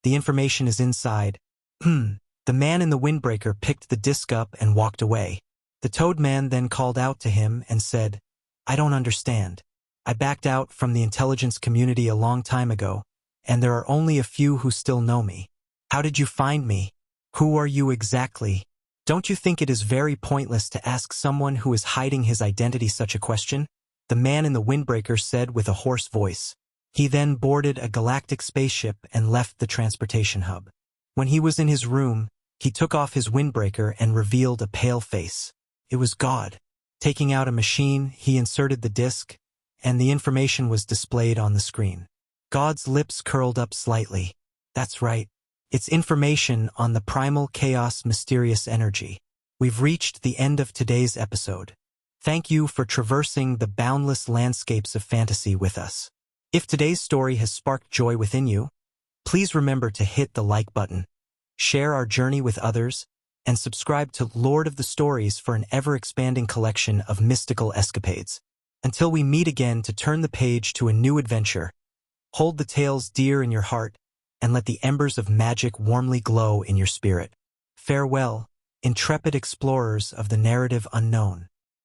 "The information is inside." The man in the windbreaker picked the disc up and walked away. The toad man then called out to him and said, "I don't understand. I backed out from the intelligence community a long time ago, and there are only a few who still know me. How did you find me? Who are you exactly?" "Don't you think it is very pointless to ask someone who is hiding his identity such a question?" the man in the windbreaker said with a hoarse voice. He then boarded a galactic spaceship and left the transportation hub. When he was in his room, he took off his windbreaker and revealed a pale face. It was God. Taking out a machine, he inserted the disc, and the information was displayed on the screen. God's lips curled up slightly. "That's right. It's information on the primal chaos mysterious energy." We've reached the end of today's episode. Thank you for traversing the boundless landscapes of fantasy with us. If today's story has sparked joy within you, please remember to hit the like button, share our journey with others, and subscribe to Lord of the Stories for an ever-expanding collection of mystical escapades. Until we meet again to turn the page to a new adventure, hold the tales dear in your heart, and let the embers of magic warmly glow in your spirit. Farewell, intrepid explorers of the narrative unknown.